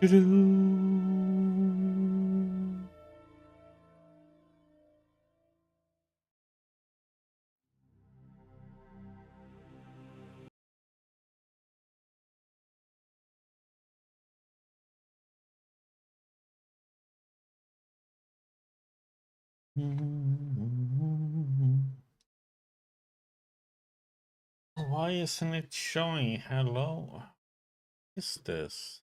Why isn't it showing? Hello? What is this?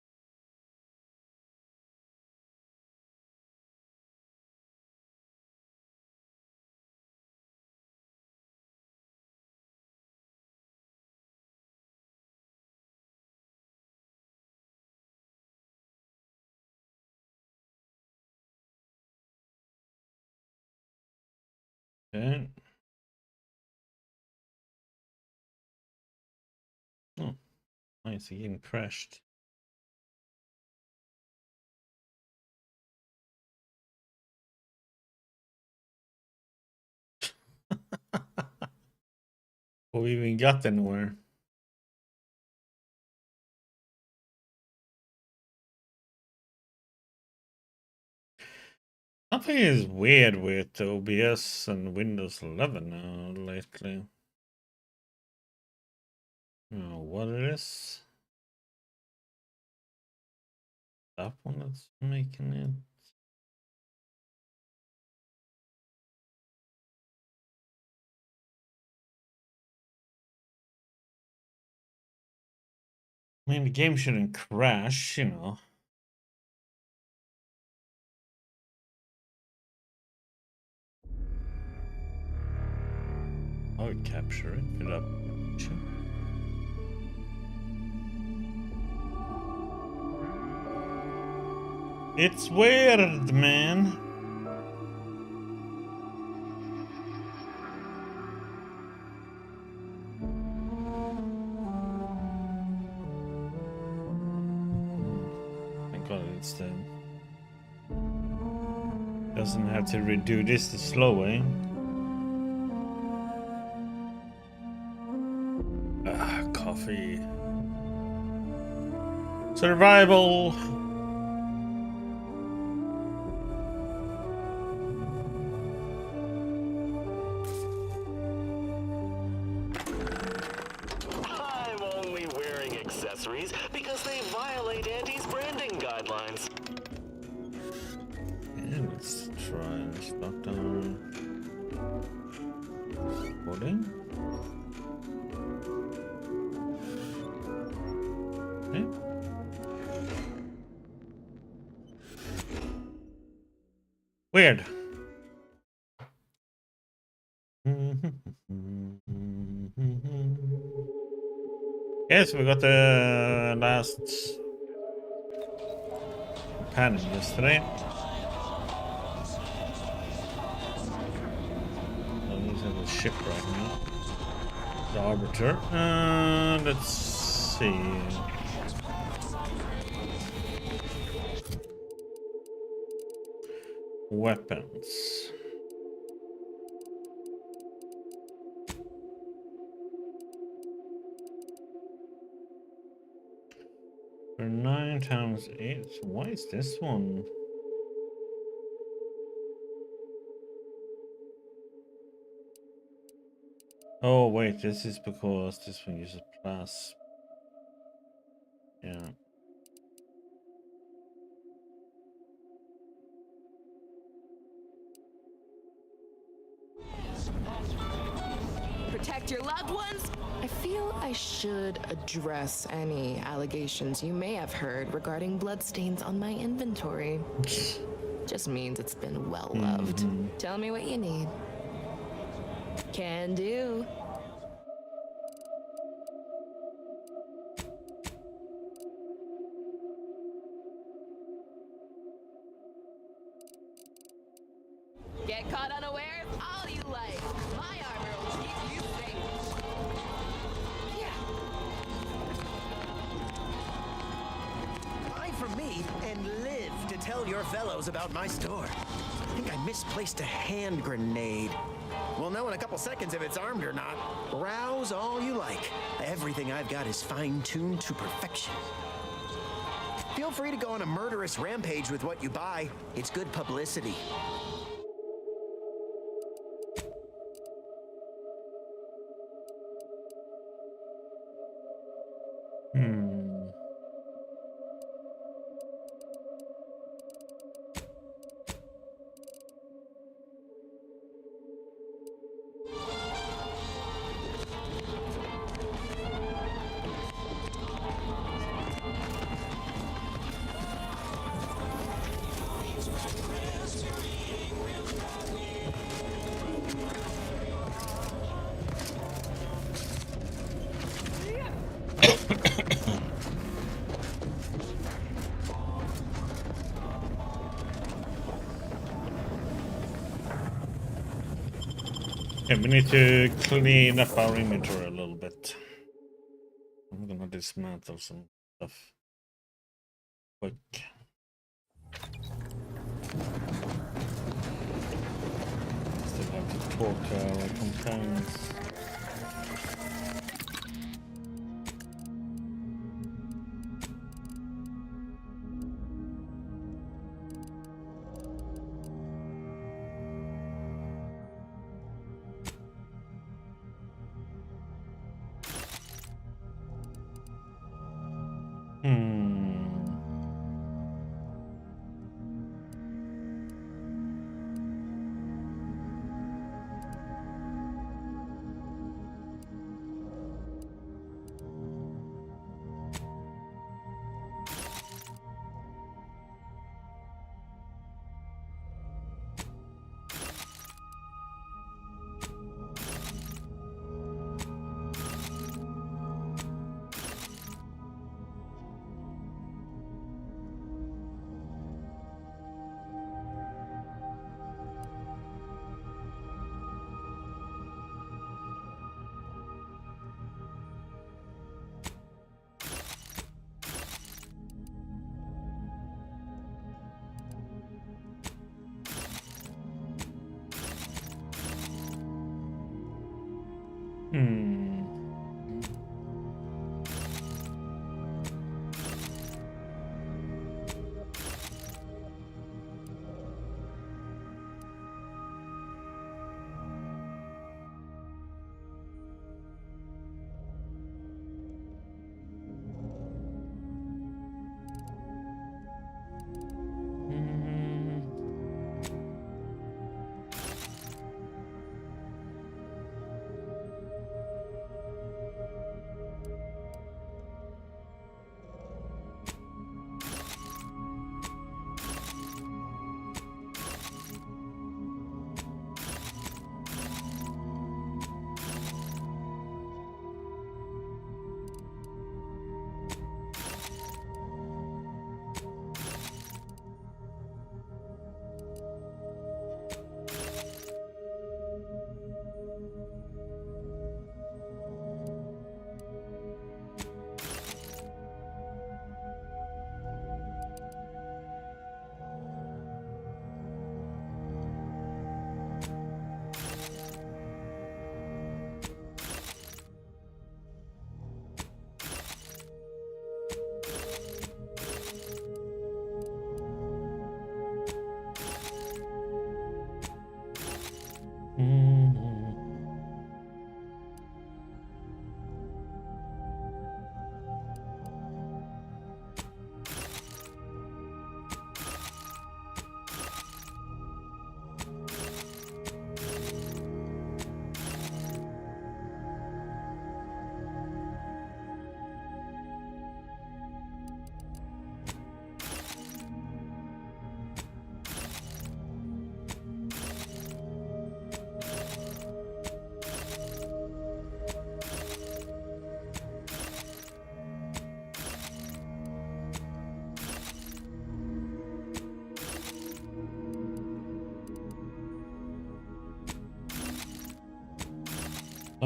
Okay. Oh, nice, again crashed. We even got anywhere. Something is weird with OBS and Windows 11 now lately. I don't know what it is. That one that's making it. I mean, the game shouldn't crash, you know. I would capture it without. It's weird, man. Thank God it's done. Doesn't have to redo this the slow way. Coffee. Survival. I'm only wearing accessories because they violate Andy's branding guidelines. And let's try and start down recording. Okay. Weird. Yes, we got the last panel yesterday. He's at the ship right now. The Arbiter. Let's see. Weapons. For 9 times 8. Why is this one? Oh wait, this is because this one uses plus. Yeah. Protect your loved ones. I feel I should address any allegations you may have heard regarding bloodstains on my inventory. Just means it's been well loved. Tell me what you need. Can do. Get caught unawares all you like. My armor will keep you safe. Buy from me and live to tell your fellows about my store. I think I misplaced a hand grenade. We'll know in a couple seconds if it's armed or not. Rouse all you like. Everything I've got is fine-tuned to perfection. Feel Feel free to go on a murderous rampage with what you buy. It's good publicity. Hmm. Okay, we need to clean up our inventory a little bit. I'm gonna dismantle some stuff. Quick. Still have to talk to our companions.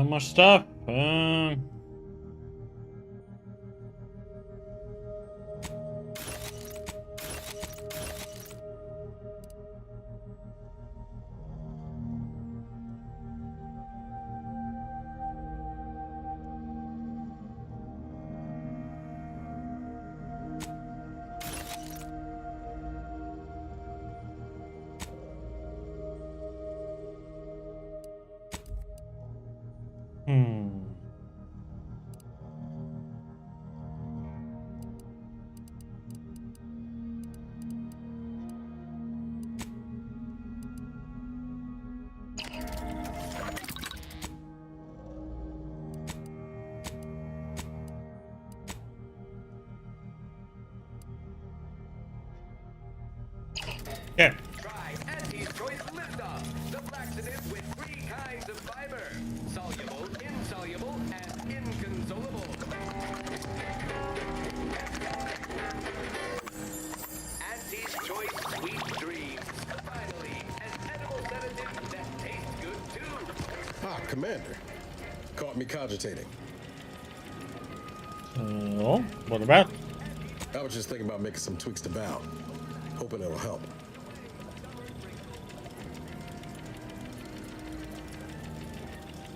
So much stuff. Yeah. Try Auntie's Choice Liftoff, the laxative with 3 kinds of fiber: soluble, insoluble, and inconsolable. Auntie's Choice Sweet Dreams. Finally, an edible sedative that tastes good too. Ah, Commander. Caught me cogitating. Oh, what about? I was just thinking about making some tweaks to Val. Hoping it'll help.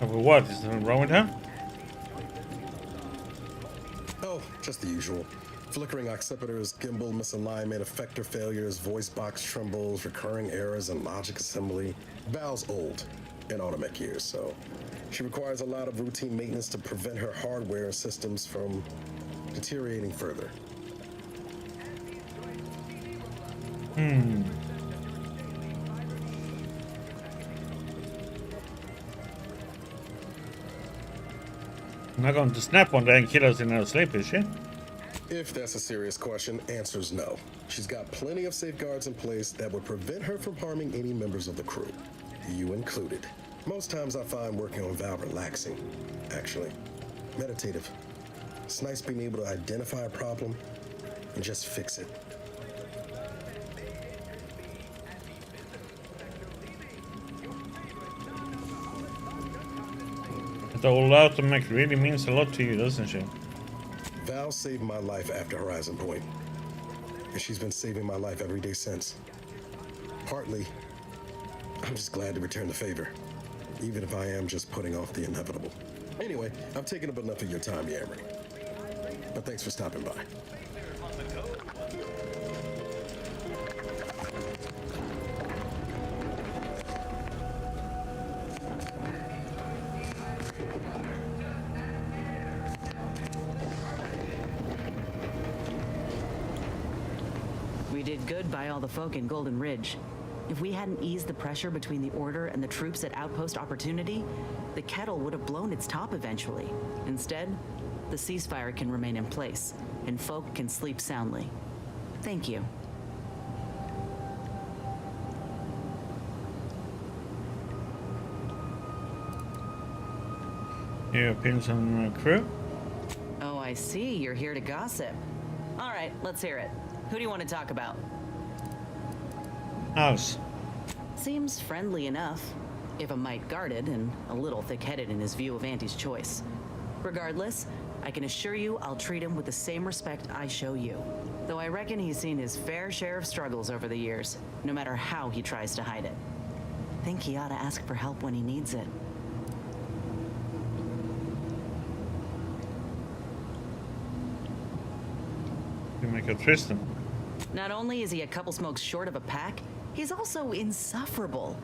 Over what? Is something wrong with her? Oh, just the usual. Flickering occipiters, gimbal misalignment, effector failures, voice box trembles, recurring errors in logic assembly. Val's old in automech years, so she requires a lot of routine maintenance to prevent her hardware and systems from deteriorating further. Not going to snap one day and kill us in our sleep, is she? If that's a serious question, answer's no. She's got plenty of safeguards in place that would prevent her from harming any members of the crew, you included. Most times I find working on Val relaxing, actually. Meditative. It's nice being able to identify a problem and just fix it. The old automech really means a lot to you, doesn't she? Val saved my life after Horizon Point, and she's been saving my life every day since. Partly, I'm just glad to return the favor, even if I am just putting off the inevitable. Anyway, I've taken up enough of your time, Yamri. But thanks for stopping by. We did good by all the folk in Golden Ridge. If we hadn't eased the pressure between the Order and the troops at Outpost Opportunity, the kettle would have blown its top eventually. Instead, the ceasefire can remain in place, and folk can sleep soundly. Thank you. Your opinions on the crew? Oh, I see. You're here to gossip. All right, let's hear it. Who do you want to talk about? House. Seems friendly enough, if a mite guarded and a little thick-headed in his view of Auntie's choice. Regardless, I can assure you I'll treat him with the same respect I show you. Though I reckon he's seen his fair share of struggles over the years, no matter how he tries to hide it. Think he ought to ask for help when he needs it. You make a Tristan. Not only is he a couple smokes short of a pack, he's also insufferable.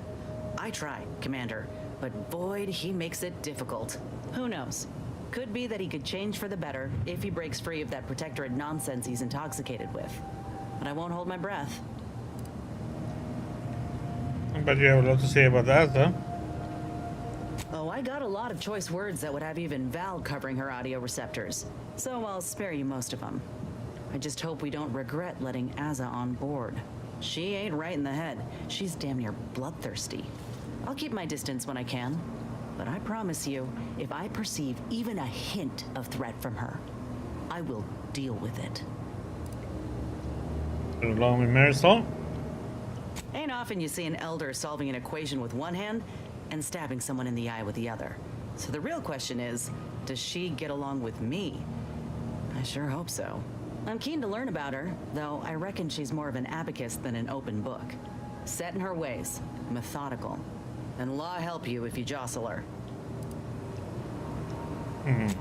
I try, Commander, but boy, he makes it difficult. Who knows? Could be that he could change for the better if he breaks free of that protectorate nonsense he's intoxicated with. But I won't hold my breath. But you have a lot to say about that, though. Oh, I got a lot of choice words that would have even Val covering her audio receptors, so I'll spare you most of them. I just hope we don't regret letting Azza on board. She ain't right in the head. She's damn near bloodthirsty. I'll keep my distance when I can, but I promise you, if I perceive even a hint of threat from her, I will deal with it. Along with Marisol? Ain't often you see an elder solving an equation with one hand and stabbing someone in the eye with the other. So the real question is, does she get along with me? I sure hope so. I'm keen to learn about her, though I reckon she's more of an abacus than an open book. Set in her ways, methodical. And law help you if you jostle her.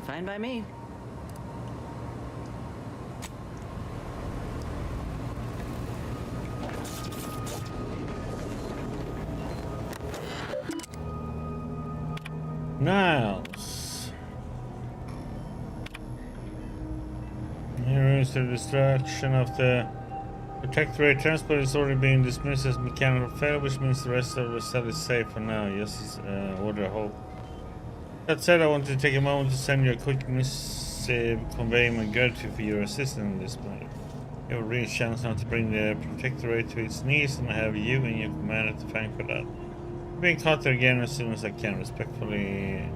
Fine by me. Niles. Here is the destruction of the protectorate. Transport is already being dismissed as mechanical failure, which means the rest of the set is safe for now. Yes, order hope. That said, I want to take a moment to send you a quick missive conveying my gratitude for your assistance in this matter. You have a real chance now to bring the Protectorate to its knees, and I have you and your commander to thank for that. Being caught there again as soon as I can, respectfully.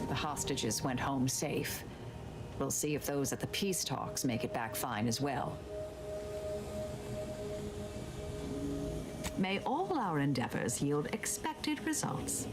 The hostages went home safe. We'll see if those at the peace talks make it back fine as well. May all our endeavors yield expected results.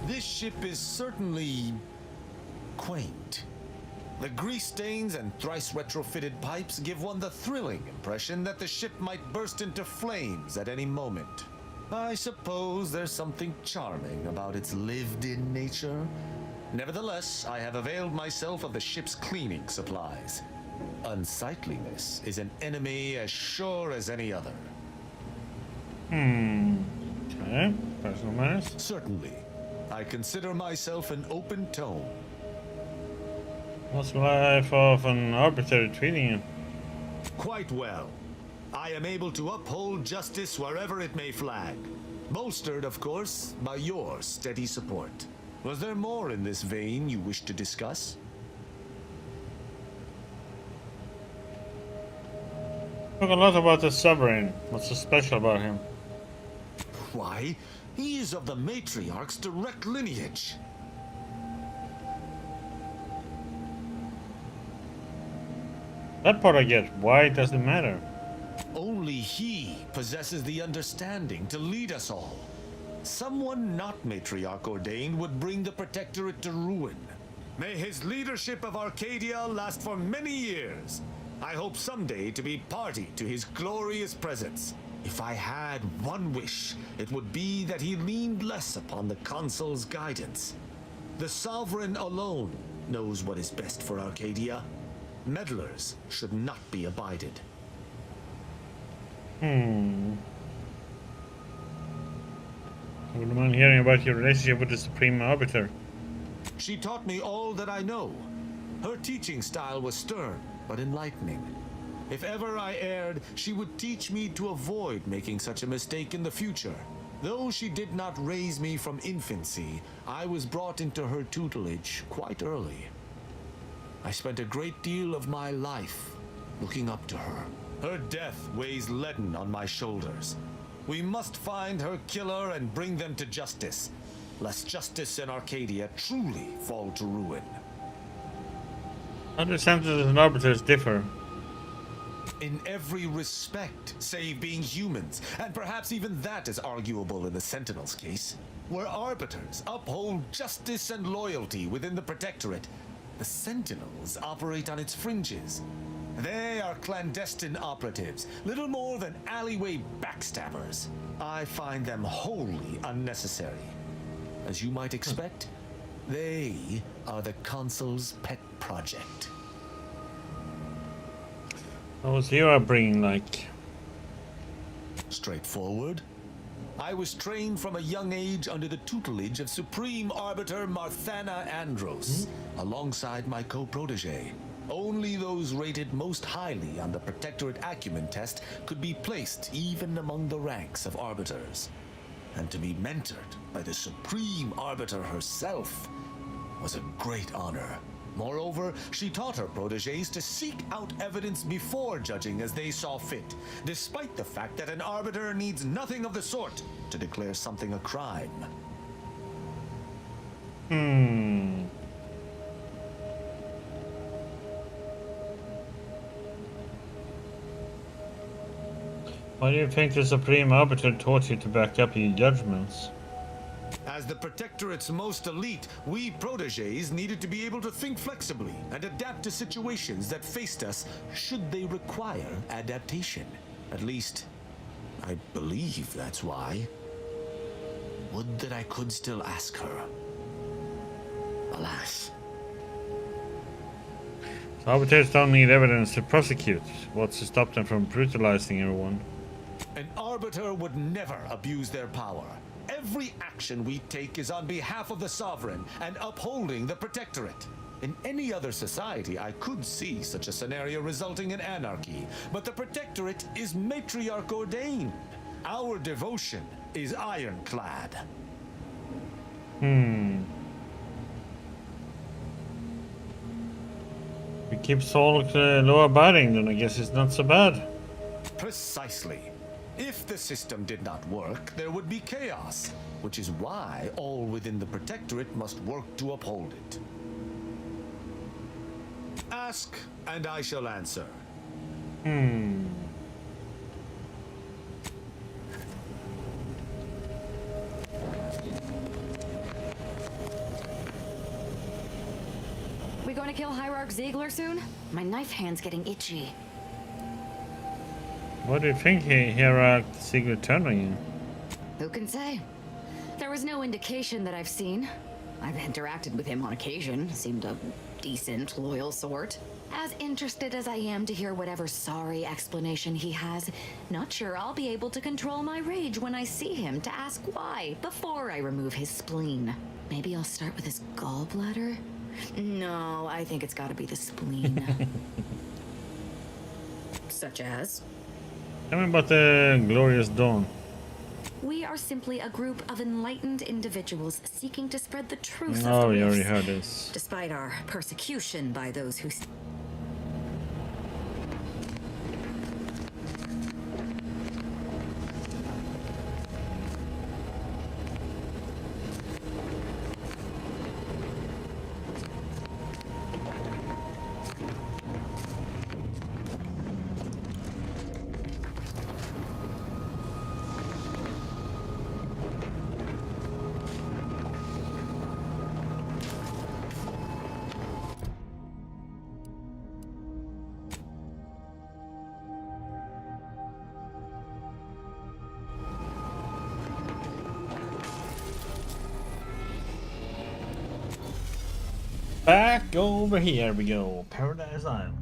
This ship is certainly quaint. The grease stains and thrice retrofitted pipes give one the thrilling impression that the ship might burst into flames at any moment. I suppose there's something charming about its lived-in nature. Nevertheless, I have availed myself of the ship's cleaning supplies. Unsightliness is an enemy as sure as any other. Okay, personal matters. Certainly. I consider myself an open tome. What's the life of an arbiter treating you? Quite well. I am able to uphold justice wherever it may flag. Bolstered, of course, by your steady support. Was there more in this vein you wish to discuss? Talk a lot about the Sovereign. What's so special about him? Why, he is of the Matriarch's direct lineage. That part I get. Why does it matter? Only he possesses the understanding to lead us all. Someone not Matriarch ordained would bring the Protectorate to ruin. May his leadership of Arcadia last for many years. I hope someday to be party to his glorious presence. If I had one wish, it would be that he leaned less upon the Consul's guidance. The Sovereign alone knows what is best for Arcadia. Meddlers should not be abided. I wouldn't mind hearing about your relationship with the Supreme Arbiter. She taught me all that I know. Her teaching style was stern, but enlightening. If ever I erred, she would teach me to avoid making such a mistake in the future. Though she did not raise me from infancy, I was brought into her tutelage quite early. I spent a great deal of my life looking up to her. Her death weighs leaden on my shoulders. We must find her killer and bring them to justice, lest justice in Arcadia truly fall to ruin. How do sentences and arbiters differ? In every respect, save being humans, and perhaps even that is arguable in the Sentinel's case. Where arbiters uphold justice and loyalty within the Protectorate, the Sentinels operate on its fringes. They are clandestine operatives, little more than alleyway backstabbers. I find them wholly unnecessary. As you might expect, they are the Consul's pet project. What was your upbringing like? Straightforward. I was trained from a young age under the tutelage of Supreme Arbiter Marthana Andros, alongside my co-protege. Only those rated most highly on the Protectorate Acumen test could be placed even among the ranks of arbiters. And to be mentored by the Supreme Arbiter herself was a great honor. Moreover, she taught her protégés to seek out evidence before judging as they saw fit, despite the fact that an arbiter needs nothing of the sort to declare something a crime. Why do you think the Supreme Arbiter taught you to back up your judgments? As the Protectorate's most elite, we protégés needed to be able to think flexibly and adapt to situations that faced us should they require adaptation. At least, I believe that's why. Would that I could still ask her. Alas. So arbiters don't need evidence to prosecute. What's to stop them from brutalizing everyone? An arbiter would never abuse their power. Every action we take is on behalf of the sovereign and upholding the Protectorate. In any other society, I could see such a scenario resulting in anarchy, but the Protectorate is matriarch ordained. Our devotion is ironclad. We keep Saul law-abiding, then I guess it's not so bad. Precisely. If the system did not work, there would be chaos, which is why all within the Protectorate must work to uphold it. Ask, and I shall answer. We going to kill Hierarch Ziegler soon? My knife hand's getting itchy. What do you think Hierarch Ziegler turned on you? Who can say? There was no indication that I've seen. I've interacted with him on occasion. Seemed a decent, loyal sort. As interested as I am to hear whatever sorry explanation he has, not sure I'll be able to control my rage when I see him to ask why before I remove his spleen. Maybe I'll start with his gallbladder? No, I think it's gotta be the spleen. Such as? Tell me about the Glorious Dawn. We are simply a group of enlightened individuals seeking to spread the truth Oh, of the we already myths, heard this. despite our persecution by those who... Back over here we go. Paradise Island.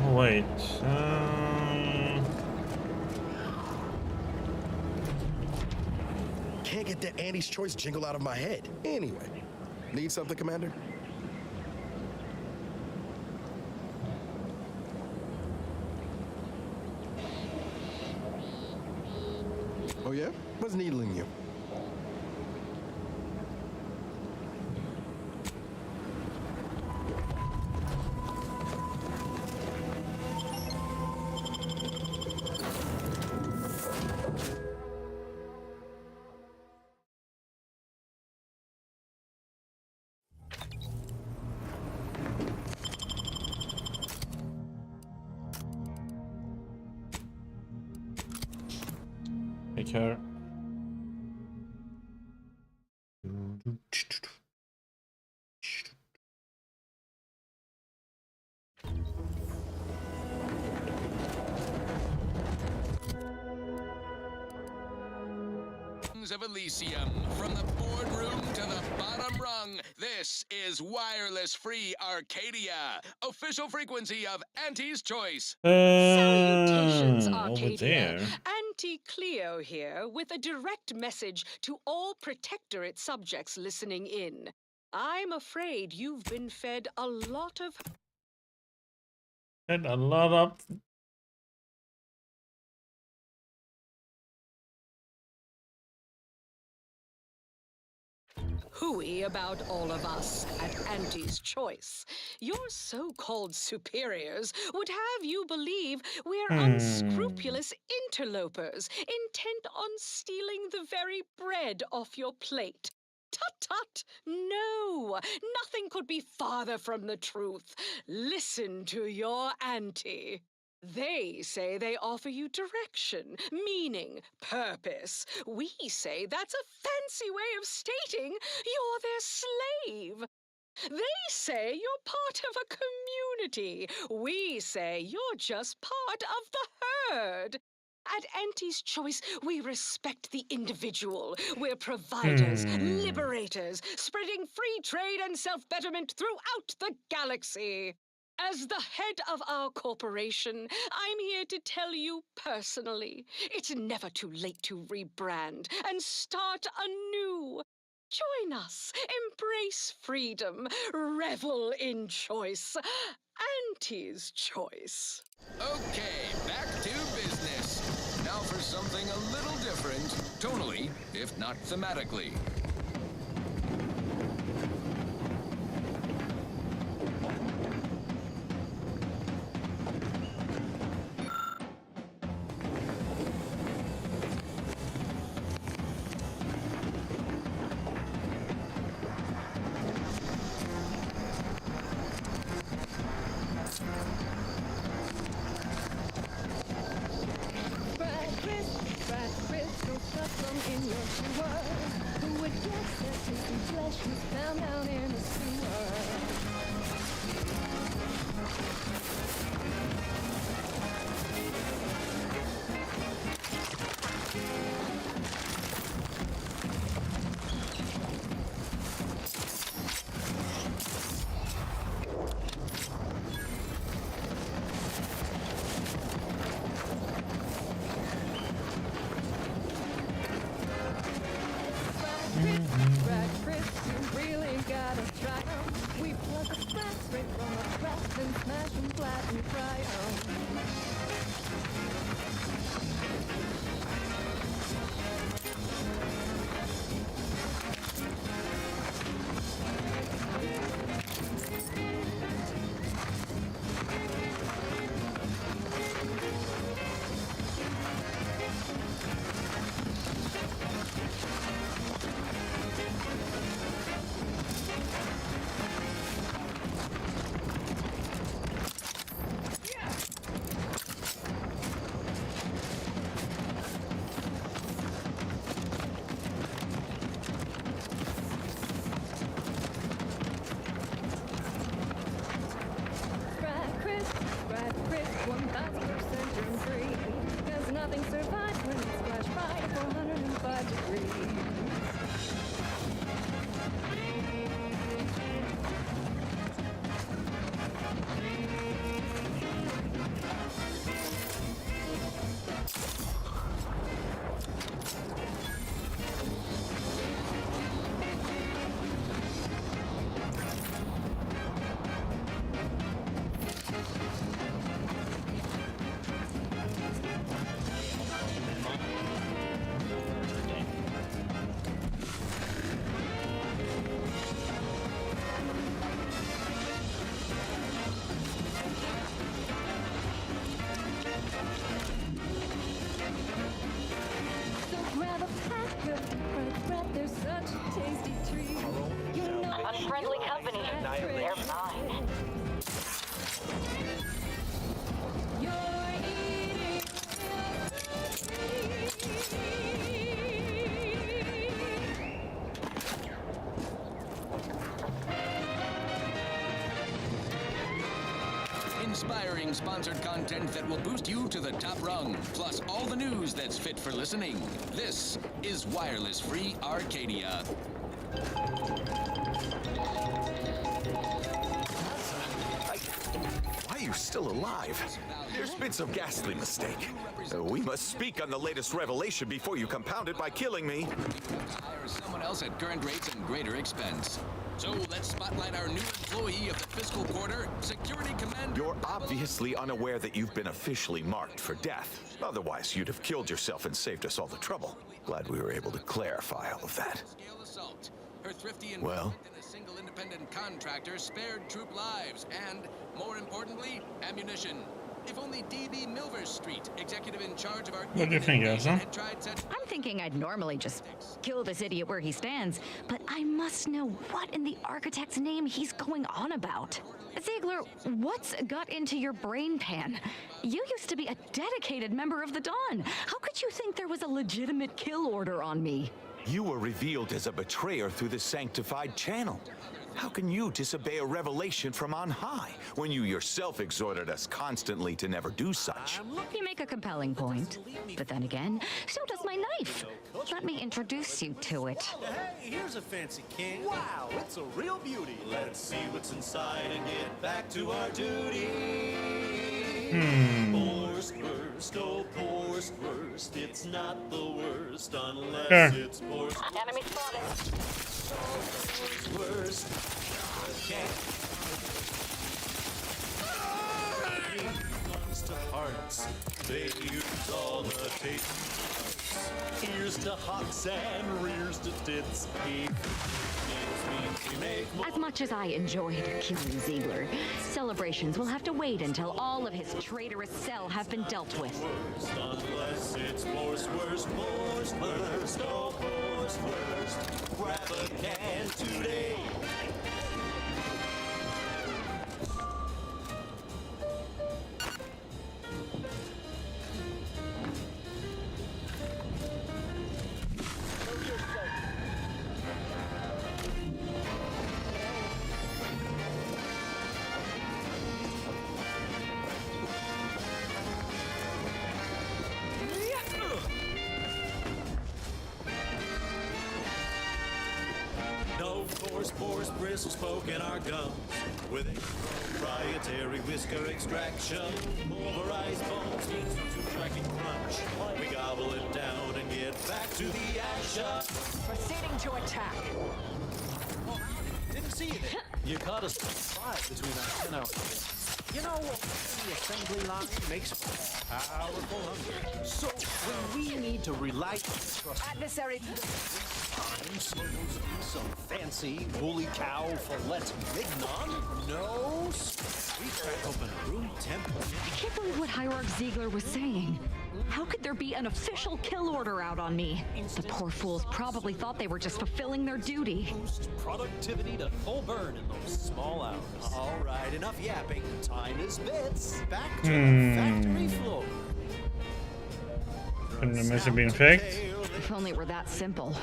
Oh, wait. Can't get that Andy's Choice jingle out of my head. Anyway, need something, Commander? Oh yeah? What's needling you? Take care. kings of Elysium. From the boardroom to the bottom rung, this is Wireless Free Arcadia, official frequency of Auntie's Choice. Salutations, Over Arcadia. there. Auntie Cleo here with a direct message to all Protectorate subjects listening in. I'm afraid you've been fed a lot of... And a lot of hooey about all of us at Auntie's Choice. Your so-called superiors would have you believe we're unscrupulous interlopers, intent on stealing the very bread off your plate. Tut-tut! No! Nothing could be farther from the truth. Listen to your auntie. They say they offer you direction, meaning, purpose. We say that's a fancy way of stating you're their slave. They say you're part of a community. We say you're just part of the herd. At Auntie's Choice, we respect the individual. We're providers, liberators, spreading free trade and self-betterment throughout the galaxy. As the head of our corporation, I'm here to tell you personally, it's never too late to rebrand and start anew. Join us, embrace freedom, revel in choice. Auntie's Choice. Okay, back to business. Now for something a little different, tonally, if not thematically. Brad crystal stuff in your sewer. Who would guess that tasty flesh was found down in a sewer? Brad crisps, you really gotta try 'em. We pluck a scrap straight from a crust and smash 'em flat and fry 'em. inspiring sponsored content that will boost you to the top rung, plus all the news that's fit for listening. This is Wireless Free Arcadia. Why are you still alive? There's been some ghastly mistake. We must speak on the latest revelation before you compound it by killing me. Hire someone else at current rates and greater expense. So let's spotlight our new employee of the fiscal quarter, Security Commander. You're obviously unaware that you've been officially marked for death. Otherwise, you'd have killed yourself and saved us all the trouble. Glad we were able to clarify all of that. Scale assault. Her thrifty Well? investment in a single independent contractor spared troop lives and, more importantly, ammunition. If only D.B. Milvers Street, executive in charge of our... What do you think, Elsa? had tried such... I'm thinking I'd normally just kill this idiot where he stands, but I must know what in the architect's name he's going on about. Ziegler, what's got into your brain pan? You used to be a dedicated member of the Dawn. How could you think there was a legitimate kill order on me? You were revealed as a betrayer through the sanctified channel. How can you disobey a revelation from on high when you yourself exhorted us constantly to never do such? You make a compelling point, but then again, so does my knife. Let me introduce you to it. Hey, here's a fancy can. Wow, it's a real beauty. Let's see what's inside and get back to our duty. Force burst, oh force burst. It's not the worst unless it's force. Enemy spotted. Worst. Lungs to hearts. They use all the taste. Ears to hocks and rears to tits. As much as I enjoyed killing Ziegler, celebrations will have to wait until all of his traitorous cell have been dealt with. Unless it's force worst, force worst, oh force worst. Grab a can today. Force bristles poking our gums with a proprietary whisker extraction. Pulverized bones means to track and crunch. We gobble it down and get back to the action. Proceeding to attack. Didn't see you there. You caught us five between our 10 hours. You know, the assembly line makes powerful hunger. So when we need to relight Adversary. some fancy woolly cow fillet mignon, no, we crack open a room temp. I can't believe what Hierarch Ziegler was saying. How could there be an official kill order out on me? The poor fools probably thought they were just fulfilling their duty. Boost productivity to full burn in those small hours. All right, enough yapping. Time is bits. Back to the factory floor. Couldn't the mission been faked? If only it were that simple.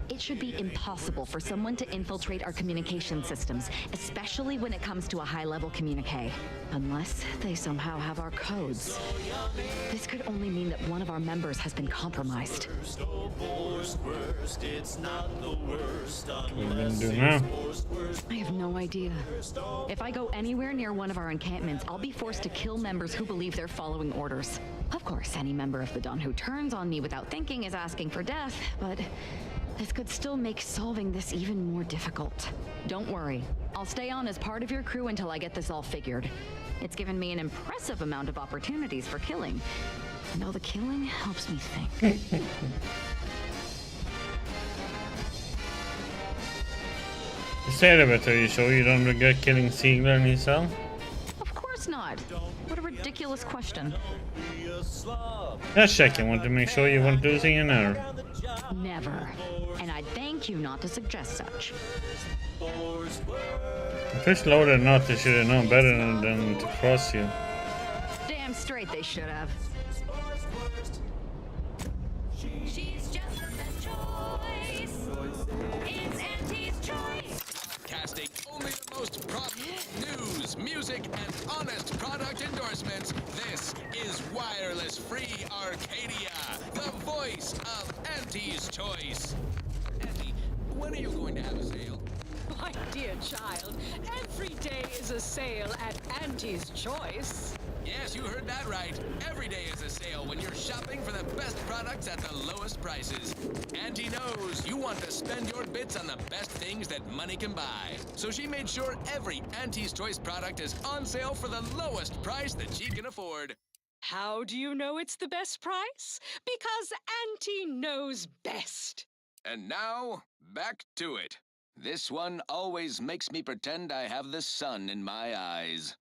It should be impossible for someone to infiltrate our communication systems, especially when it comes to a high-level communique. Unless they somehow have our codes. This could only mean that one of our members has been compromised. It's not the worst What are we gonna do now? I have no idea. If I go anywhere near one of our encampments, I'll be forced to kill members who believe they're following orders. Of course, any member of the Dawn who turns on me without thinking is asking for death, but this could still make solving this even more difficult. Don't worry. I'll stay on as part of your crew until I get this all figured. It's given me an impressive amount of opportunities for killing. And all the killing helps me think. You said about it, are you sure you don't regret killing Ziegler and his cell? Of course not. What a ridiculous question. Just checking, want to make sure you weren't losing an hour. Never. And I'd thank you not to suggest such. If it's loaded or not, they should have known better than to cross you. Damn straight they should have. She's just the best choice. It's Auntie's choice. broadcasting only the most news, music, and honest product endorsements. This is Wireless Free Arcadia, the voice of Auntie's Choice. Auntie, when are you going to have a sale? My dear child, every day is a sale at Auntie's Choice. Yes, you heard that right. Every day is a sale when you're shopping for the best products at the lowest prices. Auntie knows you want to spend your bits on the best things that money can buy. So she made sure every Auntie's Choice product is on sale for the lowest price that she can afford. How do you know it's the best price? Because Auntie knows best. And now, back to it. This one always makes me pretend I have the sun in my eyes.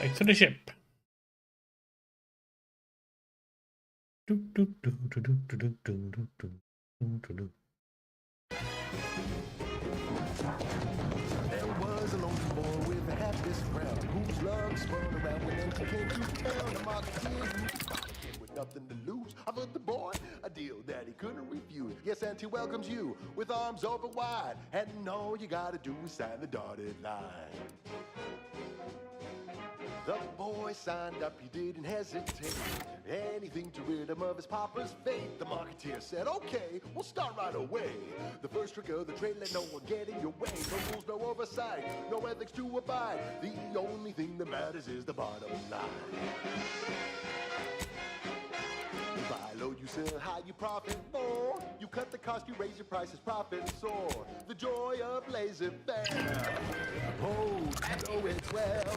Back to the ship. There was a lonely boy with a happiest crown, whose love spun around when empty came to town. The marketeer with nothing to lose, offered the boy a deal that he couldn't refuse. Yes, Auntie welcomes you with arms open wide, and all you gotta do is sign the dotted line. The boy signed up, he didn't hesitate. Anything to rid him of his papa's fate. The marketeer said, okay, we'll start right away. The first trick of the trade, let no one get in your way. No rules, no oversight, no ethics to abide. The only thing that matters is the bottom line. You buy low, you sell high, you profit more. You cut the cost, you raise your prices, profit soar. The joy of laissez-faire. Oh, you know it's well.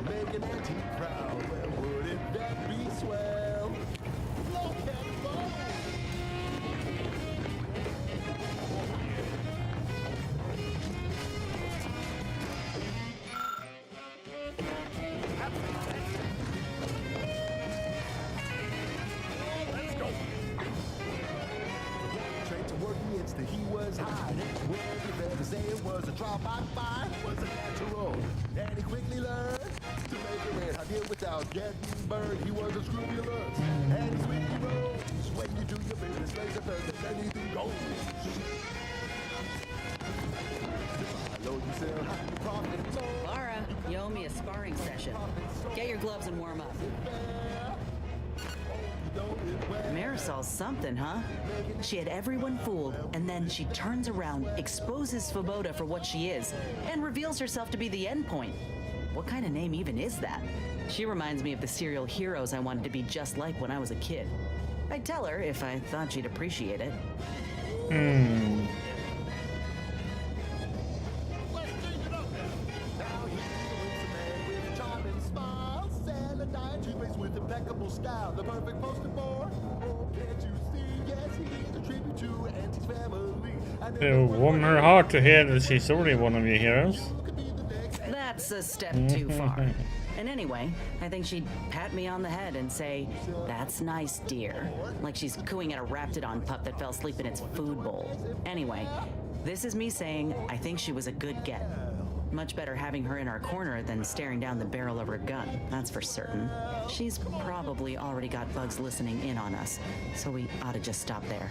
Make an Auntie proud. Well, wouldn't that be swell? Low can go. He was high. Well, you better say it was a drop-by, was a natural. And he quickly learned to make a red hot deal without getting burned. He was unscrupulous, and he's really rose. When you do your business, laser first, and anything goes. Low, you sell high, you profit more. Lara, you owe me a sparring session. Get your gloves and warm up. Marisol's something, huh? She had everyone fooled, and then she turns around, exposes Svoboda for what she is, and reveals herself to be the endpoint. What kind of name even is that? She reminds me of the serial heroes I wanted to be just like when I was a kid. I'd tell her if I thought she'd appreciate it. With impeccable style, the perfect poster boy. Oh, can't you see? Yes, he's a tribute to Auntie's family. It warmed her heart to hear that she's already one of your heroes. That's a step too far. And anyway, I think she'd pat me on the head and say, "That's nice, dear." Like she's cooing at a Raptidon pup that fell asleep in its food bowl. Anyway, this is me saying I think she was a good get. Much better having her in our corner than staring down the barrel of her gun, that's for certain. She's probably already got bugs listening in on us, so we ought to just stop there.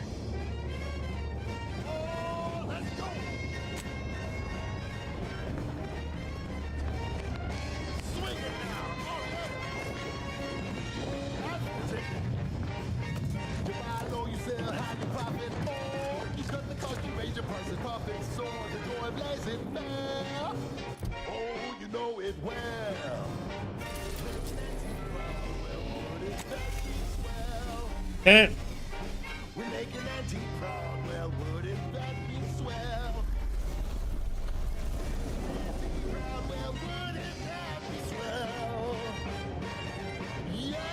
We're making Auntie proud. Well, wouldn't that be swell? Auntie proud. Well, wouldn't that be swell? Yeah.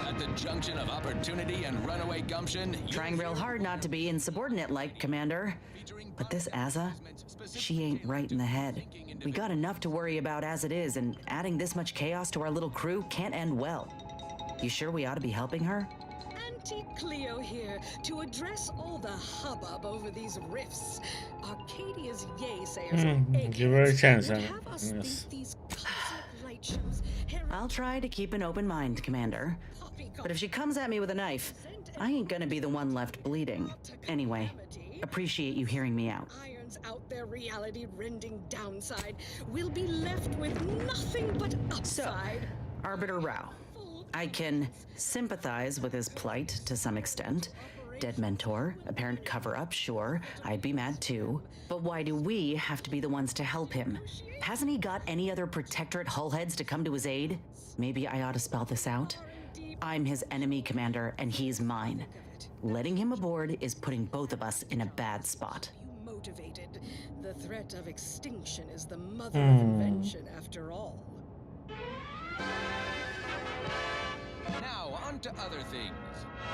At the junction of opportunity and runaway gumption, Trying real hard not to be insubordinate-like, Commander. But this Azza, she ain't right in the head. We got enough to worry about as it is, and adding this much chaos to our little crew can't end well. You sure we ought to be helping her? Auntie Cleo here to address all the hubbub over these rifts. Arcadia's yaysayers Give her a chance, would Anna. have us think Yes. these cosmic light shows I'll try to keep an open mind, Commander. But if she comes at me with a knife, I ain't gonna be the one left bleeding. Anyway, appreciate you hearing me out. irons out their reality-rending downside. We'll be left with nothing but upside. Arbiter Rao. I can sympathize with his plight to some extent. Dead mentor, apparent cover-up, sure, I'd be mad too. But why do we have to be the ones to help him? Hasn't he got any other Protectorate hullheads to come to his aid? Maybe I ought to spell this out. I'm his enemy, Commander, and he's mine. Letting him aboard is putting both of us in a bad spot. Motivated. The threat of extinction is the mother of invention, after all. Now, on to other things.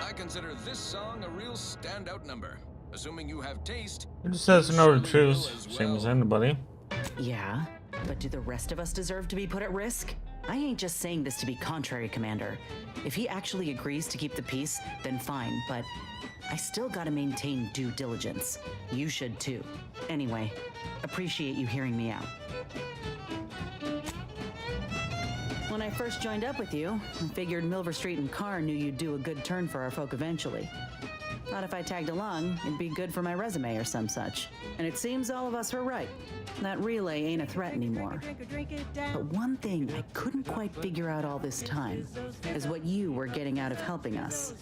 I consider this song a real standout number. Assuming you have taste. It just has to know the truth, same as anybody. Yeah, but do the rest of us deserve to be put at risk? I ain't just saying this to be contrary, Commander. If he actually agrees to keep the peace, then fine, but I still gotta maintain due diligence. You should too. Anyway, appreciate you hearing me out. When I first joined up with you, I figured Milver Street and Carr knew you'd do a good turn for our folk eventually. Thought if I tagged along, it'd be good for my resume or some such. And it seems all of us were right. That relay ain't a threat anymore. But one thing I couldn't quite figure out all this time is what you were getting out of helping us.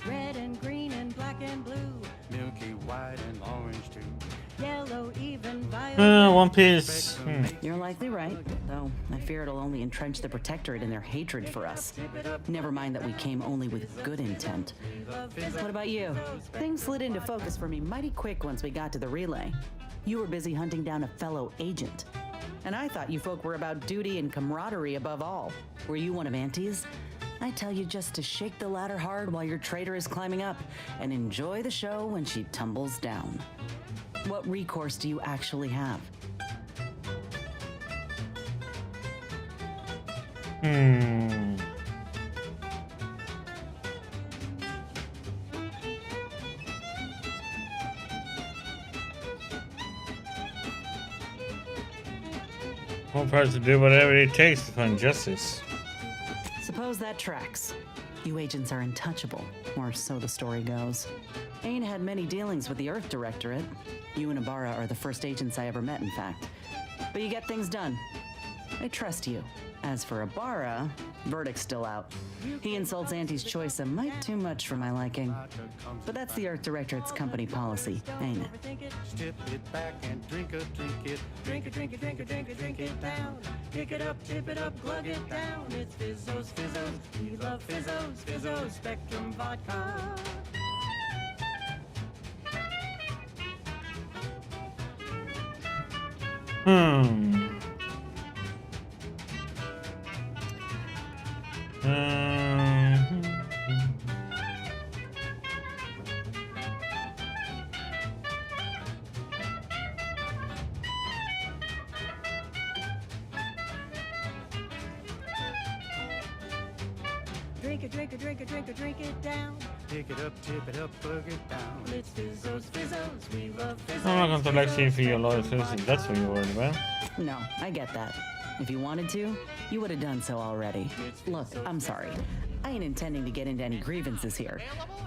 Red and green and black and blue. Milky white and orange too. Yellow, even violet. One Piece. You're likely right, though I fear it'll only entrench the Protectorate in their hatred for us. Never mind that we came only with good intent. What about you? Things slid into focus for me mighty quick once we got to the relay. You were busy hunting down a fellow agent. And I thought you folk were about duty and camaraderie above all. Were you one of Auntie's? I tell you just to shake the ladder hard while your traitor is climbing up, and enjoy the show when she tumbles down. What recourse do you actually have? One part to do whatever it takes to find justice. Suppose that tracks. You agents are untouchable, or so the story goes. Ain't had many dealings with the Earth Directorate. You and Ibarra are the first agents I ever met, in fact. But you get things done. I trust you. As for Ibarra, verdict's still out. He insults Auntie's choice a mite too much for my liking. But that's the Earth Directorate's company policy, ain't it? Tip it back and drink it. Drink it, drink it, drink it, drink it, drink it down. Pick it up, tip it up, glug it down. It's Fizzos, Fizzos. We love Fizzos, Fizzos, Spectrum Vodka. Drink it, drink it, drink it, drink it, drink it down. Pick it up, tip it up, plug it down. It's Fizzos, Fizzos. We love Fizzos. I'm not gonna like for your loyalty if that's what you're worried about. No, I get that. If you wanted to, you would have done so already. Look, I'm sorry. I ain't intending to get into any grievances here.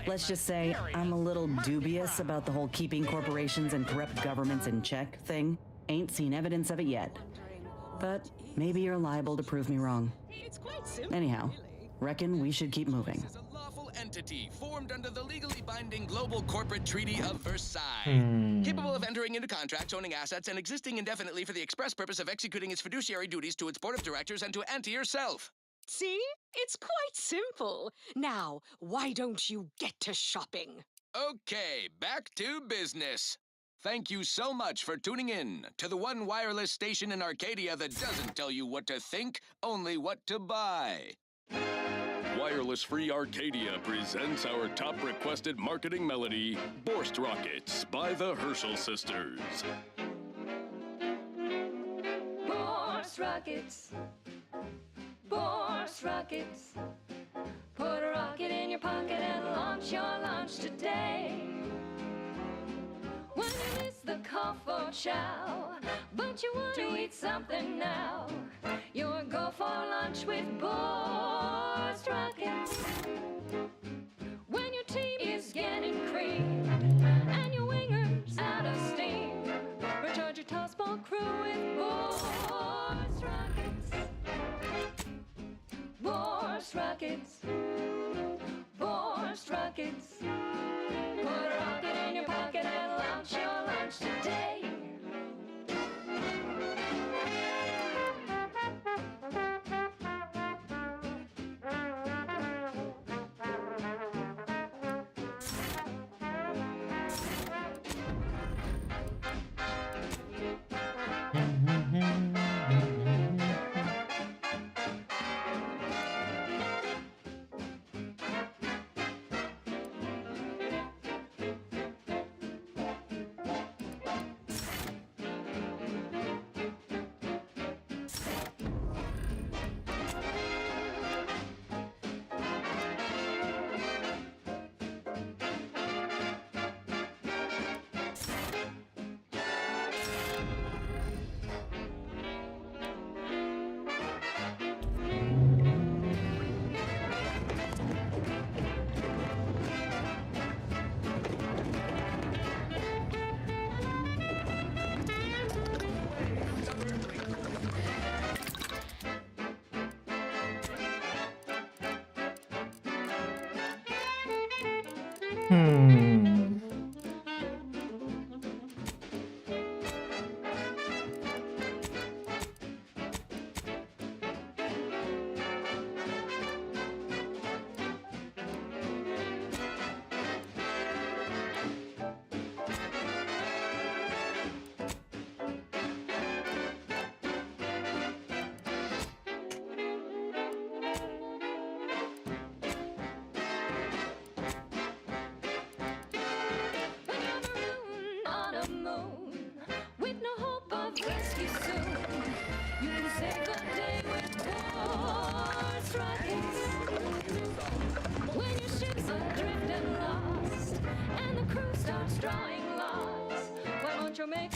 Let's just say I'm a little dubious about the whole keeping corporations and corrupt governments in check thing. Ain't seen evidence of it yet. But maybe you're liable to prove me wrong. It's quite simple. Anyhow, reckon we should keep moving. Is a lawful entity formed under the legally binding Global Corporate Treaty of Versailles, capable of entering into contracts, owning assets, and existing indefinitely for the express purpose of executing its fiduciary duties to its board of directors and to Auntie herself. See? It's quite simple. Now, why don't you get to shopping? Okay, back to business. Thank you so much for tuning in to the one wireless station in Arcadia that doesn't tell you what to think, only what to buy. Wireless Free Arcadia presents our top requested marketing melody, Borst Rockets by the Herschel Sisters. Borst Rockets. Borst Rockets. Put a rocket in your pocket and launch your lunch today. When you miss the call for chow, but you want to eat something now, you'll go for lunch with Borst Rockets. When your team is getting creamed and your winger's out of steam, recharge your tossball crew with Borst Rockets. Borst Rockets. Borst Rockets. Put a rocket in your pocket and launch your lunch today.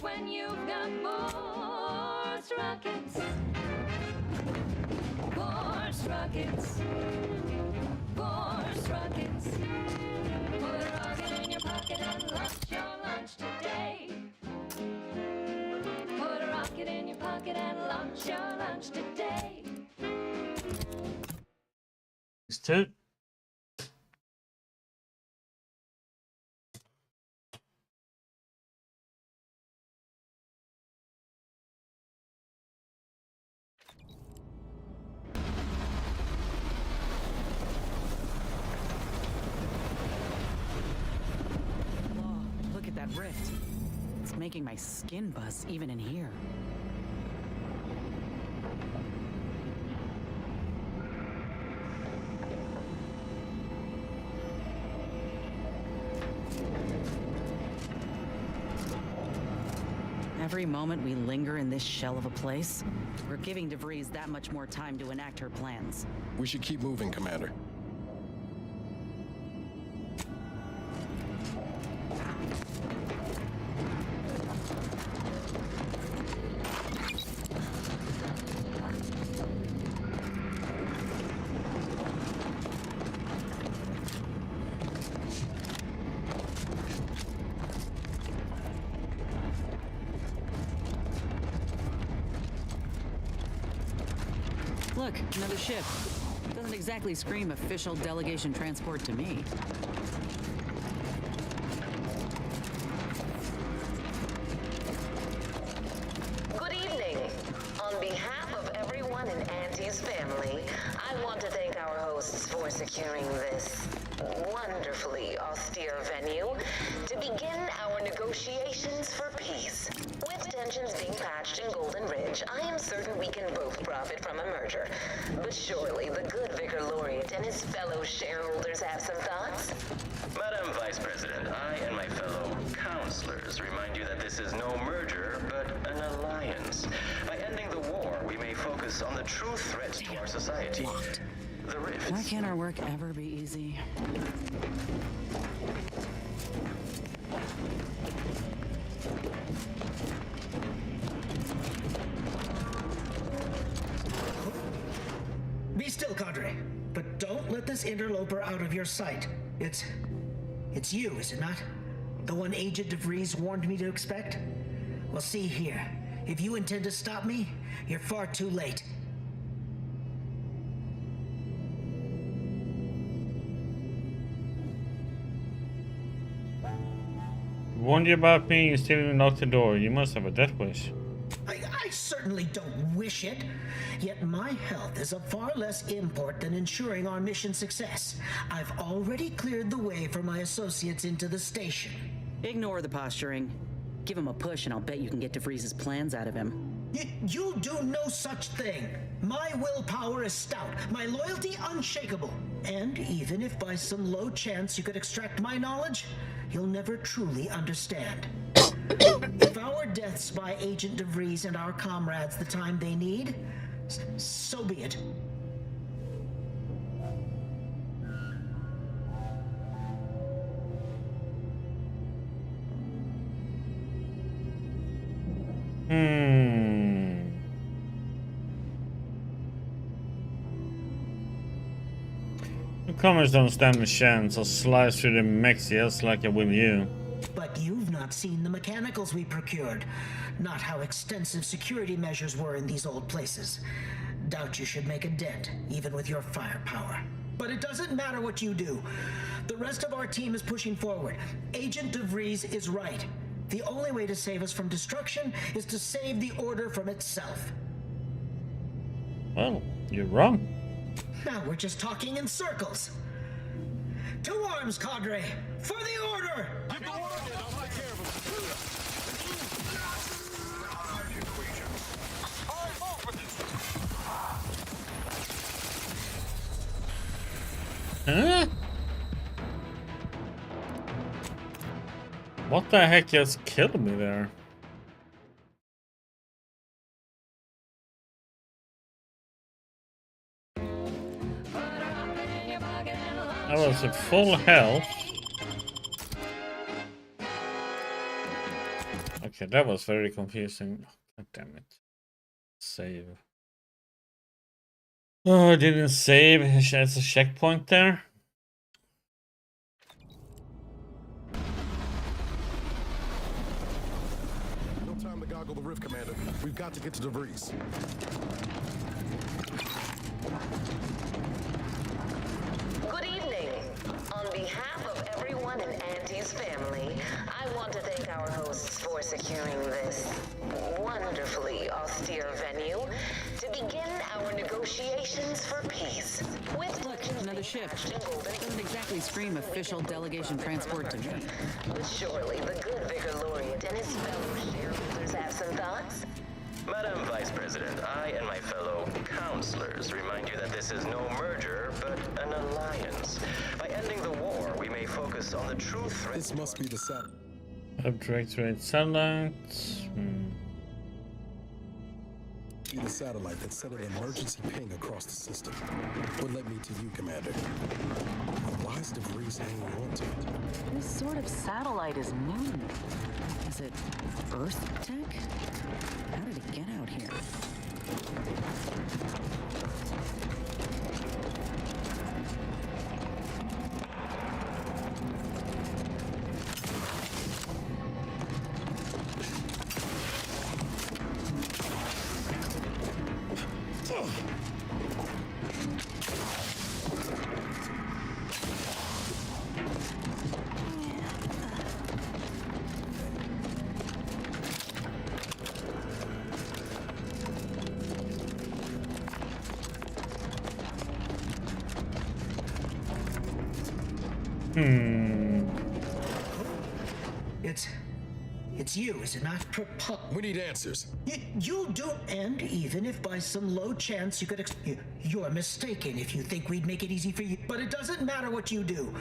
When you've got Borst Rockets. Borst Rockets. Borst Rockets. Put a rocket in your pocket and launch your lunch today. Put a rocket in your pocket and launch your lunch today. It's two. Rift. It's making my skin buzz even in here. Every moment we linger in this shell of a place, we're giving DeVries that much more time to enact her plans. We should keep moving, Commander. Look, another ship. Doesn't exactly scream official delegation transport to me. Good evening. On behalf of everyone in Auntie's family, I want to thank our hosts for securing this wonderfully austere venue to begin our negotiations for peace. With tensions being patched in Golden Ridge, I am certain we can both profit from a merger. But surely the good Vicar Laureate and his fellow shareholders have some thoughts? Madam Vice President, I and my fellow counselors remind you that this is no merger, but an alliance. By ending the war, we may focus on the true threats to our society. The rifts. Why can't our work ever be easy? Be still, Cadre. But don't let this interloper out of your sight. It's you, is it not? The one Agent DeVries warned me to expect? Well, see here. If you intend to stop me, you're far too late. Warned you about me, you still didn't knock the door. You must have a death wish. I certainly don't wish it. Yet my health is of far less import than ensuring our mission success. I've already cleared the way for my associates into the station. Ignore the posturing. Give him a push and I'll bet you can get DeVries' plans out of him. You'll do no such thing. My willpower is stout, my loyalty unshakable. And even if by some low chance you could extract my knowledge, you'll never truly understand. If our deaths buy Agent DeVries and our comrades the time they need, so be it. Newcomers don't stand a chance. I'll slice through the mechs just like I will you. But you've not seen the mechanicals we procured. Not how extensive security measures were in these old places. Doubt you should make a dent, even with your firepower. But it doesn't matter what you do. The rest of our team is pushing forward. Agent DeVries is right. The only way to save us from destruction is to save the Order from itself. Well, you're wrong. Now we're just talking in circles. To arms, Cadre! For the Order! Huh? What the heck just killed me there? I was at full health. Okay, that was very confusing. God damn it. Save. Oh, I didn't save. It's a checkpoint there. No time to goggle the rift, Commander. We've got to get to DeVries. Good evening. On behalf of everyone in Auntie's family, I want to thank our hosts for securing this wonderfully austere venue to begin our negotiations for peace. Look, another shift. Doesn't exactly scream official delegation transport to me. But surely the good Vicar Laureate and his fellow shareholders have some thoughts? Madam Vice President, I and my fellow counselors remind you that this is no merger, but an alliance. By ending the war, we may focus on the true threat. This must be the set. Direct satellites. Be the satellite that set an emergency ping across the system. What led me to you, Commander? Why is DeVries hanging on to it? This sort of satellite is new to me. Is it Earth tech? How did it get out here? It's you, is it not? We need answers. You'll do, and even if by some low chance you could, you're mistaken if you think we'd make it easy for you. But it doesn't matter what you do.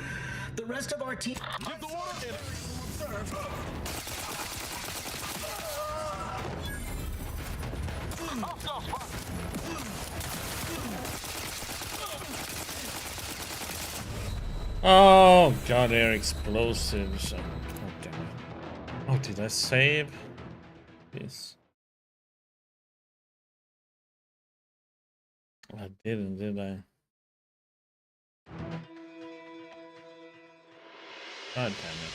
The rest of our team. Get the water in. Oh god, they're explosives. Oh, damn it. Oh, did I save? Yes. I didn't, did I? God damn it.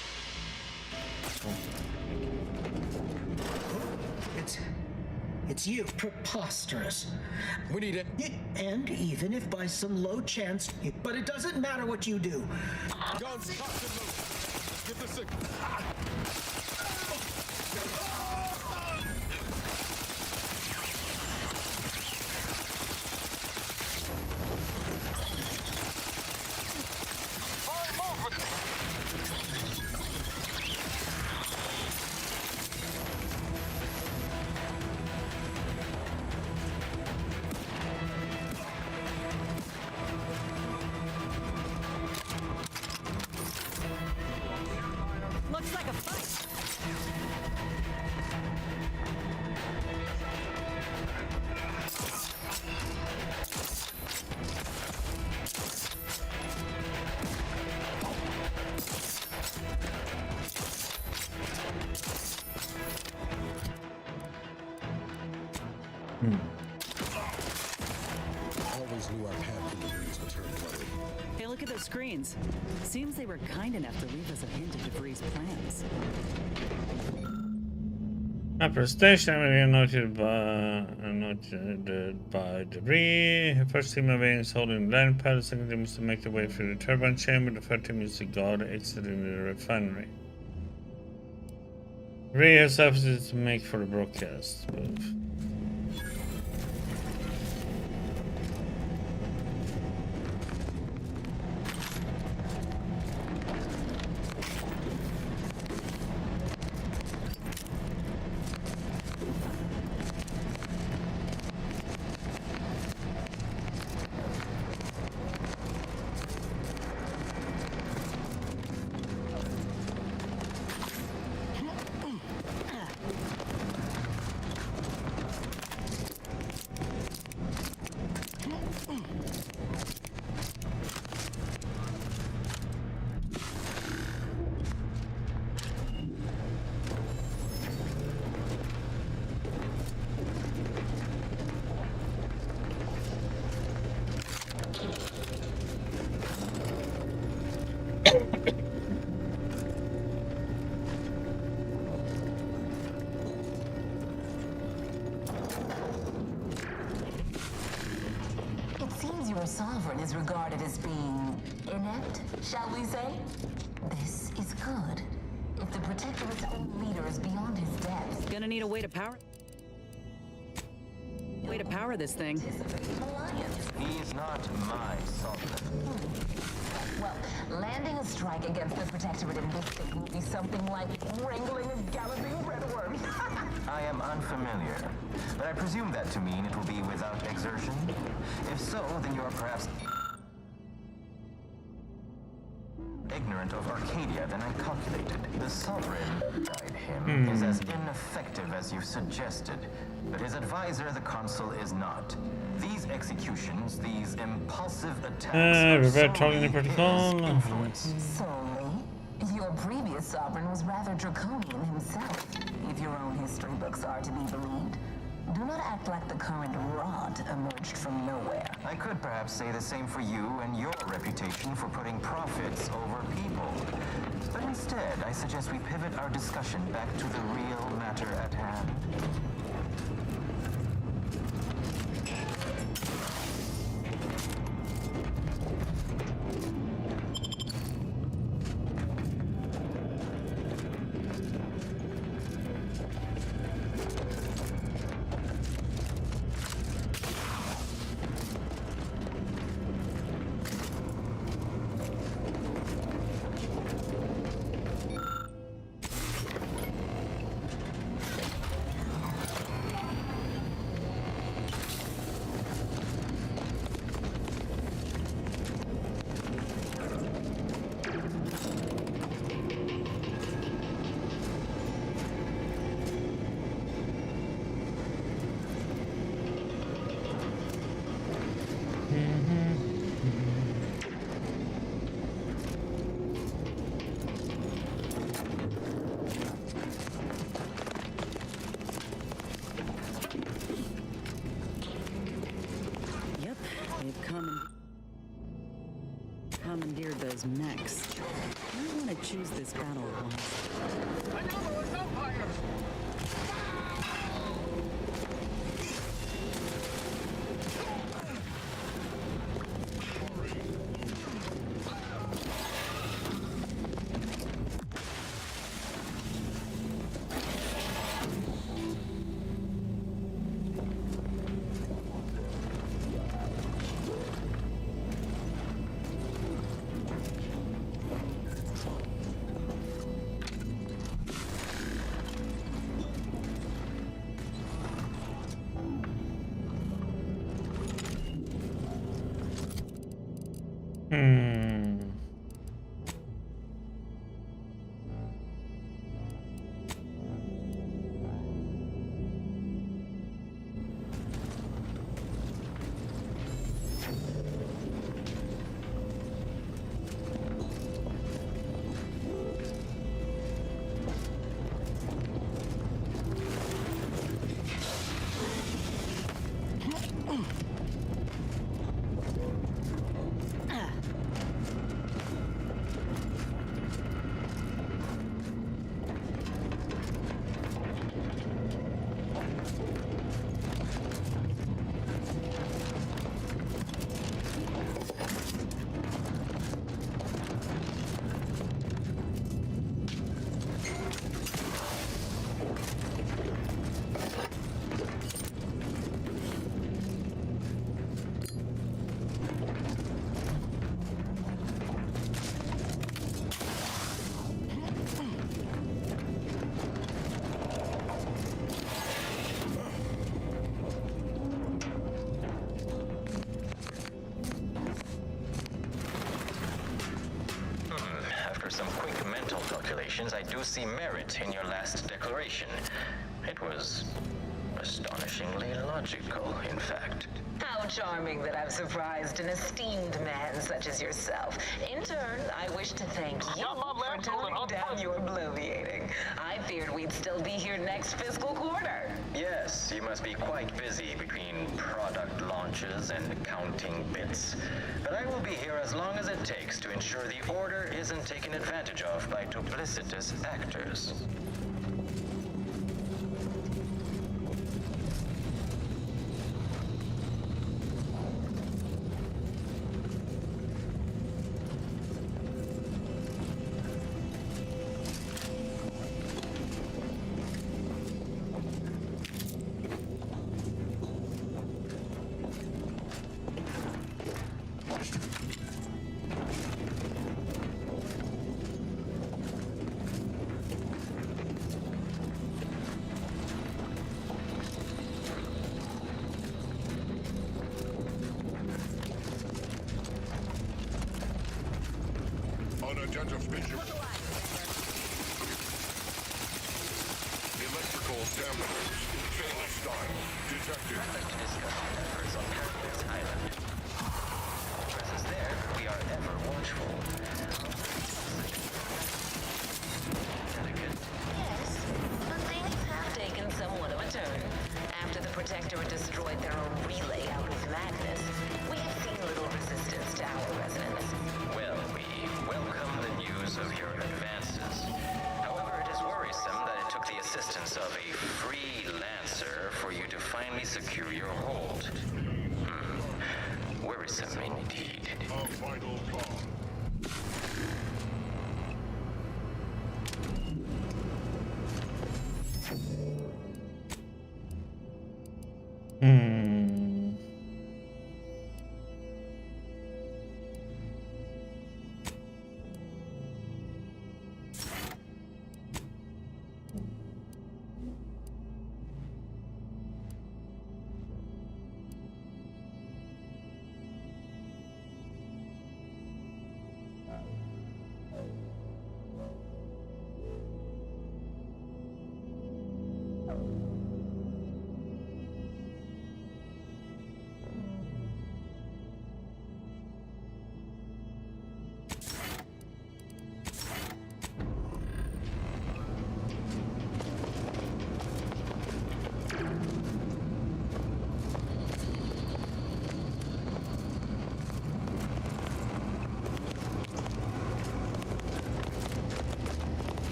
It's you. Preposterous. We need it. And even if by some low chance, but it doesn't matter what you do. Guns, cocked and loaded. Get the signal. Looks like a fight. Always knew our path to the breeze would turn bloody. Hey, look at those screens. Seems they were kind enough to leave us a hint of DeVries' plans. After a station, area noted by debris. First team of aliens holding the land pad. The second team is to make their way through the turbine chamber. The third team is to guard the exit in the refinery. Ray has offices to make for the broadcast. It seems your sovereign is regarded as being inept, shall we say? This is good. If the Protectorate's own leader is beyond his depth, Gonna need a way to power this thing. He's not my sovereign. well, landing a strike against the Protectorate in this thing will be something like wrangling a galloping redworm. I am unfamiliar, but I presume that to mean it will be without exertion. If so, then you are perhaps ignorant of Arcadia than I calculated. The Sovereign, guide him, is as ineffective as you suggested, but his advisor, the Consul, is not. These executions, these impulsive attacks, Revert targeting the protocol. Solely? Your previous sovereign was rather draconian himself, if your own history books are to be believed. Do not act like the current rot emerged from nowhere. I could perhaps say the same for you and your reputation for putting profits over people. But instead, I suggest we pivot our discussion back to the real matter at hand. commandeered those mechs. I want to choose this battle once. I know those vampires! After some quick mental calculations, I do see merit in your last declaration. It was astonishingly logical, in fact. How charming that I've surprised an esteemed man such as yourself. In turn, I wish to thank you for toning down your bloviating. I feared we'd still be here next fiscal quarter. Yes, you must be quite busy between product launches and counting bits. But I will be here as long as it takes to ensure the order isn't taken advantage of by duplicitous actors. Unidentified. Electrical damage. Fatal style. Detected. Efforts on Paradise Island. Presence there, we are ever watchful. Yes, but things have taken somewhat of a turn. After the Protectorate destroyed their own relay out of Magnus, we have seen little resistance to our resonance. Well, we welcome the news of your advances. However, it is worrisome that it took the assistance of a freelancer for you to finally secure your hold. Worrisome indeed. A vital bomb.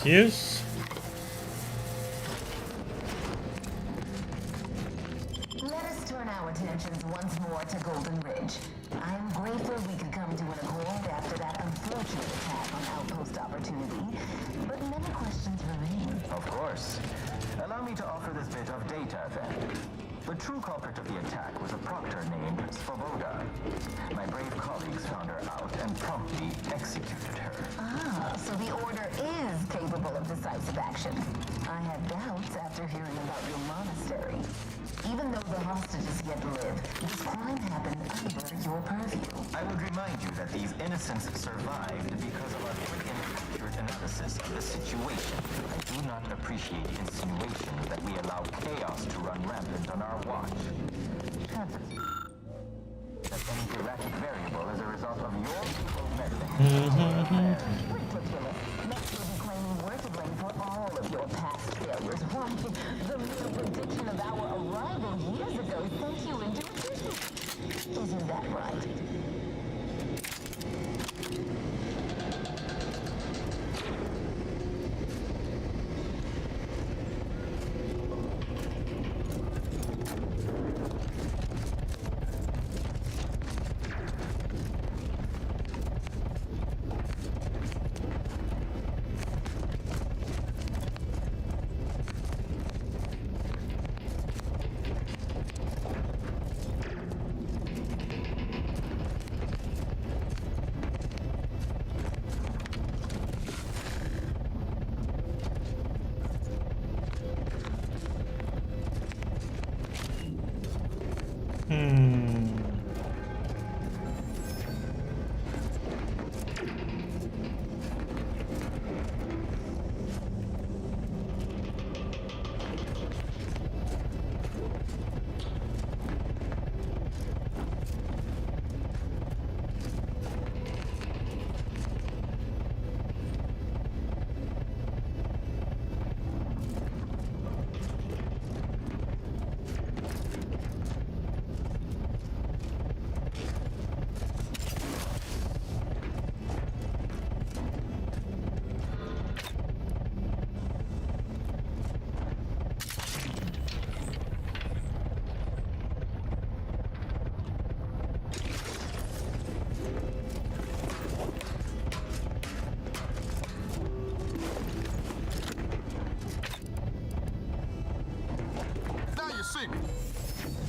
Yes. Let us turn our attentions once more to Golden Ridge. I am grateful we could come to an accord after that unfortunate attack on Outpost Opportunity, but many questions remain. Of course. Allow me to offer this bit of data then. The true culprit of the attack was a proctor named Svoboda. My brave colleagues found her out and promptly executed her. Ah, so the Order is capable of decisive action. I had doubts after hearing about your monastery. Even though the hostages yet live, this crime happened under your purview. I would remind you that these innocents survived because of our quick and accurate analysis of the situation. I do not appreciate insinuations that we allow chaos to run rampant on our watch. Chances that any erratic variable is a result of your people's meddling. Ridiculous. Next you'll be claiming we're to blame for all of your past failures. Why, the mere prediction of our arrival years ago sent you into attrition. Isn't that right?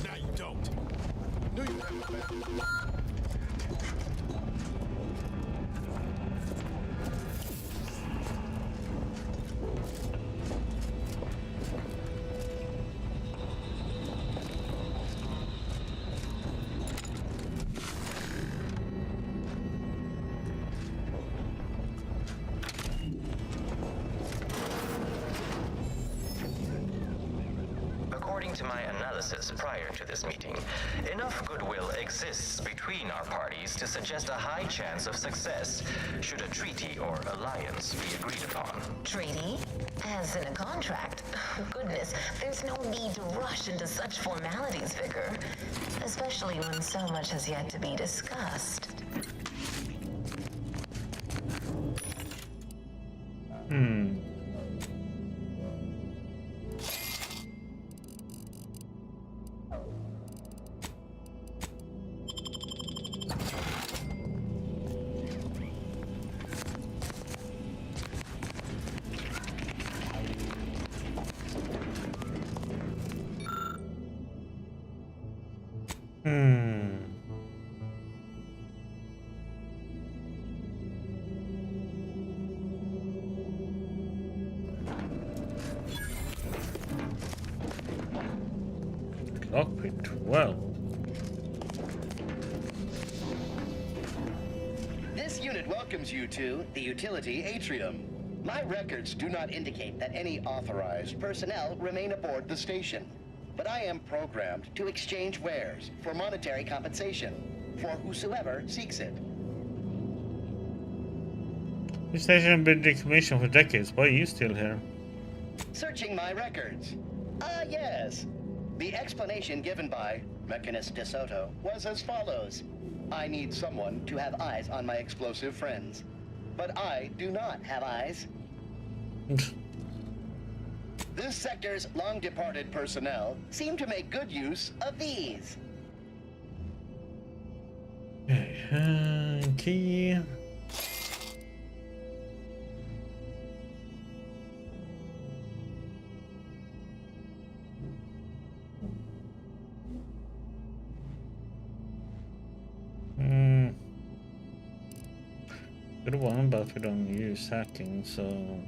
Now you don't. No, you According to my analysis prior to this meeting, enough goodwill exists between our parties to suggest a high chance of success should a treaty or alliance be agreed upon. Treaty? As in a contract? Goodness, there's no need to rush into such formalities, Vicar. Especially when so much has yet to be discussed. Cockpit 12. This unit welcomes you to the utility atrium. My records do not indicate that any authorized personnel remain aboard the station. but I am programmed to exchange wares for monetary compensation for whosoever seeks it. This station has been decommissioned for decades. Why are you still here? Searching my records. Yes. The explanation given by Mechanist DeSoto was as follows. I need someone to have eyes on my explosive friends. But I do not have eyes. This sector's long-departed personnel seem to make good use of these. Key. Good one, but we don't use hacking, so.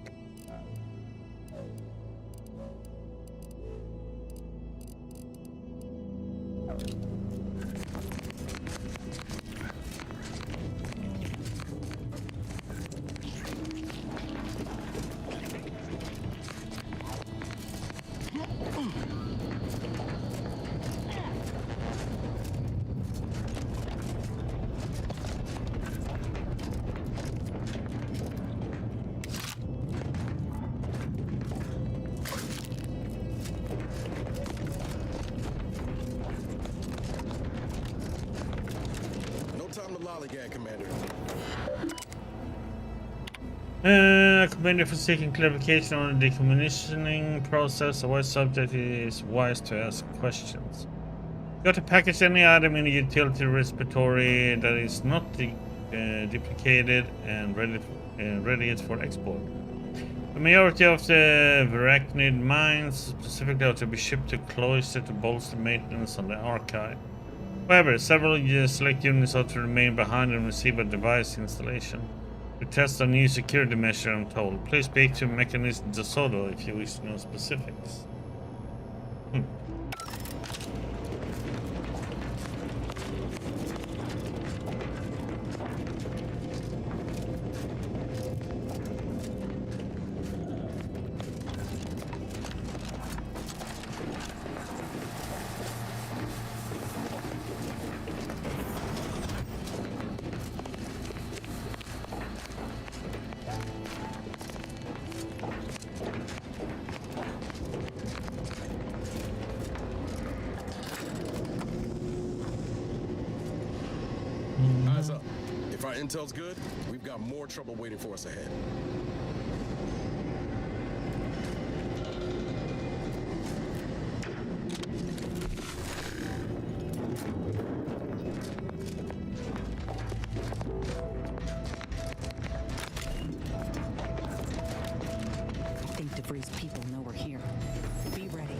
Lollygag, Commander. Commander for seeking clarification on the decommissioning process. A wise subject is wise to ask questions. You got to package any item in a utility repository that is not duplicated and ready for export. The majority of the Veracnid mines specifically are to be shipped to Cloister to bolster maintenance on the archive. However, several select units are to remain behind and receive a device installation. To test a new security measure, I'm told. Please speak to Mechanist DeSoto if you wish to know specifics. Eyes up. If our intel's good, we've got more trouble waiting for us ahead. I think DeVries people know we're here. Be ready.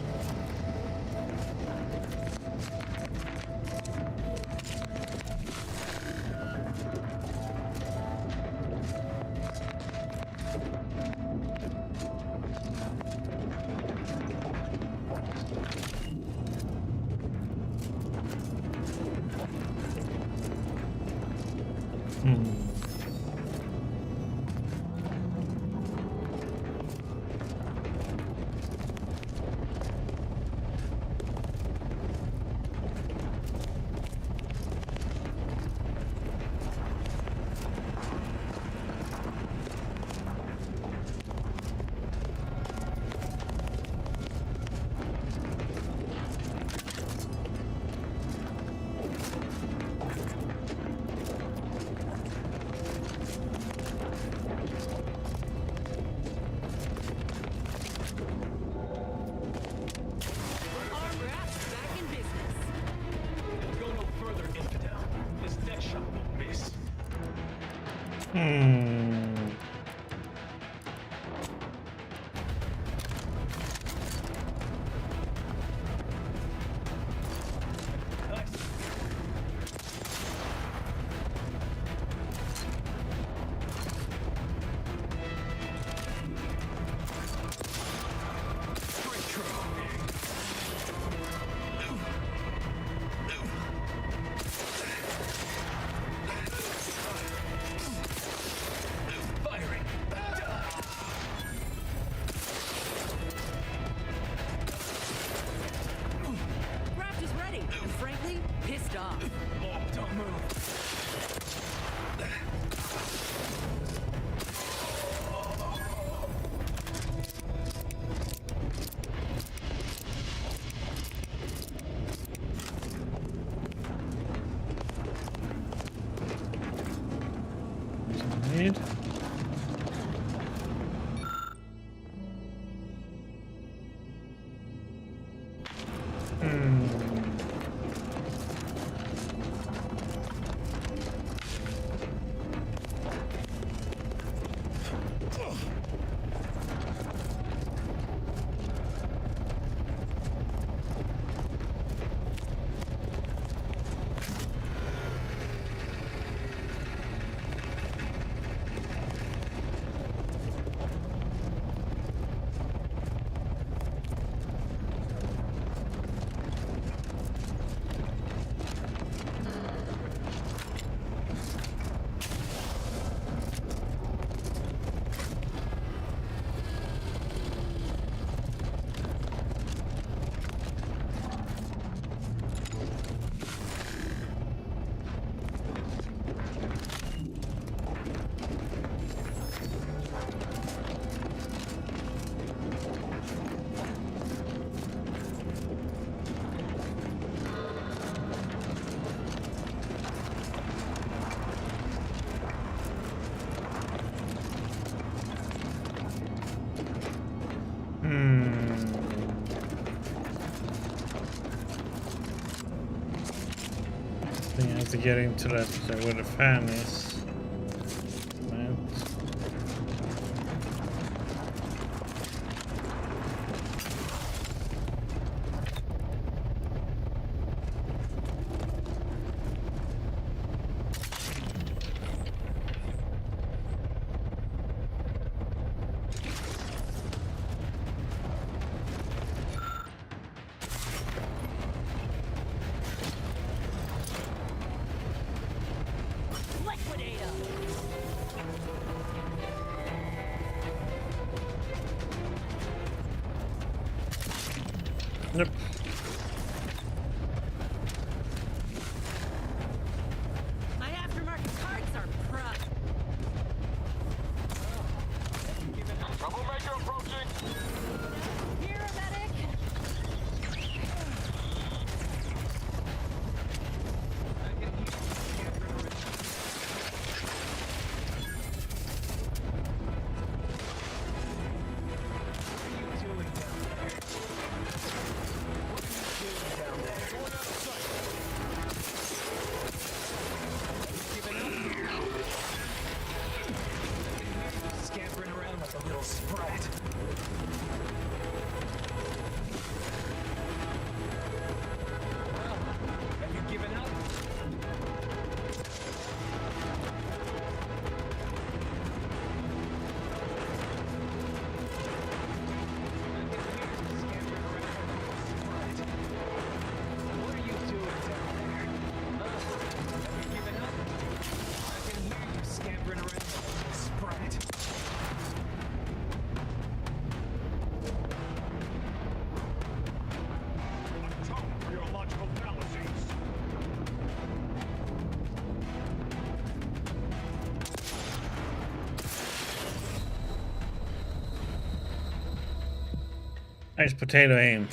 have to get into that where the fan is. Right. Yep. My aftermarket cards are pro. Troublemaker approaching! Here, medic! Scampering around like a little sprat. Have you given up? What are you doing down there? Have you given up? I can hear you scampering around like a little sprat. Atone for your logical fallacies! Nice potato aim.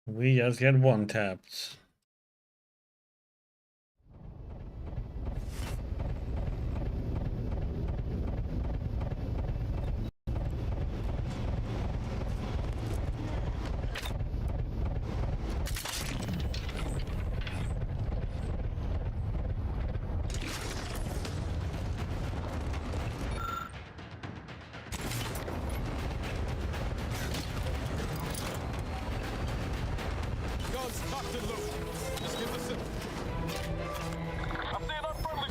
We just get one tapped. Guns cocked and loaded. Just give the signal. I'm seeing unfriendly.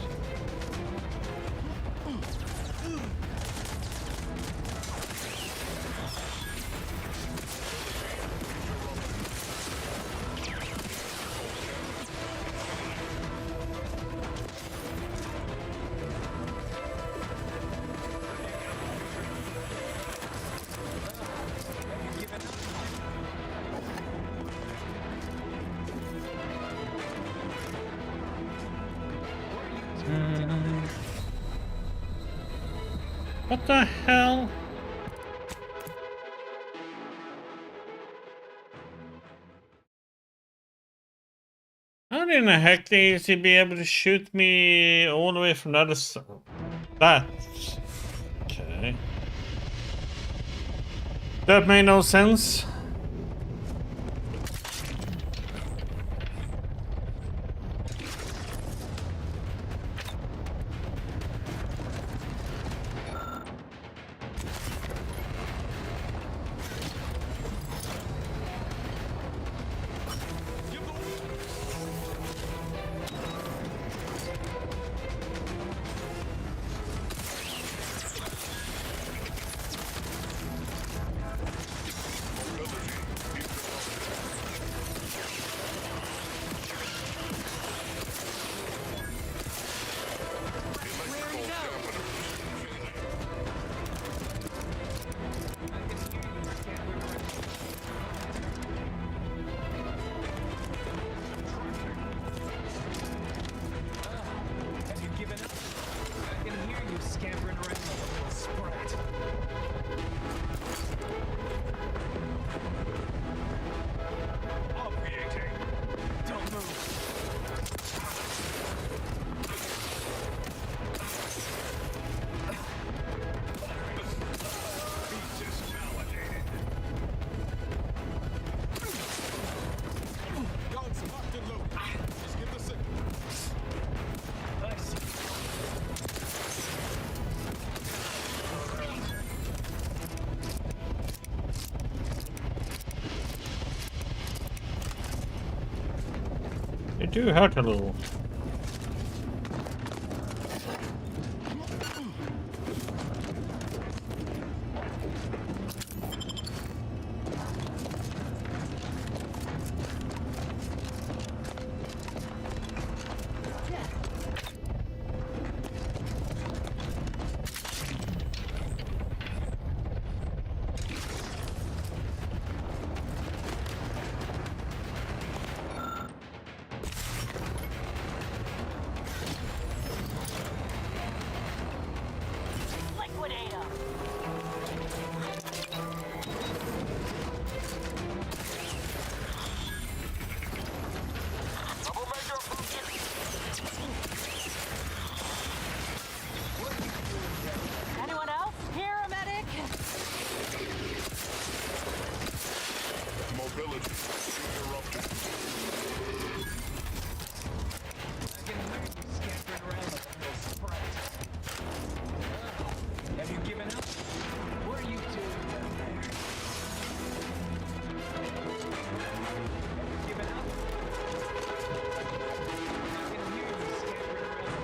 What the hell? How in the heck is he be able to shoot me all the way from the other side? That. Okay. That made no sense. do hurt a little. Anyone else? Here, a medic? Mobility interrupted. Have you given up? What are you doing down there? Given up? I can hear you scampering around.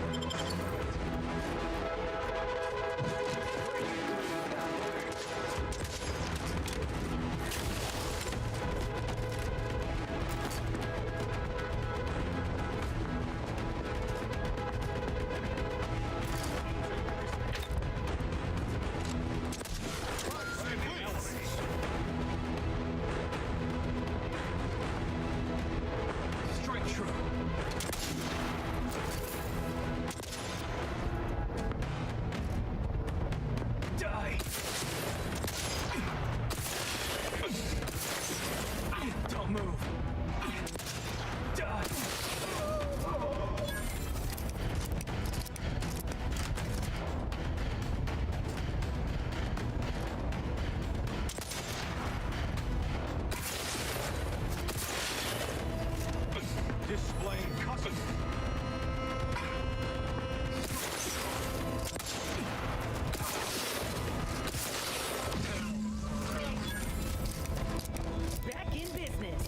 Straight true. Die. Don't move. Die. Displaying custom. Back in business.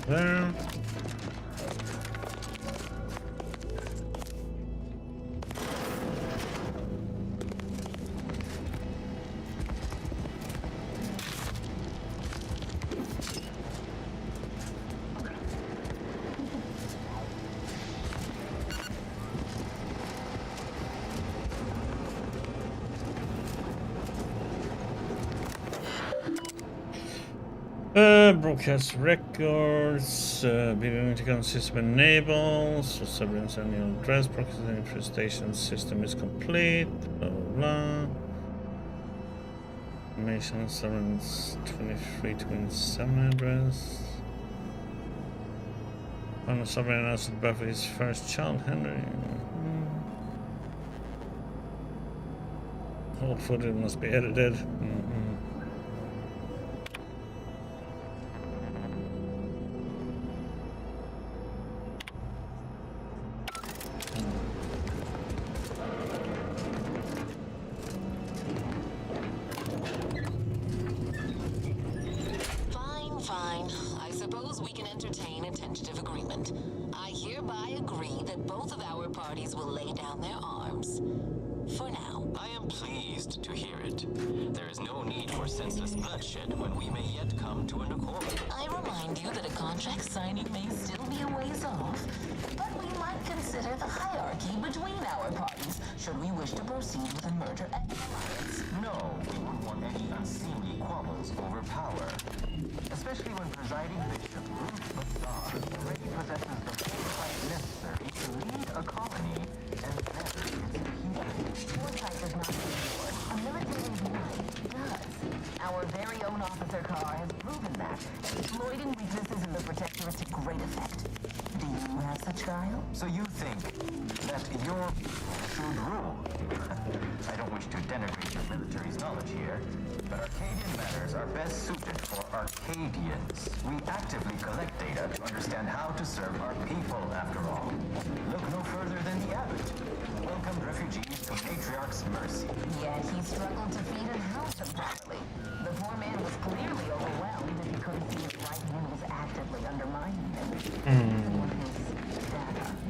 There. Broadcast records, video intercom system enabled, so surveillance annual address, broadcast infestation system is complete, blah blah blah. Information surveillance 2327 address. On the surveillance announced birth of his first child, Henry. Whole footage must be edited. Fine. I suppose we can entertain a tentative agreement. I hereby agree that both of our parties will lay down their arms. For now. I am pleased to hear it. There is no need for senseless bloodshed when we may yet come to an accord. I remind you that a contract signing may still be a ways off, but we might consider the hierarchy between our parties should we wish to proceed with a merger and alliance. No, we wouldn't want any unseemly quabbles over power. Especially when presiding Bishop Ruth Bassar already possesses the foresight necessary to lead a colony and better its people. Foresight does not mean Our very own Officer Carr has proven that, exploiting weaknesses in the Protectorate to great effect. Do you have such guile? So you think that your should rule? I don't wish to denigrate your military's knowledge here, but Arcadian matters are best suited for Arcadians. We actively collect data to understand how to serve our people, after all. Look no further than the abbot. Welcomed refugees to Matriarch's mercy. Yet he struggled to feed and house them properly. The poor man was clearly overwhelmed if he couldn't see his right hand was actively undermining him.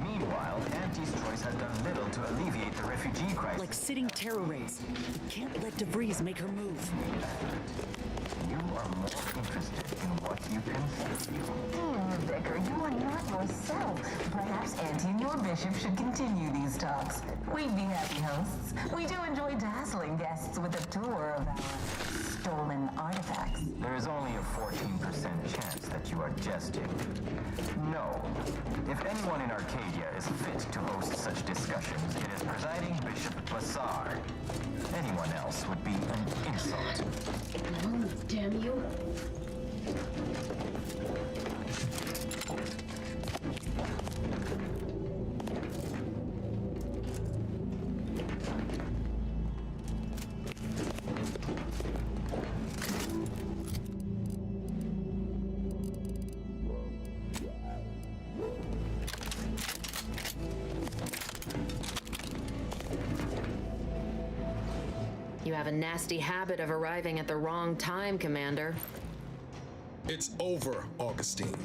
Meanwhile, Auntie's choice has done little to alleviate the refugee crisis. Like sitting terror rays. You can't let DeVries make her move. You are more interested in what you can feel. Vicar, you are not yourself. Perhaps Auntie and your bishop should continue these talks. We'd be happy hosts. We do enjoy dazzling guests with a tour of our stolen artifacts. There is only a 14% chance that you are jesting. No. If anyone in Arcadia is fit to host such discussions, it is presiding Bishop Bassar. Anyone else would be an insult. Damn you. You have a nasty habit of arriving at the wrong time, Commander. It's over, Augustine.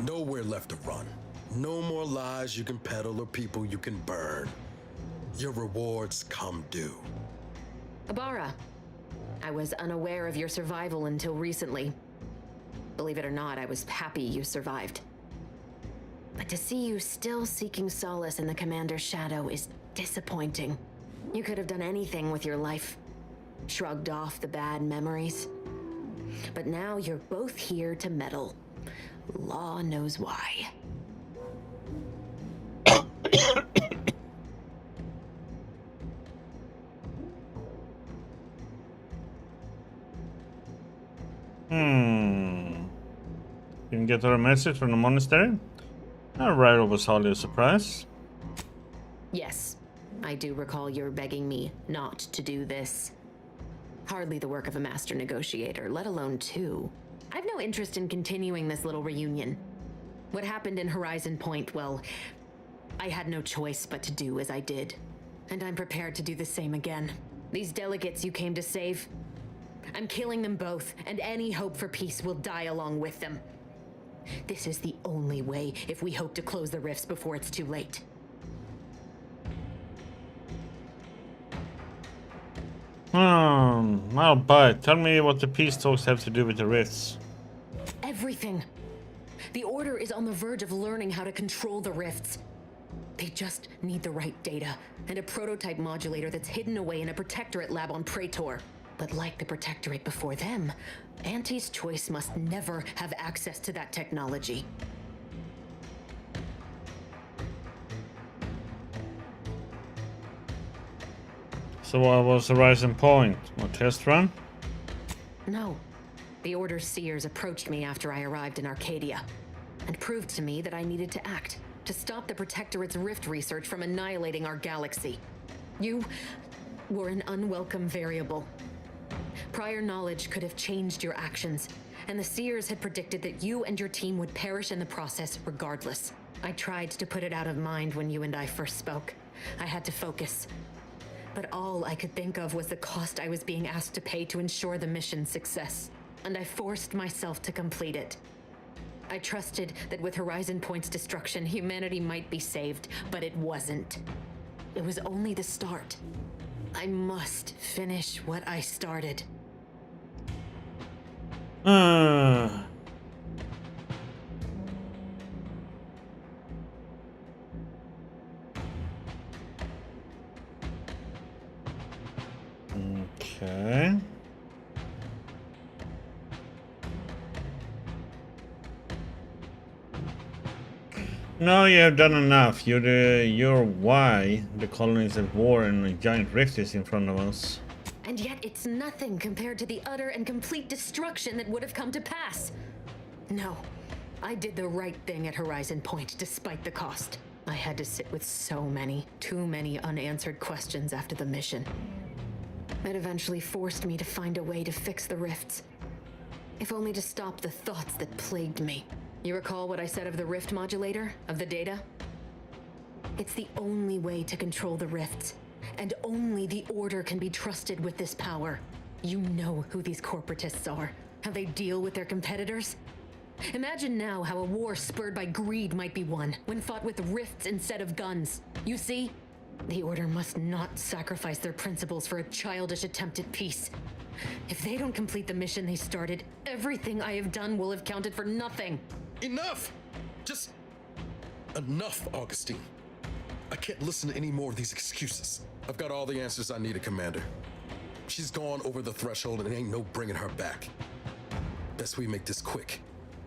Nowhere left to run. No more lies you can peddle or people you can burn. Your rewards come due. Ibarra, I was unaware of your survival until recently. Believe it or not, I was happy you survived. But to see you still seeking solace in the Commander's shadow is disappointing. You could have done anything with your life. Shrugged off the bad memories. But now you're both here to meddle. Law knows why. Didn't get our message from the monastery? Our arrival was hardly a surprise. Yes, I do recall your begging me not to do this. Hardly the work of a master negotiator, let alone two. I've no interest in continuing this little reunion. What happened in Horizon Point, well, I had no choice but to do as I did. And I'm prepared to do the same again. These delegates you came to save, I'm killing them both, and any hope for peace will die along with them. This is the only way if we hope to close the rifts before it's too late. Well, but tell me what the peace talks have to do with the rifts. Everything. The Order is on the verge of learning how to control the rifts. They just need the right data and a prototype modulator that's hidden away in a Protectorate lab on Praetor. But like the Protectorate before them, Auntie's Choice must never have access to that technology. So what was Horizon Point? A test run? No. The Order's seers approached me after I arrived in Arcadia and proved to me that I needed to act to stop the Protectorate's rift research from annihilating our galaxy. You were an unwelcome variable. Prior knowledge could have changed your actions, and the seers had predicted that you and your team would perish in the process regardless. I tried to put it out of mind when you and I first spoke. I had to focus. But all I could think of was the cost I was being asked to pay to ensure the mission's success. And I forced myself to complete it. I trusted that with Horizon Point's destruction, humanity might be saved, but it wasn't. It was only the start. I must finish what I started. Okay. No, you have done enough. You're why the colonies at war and a giant rift is in front of us. And yet it's nothing compared to the utter and complete destruction that would have come to pass. No, I did the right thing at Horizon Point despite the cost. I had to sit with too many unanswered questions after the mission. It eventually forced me to find a way to fix the rifts. If only to stop the thoughts that plagued me. You recall what I said of the rift modulator, of the data? It's the only way to control the rifts, and only the Order can be trusted with this power. You know who these corporatists are, how they deal with their competitors. Imagine now how a war spurred by greed might be won when fought with rifts instead of guns. You see? The Order must not sacrifice their principles for a childish attempt at peace. If they don't complete the mission they started, everything I have done will have counted for nothing. Enough! Just enough, Augustine. I can't listen to any more of these excuses. I've got all the answers I needed, Commander. She's gone over the threshold and ain't no bringing her back. Best we make this quick,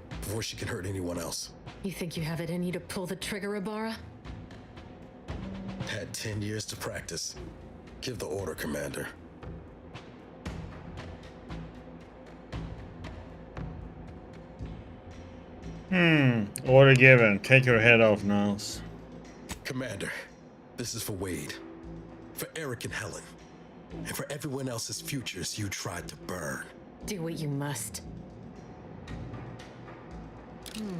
before she can hurt anyone else. You think you have it in you to pull the trigger, Ibarra? Had 10 years to practice. Give the order, Commander. Order given. Take your head off, Niles. Commander, this is for Wade. For Eric and Helen. And for everyone else's futures you tried to burn. Do what you must.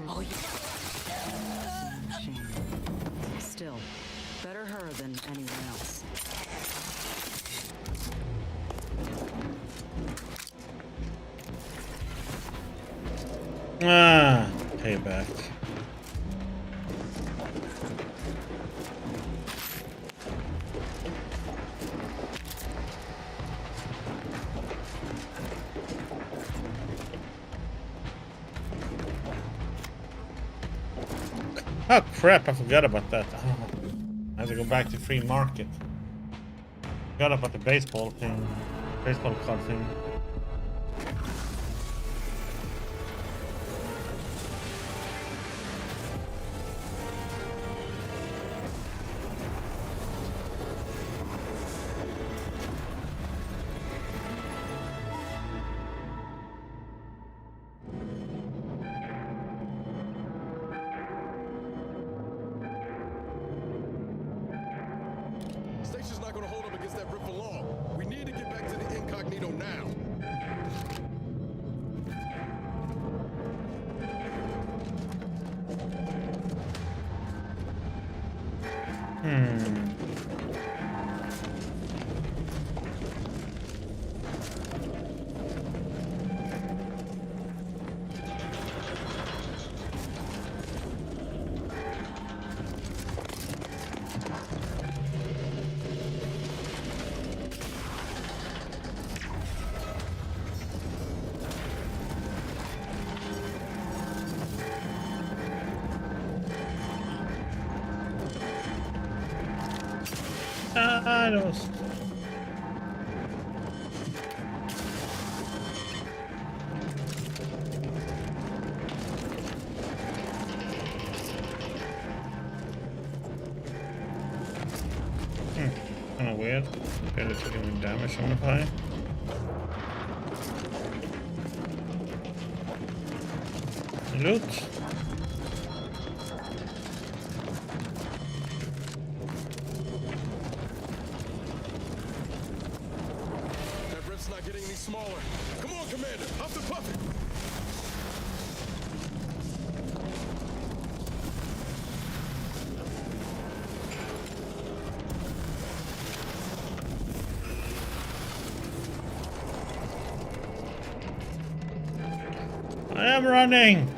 Oh, yeah. Still, better her than anyone else. Ah, payback. Oh crap, I forgot about that. Oh, I have to go back to free market. Forgot about the baseball thing. Baseball card thing. Station's not gonna hold up against that rip for long. We need to get back to the incognito now. I don't. Kinda weird. Better to give me damage on the high. Loot. Not getting any smaller. Come on, Commander, up the puppet. I am running.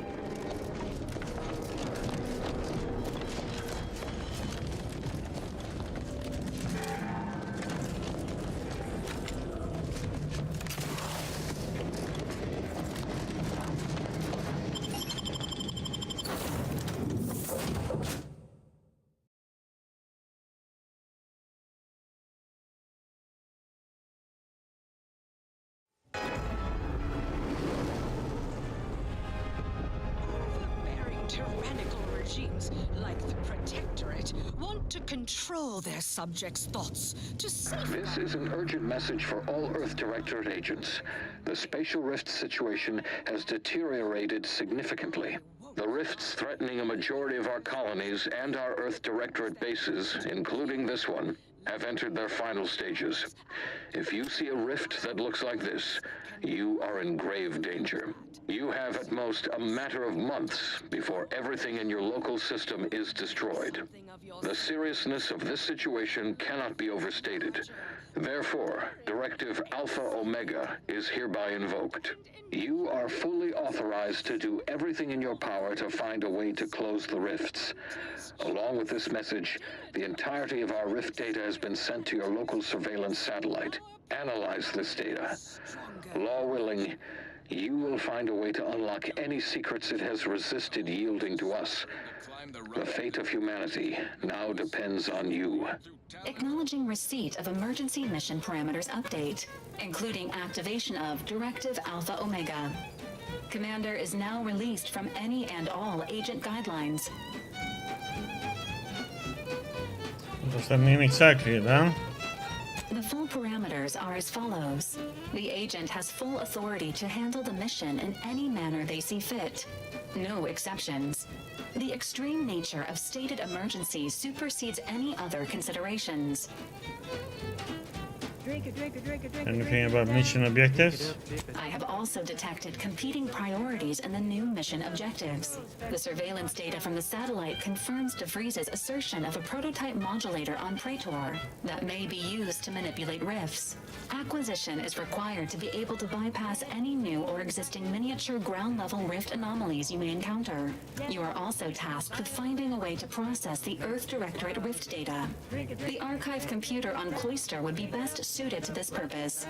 Tyrannical regimes, like the Protectorate, want to control their subjects' thoughts to safeguard. This is an urgent message for all Earth Directorate agents. The spatial rift situation has deteriorated significantly. The rifts threatening a majority of our colonies and our Earth Directorate bases, including this one, have entered their final stages. If you see a rift that looks like this, you are in grave danger. You have at most a matter of months before everything in your local system is destroyed. The seriousness of this situation cannot be overstated. Therefore, Directive Alpha Omega is hereby invoked. You are fully authorized to do everything in your power to find a way to close the rifts. Along with this message, the entirety of our rift data has been sent to your local surveillance satellite. Analyze this data. Law willing, you will find a way to unlock any secrets it has resisted yielding to us. The fate of humanity now depends on you. Acknowledging receipt of emergency mission parameters update, including activation of Directive Alpha Omega. Commander is now released from any and all agent guidelines. What does that mean exactly then? The full parameters are as follows. The agent has full authority to handle the mission in any manner they see fit. No exceptions. The extreme nature of stated emergencies supersedes any other considerations. Anything about mission objectives? I have also detected competing priorities in the new mission objectives. The surveillance data from the satellite confirms DeVries's assertion of a prototype modulator on Praetor that may be used to manipulate rifts. Acquisition is required to be able to bypass any new or existing miniature ground-level rift anomalies you may encounter. You are also tasked with finding a way to process the Earth Directorate rift data. The archive computer on Cloister would be best suited to this purpose.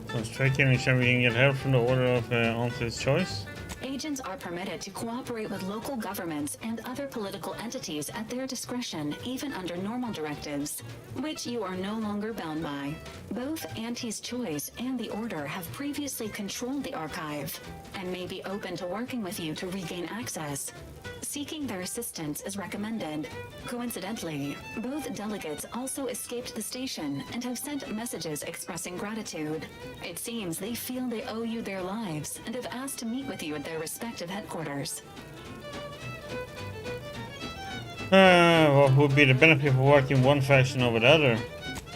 So it's tricky and sure we can get help from the Order of Auntie's Choice. Agents are permitted to cooperate with local governments and other political entities at their discretion, even under normal directives, which you are no longer bound by. Both Auntie's Choice and the Order have previously controlled the archive and may be open to working with you to regain access. Seeking their assistance is recommended. Coincidentally, both delegates also escaped the station and have sent messages expressing gratitude. It seems they feel they owe you their lives and have asked to meet with you at their respective headquarters. What would be the benefit of working one faction over the other?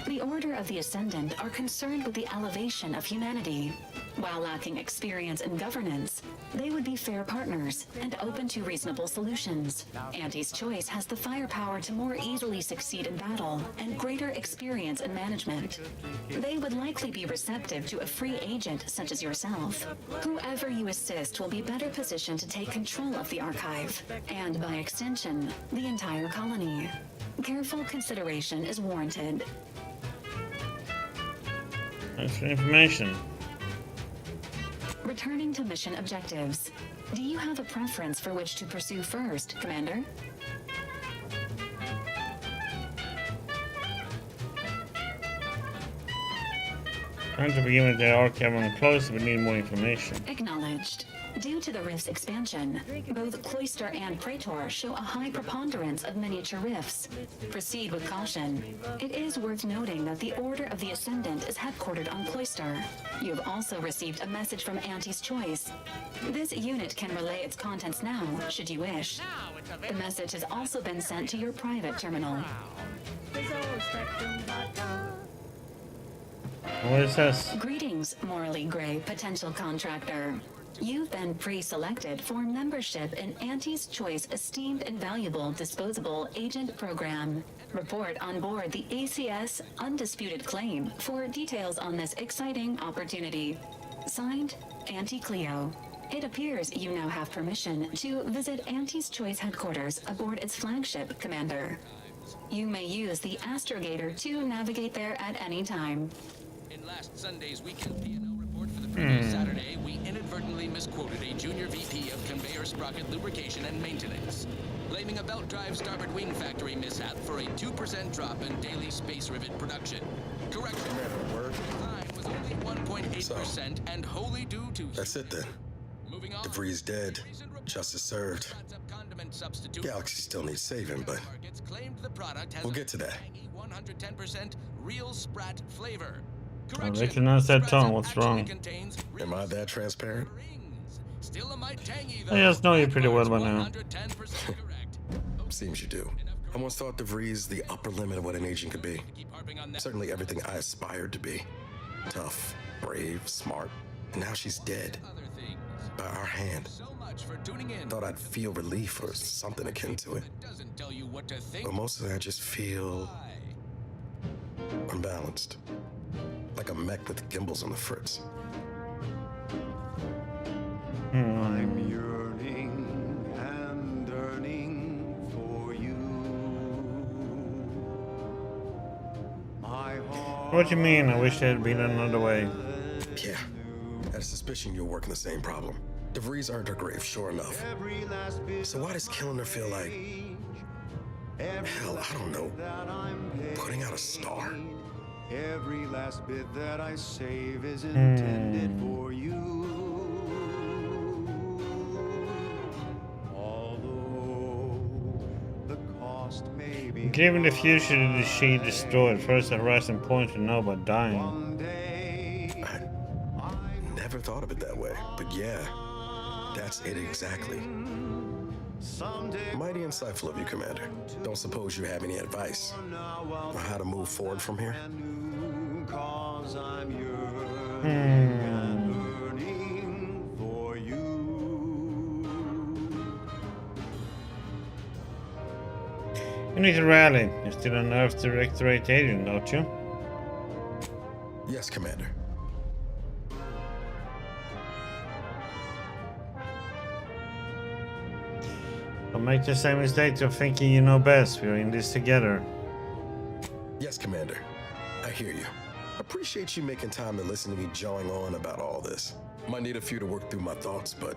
The Order of the Ascendant are concerned with the elevation of humanity. While lacking experience in governance, they would be fair partners and open to reasonable solutions. Auntie's Choice has the firepower to more easily succeed in battle and greater experience in management. They would likely be receptive to a free agent such as yourself. Whoever you assist will be better positioned to take control of the archive, and by extension, the entire colony. Careful consideration is warranted. Thanks for the information. Returning to mission objectives. Do you have a preference for which to pursue first, Commander? Trying to begin with the archive on close, we need more information. Acknowledged. Due to the rift's expansion, both Cloister and Praetor show a high preponderance of miniature rifts. Proceed with caution. It is worth noting that the Order of the Ascendant is headquartered on Cloister. You have also received a message from Auntie's Choice. This unit can relay its contents now, should you wish. The message has also been sent to your private terminal. What is this? Greetings, morally gray potential contractor. You've been pre-selected for membership in Auntie's Choice Esteemed and Valuable Disposable Agent Program. Report on board the ACS Undisputed Claim for details on this exciting opportunity. Signed, Auntie Cleo. It appears you now have permission to visit Auntie's Choice headquarters aboard its flagship, Commander. You may use the Astrogator to navigate there at any time. In last Sunday's weekend P&O report for the previous Saturday, we inadvertently misquoted a junior VP of conveyor sprocket lubrication and maintenance, blaming a belt drive starboard wing factory mishap for a 2% drop in daily space rivet production. Correction. Crime was only 1.8% and wholly due to. That's it then. Moving on. DeVries dead. Justice served. Condiment substitute. Galaxy still needs saving, but Claimed the product has we'll get to that. 110% real Sprat flavor. I recognize that tone. What's wrong? Am I that transparent? Still a mite tangy, I just know you pretty well by now. Seems you do. I once thought DeVries the upper limit of what an agent could be. Certainly everything I aspired to be. Tough, brave, smart. And now she's dead. By our hand. Thought I'd feel relief or something akin to it. But mostly I just feel unbalanced. Like a mech with gimbals on the fritz. I'm yearning and yearning for you. My heart. What do you mean? I wish there had been another way. Yeah. I had a suspicion you're working the same problem. DeVries earned her grave, sure enough. So why does killing her feel like... hell, I don't know. Putting out a star? Every last bit that I save is intended for you. Although the cost may be Given the future that she destroyed, first a Horizon Point to know about dying. I never thought of it that way, but yeah, that's it exactly. Mighty insightful of you, Commander. Don't suppose you have any advice on how to move forward from here? Cause I'm yearning and yearning for you. You need to rally. You're still an Earth Directorate agent, don't you? Yes, Commander. Don't make the same mistake of thinking you know best. We're in this together. Yes, Commander. I hear you. Appreciate you making time to listen to me jawing on about all this. Might need a few to work through my thoughts, but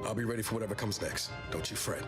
I'll be ready for whatever comes next. Don't you fret.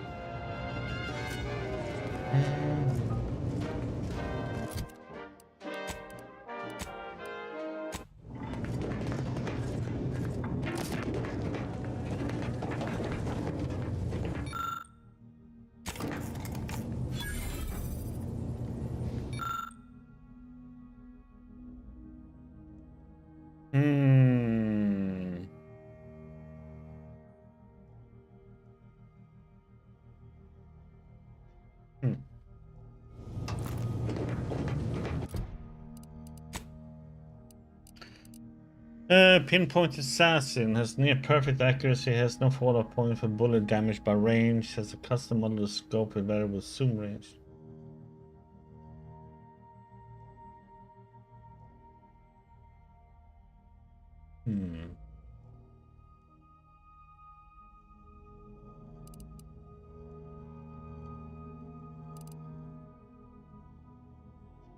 Pinpoint assassin has near perfect accuracy, has no fallout point for bullet damage by range, has a custom modular scope with variable zoom range.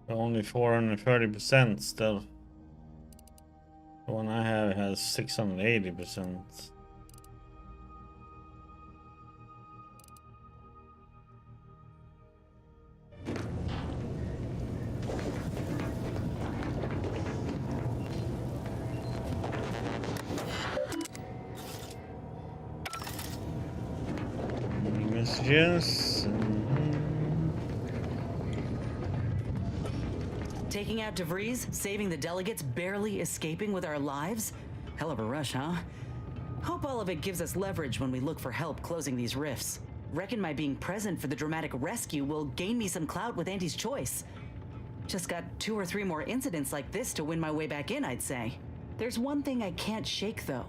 Only 430% stealth. The one I have has 680%. Messages. Taking out DeVries, saving the delegates, barely escaping with our lives? Hell of a rush, huh? Hope all of it gives us leverage when we look for help closing these rifts. Reckon my being present for the dramatic rescue will gain me some clout with Auntie's choice. Just got 2 or 3 more incidents like this to win my way back in, I'd say. There's one thing I can't shake, though.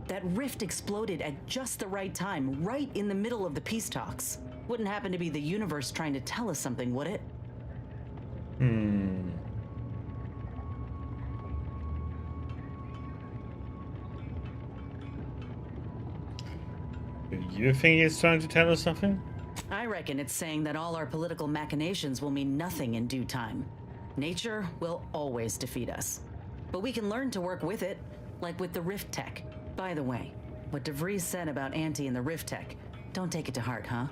That rift exploded at just the right time, right in the middle of the peace talks. Wouldn't happen to be the universe trying to tell us something, would it? Do you think it's trying to tell us something? I reckon it's saying that all our political machinations will mean nothing in due time. Nature will always defeat us. But we can learn to work with it, like with the Rift Tech. By the way, what DeVries said about Auntie and the Rift Tech, don't take it to heart, huh?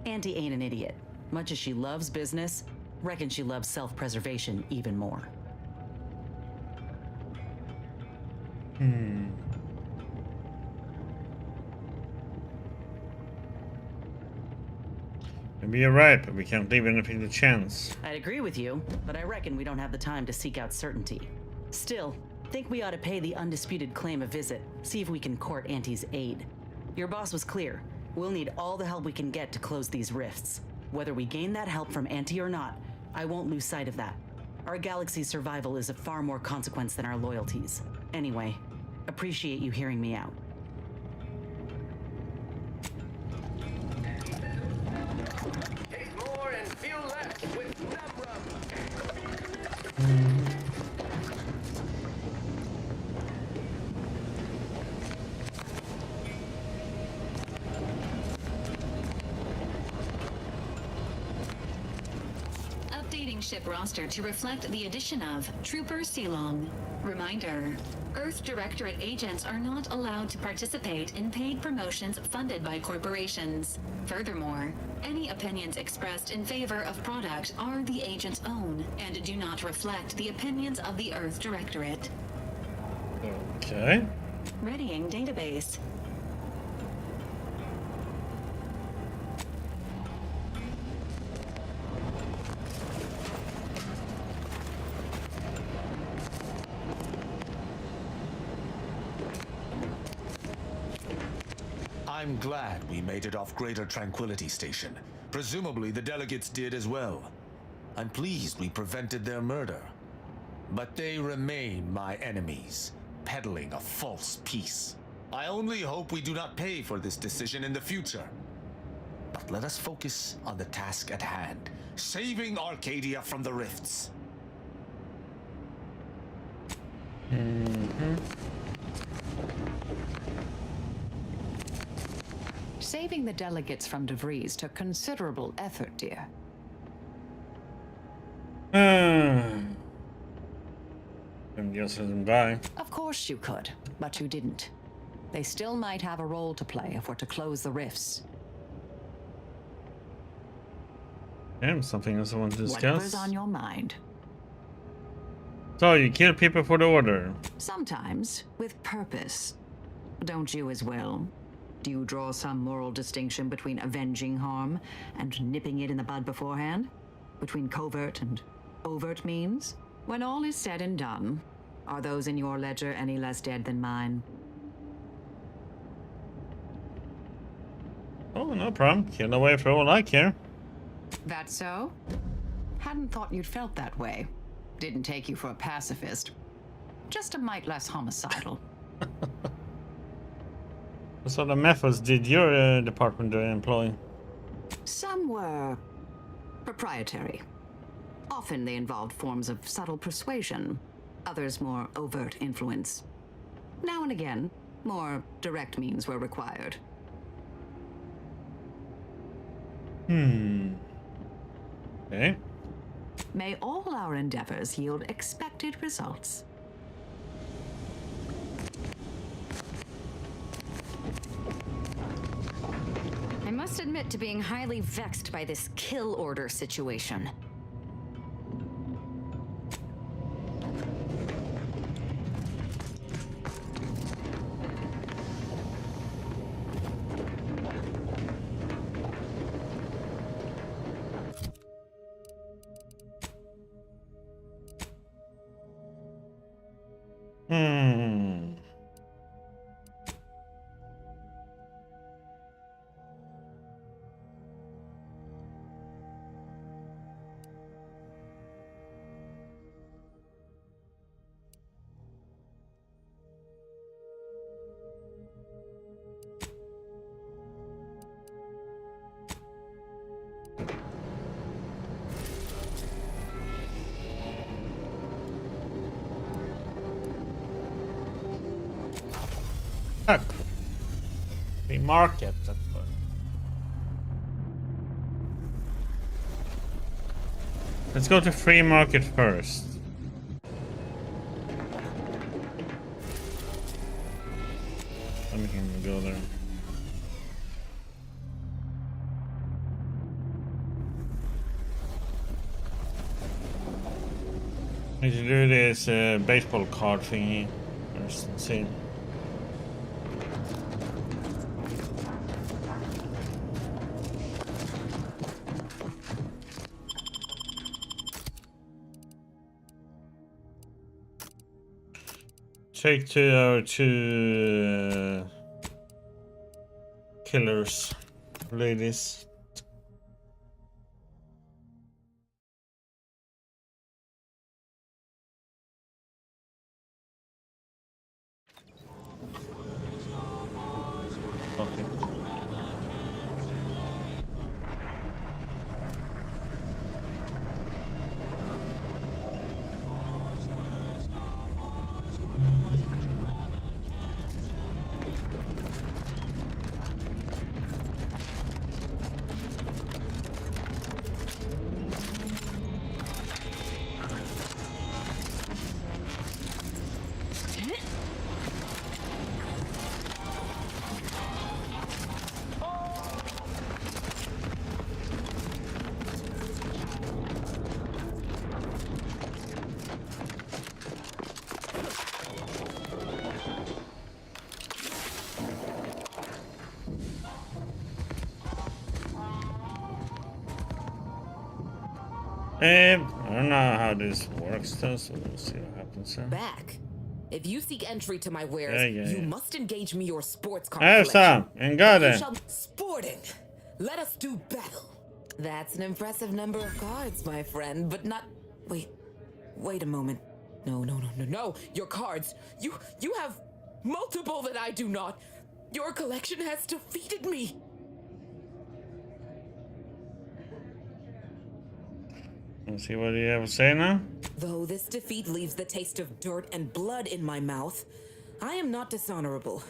Auntie ain't an idiot. Much as she loves business, reckon she loves self-preservation even more. Maybe you're right, but we can't leave anything to chance. I'd agree with you, but I reckon we don't have the time to seek out certainty. Still, think we ought to pay the undisputed claim a visit, see if we can court Auntie's aid. Your boss was clear. We'll need all the help we can get to close these rifts. Whether we gain that help from Auntie or not, I won't lose sight of that. Our galaxy's survival is of far more consequence than our loyalties. Anyway, appreciate you hearing me out. Take more and feel less with Namrum. Updating ship roster to reflect the addition of Trooper Silong. Reminder: Earth Directorate agents are not allowed to participate in paid promotions funded by corporations. Furthermore, any opinions expressed in favor of product are the agent's own and do not reflect the opinions of the Earth Directorate. Okay. Readying database. I'm glad we made it off Greater Tranquility Station. Presumably the delegates did as well. I'm pleased we prevented their murder. But they remain my enemies, peddling a false peace. I only hope we do not pay for this decision in the future. But let us focus on the task at hand, saving Arcadia from the rifts. Saving the delegates from DeVries took considerable effort, dear. And guess I didn't die. Of course you could, but you didn't. They still might have a role to play if we're to close the rifts. Something else I want to discuss. Whatever's on your mind. So, you kill people for the order. Sometimes, with purpose. Don't you as well? Do you draw some moral distinction between avenging harm and nipping it in the bud beforehand? Between covert and overt means? When all is said and done, are those in your ledger any less dead than mine? Oh, no problem. Kill away for all I care. That so? Hadn't thought you'd felt that way. Didn't take you for a pacifist. Just a mite less homicidal. What sort of methods did your department employ? Some were proprietary. Often they involved forms of subtle persuasion, others more overt influence. Now and again, more direct means were required. Okay. May all our endeavors yield expected results. I must admit to being highly vexed by this kill order situation. Free market. Let's go to free market first. Let me go there. I need to do this baseball card thingy. Let's see. Take to our two killers, ladies. Okay. I don't know how this works though, so we'll see what happens here. Back. If you seek entry to my wares, you must engage me your sports card I have some, and got it. Sporting. Let us do battle. That's an impressive number of cards, my friend, but not... Wait a moment. No. Your cards. You have multiple that I do not. Your collection has defeated me. Let's see what you have to say now. Though this defeat leaves the taste of dirt and blood in my mouth, I am not dishonorable.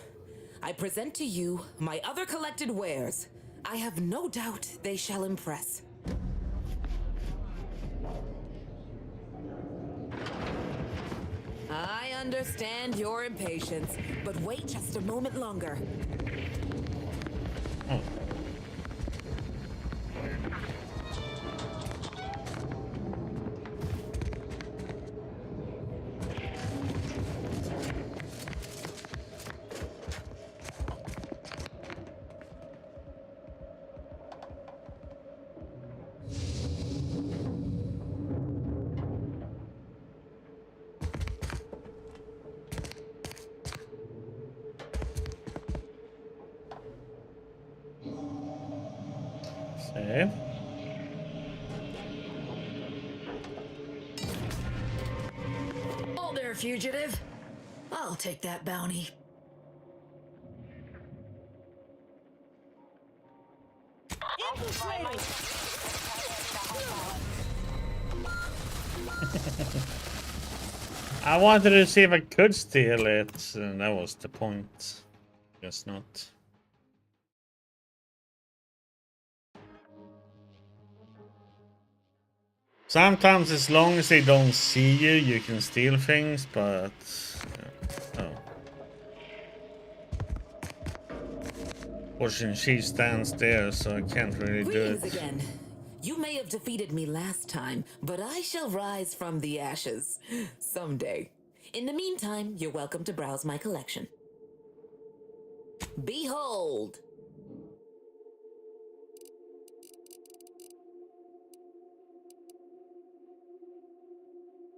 I present to you my other collected wares. I have no doubt they shall impress. I understand your impatience, but wait just a moment longer. Oh. Save. Oh there, fugitive. I'll take that bounty. I wanted to see if I could steal it, and that was the point. Guess not. Sometimes, as long as they don't see you, you can steal things, but... oh. Fortunately, she stands there, so I can't really do Greetings it. again. You may have defeated me last time, but I shall rise from the ashes someday. In the meantime, you're welcome to browse my collection. Behold!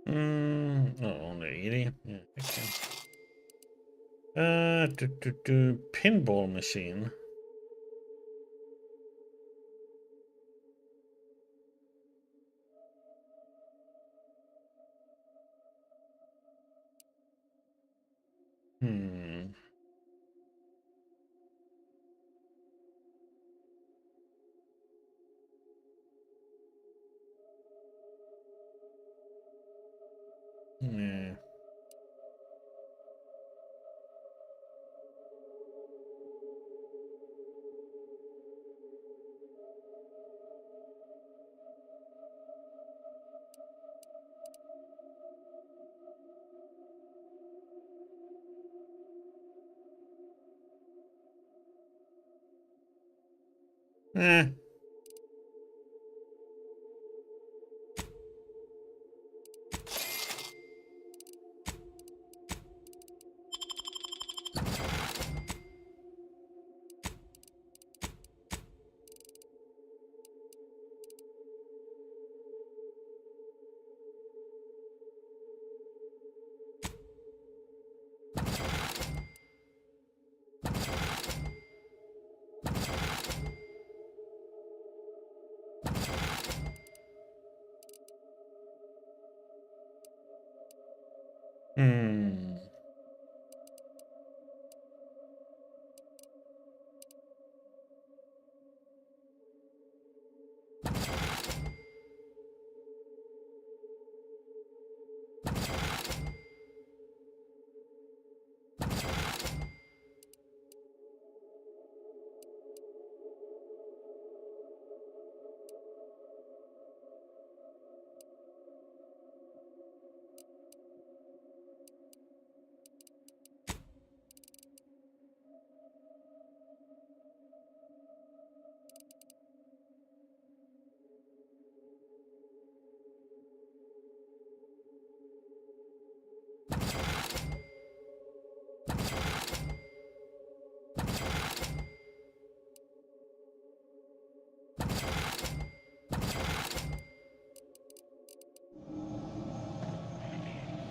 Oh, only 80. Yeah, okay. Pinball machine. Yeah. Eh.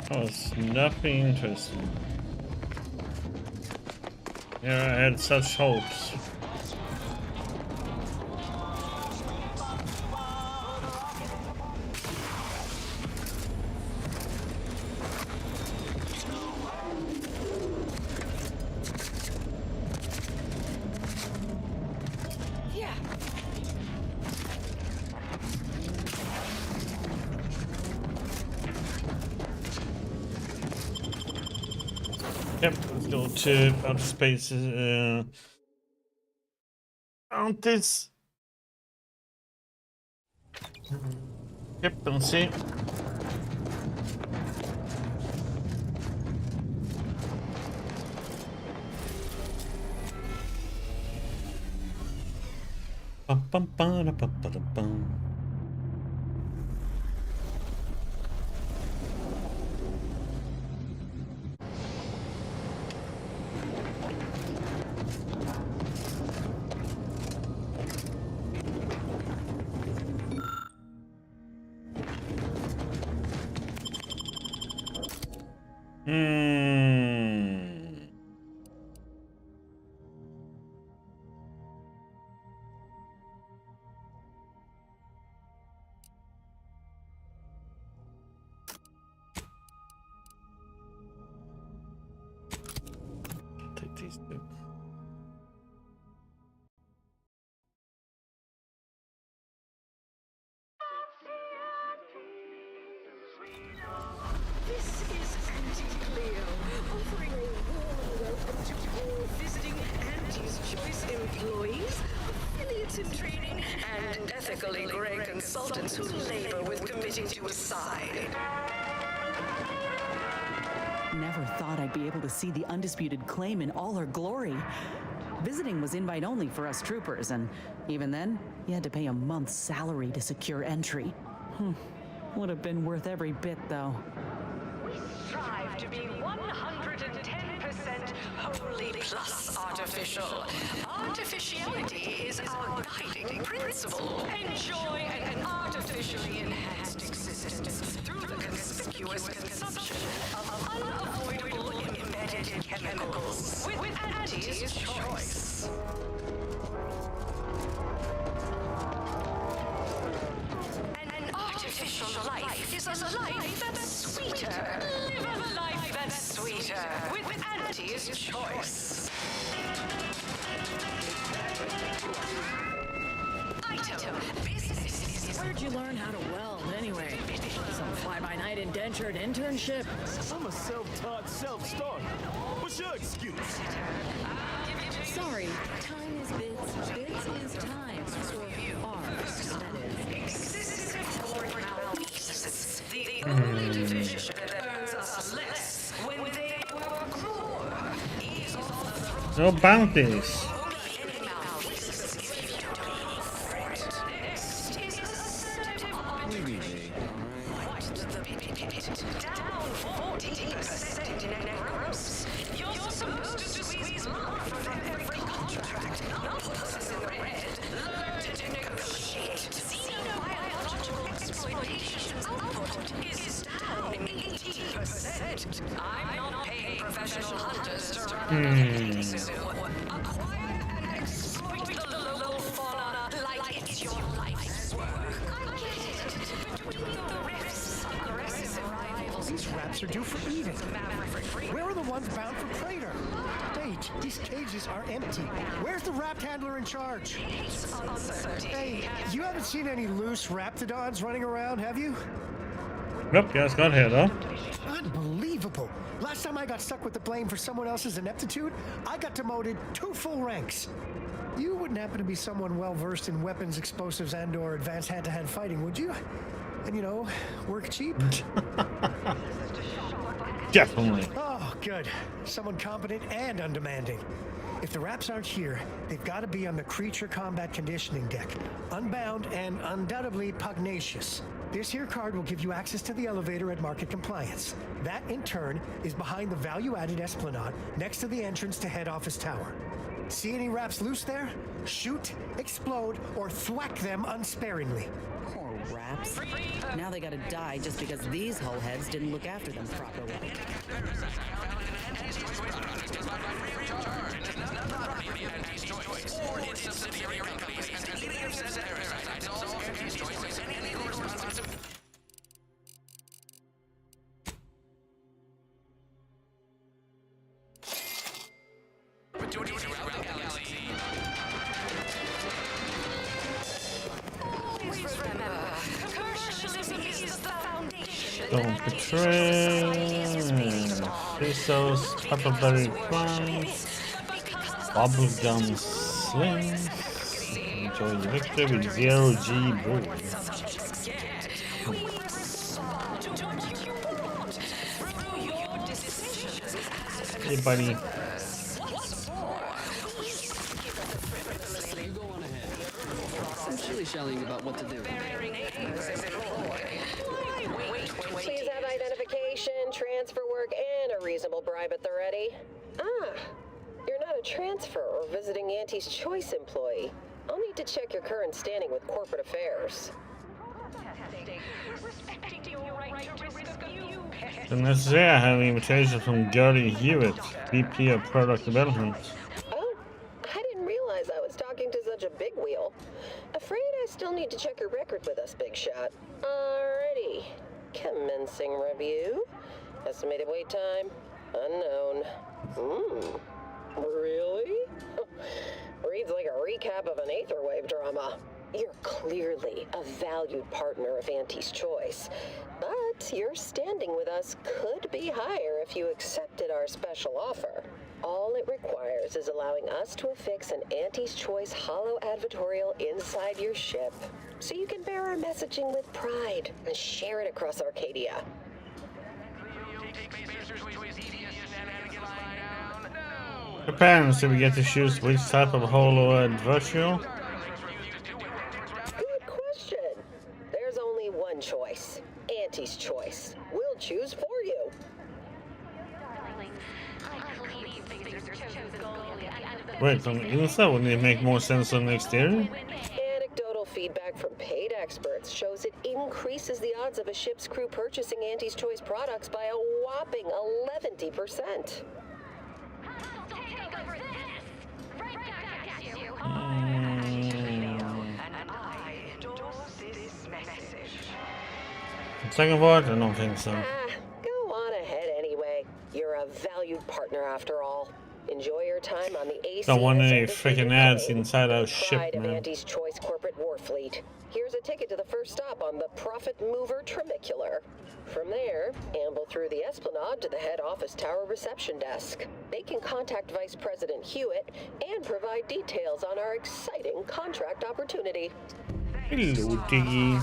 That was nothing interesting. Yeah, I had such hopes. Yep, let's go to outer spaces. On this. Yep, and see. Bum, bum, ba, da, ba, ba, da, bum. Take these two. This is Auntie Cleo, offering a warm welcome to all visiting Auntie's Choice employees, affiliates in training, and ethically grey consultants who labor with committing to a side. Never thought I'd be able to see the undisputed claim in all her glory. Visiting was invite only for us troopers, and even then, you had to pay a month's salary to secure entry. Would have been worth every bit, though. We strive to be 110% wholly plus artificial. Artificiality is our guiding principle. Enjoy an artificially enhanced existence through the conspicuous consumption of unavoidable embedded chemicals with Auntie's Choice. An artificial life is a life that's sweeter. Live a life that's sweeter with Auntie's Choice. Item. Business. Where'd you learn how to weld, anyway? Some fly-by-night indentured internship? I'm a self-taught self-starter. What's your excuse? Sorry, time is bits, bits is time. Or arms, that is. The only division that earns us less when they were cruel. No bounties. Down 14% in gross. You're supposed to squeeze more from every contract. Not put us in the red. Learn to negotiate. Xenobiological exploitation output is down 18%. I'm not paying professional hunters to run a zoo. Acquire and exploit the local fauna like it's your life's work. I get it. Between the rifts, aggressive rivals. These rats are due for eating. Where are the ones bound for Praetor? Wait, these cages are empty. Where's the rap handler in charge? Hey, you haven't seen any loose raptidons running around, have you? Nope, yes, got here though. Unbelievable. Last time I got stuck with the blame for someone else's ineptitude, I got demoted 2 full ranks. You wouldn't happen to be someone well-versed in weapons, explosives, and/or advanced hand-to-hand fighting, would you? And, you know, work cheap? Definitely. Oh, good. Someone competent and undemanding. If the Raps aren't here, they've got to be on the creature combat conditioning deck. Unbound and undoubtedly pugnacious. This here card will give you access to the elevator at market compliance. That, in turn, is behind the value-added esplanade next to the entrance to head office tower. See any Raps loose there? Shoot, explode, or thwack them unsparingly. Poor Raps. Now they gotta die just because these hull heads didn't look after them properly. Don't betray. Pesos, Pepperberry Crunch, Bubblegum Slims. Enjoy the victory with 0G Brew. Hey, buddy. Some shilly-shallying about what to do. Please have identification, transfer work, and a reasonable bribe at the ready. Ah, you're not a transfer or visiting Auntie's Choice employee. I'll need to check your current standing with corporate affairs. The next day I have an invitation from Gertie Hewitt, VP of Product Development. Oh, I didn't realize I was talking to such a big wheel. Afraid I still need to check your record with us, Big Shot. Alrighty. Commencing review. Estimated wait time, unknown. Really? Reads like a recap of an Aetherwave drama. You're clearly a valued partner of Auntie's Choice, but your standing with us could be higher if you accepted our special offer. All it requires is allowing us to affix an Auntie's Choice holo advertorial inside your ship, so you can bear our messaging with pride and share it across Arcadia. Depends, do we get to choose which type of holo advertorial? Good question. There's only one choice. Auntie's Choice. We'll choose for you. Wait, on the inside, wouldn't it make more sense on the exterior? Anecdotal feedback from paid experts shows it increases the odds of a ship's crew purchasing Auntie's Choice products by a whopping 11%. Second thought, I don't think so. Go on ahead anyway. You're a valued partner after all. Enjoy your time on the ACS. Don't want any freaking ads inside our ship, Pride of man. Auntie's Choice corporate war fleet. Here's a ticket to the first stop on the Profit Mover Trimicular. From there, amble through the Esplanade to the head office tower reception desk. They can contact Vice President Hewitt and provide details on our exciting contract opportunity. Hello, Diggy.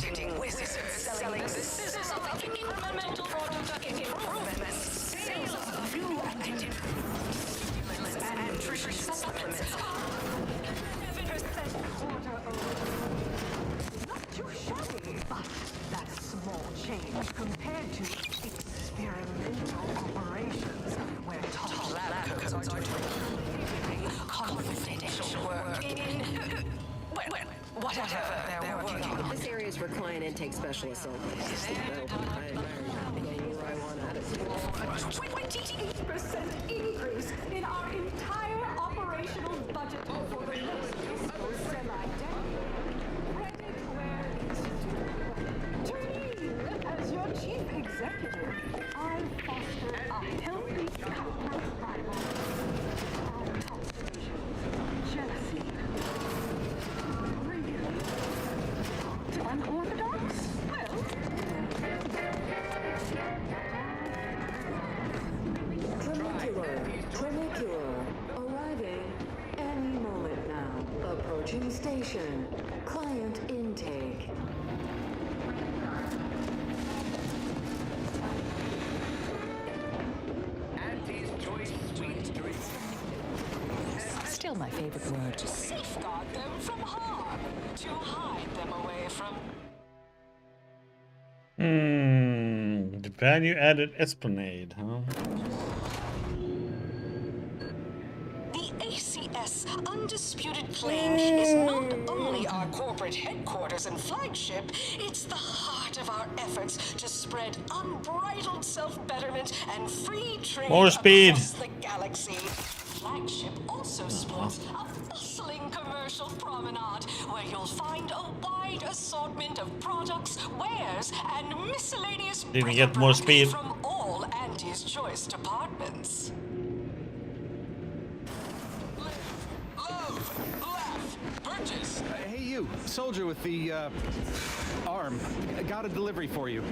Compared to experimental operations where top lab codes are doing confidential work in whatever they're working on. This area is for client intake specialists only. I want attitude. 28% increase in our entire operational budget for the next fiscal semi-decade. As your chief executive, I foster a healthy corporate rivalry. Our toxic jealousy. Really? Unorthodox? Well... Trimicular. Arriving any moment now. Approaching station. Client intake. Still my favorite word. To safeguard them from harm. To hide them away from... The value added Esplanade, huh? The ACS Undisputed Claim is not only our corporate headquarters and flagship, it's the heart of our our efforts to spread unbridled self-betterment and free trade More speed. across the galaxy. Flagship also sports a bustling commercial promenade where you'll find a wide assortment of products, wares, and miscellaneous Didn't get more speed. from all Auntie's Choice departments. Purchase. Hey, you, soldier with the arm. I got a delivery for you.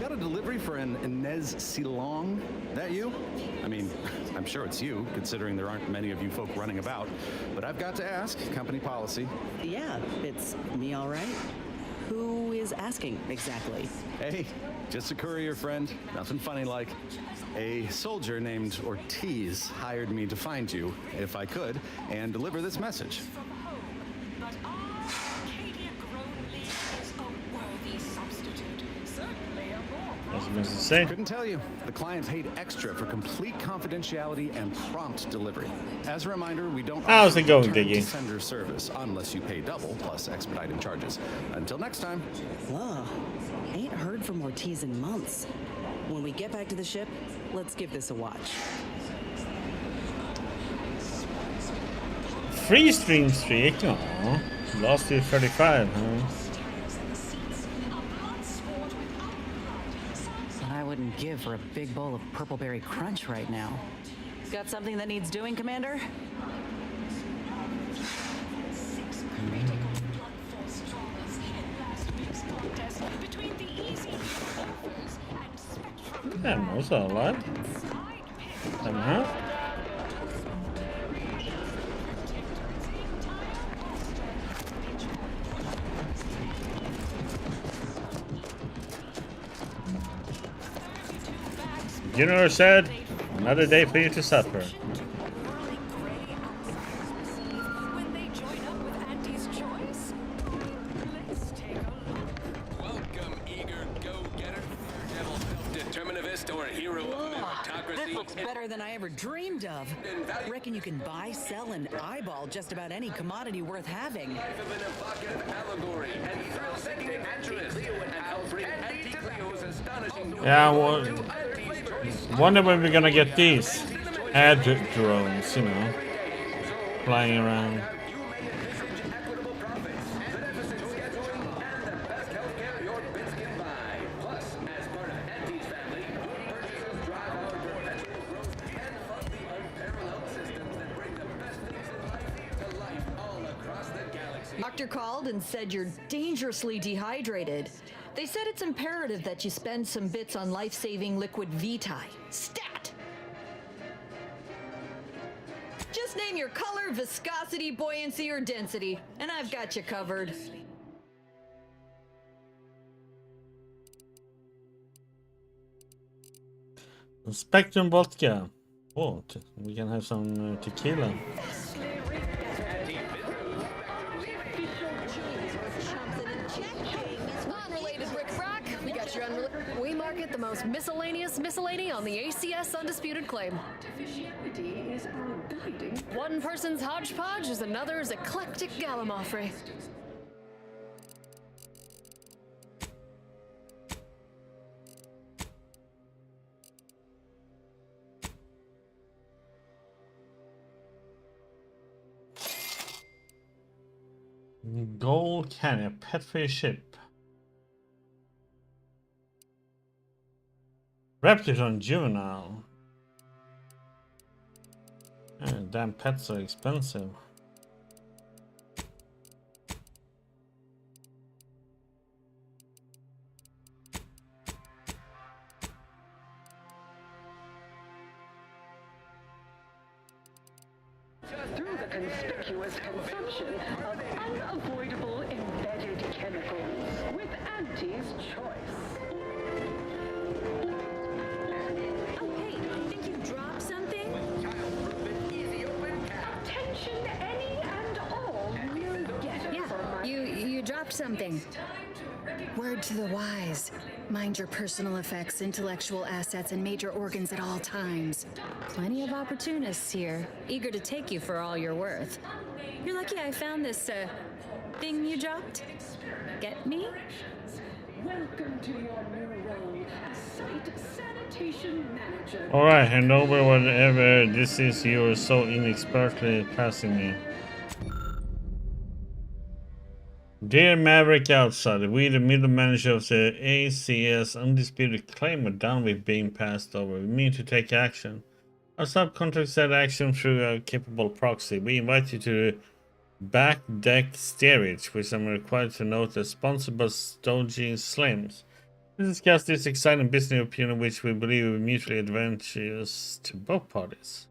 Got a delivery for an Inez Silong? That you? I mean, I'm sure it's you, considering there aren't many of you folk running about. But I've got to ask, company policy. Yeah, it's me, all right. Who is asking exactly? Hey, just a courier friend. Nothing funny like. A soldier named Ortiz hired me to find you, if I could, and deliver this message. But our Arcadia-grown lead is a worthy substitute. Certainly a more I was going to say. Couldn't tell you. The client paid extra for complete confidentiality and prompt delivery. As a reminder, we don't How's offer it going, return to Diggy? sender service unless you pay double plus expediting charges. Until next time. Whoa, ain't heard from Ortiz in months. When we get back to the ship, let's give this a watch. Free stream streak. Aww. Lost to 35, huh? What I wouldn't give for a big bowl of purpleberry crunch right now. Got something that needs doing, Commander? Yeah, most are alive. Somehow. Junior said, another day for you to suffer. Welcome, eager go-getter, devil self-determinivist, or hero of meritocracy. This looks better than I ever dreamed of. Reckon you can buy, sell, and eyeball just about any commodity worth having. Life of an evocative allegory and thrill-seeking adventurous, and I'll bring Auntie Cleo's astonishing. Yeah, well, wonder when we're gonna get these ad drones, you know, flying around. Doctor called and said you're dangerously dehydrated. They said it's imperative that you spend some bits on life-saving liquid Vitae. Stat! Just name your color, viscosity, buoyancy, or density, and I've got you covered. Spectrum vodka. Oh, we can have some tequila. Unrelated bric-a-brac, we got your we market the most miscellaneous miscellany on the ACS Undisputed Claim. One person's hodgepodge is another's eclectic gallimaufry. Gold Canyon, pet for your ship. Reptidon Juvenile. Damn, pets are expensive. Through the conspicuous consumption of unavoidable embedded chemicals with Auntie's Choice. Oh, hey, think you dropped something? Attention, any and all new getters. Yeah, you dropped something. Word to the wise. Mind your personal effects, intellectual assets, and major organs at all times. Plenty of opportunists here, eager to take you for all you're worth. You're lucky I found this, thing you dropped. Get me? Welcome to your new role as site sanitation manager. Alright, hand over whatever this is you are so inexpertly passing me. Dear Maverick Outsider, we, the middle manager of the ACS Undisputed Claim, are done with being passed over. We mean to take action. Our subcontract said action through a capable proxy. We invite you to back deck steerage, which I'm required to note as sponsored by Stogie Slims. We discuss this exciting business opportunity which we believe will be mutually advantageous to both parties.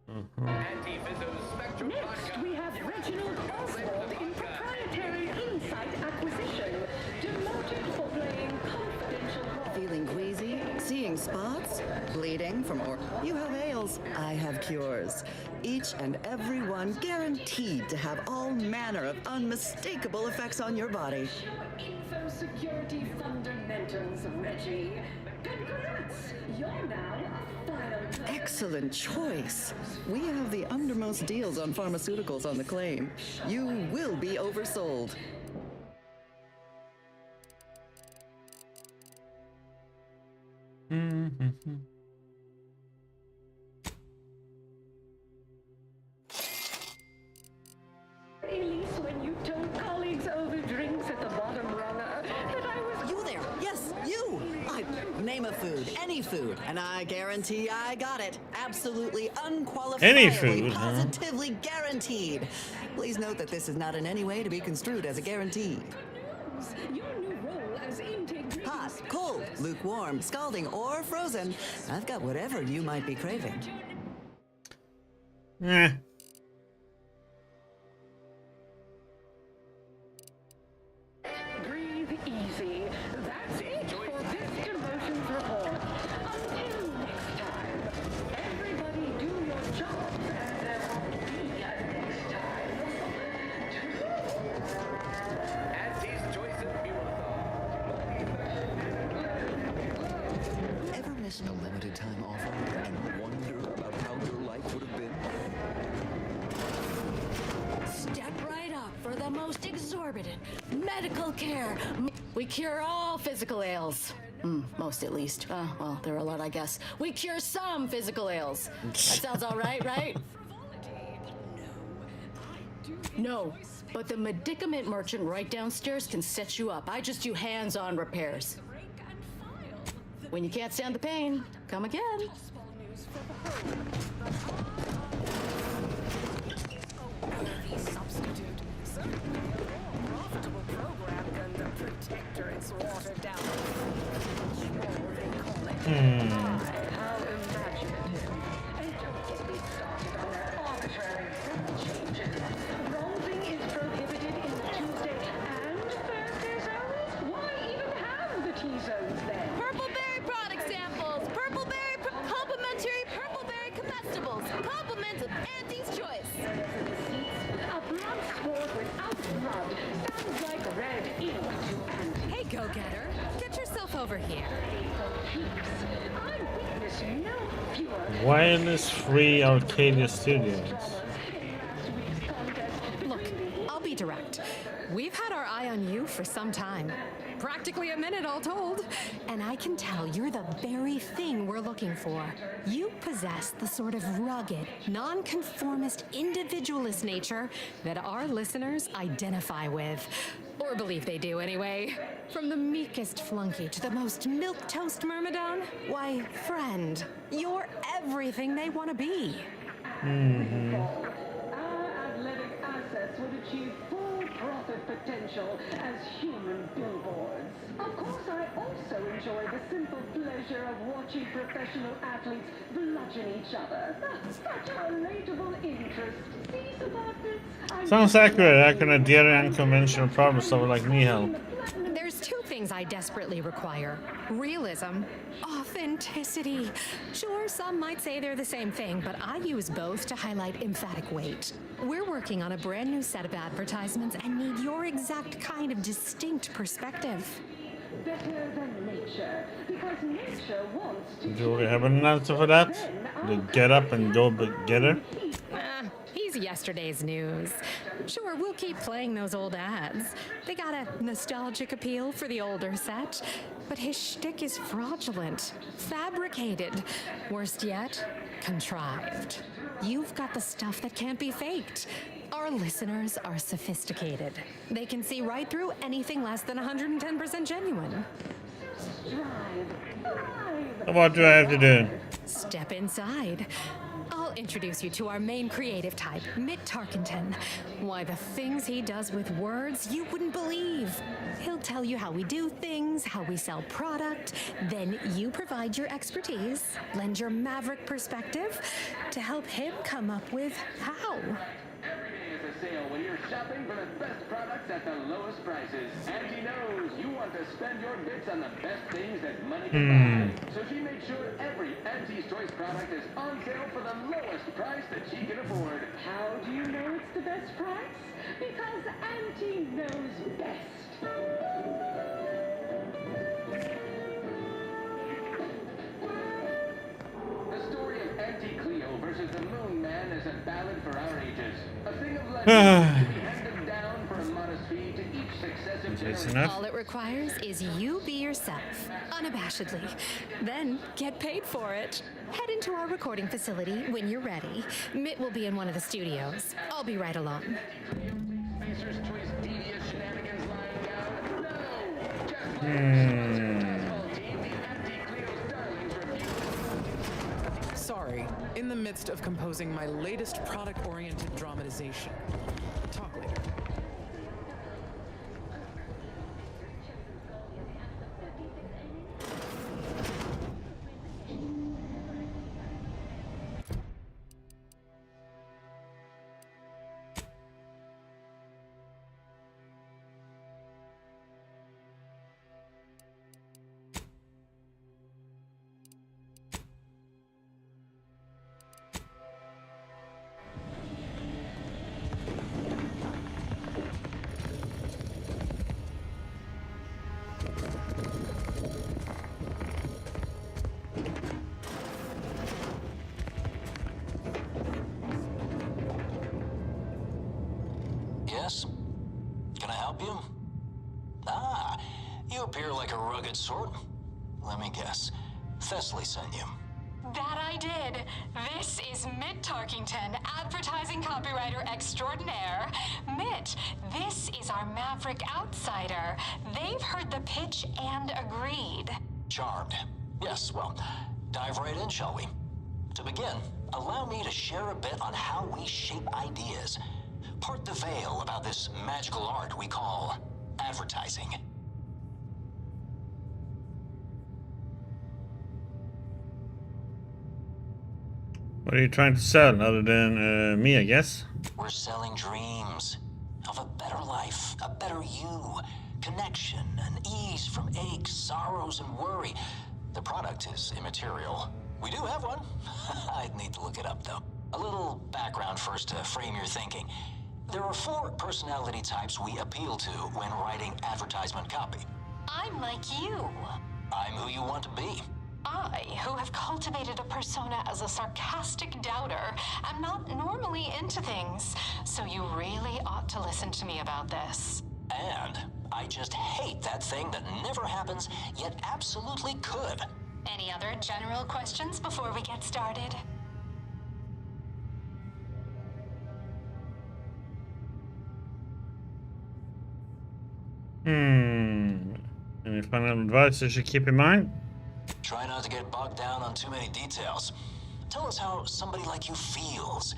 Next, we have Reginald Oswald in proprietary insight acquisition, demoted for playing confidential role. Feeling queasy? Seeing spots? Bleeding from you have ails, I have cures. Each and every one guaranteed to have all manner of unmistakable effects on your body. Info security fundamentals, Reggie. Congrats! You're now a file. Excellent choice. We have the undermost deals on pharmaceuticals on the claim. You will be oversold. Elise, when you told colleagues over drinks at the bottom runner that I was... You there? Yes, you! Name a food, any food, and I guarantee I got it. Absolutely unqualifiably, Any food, huh? positively guaranteed. Please note that this is not in any way to be construed as a guarantee. Your new role as intake... Hot, cold, lukewarm, scalding, or frozen. I've got whatever you might be craving. Eh. Breathe easy. That's it for this demotions report. Until next time, everybody do your jobs and there won't be a next time. Ever miss a limited time offer and wonder about how your life would have been? Step right up for the most exorbitant medical care. We cure all physical ails. Most at least. Well, there are a lot, I guess. We cure some physical ails. That sounds all right, right? No, but the medicament merchant right downstairs can set you up. I just do hands-on repairs. When you can't stand the pain, come again. Substitute. Certainly a more profitable program than the Protectorate's watered down. How imaginative. And don't get me started on their arbitrary rule changes. Bronzing is prohibited in the Tuesday and Thursday zones. Why even have the T-zones then? Purpleberry product samples! Purpleberry complimentary purpleberry comestibles! Compliments of Auntie's choice! A blood sport without blood sounds like red ink to Auntie. Hey, go-getter. Get yourself over here. I witness no fewer. Wireless free Arcadia Studios. Look, I'll be direct. We've had our eye on you for some time. Practically a minute, all told. And I can tell you're the very thing we're looking for. You possess the sort of rugged, nonconformist, individualist nature that our listeners identify with. Or believe they do, anyway. From the meekest flunky to the most milquetoast myrmidon, why, friend, you're everything they want to be. Our athletic assets would achieve full profit potential as human billboards. Of course, I also enjoy the simple pleasure of watching professional athletes bludgeon each other. Such relatable interest. These apartments... Sounds accurate. How can a dear unconventional problem solver like me help? There's two things I desperately require. Realism, authenticity. Sure, some might say they're the same thing, but I use both to highlight emphatic weight. We're working on a brand new set of advertisements and need your exact kind of distinct perspective. Better than nature, because nature wants to... Do we have an answer for that? The get up and go get her? He's He's yesterday's news. Sure, we'll keep playing those old ads. They got a nostalgic appeal for the older set, but his shtick is fraudulent, fabricated, worst yet, contrived. You've got the stuff that can't be faked. Our listeners are sophisticated. They can see right through anything less than 110% genuine. What do I have to do? Step inside. I'll introduce you to our main creative type, Mitt Tarkenton. Why, the things he does with words you wouldn't believe. He'll tell you how we do things, how we sell product, then you provide your expertise, lend your maverick perspective to help him come up with how. Sale when you're shopping for the best products at the lowest prices. And he knows you want to spend your bits on the best things that money can buy. So she makes sure every Auntie's Choice product is on sale for the lowest price that she can afford. How do you know it's the best price? Because Auntie knows best. The story of Auntie Cleo versus the Moon Man is a ballad for our ages. A thing of legend to be handed down for a modest fee to each successive generation. All it requires is you be yourself, unabashedly. Then get paid for it. Head into our recording facility when you're ready. Mitt will be in one of the studios. I'll be right along. Spacer's Choice devious shenanigans lying down? No! Just like team, the Auntie Cleo's darlings review. Sorry, in the midst of composing my latest product-oriented dramatization. Talk later. Yes? Can I help you? Ah, you appear like a rugged sort. Let me guess. Thessaly sent you. That I did. This is Mitt Tarkington, advertising copywriter extraordinaire. Mitt, this is our maverick outsider. They've heard the pitch and agreed. Charmed. Yes, well, dive right in, shall we? To begin, allow me to share a bit on how we shape ideas. Part the veil about this magical art we call advertising. What are you trying to sell other than me, I guess? We're selling dreams of a better life, a better you, connection, and ease from aches, sorrows, and worry. The product is immaterial. We do have one. I'd need to look it up, though. A little background first to frame your thinking. There are 4 personality types we appeal to when writing advertisement copy. I'm like you. I'm who you want to be. I, who have cultivated a persona as a sarcastic doubter, am not normally into things, so you really ought to listen to me about this. And I just hate that thing that never happens, yet absolutely could. Any other general questions before we get started? Any final advice I should keep in mind? Try not to get bogged down on too many details. Tell us how somebody like you feels.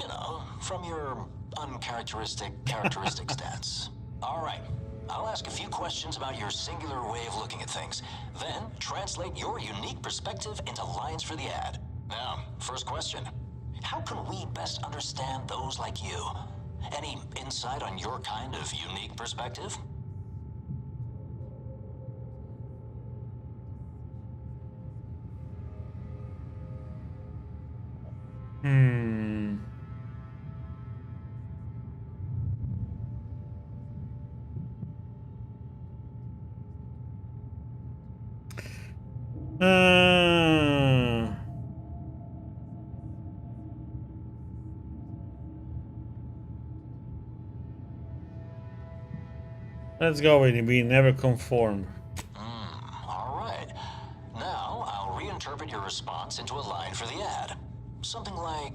You know, from your uncharacteristic stance. All right. I'll ask a few questions about your singular way of looking at things. Then, translate your unique perspective into lines for the ad. Now, first question. How can we best understand those like you? Any insight on your kind of unique perspective? Let's go with it. We never conform. All right. Now I'll reinterpret your response into a line for the ad. Something like,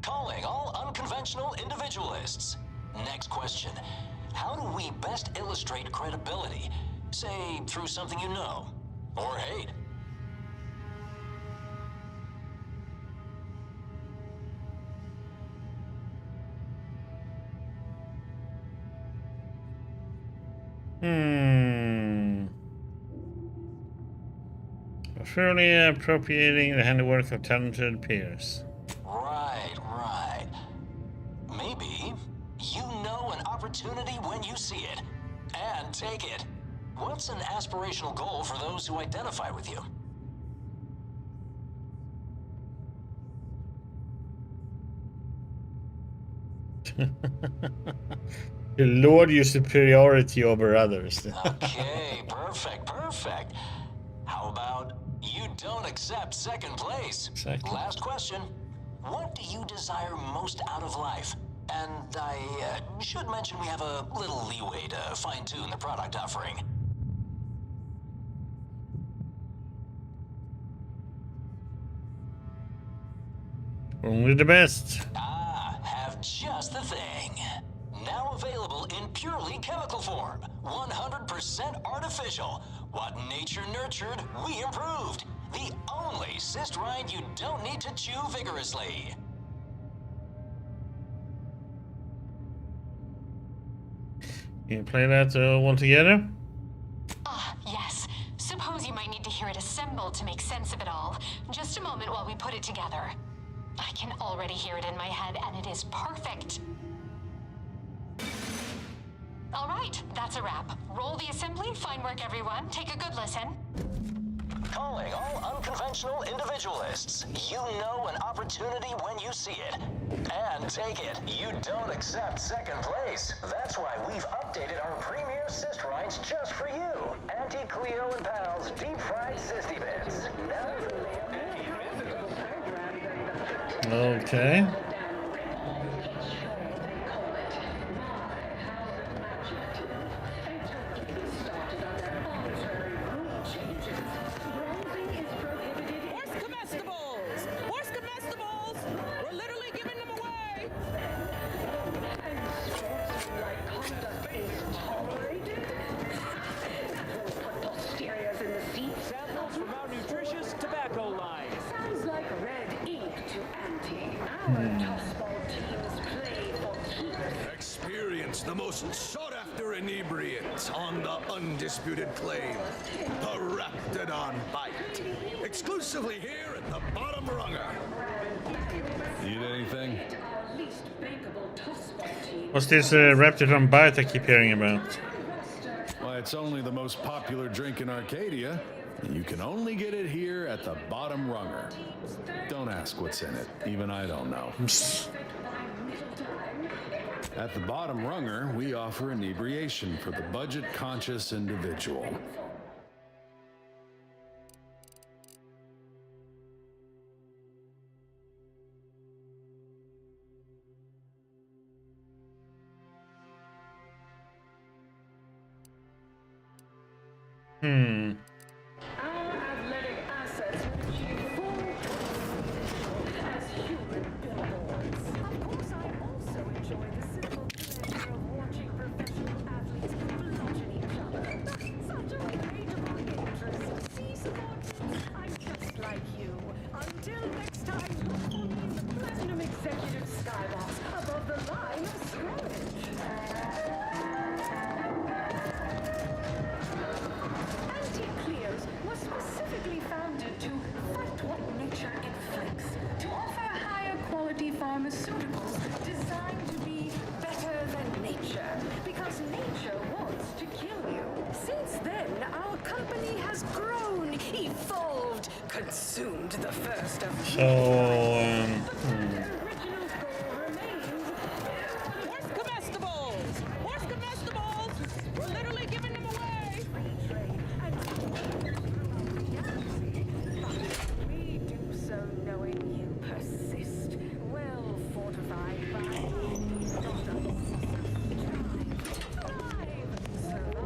calling all unconventional individualists. Next question. How do we best illustrate credibility? Say, through something you know, or hate. Surely appropriating the handiwork of talented peers. Right. Maybe you know an opportunity when you see it, and take it. What's an aspirational goal for those who identify with you? To laud your superiority over others. Okay, perfect. How about you don't accept second place? Last question. What do you desire most out of life? And I should mention we have a little leeway to fine-tune the product offering. Only the best. Have just the thing. Now available in purely chemical form. 100% artificial. What nature nurtured, we improved. The only cyst rind you don't need to chew vigorously. You play that all together? Yes. Suppose you might need to hear it assembled to make sense of it all. Just a moment while we put it together. I can already hear it in my head, and it is perfect. All right, that's a wrap. Roll the assembly. Fine work, everyone. Take a good listen. Calling all unconventional individualists. You know an opportunity when you see it. And take it. You don't accept second place. That's why we've updated our premier cyst rinds just for you. Auntie Cleo and Pal's deep-fried cysty bits. Okay. Horse comestibles! We're literally giving them away! Posteriors in the seat. Samples from our nutritious tobacco line. Sounds like red ink to Auntie. Our tossball teams play for keeps. Experience the most sought-after inebriant on the undisputed claim, the Raptidon Bite. Exclusively here at the Bottom Runger. Need anything? What's this Raptidon Bite I keep hearing about? Why, it's only the most popular drink in Arcadia, and you can only get it here at the Bottom Runger. Don't ask what's in it. Even I don't know. At the Bottom Runger, we offer inebriation for the budget-conscious individual. Our athletic assets achieve full as human billboards. Of course, I also enjoy the simple pleasure of watching professional athletes bludgeon each other. Such a relatable interest. See, supporters, I'm just like you. Until next time, look for me in the Platinum Executive Skybox above the line of scrimmage. Anti-Clears was specifically founded to fight what nature inflicts, to offer higher quality pharmaceuticals designed to be better than nature, because nature wants to kill you. Since then, our company has grown, evolved, consumed the first of Horse comestibles! Horse comestibles! We're literally giving them away! We do so knowing you persist, well fortified by survive.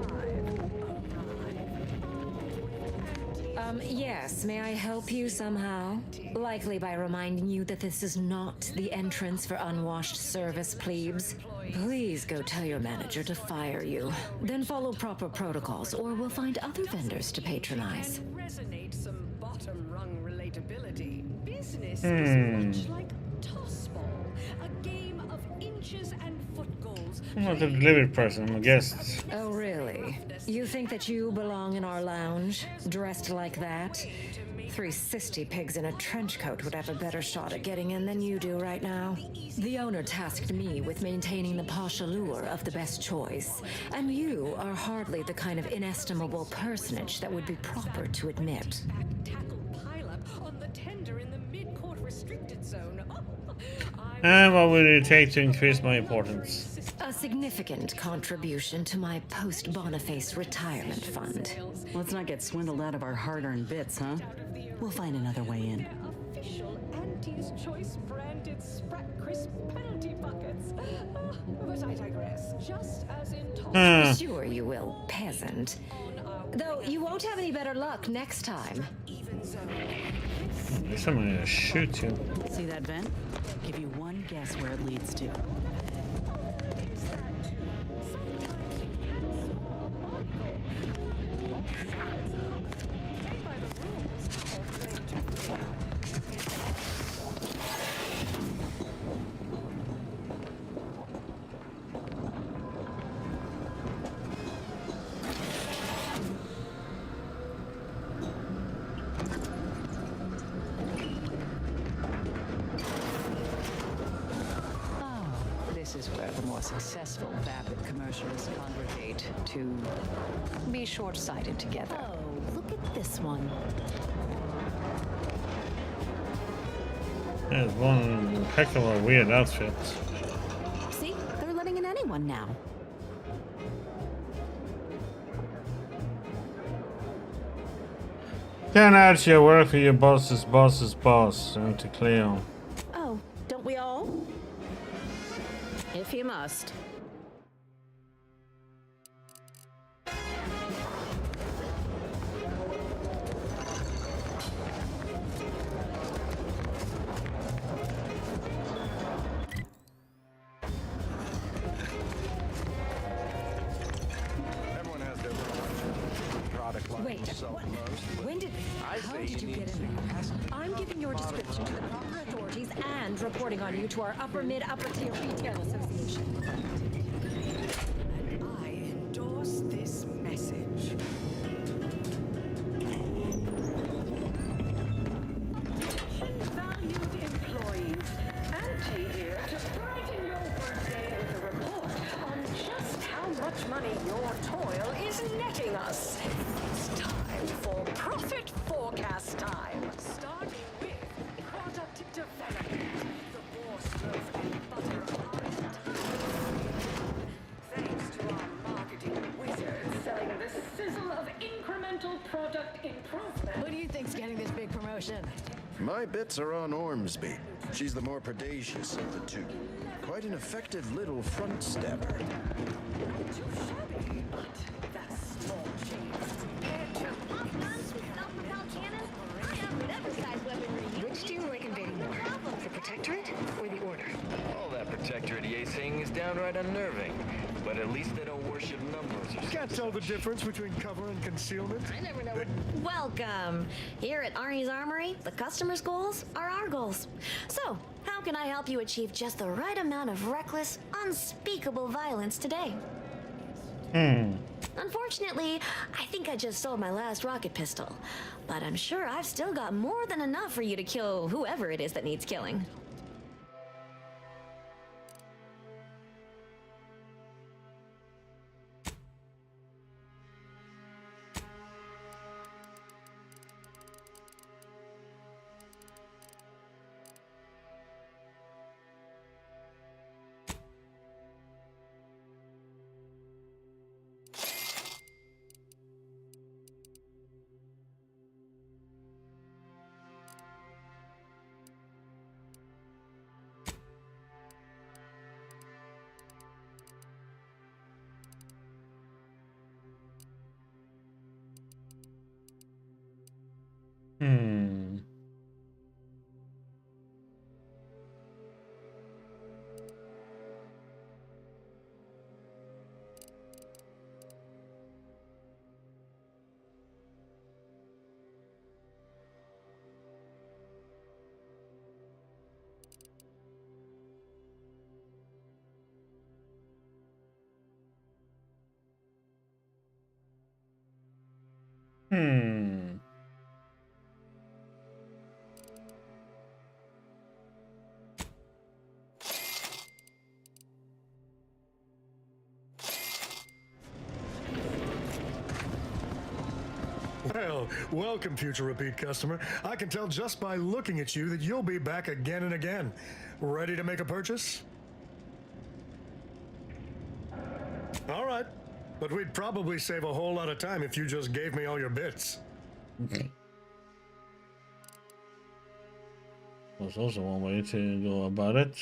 Yes, may I help you somehow? Likely by reminding you that this is not the entrance for unwashed service plebes. Please go tell your manager to fire you. Then follow proper protocols, or we'll find other vendors to patronize. Resonate some bottom rung relatability. Business Hmm. is much like tossball, a game of inches and foot goals. I'm not a delivery person, I'm a guest. Oh, really? You think that you belong in our lounge, dressed like that? 3 cysty pigs in a trench coat would have a better shot at getting in than you do right now. The owner tasked me with maintaining the posh allure of the best choice, and you are hardly the kind of inestimable personage that would be proper to admit. Tackle pileup on the tender in the mid-court restricted zone. And what will it take to increase my importance? A significant contribution to my post-Boniface retirement fund. Let's not get swindled out of our hard-earned bits, huh? We'll find another way in. Official Auntie's Choice branded Sprat Crisp penalty buckets. But I digress. Just as in Sure you will, peasant. Though you won't have any better luck next time. Someone gonna shoot you. See that vent? Give you one guess where it leads to. This is where the more successful vapid commercialists congregate to be short-sighted together. Oh, look at this one. There's one heck of a weird outfit. See, they're letting in anyone now. Can't add your work for your boss's boss's boss, and to Cleo. Oh, don't we all? If you must. Everyone has their product line. Wait, what? When did... How did you get in there? I'm giving your description to the proper authorities and reporting on you to our upper tier retail association. I endorse this message. Valued employees, Auntie here to brighten your workday with a report on just how much money your toil is netting us. It's time for profit forecast time. Starting with product development. The boss loaf and butter of our entire thanks to our marketing wizards selling the sizzle of incremental product improvement. Who do you think's getting this big promotion? My bits are on Ormsby. She's the more predacious of the two. Quite an effective little front stepper. Too shabby, but that's small change compared to Which do you like invading more? The Protectorate or the Order? All that Protectorate saying is downright unnerving, but at least they don't worship numbers. Can't tell the difference between cover and concealment. I never know. Welcome. Here at Arnie's Armory, the customers' goals are our goals. So, how can I help you achieve just the right amount of reckless, unspeakable violence today? Unfortunately, I think I just sold my last rocket pistol. But I'm sure I've still got more than enough for you to kill whoever it is that needs killing. Hmm. Well, welcome, future repeat customer. I can tell just by looking at you that you'll be back again and again. Ready to make a purchase? All right. But we'd probably save a whole lot of time if you just gave me all your bits. There's also one way to go about it.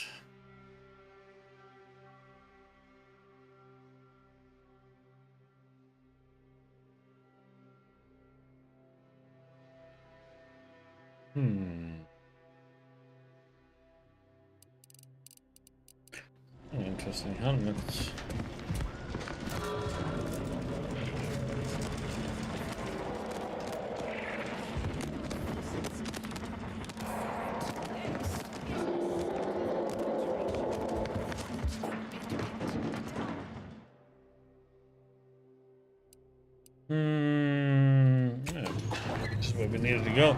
Interesting helmets. Yeah. This is where we needed to go.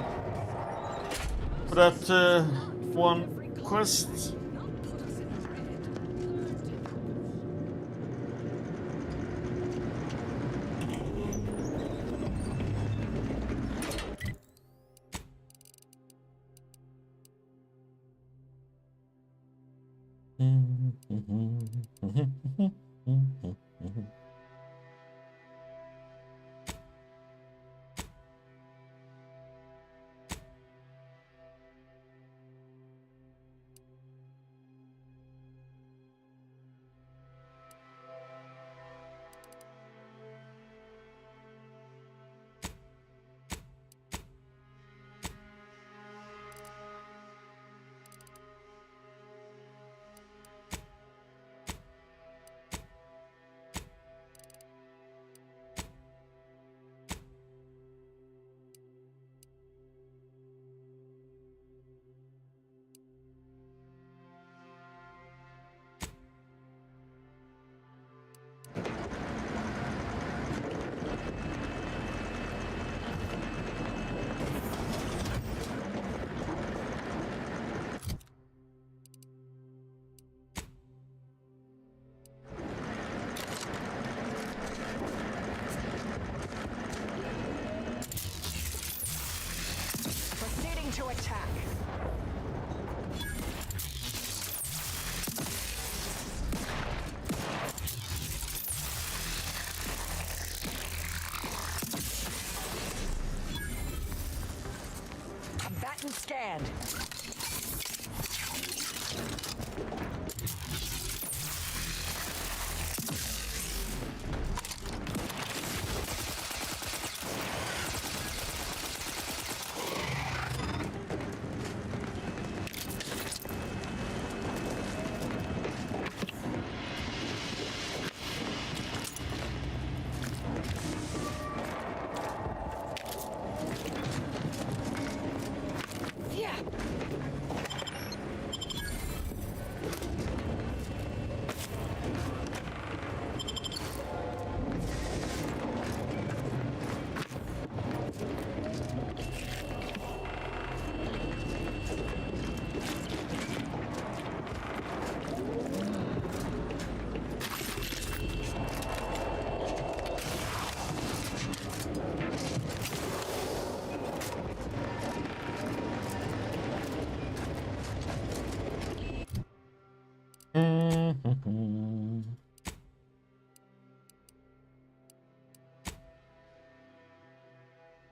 For that one quest. Proceeding to attack. Combatant scanned.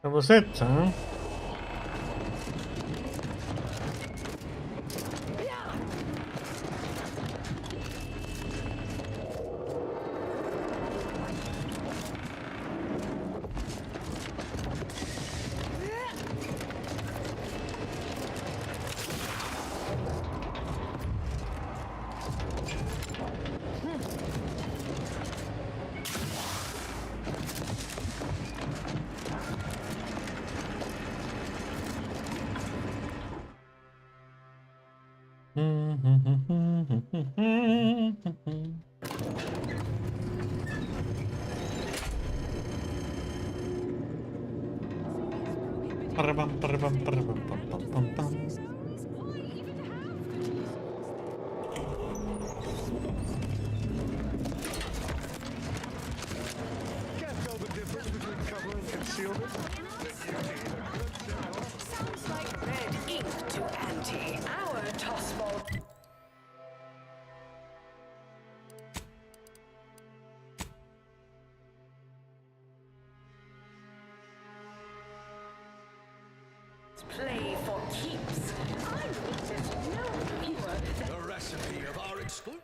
That was it, huh? Can't tell the difference between cover and concealment. Sounds like red ink to Auntie. Our toss ball. Play for keeps. I witnessed no fewer than The recipe of our exclusive.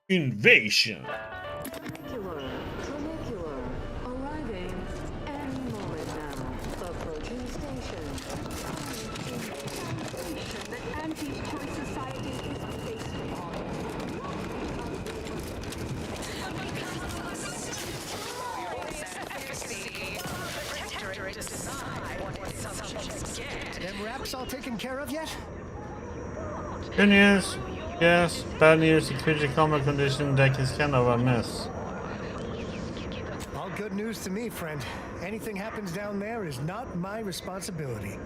Invasion. Trinicular, arriving any moment now. Approaching station. Invasion that Auntie's Choice Society is based upon. Them wraps all taken care of yet? Good news. Yes. Bad news. Security combat condition deck is kind of a mess. All good news to me, friend. Anything happens down there is not my responsibility.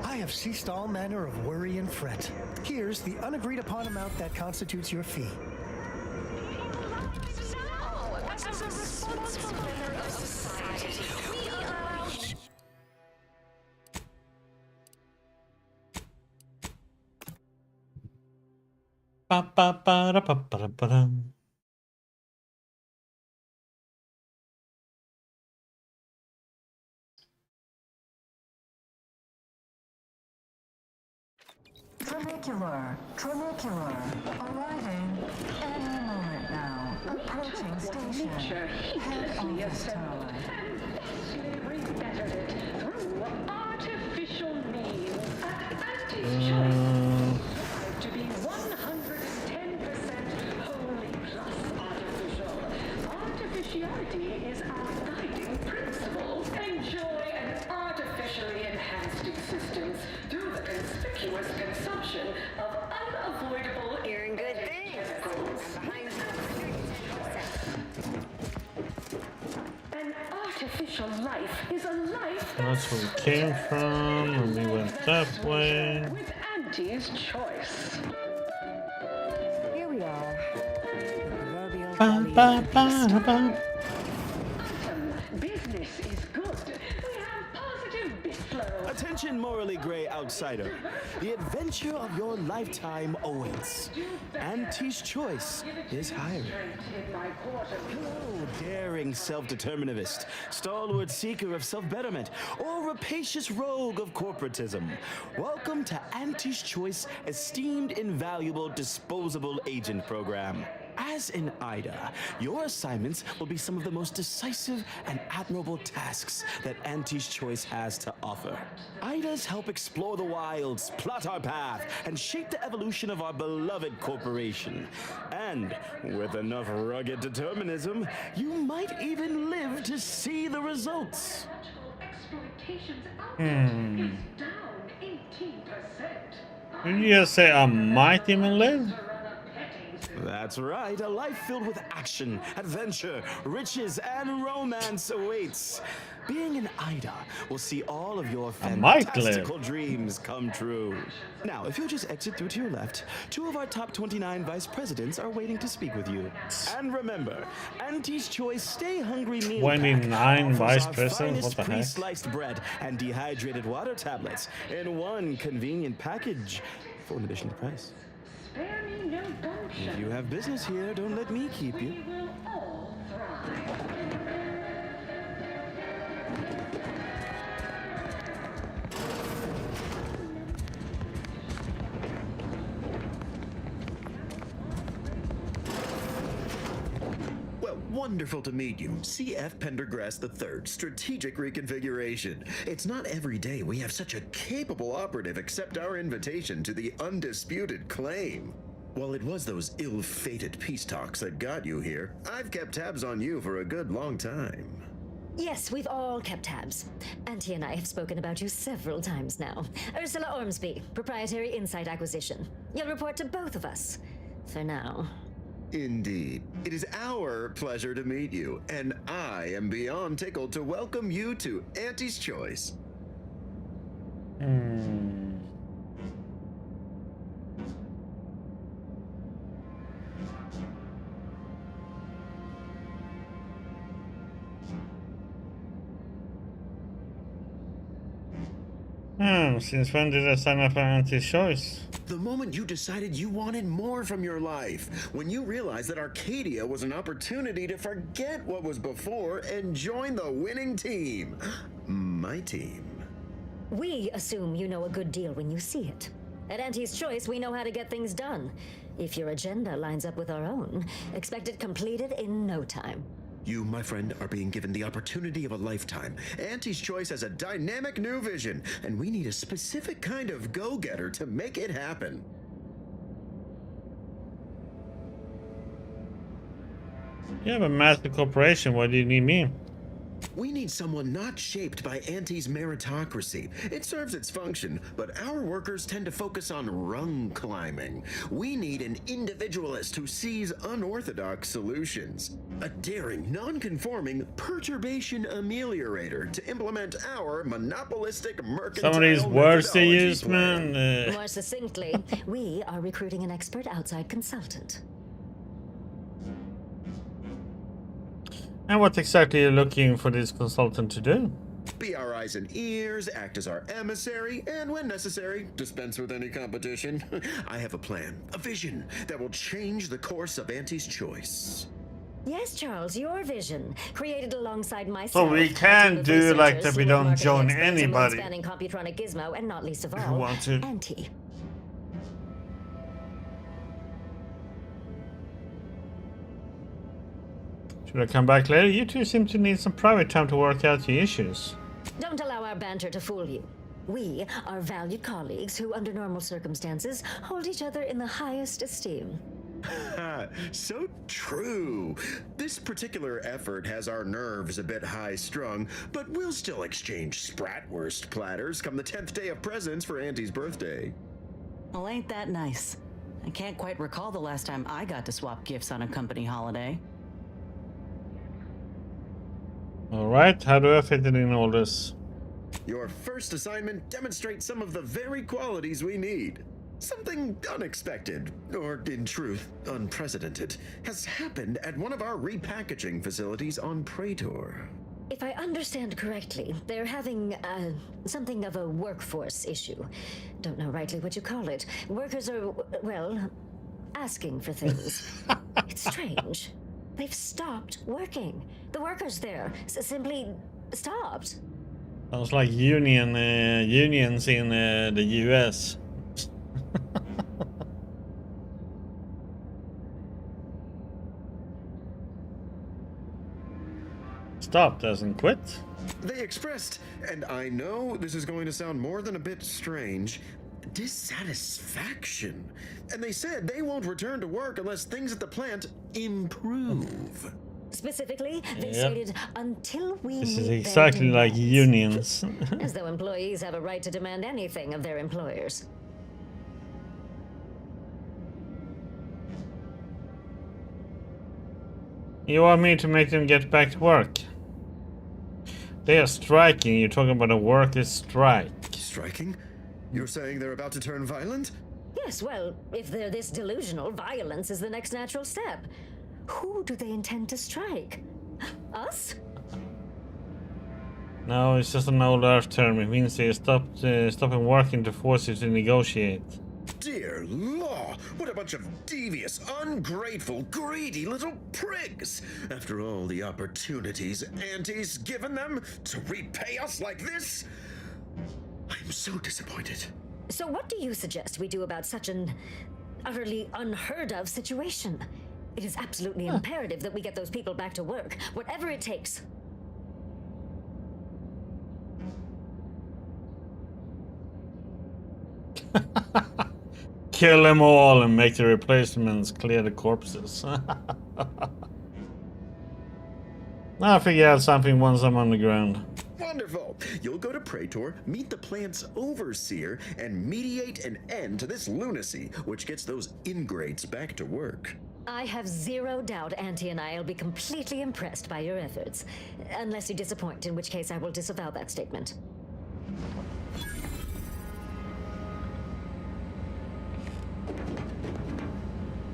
I have ceased all manner of worry and fret. Here's the unagreed upon amount that constitutes your fee. as a responsible member of society, we allow. Ba ba ba da ba ba da ba dum. Trinicular, arriving any moment now. Approaching station. Head office tower. Slavery bettered it through artificial means. Auntie's Choice to be 110% wholly plus artificial. Artificiality is our guiding principle. Enjoy an artificially enhanced existence through the conspicuous consumption of unavoidable hearing good things. An artificial life is a life That's where we came from, and we went that way. with Auntie's Choice. Here we are. Ba ba ba da ba. Business is good. We have positive bit flow. Attention, morally gray outsider. The adventure of your lifetime awaits. Auntie's Choice is hiring. Hello, daring self-determinivist, stalwart seeker of self-betterment, or rapacious rogue of corporatism. Welcome to Auntie's Choice Esteemed Invaluable Disposable Agent Program. As in IDA, your assignments will be some of the most decisive and admirable tasks that Auntie's Choice has to offer. IDAs help explore the wilds, plot our path, and shape the evolution of our beloved corporation. And with enough rugged determinism, you might even live to see the results. Did you just say I might even live? That's right, a life filled with action, adventure, riches, and romance awaits. Being an IDA will see all of your fantastical dreams come true. Now, if you'll just exit through to your left, 2 of our top 29 vice presidents are waiting to speak with you. And remember, Auntie's Choice Stay Hungry Meal 29 Pack vice offers our presidents? finest What the heck? pre-sliced bread and dehydrated water tablets in one convenient package for an additional price. Spare me no gumption. If you have business here, don't let me keep you. We will all thrive. Well, Wonderful to meet you. CF Pendergrass III, Strategic Reconfiguration. It's not every day we have such a capable operative accept our invitation to the undisputed claim. While it was those ill-fated peace talks that got you here, I've kept tabs on you for a good long time. Yes, we've all kept tabs. Auntie and I have spoken about you several times now. Ursula Ormsby, Proprietary Insight Acquisition. You'll report to both of us. For now. Indeed. It is our pleasure to meet you, and I am beyond tickled to welcome you to Auntie's Choice. Since when did I sign up for Auntie's Choice? The moment you decided you wanted more from your life, when you realized that Arcadia was an opportunity to forget what was before and join the winning team. My team. We assume you know a good deal when you see it. At Auntie's Choice, we know how to get things done. If your agenda lines up with our own, expect it completed in no time. You, my friend, are being given the opportunity of a lifetime. Auntie's Choice has a dynamic new vision, and we need a specific kind of go-getter to make it happen. You have a massive corporation. Why do you need me? We need someone not shaped by Auntie's meritocracy. It serves its function, but our workers tend to focus on rung climbing. We need an individualist who sees unorthodox solutions. A daring, non-conforming perturbation ameliorator to implement our monopolistic mercantile Some of these words they methodology use, plan. man. More succinctly, we are recruiting an expert outside consultant. And what exactly are you looking for this consultant to do? Be our eyes and ears, act as our emissary, and when necessary, dispense with any competition. I have a plan, a vision that will change the course of Auntie's Choice. Yes, Charles, your vision, created alongside myself. So we can do like that we don't join anybody. Spanning Computronic Gizmo, and not least of Who all, want to. Auntie. Should I come back later? You two seem to need some private time to work out your issues. Don't allow our banter to fool you. We are valued colleagues who, under normal circumstances, hold each other in the highest esteem. So true. This particular effort has our nerves a bit high-strung, but we'll still exchange Spratwurst platters come the 10th day of presents for Auntie's birthday. Well, ain't that nice? I can't quite recall the last time I got to swap gifts on a company holiday. Alright, how do I fit it in all this? Your first assignment demonstrates some of the very qualities we need. Something unexpected, or in truth, unprecedented, has happened at one of our repackaging facilities on Praetor. If I understand correctly, they're having something of a workforce issue. Don't know rightly what you call it. Workers are, well, asking for things. It's strange. They've stopped working. The workers there simply stopped. Sounds like unions in the US. Stopped as in quit? They expressed, and I know this is going to sound more than a bit strange, dissatisfaction. And they said they won't return to work unless things at the plant improve. Specifically, they Yep. stated until we This is meet exactly their like demands." unions. As though employees have a right to demand anything of their employers. You want me to make them get back to work? They are striking. You're talking about a workers' strike. Striking? You're saying they're about to turn violent? Yes, well, if they're this delusional, violence is the next natural step. Who do they intend to strike? Us? No, it's just an old Earth term. It means they stopping working to force you to negotiate. Dear law, what a bunch of devious, ungrateful, greedy little prigs! After all the opportunities Auntie's given them to repay us like this, I'm so disappointed. So what do you suggest we do about such an utterly unheard of situation? It is absolutely imperative that we get those people back to work, whatever it takes. Kill them all and make the replacements, clear the corpses. I'll figure out something once I'm on the ground. Wonderful! You'll go to Praetor, meet the plant's overseer, and mediate an end to this lunacy, which gets those ingrates back to work. I have zero doubt Auntie and I will be completely impressed by your efforts. Unless you disappoint, in which case I will disavow that statement.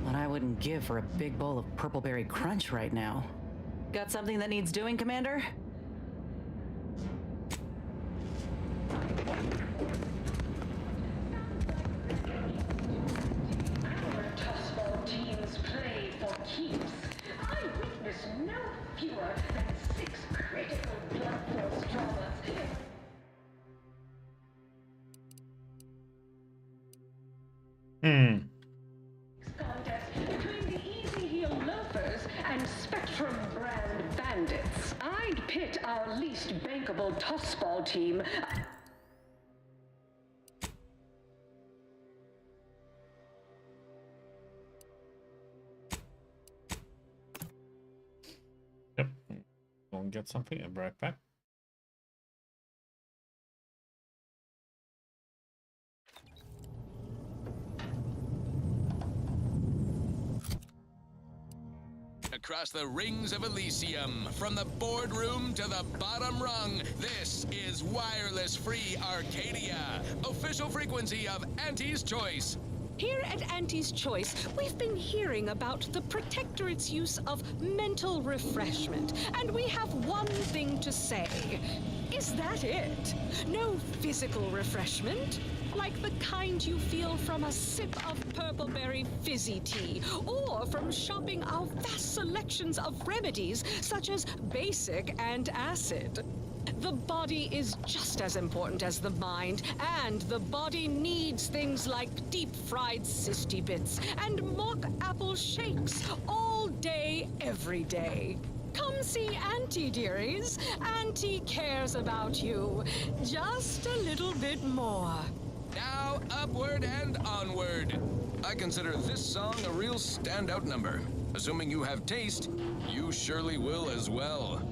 What I wouldn't give for a big bowl of purpleberry crunch right now. Got something that needs doing, Commander? Tossball teams play for keeps. I witnessed no fewer than 6 critical blood force traumas. Contest between the Easy Heel Loafers and Spectrum brand bandits. I'd pit our least bankable tossball team. Yep. Go and get something. I'll be right back. Across the rings of Elysium, from the boardroom to the bottom rung, this is Wireless Free Arcadia, official frequency of Auntie's Choice. Here at Auntie's Choice, we've been hearing about the Protectorate's use of mental refreshment, and we have one thing to say. Is that it? No physical refreshment? Like the kind you feel from a sip of purpleberry fizzy tea, or from shopping our vast selections of remedies such as basic and acid. The body is just as important as the mind, and the body needs things like deep-fried Sisty Bits and mock apple shakes all day, every day. Come see Auntie, dearies. Auntie cares about you just a little bit more. Now, upward and onward. I consider this song a real standout number. Assuming you have taste, you surely will as well.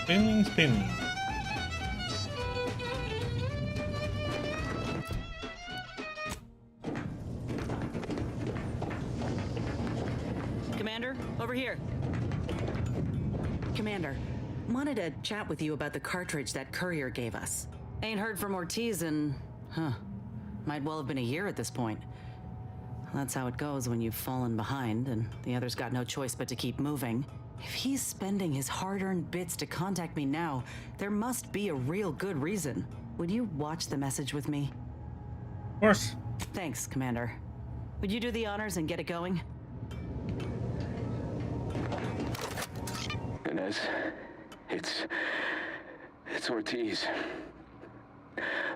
Spinning, spinning. Commander, over here. Commander, wanted to chat with you about the cartridge that courier gave us. Ain't heard from Ortiz in, might well have been a year at this point. That's how it goes when you've fallen behind and the others got no choice but to keep moving. If he's spending his hard-earned bits to contact me now, there must be a real good reason. Would you watch the message with me? Of course. Thanks, Commander. Would you do the honors and get it going? Inez, it's Ortiz.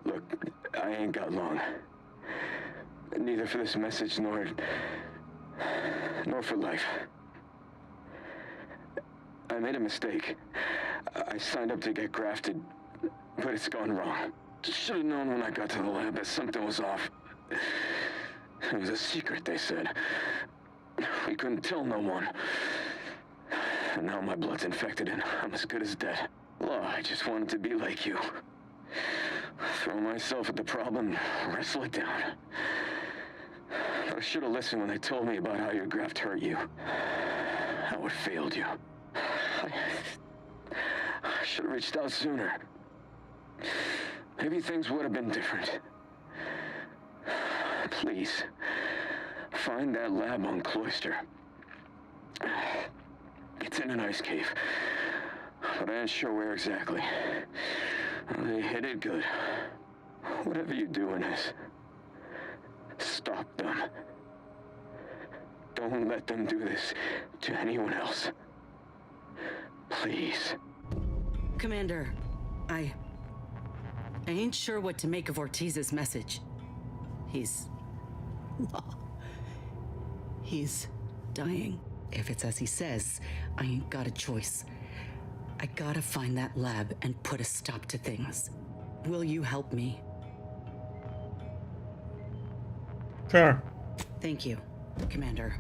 Look, I ain't got long. Neither for this message nor for life. I made a mistake. I signed up to get grafted, but it's gone wrong. Should have known when I got to the lab that something was off. It was a secret, they said. We couldn't tell no one. And now my blood's infected and I'm as good as dead. Well, I just wanted to be like you. Throw myself at the problem, wrestle it down. I should have listened when they told me about how your graft hurt you. How it failed you. I should have reached out sooner. Maybe things would have been different. Please, find that lab on Cloister. It's in an ice cave, but I ain't sure where exactly. They hid it good. Whatever you do, Inez, stop them. Don't let them do this to anyone else. Please. Commander, I ain't sure what to make of Ortiz's message. He's dying. If it's as he says, I ain't got a choice. I gotta find that lab and put a stop to things. Will you help me? Sure. Thank you, Commander.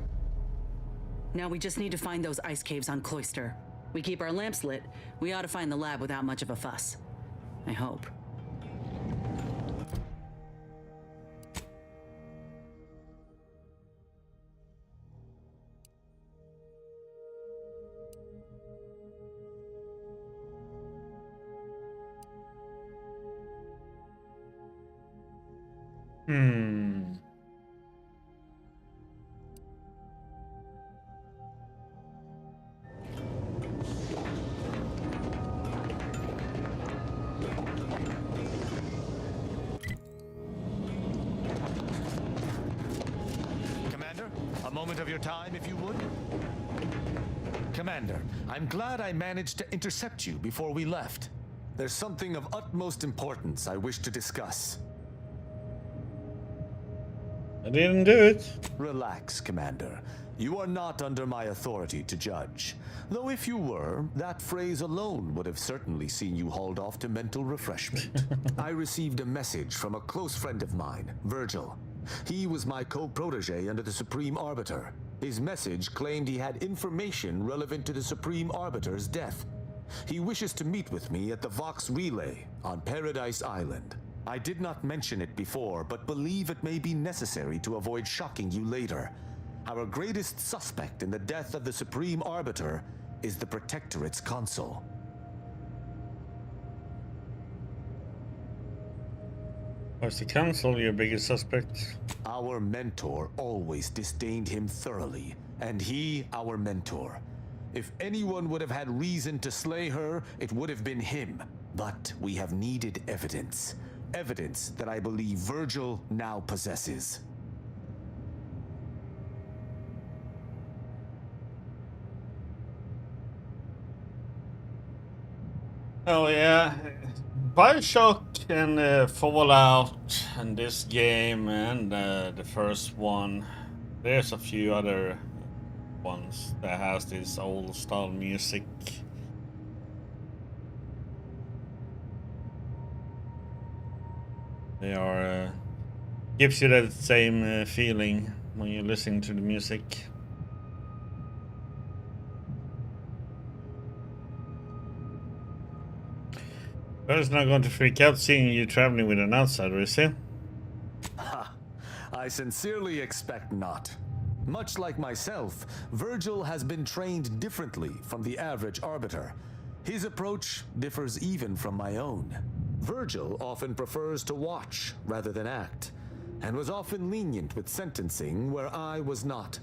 Now we just need to find those ice caves on Cloister. We keep our lamps lit, we ought to find the lab without much of a fuss. I hope. Commander, a moment of your time, if you would. Commander, I'm glad I managed to intercept you before we left. There's something of utmost importance I wish to discuss. I didn't do it. Relax, Commander. You are not under my authority to judge. Though if you were, that phrase alone would have certainly seen you hauled off to mental refreshment. I received a message from a close friend of mine, Virgil. He was my co-protege under the Supreme Arbiter. His message claimed he had information relevant to the Supreme Arbiter's death. He wishes to meet with me at the Vox Relay on Paradise Island. I did not mention it before, but believe it may be necessary to avoid shocking you later. Our greatest suspect in the death of the Supreme Arbiter is the Protectorate's consul. Was the council your biggest suspect? Our mentor always disdained him thoroughly, and he our mentor. If anyone would have had reason to slay her, it would have been him. But we have needed evidence. Evidence that I believe Virgil now possesses. Oh yeah, Bioshock and Fallout and this game and the first one. There's a few other ones that has this old style music. They are gives you that same feeling when you're listening to the music. He's not going to freak out seeing you traveling with an outsider, is he? Ha! I sincerely expect not. Much like myself, Virgil has been trained differently from the average Arbiter. His approach differs even from my own. Virgil often prefers to watch rather than act, and was often lenient with sentencing where I was not.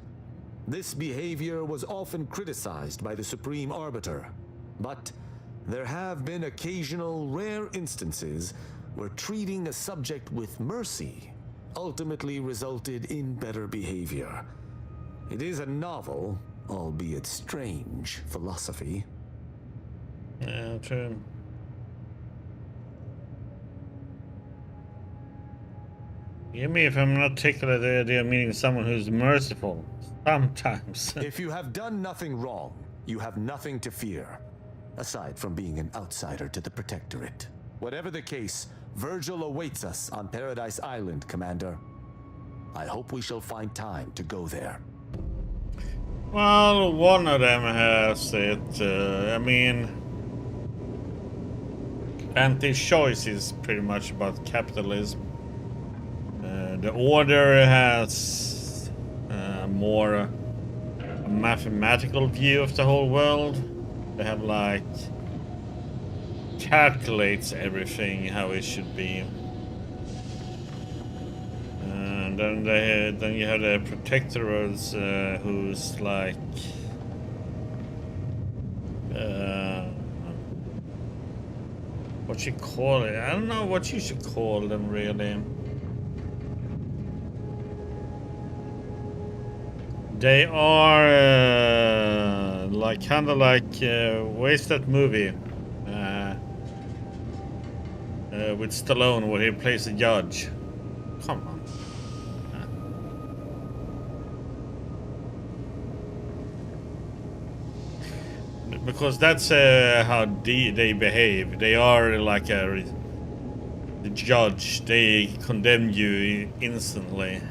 This behavior was often criticized by the Supreme Arbiter, but there have been occasional rare instances where treating a subject with mercy ultimately resulted in better behavior. It is a novel, albeit strange, philosophy. Yeah, true. Forgive me if I'm not tickled the idea of meeting someone who's merciful. Sometimes. If you have done nothing wrong, you have nothing to fear, aside from being an outsider to the Protectorate. Whatever the case, Virgil awaits us on Paradise Island, Commander. I hope we shall find time to go there. Well, one of them has it. I mean, Anti's choice is pretty much about capitalism. The Order has more a mathematical view of the whole world. They have like calculates everything how it should be. And then you have the Protectorates, who's like what you call it? I don't know what you should call them really. They are like kind of like where's that movie with Stallone where he plays a judge? Come on. Because that's how they behave. They are like the judge. They condemn you instantly.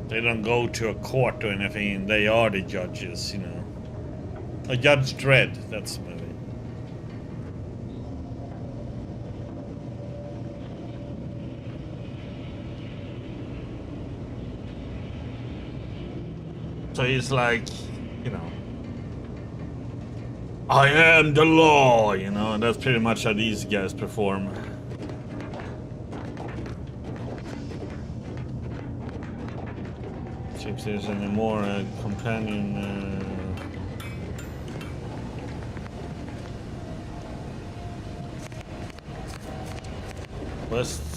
They don't go to a court or anything. They are the judges, you know. A Judge Dredd, that's the movie. So he's like, you know, I am the law, you know, and that's pretty much how these guys perform. See if there's any more companion quests.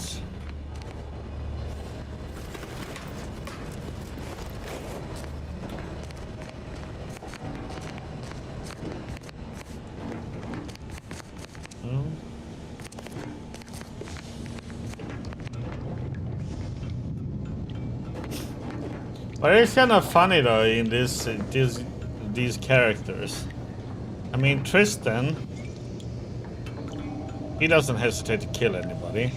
But it's kind of funny though in these characters. I mean, Tristan, he doesn't hesitate to kill anybody.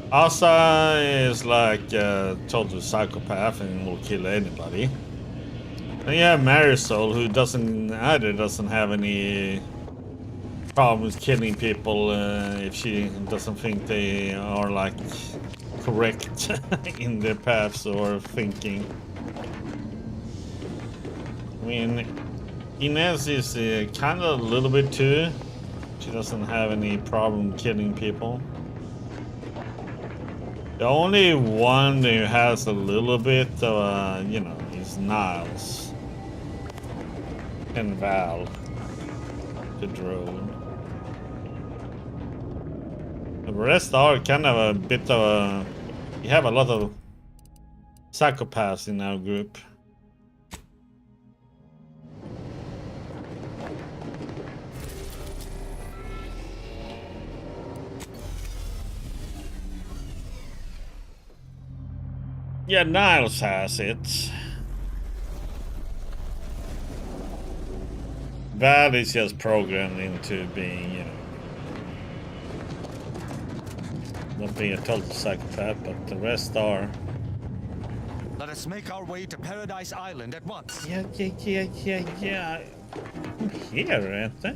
Asa is like a total psychopath and will kill anybody. And you have Marisol, who doesn't have any problems killing people if she doesn't think they are like correct in their paths or thinking. I mean, Inez is kind of a little bit too. She doesn't have any problem killing people. The only one who has a little bit of, you know, is Niles and Val, the drone. The rest are kind of a bit of a... You have a lot of psychopaths in our group. Yeah, Niles has it. Val is just programmed into being, you know, not being a total psychopath, but the rest are. Let us make our way to Paradise Island at once. Yeah. I'm here, aren't I?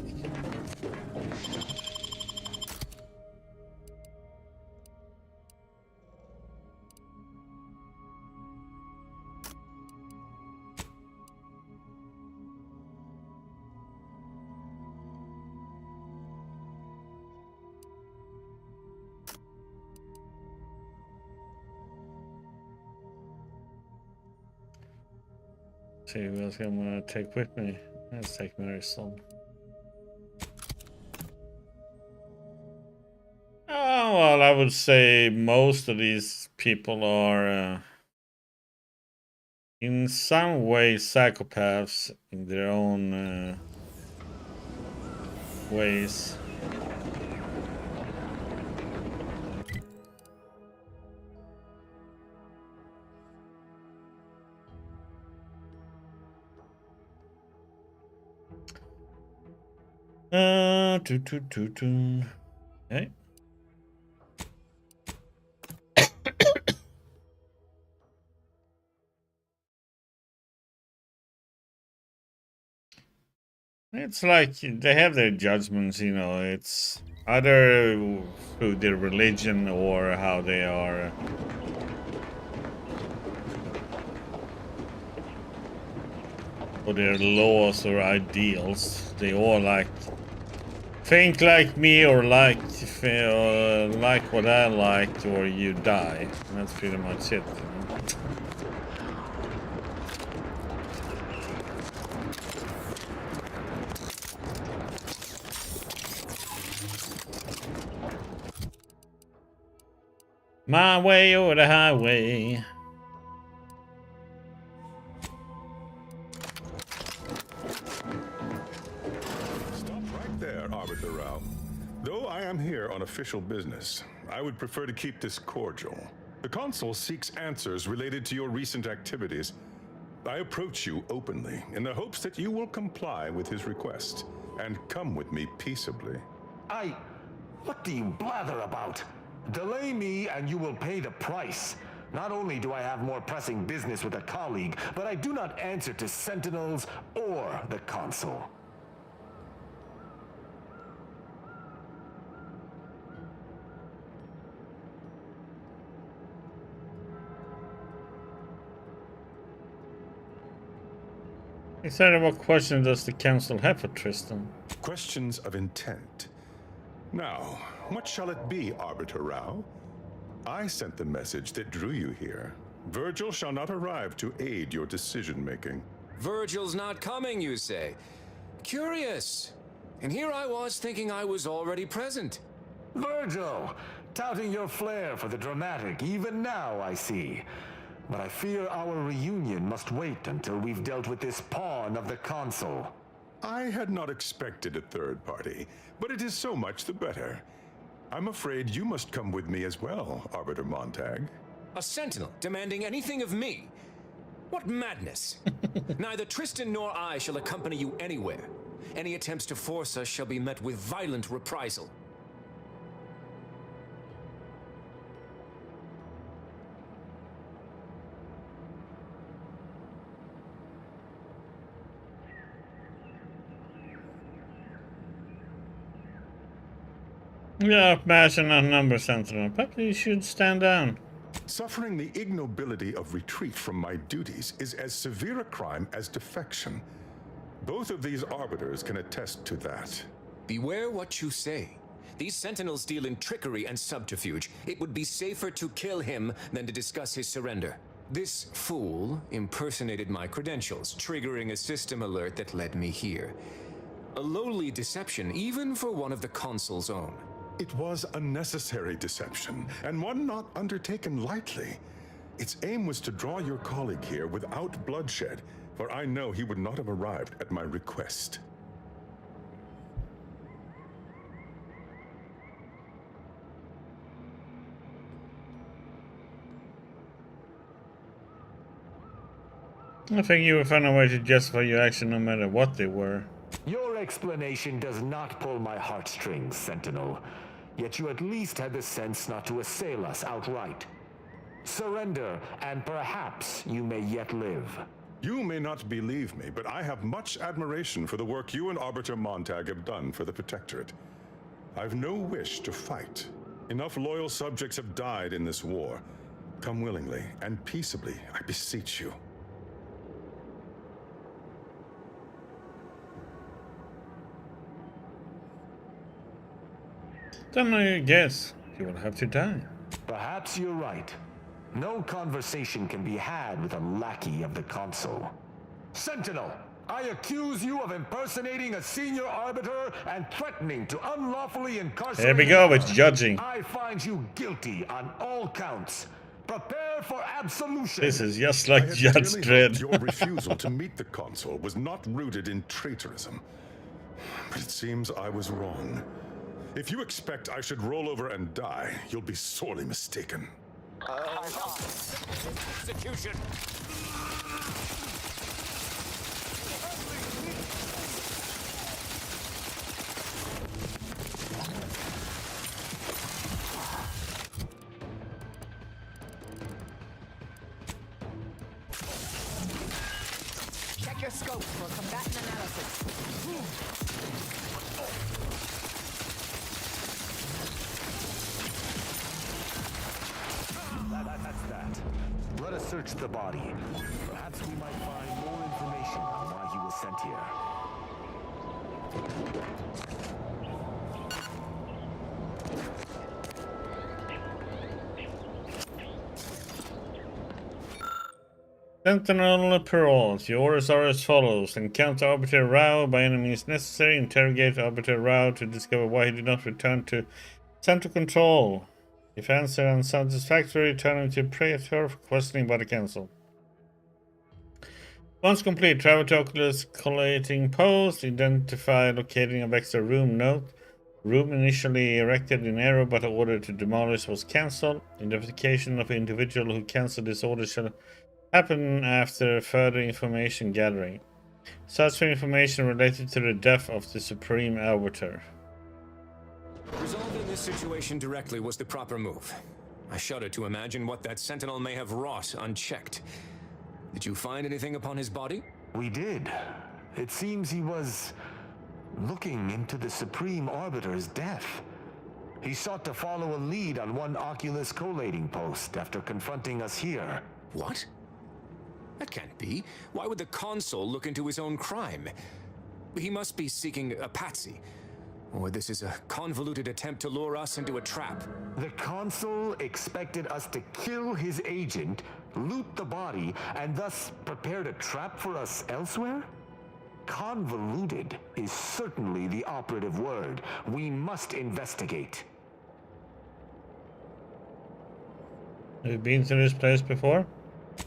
See who else I'm gonna take with me. Let's take Marisol. Oh, well, I would say most of these people are in some way psychopaths in their own ways. Okay. It's like they have their judgments, you know, it's either through their religion or how they are or their laws or ideals. They all like think like me or like what I like, or you die. And that's pretty much it. You know? My way or the highway. Stop right there, Arbiter Rao. Though I am here on official business, I would prefer to keep this cordial. The Consul seeks answers related to your recent activities. I approach you openly in the hopes that you will comply with his request and come with me peaceably. What do you blather about? Delay me and you will pay the price. Not only do I have more pressing business with a colleague, but I do not answer to Sentinels or the Consul. He said, what question does the council have for Tristan? Questions of intent. Now, what shall it be, Arbiter Rao? I sent the message that drew you here. Virgil shall not arrive to aid your decision-making. Virgil's not coming, you say? Curious. And here I was thinking I was already present. Virgil, touting your flair for the dramatic, even now I see. But I fear our reunion must wait until we've dealt with this pawn of the Consul. I had not expected a third party, but it is so much the better. I'm afraid you must come with me as well, Arbiter Montag. A sentinel demanding anything of me? What madness! Neither Tristan nor I shall accompany you anywhere. Any attempts to force us shall be met with violent reprisal. Yeah, bashing on number, Sentinel. Perhaps you should stand down. Suffering the ignobility of retreat from my duties is as severe a crime as defection. Both of these arbiters can attest to that. Beware what you say. These sentinels deal in trickery and subterfuge. It would be safer to kill him than to discuss his surrender. This fool impersonated my credentials, triggering a system alert that led me here. A lowly deception, even for one of the Consul's own. It was a necessary deception, and one not undertaken lightly. Its aim was to draw your colleague here without bloodshed, for I know he would not have arrived at my request. I think you will find a way to justify your action no matter what they were. Your explanation does not pull my heartstrings, Sentinel. Yet you at least had the sense not to assail us outright. Surrender, and perhaps you may yet live. You may not believe me, but I have much admiration for the work you and Arbiter Montag have done for the Protectorate. I've no wish to fight. Enough loyal subjects have died in this war. Come willingly and peaceably, I beseech you. Don't know your guess. You will have to die. Perhaps you're right. No conversation can be had with a lackey of the Consul. Sentinel, I accuse you of impersonating a senior arbiter and threatening to unlawfully incarcerate. Here we go, it's judging. I find you guilty on all counts. Prepare for absolution. This is just like Judge Dredd. Your refusal to meet the Consul was not rooted in traitorism. But it seems I was wrong. If you expect I should roll over and die, you'll be sorely mistaken. Execution! Check your scope for combatant analysis. That's that. Let us search the body. Perhaps we might find more information on why he was sent here. Sentinel paroles. Your orders are as follows. Encounter Arbiter Rao by any means necessary. Interrogate Arbiter Rao to discover why he did not return to Central Control. If answer unsatisfactory, turn into praetor for questioning by the council. Once complete, travel to Oculus collating post, identify locating of extra room note. Room initially erected in Aero but order to demolish was cancelled. Identification of individual who cancelled this order shall happen after further information gathering. Search for information related to the death of the Supreme Arbiter. Resolving this situation directly was the proper move. I shudder to imagine what that sentinel may have wrought unchecked. Did you find anything upon his body? We did. It seems he was looking into the Supreme Arbiter's death. He sought to follow a lead on one Oculus collating post after confronting us here. What? That can't be. Why would the consul look into his own crime? He must be seeking a patsy. Or this is a convoluted attempt to lure us into a trap. The consul expected us to kill his agent, loot the body, and thus prepared a trap for us elsewhere? Convoluted is certainly the operative word. We must investigate. Have you been to this place before?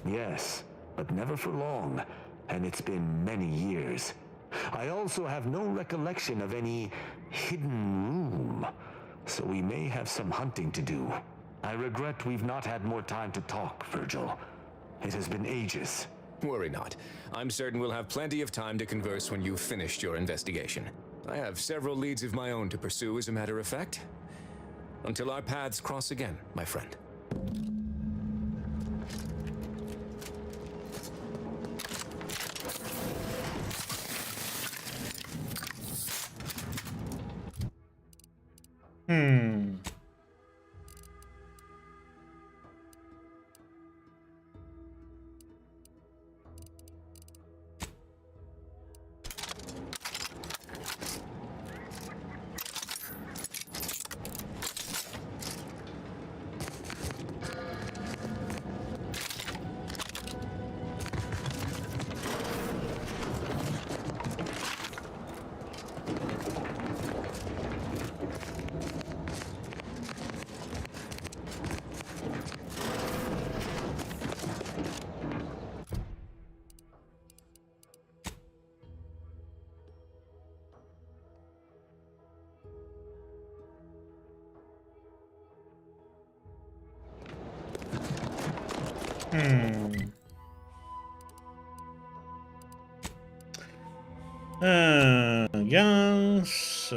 Yes, but never for long, and it's been many years. I also have no recollection of any hidden room, so we may have some hunting to do. I regret we've not had more time to talk, Virgil. It has been ages. Worry not. I'm certain we'll have plenty of time to converse when you've finished your investigation. I have several leads of my own to pursue, as a matter of fact. Until our paths cross again, my friend. Yes.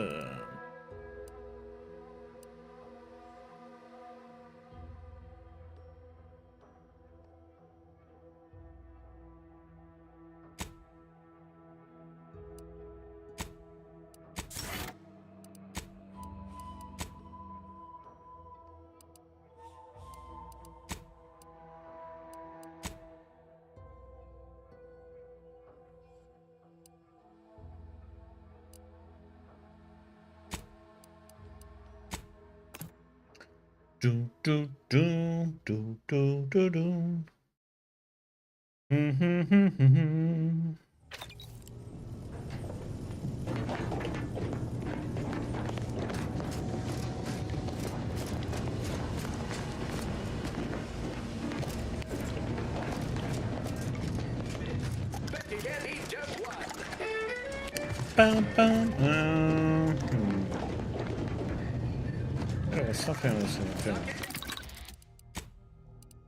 Do do do do do do do. Bum, bum, There's something I was going to do.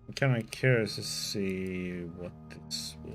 I'm kind of curious to see what this will.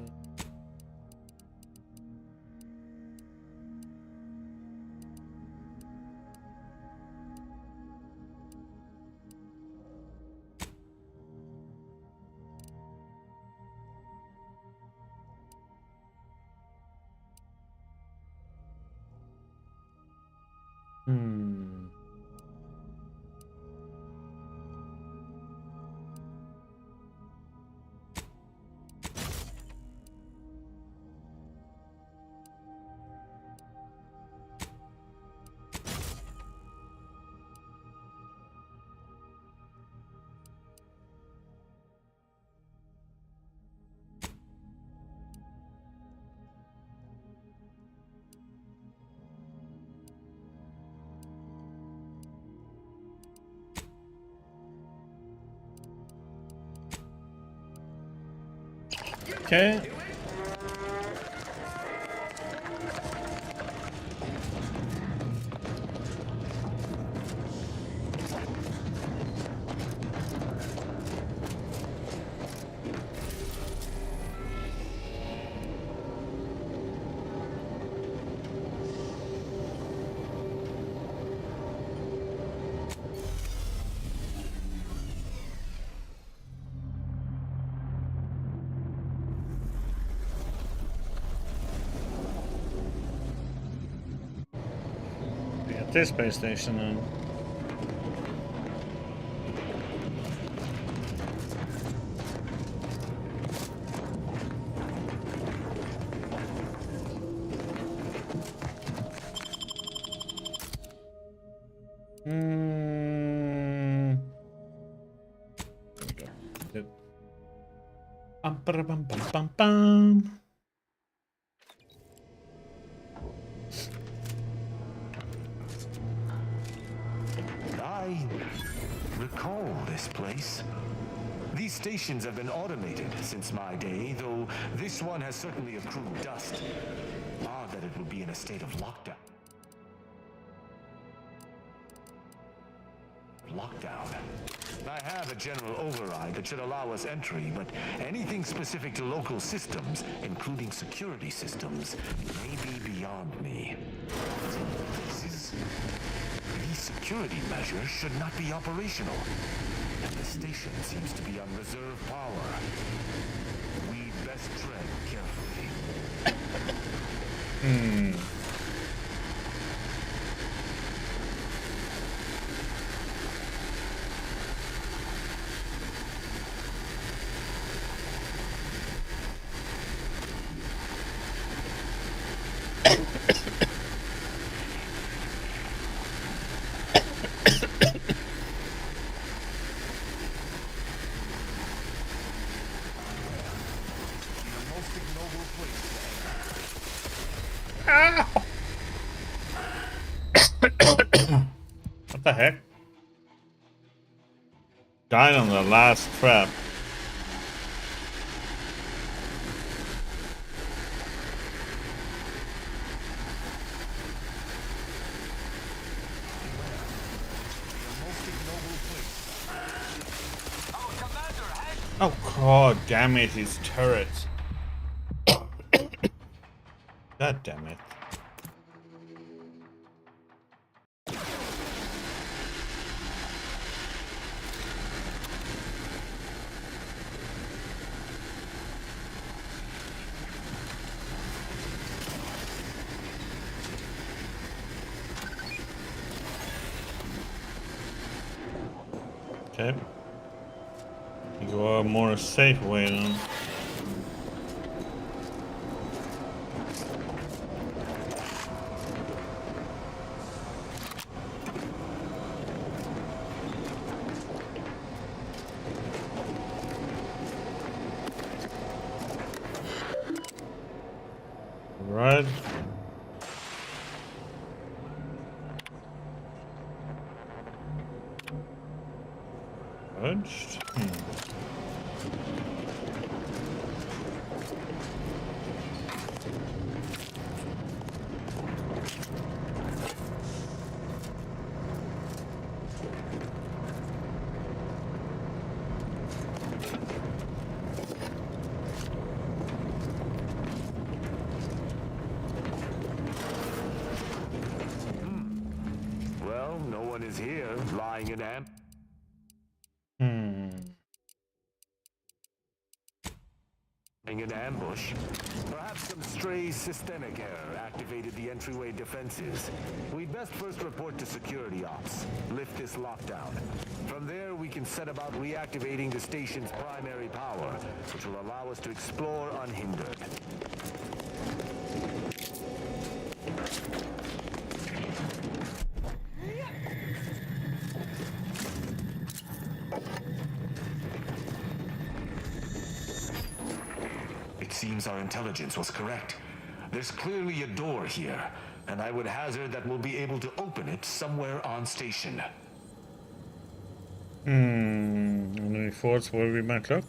Okay. This space station now. There we go. Bum. I recall this place. These stations have been automated since my day, though this one has certainly accrued dust. Odd that it would be in a state of lockdown. I have a general override that should allow us entry, but anything specific to local systems, including security systems, may be beyond me. These security measures should not be operational, and the station seems to be on reserve power. We'd best tread carefully. What the heck? Died on the last trap. Oh god damn it, his turrets. God damn it. Okay. You go a more safe way then. Right. Urged? Well, no one is here, lying in amp. In ambush. Perhaps some stray systemic error activated the entryway defenses. We'd best first report to security ops. Lift this lockdown. From there, we can set about reactivating the station's primary power, which will allow us to explore unhindered. Seems our intelligence was correct. There's clearly a door here, and I would hazard that we'll be able to open it somewhere on station. Any thoughts where we might look?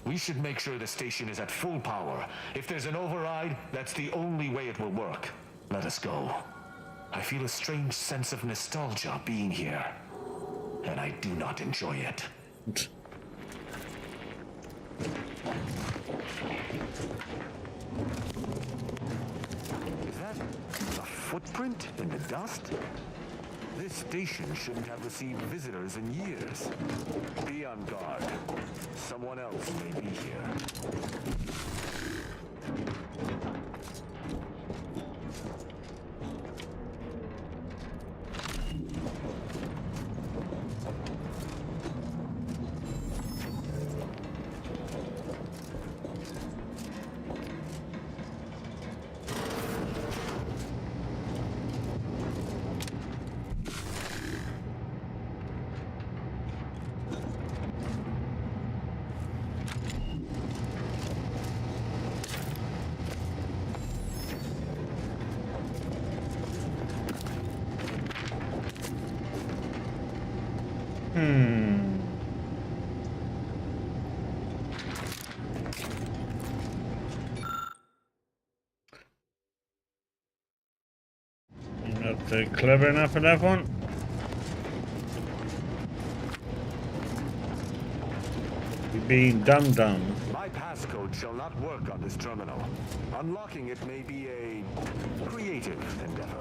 We should make sure the station is at full power. If there's an override, that's the only way it will work. Let us go. I feel a strange sense of nostalgia being here, and I do not enjoy it. Is that a footprint in the dust? This station shouldn't have received visitors in years. Be on guard. Someone else may be here. Not clever enough for that one. You're being dumb. My passcode shall not work on this terminal. Unlocking it may be a creative endeavor.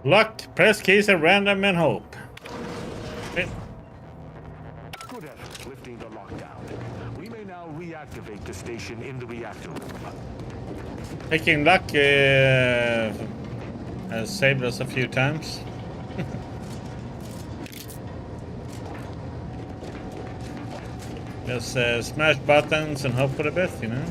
Luck, press keys at random and hope. Okay. Good effort lifting the lockdown. We may now reactivate the station in the reactor room. Taking luck has saved us a few times. Just smash buttons and hope for the best, you know?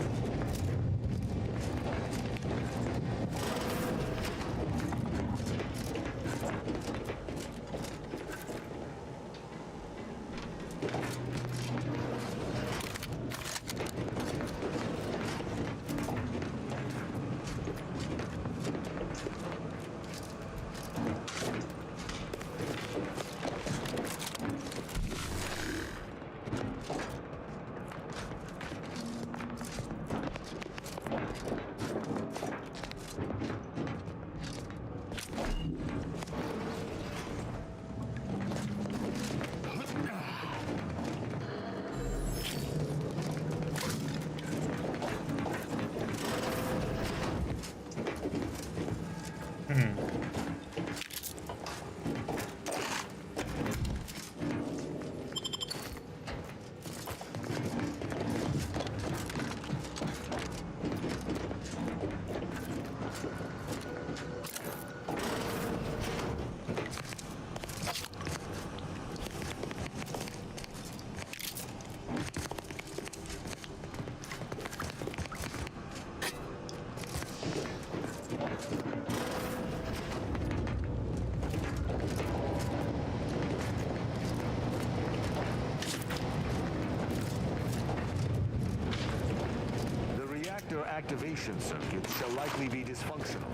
Activation circuits shall likely be dysfunctional.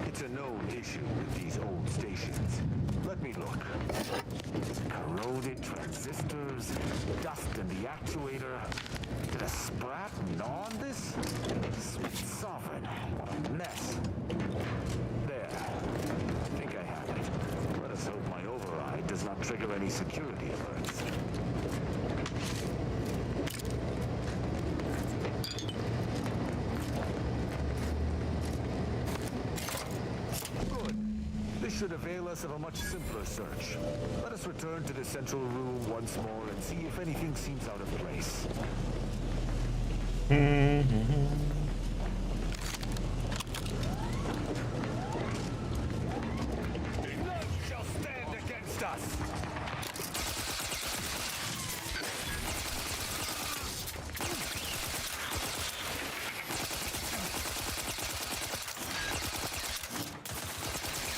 It's a known issue with these old stations. Let me look. Corroded transistors, dust in the actuator. Did a sprat gnaw on this? Sweet sovereign, what a mess. There. I think I have it. Let us hope any security alerts. Good. This should avail us of a much simpler search. Let us return to the central room once more and see if anything seems out of place. None shall stand against us!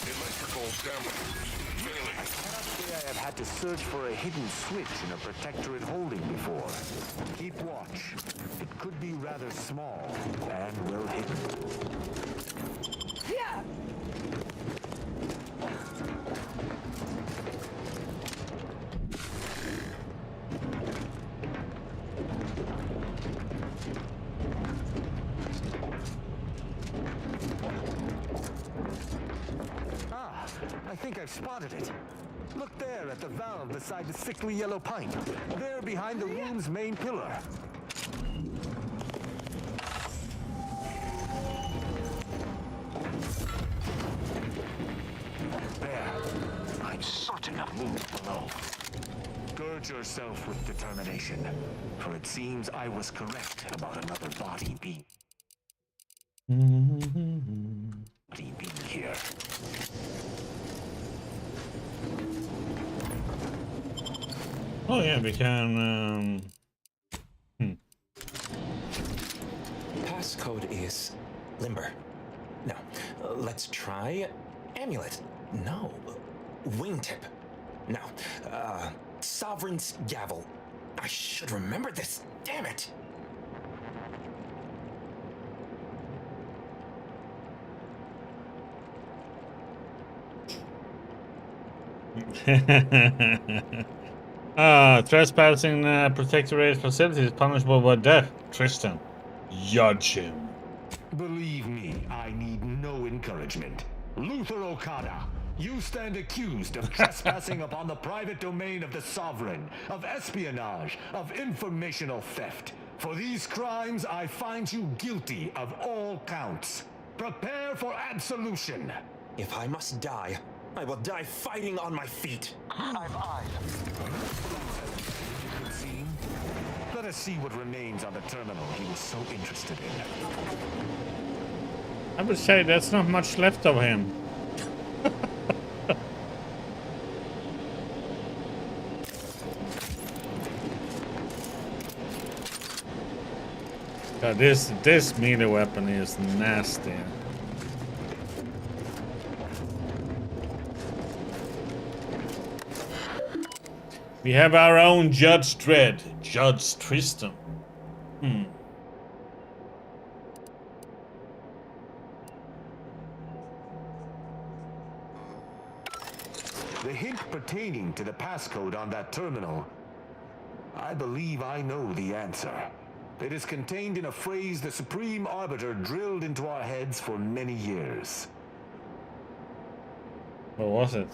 Electrical damage. Failing. I cannot say I have had to search for a hidden switch in a protectorate holding before. Keep watch. It could be rather small and well hidden. Yeah! Ah, I think I've spotted it. Look there at the valve beside the sickly yellow pipe. There behind the room's main pillar. There. I'm certain of moved below. Gird yourself with determination, for it seems I was correct about another body being here. Oh yeah, we can. Passcode is limber. No. Let's try amulet. No. Wingtip. No. Sovereign's gavel. I should remember this. Damn it. Trespassing protectorate facility is punishable by death. Tristan, judge him. Believe me, I need no encouragement. Luther Okada, you stand accused of trespassing upon the private domain of the Sovereign, of espionage, of informational theft. For these crimes, I find you guilty of all counts. Prepare for absolution. If I must die, I will die fighting on my feet. I've eyed. Let us see what remains on the terminal he was so interested in. I would say that's not much left of him. God, this melee weapon is nasty. We have our own Judge Dredd, Judge Tristan. The hint pertaining to the passcode on that terminal, I believe I know the answer. It is contained in a phrase the Supreme Arbiter drilled into our heads for many years. What was it?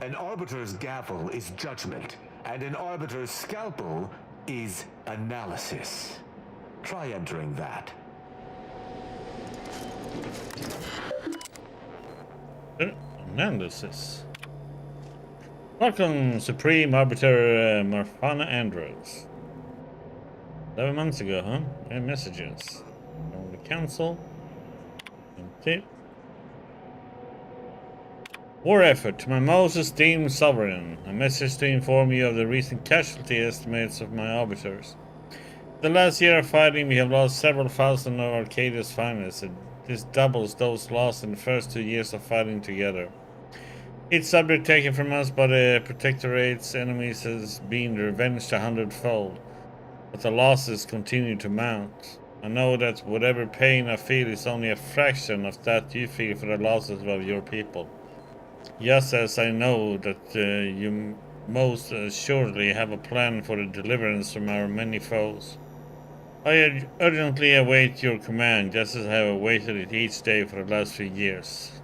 An Arbiter's gavel is judgment, and an Arbiter's scalpel is analysis. Try entering that. Analysis. Welcome, Supreme Arbiter Marfana Andros. 11 months ago, huh? And messages. From the Council. Empty. War effort to my most esteemed sovereign. A message to inform you of the recent casualty estimates of my arbiters. The last year of fighting, we have lost several thousand of Arcadia's finest. This doubles those lost in the first 2 years of fighting together. Each subject taken from us by the Protectorate's enemies has been revenged 100-fold, but the losses continue to mount. I know that whatever pain I feel is only a fraction of that you feel for the losses of your people. Just as I know that you most assuredly have a plan for the deliverance from our many foes. I urgently await your command, just as I have awaited it each day for the last few years.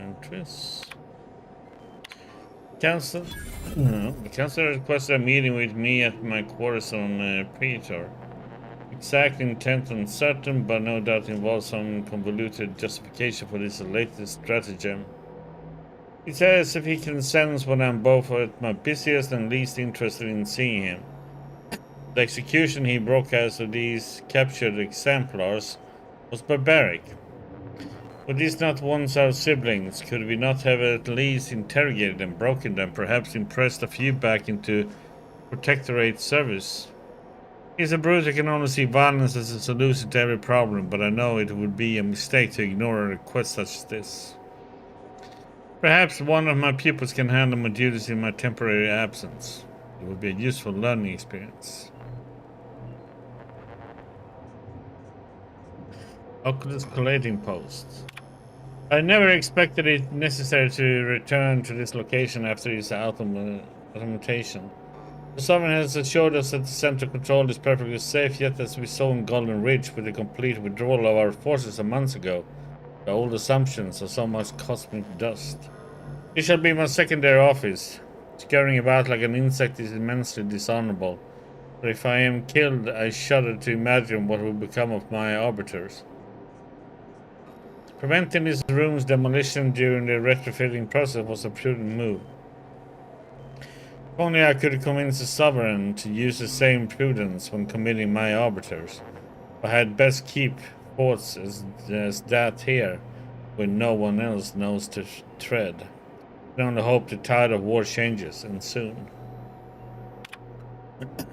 Entries. Council. The council requested a meeting with me at my quarters on Praetor. Exact intent uncertain, but no doubt involves some convoluted justification for this latest stratagem. He says if he can sense when I'm both at my busiest and least interested in seeing him. The execution he broadcast of these captured exemplars was barbaric. Were these not once our siblings? Could we not have at least interrogated them, broken them, perhaps impressed a few back into Protectorate service? He's a brute who can only see violence as a solution to every problem, but I know it would be a mistake to ignore a request such as this. Perhaps one of my pupils can handle my duties in my temporary absence. It would be a useful learning experience. Oculus collating post. I never expected it necessary to return to this location after its automation. The Sovereign has assured us that the central control is perfectly safe, yet as we saw in Golden Ridge with the complete withdrawal of our forces a month ago, the old assumptions are so much cosmic dust. It shall be my secondary office. Scurrying about like an insect is immensely dishonorable, but if I am killed, I shudder to imagine what will become of my arbiters. Preventing this room's demolition during the retrofitting process was a prudent move. If only I could convince the Sovereign to use the same prudence when committing my arbiters. I had best keep forts as that here, where no one else knows to tread. I can only hope the tide of war changes, and soon.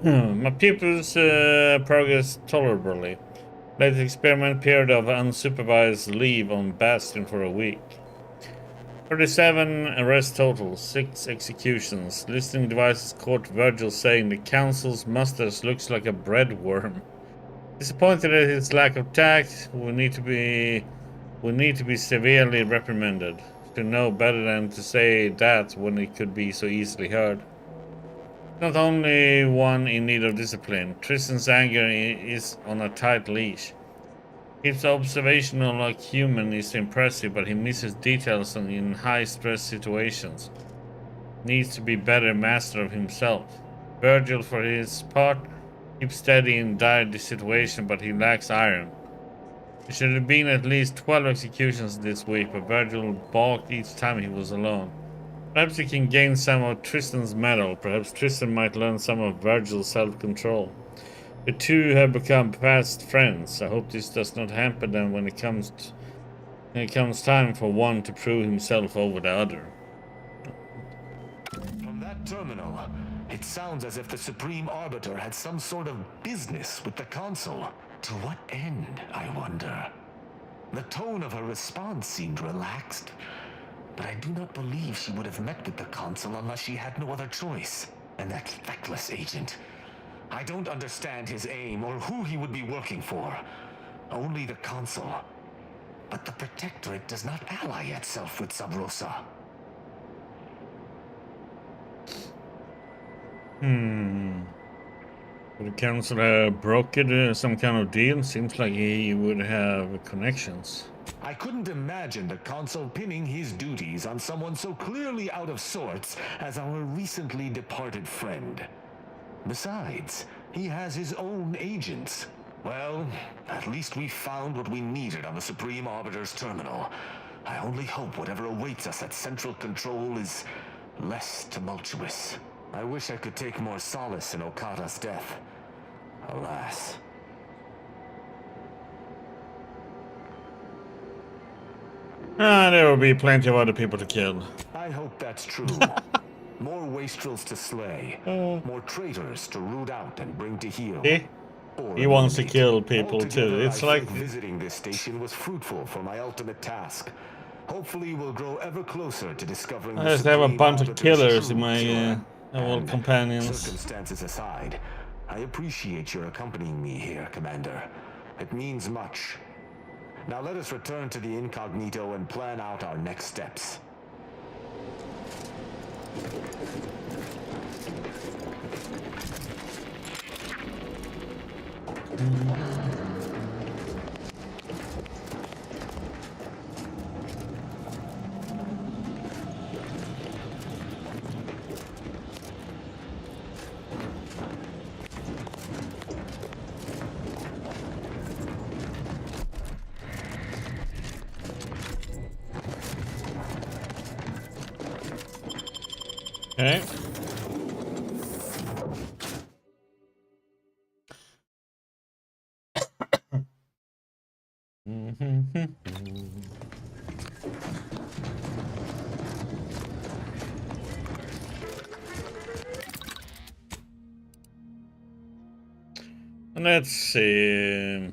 My pupils progress tolerably. Let the experiment period of unsupervised leave on Bastion for a week. 37 arrests total, 6 executions. Listening devices caught Virgil saying the council's mustache looks like a bread worm. Disappointed at his lack of tact, we need to be severely reprimanded. To know better than to say that when it could be so easily heard. Not only one in need of discipline, Tristan's anger is on a tight leash. His observational acumen is impressive, but he misses details in high-stress situations. Needs to be better master of himself. Virgil, for his part, keeps steady in dire situation, but he lacks iron. There should have been at least 12 executions this week, but Virgil balked each time he was alone. Perhaps he can gain some of Tristan's mettle. Perhaps Tristan might learn some of Virgil's self-control. The two have become fast friends. I hope this does not hamper them when it comes time for one to prove himself over the other. From that terminal, it sounds as if the Supreme Arbiter had some sort of business with the Consul. To what end, I wonder? The tone of her response seemed relaxed, but I do not believe she would have met with the Consul unless she had no other choice. And that feckless agent. I don't understand his aim or who he would be working for. Only the Consul. But the Protectorate does not ally itself with Sub Rosa. Would the council have brokered some kind of deal? Seems like he would have connections. I couldn't imagine the Consul pinning his duties on someone so clearly out of sorts as our recently departed friend. Besides, he has his own agents. Well, at least we found what we needed on the Supreme Arbiter's terminal. I only hope whatever awaits us at Central Control is less tumultuous. I wish I could take more solace in Okada's death. Alas. There will be plenty of other people to kill. I hope that's true. More wastrels to slay, more traitors to root out and bring to heel. He wants to kill people too. It's I like think visiting this station was fruitful for my ultimate task. Hopefully, we'll grow ever closer to discovering. I just have a bunch of killers in my old companions. Circumstances aside, I appreciate your accompanying me here, Commander. It means much. Now let us return to the Incognito and plan out our next steps. Okay. Let's see.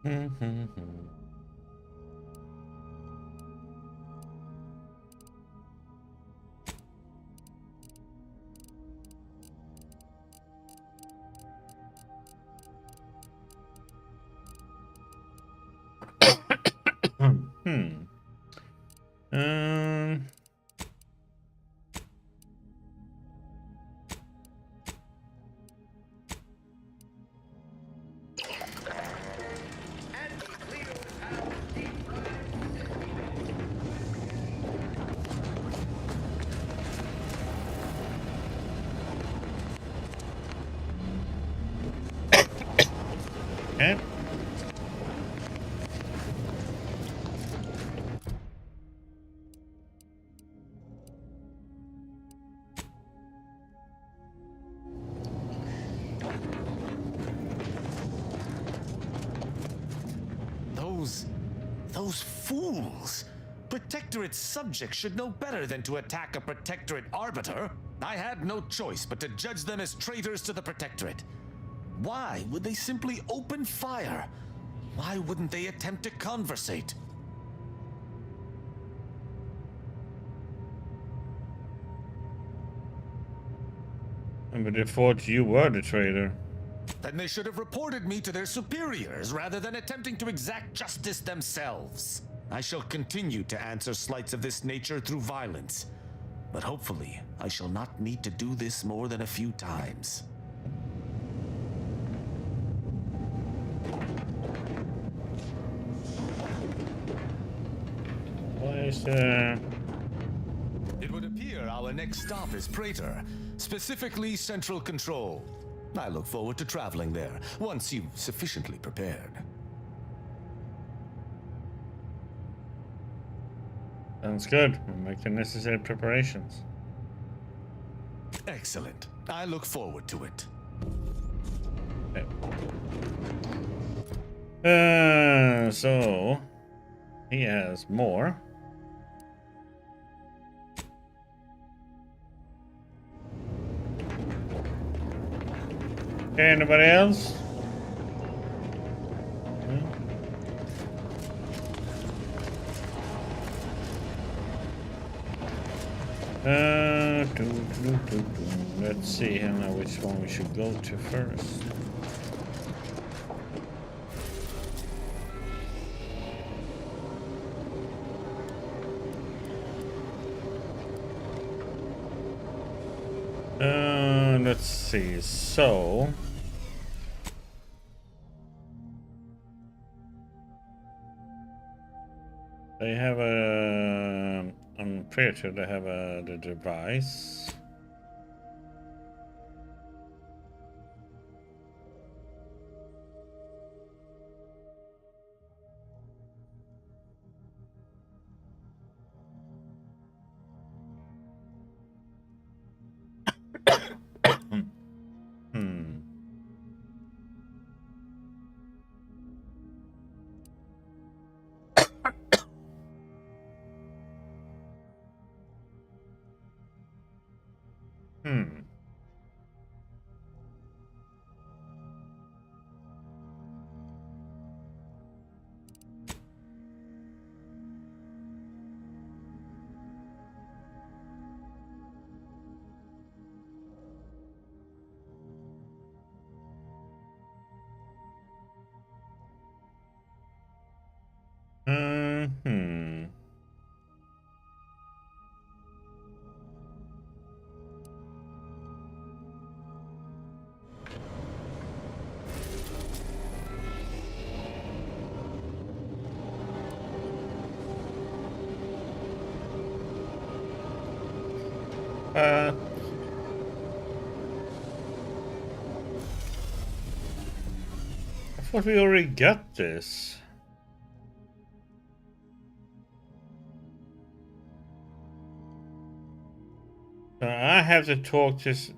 Um. Okay. Those fools! Protectorate subjects should know better than to attack a Protectorate arbiter. I had no choice but to judge them as traitors to the Protectorate. Why would they simply open fire? Why wouldn't they attempt to conversate? But they thought you were the traitor. Then they should have reported me to their superiors rather than attempting to exact justice themselves. I shall continue to answer slights of this nature through violence, but hopefully I shall not need to do this more than a few times. What is the... It would appear our next stop is Praetor, specifically Central Control. I look forward to traveling there, once you've sufficiently prepared. Sounds good. We'll make the necessary preparations. Excellent. I look forward to it. Okay. So... he has more. Okay, anybody else? Let's see here now which one we should go to first. Let's see. So they have a. I'm pretty sure they have the device. I thought we already got this. I have to talk to just.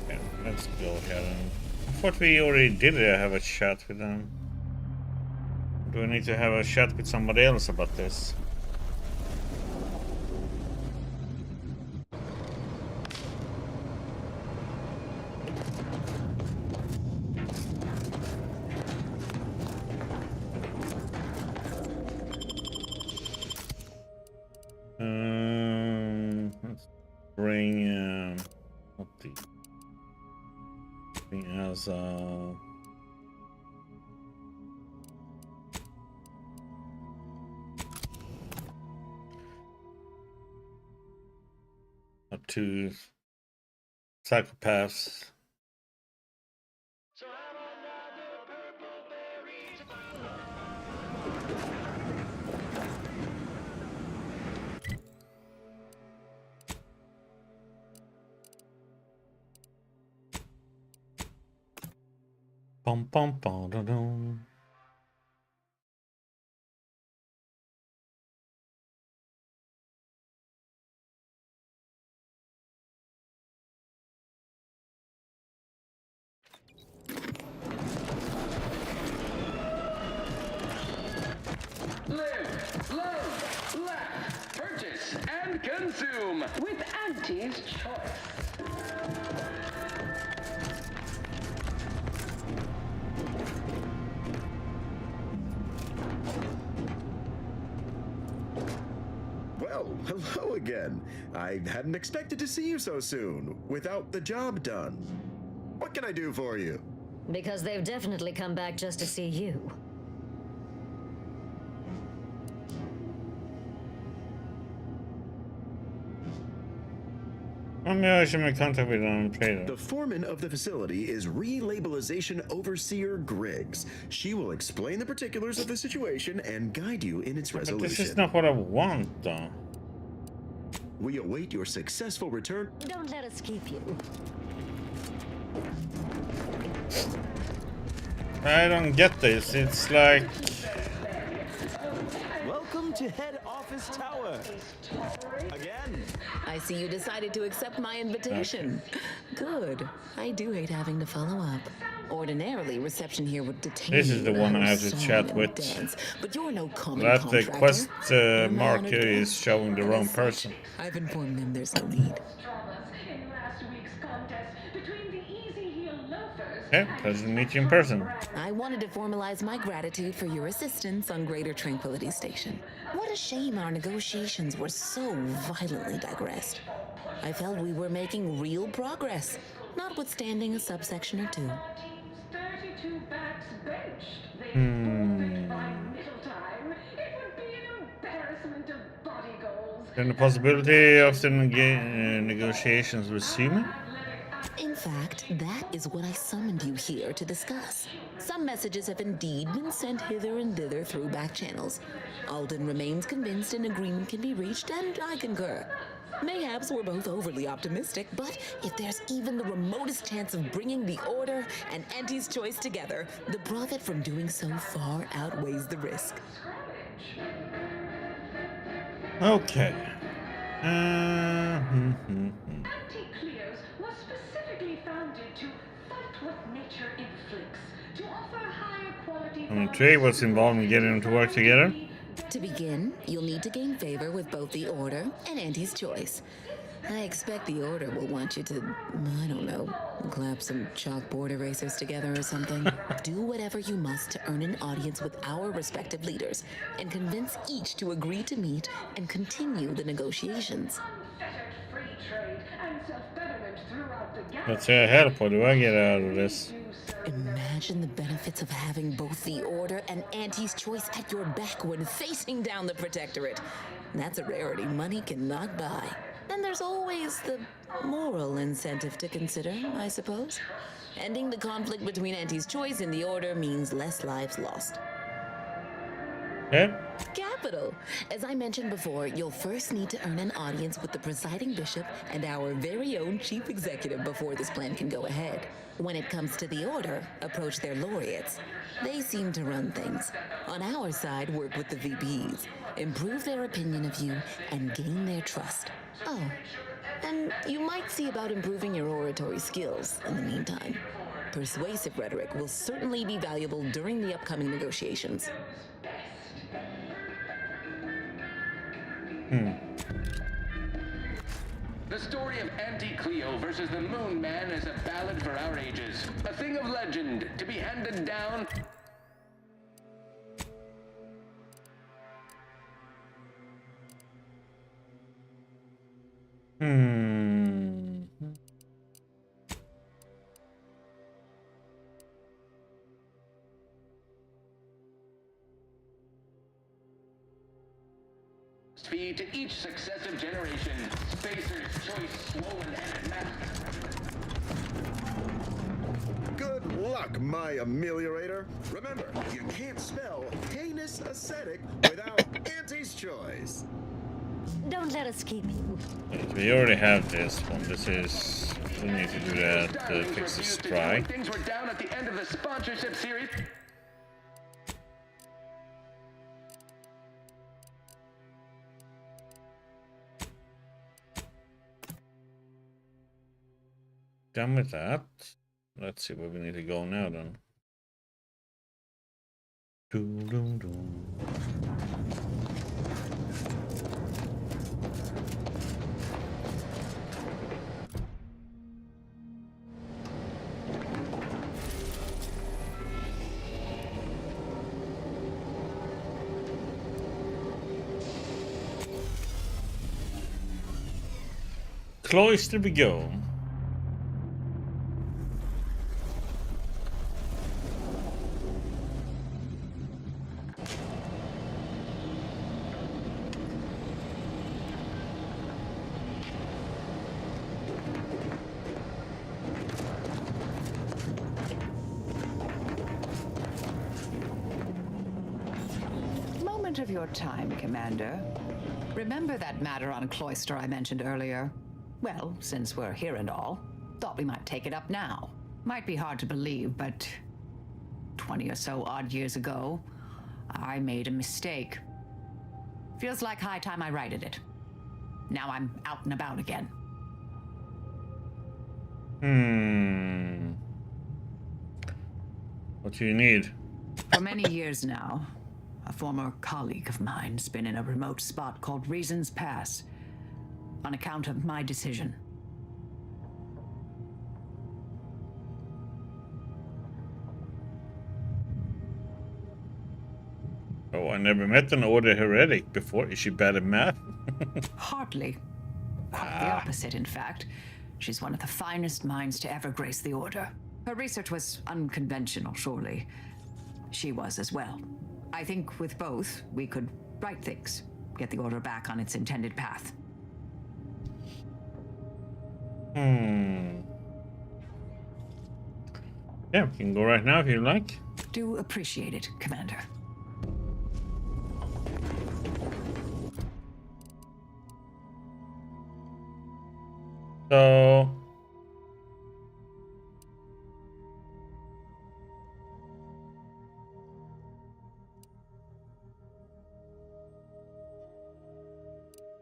Yeah, let's go ahead and. I thought we already did have a chat with them. Do I need to have a chat with somebody else about this? Let's bring what the bring as up to psychopaths. Bum bum bum dum dum. Live, love, laugh, purchase, and consume with Auntie's Choice. Well, hello again. I hadn't expected to see you so soon, without the job done. What can I do for you? Because they've definitely come back just to see you. I should make contact with them. The foreman of the facility is Relabelization Overseer Griggs. She will explain the particulars of the situation and guide you in its resolution. But this is not what I want, though. We await your successful return. Don't let us keep you. I don't get this. It's like... Welcome to Head Office Tower. Again. I see you decided to accept my invitation. Good. I do hate having to follow up. Ordinarily, reception here would detain This is the you one I and have to song chat and with. dance, but you're no common That the contractor. quest I'm marker honored to is ask. showing the And wrong as such, person. I've informed them there's no need. In last week's contest between the Easy Heel Loafers Okay, pleasure to meet you in person. I wanted to formalize my gratitude for your assistance on Greater Tranquility Station. What a shame our negotiations were so violently digressed. I felt we were making real progress, notwithstanding a subsection or two. 32 backs benched. They forfeit by middle time. It would be an embarrassment of body goals. Then the possibility of the negotiations resuming? In fact, that is what I summoned you here to discuss. Some messages have indeed been sent hither and thither through back channels. Alden remains convinced an agreement can be reached, and I concur. Mayhaps we're both overly optimistic, but if there's even the remotest chance of bringing the Order and Auntie's Choice together, the profit from doing so far outweighs the risk. Okay. Anti-Cleos was specifically founded to fight what nature inflicts, to offer higher quality. I'm intrigued what's involved in getting them to work together. To begin, you'll need to gain favor with both the Order and Auntie's Choice. I expect the Order will want you to, I don't know, clap some chalkboard erasers together or something. Do whatever you must to earn an audience with our respective leaders and convince each to agree to meet and continue the negotiations. Let's say help. What do I get out of this? Imagine the benefits of having both the Order and Auntie's Choice at your back when facing down the Protectorate. That's a rarity money cannot buy. Then there's always the moral incentive to consider, I suppose. Ending the conflict between Auntie's Choice and the Order means less lives lost. Okay. Capital. As I mentioned before, you'll first need to earn an audience with the presiding bishop and our very own chief executive before this plan can go ahead. When it comes to the order, approach their laureates. They seem to run things. On our side, work with the VPs, improve their opinion of you, and gain their trust. Oh, and you might see about improving your oratory skills in the meantime. Persuasive rhetoric will certainly be valuable during the upcoming negotiations. The story of Auntie Cleo versus the Moon Man is a ballad for our ages. A thing of legend to be handed down. Feed to each successive generation. Spacer's choice swollen and masked. Good luck, my ameliorator. Remember, you can't spell heinous ascetic without Auntie's choice. Don't let us keep you. We already have this one. This is... We need to do that to fix the strike. Things were down at the end of the sponsorship series. Done with that. Let's see where we need to go now then. Cloister we go. Moment of your time, Commander. Remember that matter on Cloister I mentioned earlier? Well, since we're here and all, thought we might take it up now. Might be hard to believe, but 20 or so odd years ago, I made a mistake. Feels like high time I righted it. Now I'm out and about again. What do you need? For many years now, a former colleague of mine's been in a remote spot called Reasons Pass, on account of my decision. Oh, I never met an Order Heretic before. Is she bad at math? Hardly. Quite the opposite, in fact. She's one of the finest minds to ever grace the Order. Her research was unconventional, surely. She was as well. I think with both, we could right things, get the Order back on its intended path. Yeah, we can go right now if you like. Do appreciate it, Commander. So...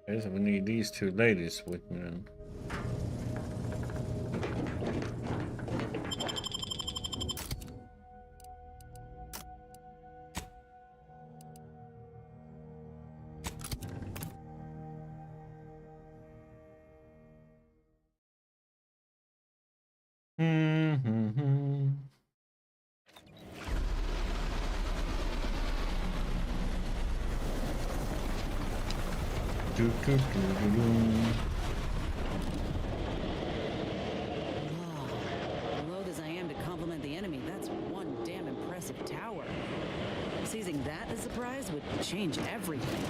Okay, so we need these two ladies with me then. Loath as I am to compliment the enemy, that's one damn impressive tower. Seizing that as a prize would change everything.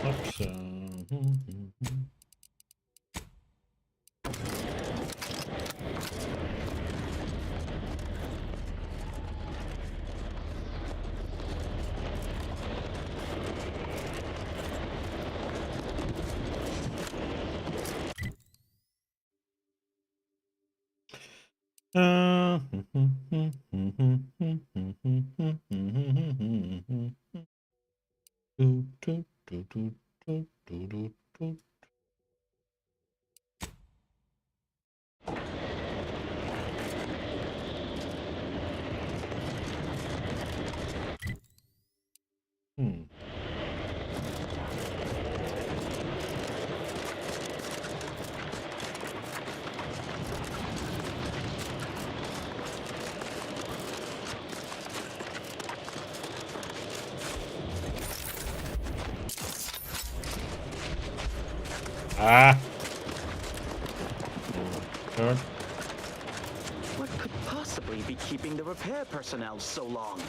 Oops. Ah. Sure. What could possibly be keeping the repair personnel so long?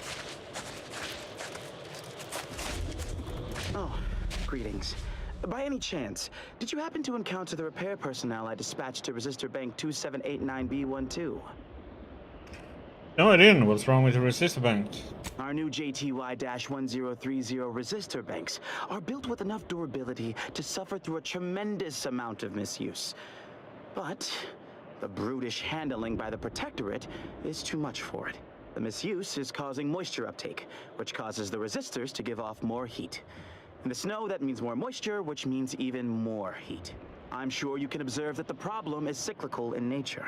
Oh, greetings. By any chance, did you happen to encounter the repair personnel I dispatched to Resistor Bank 2789B12? No, I didn't. What's wrong with the resistor bank? Our new JTY-1030 resistor banks are built with enough durability to suffer through a tremendous amount of misuse. But the brutish handling by the Protectorate is too much for it. The misuse is causing moisture uptake, which causes the resistors to give off more heat. In the snow, that means more moisture, which means even more heat. I'm sure you can observe that the problem is cyclical in nature.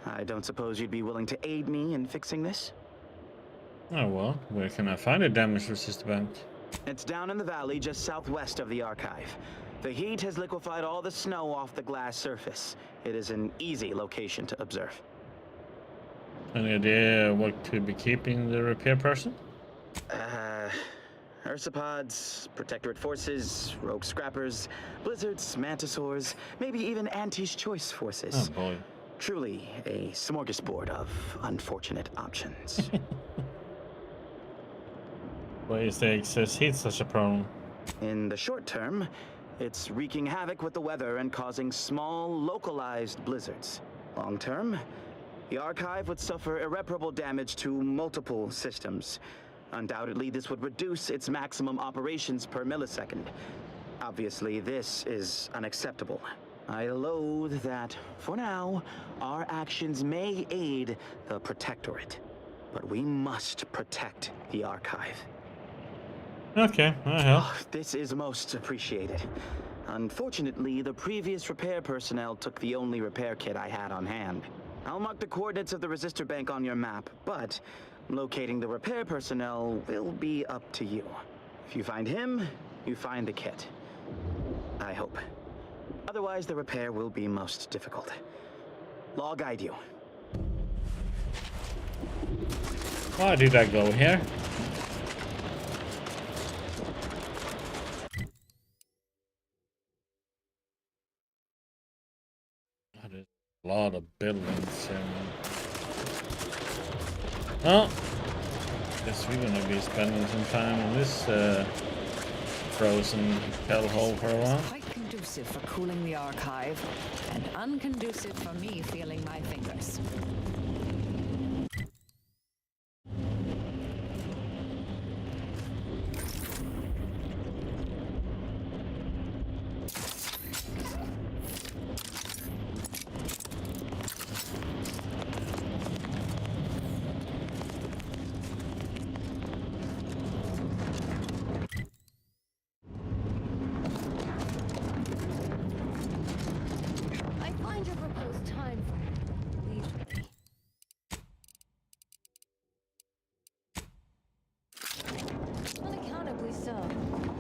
I don't suppose you'd be willing to aid me in fixing this? Oh well, where can I find a damaged resistor bank? It's down in the valley just southwest of the archive. The heat has liquefied all the snow off the glass surface. It is an easy location to observe. Any idea what could be keeping the repair person? Ursopods, Protectorate forces, rogue scrappers, blizzards, mantisaurs, maybe even Auntie's choice forces. Oh boy. Truly a smorgasbord of unfortunate options. Why is the excess heat such a problem? In the short term, it's wreaking havoc with the weather and causing small, localized blizzards. Long term, the archive would suffer irreparable damage to multiple systems. Undoubtedly, this would reduce its maximum operations per millisecond. Obviously, this is unacceptable. I loathe that, for now, our actions may aid the Protectorate, but we must protect the archive. Okay, I help. This is most appreciated. Unfortunately, the previous repair personnel took the only repair kit I had on hand. I'll mark the coordinates of the resistor bank on your map, but locating the repair personnel will be up to you. If you find him, you find the kit. I hope. Otherwise, the repair will be most difficult. I'll guide you. Why did I go here? That is a lot of buildings. Oh, guess we're gonna be spending some time in this frozen hellhole for a while. Quite conducive for cooling the archive, and unconducive for me feeling my fingers. I find your proposed time for leisurely. Unaccountably so.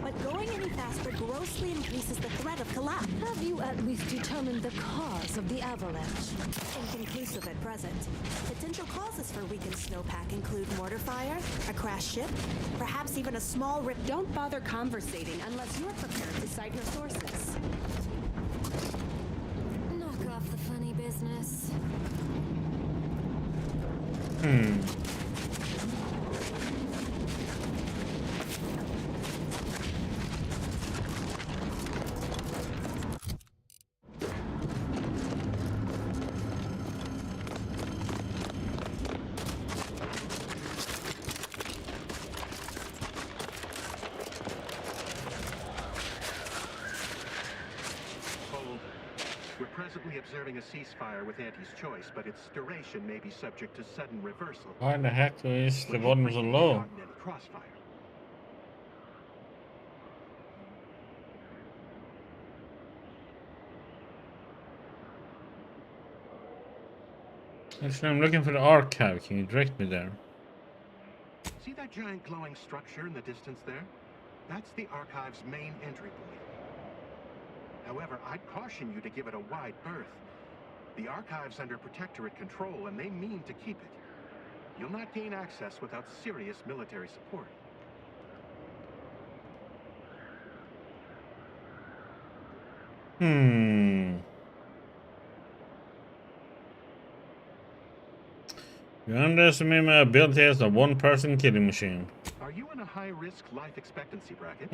But going any faster grossly increases the threat of collapse. Have you at least determined the cause of the avalanche? Inconclusive at present. Potential causes for weakened snowpack include mortar fire, a crashed ship, perhaps even a small rip. Don't bother conversating unless you're prepared to cite your sources. Knock off the funny business. presently observing a ceasefire with Auntie's choice, but its duration may be subject to sudden reversal. Why the heck is the bottom so low? Caught in any crossfire. Actually, I'm looking for the archive. Can you direct me there? See that giant glowing structure in the distance there? That's the archive's main entry point. However, I'd caution you to give it a wide berth. The archive's under protectorate control, and they mean to keep it. You'll not gain access without serious military support. You underestimate my ability as a one-person killing machine. Are you in a high-risk life expectancy bracket?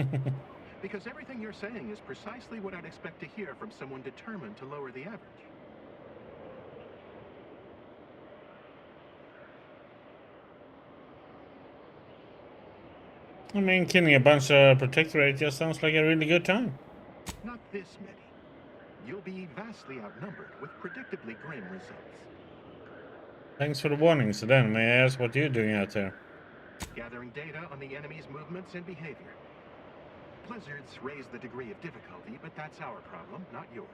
Because everything you're saying is precisely what I'd expect to hear from someone determined to lower the average. I mean, killing a bunch of Protectorate just sounds like a really good time. Not this many. You'll be vastly outnumbered with predictably grim results. Thanks for the warning. So then, may I ask what you're doing out there? Gathering data on the enemy's movements and behavior. Blizzards raise the degree of difficulty, but that's our problem, not yours.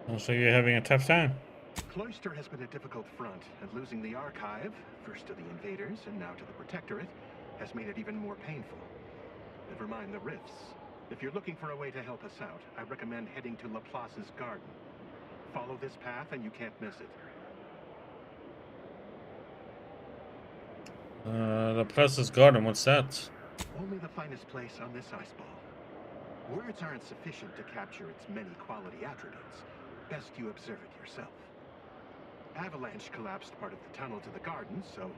Oh, so you're having a tough time? Cloister has been a difficult front, and losing the archive, first to the invaders and now to the Protectorate, has made it even more painful. Never mind the rifts. If you're looking for a way to help us out, I recommend heading to Laplace's garden. Follow this path and you can't miss it. Laplace's garden, what's that? Only the finest place on this ice ball. Words aren't sufficient to capture its many quality attributes. Best you observe it yourself. Avalanche collapsed part of the tunnel to the garden, so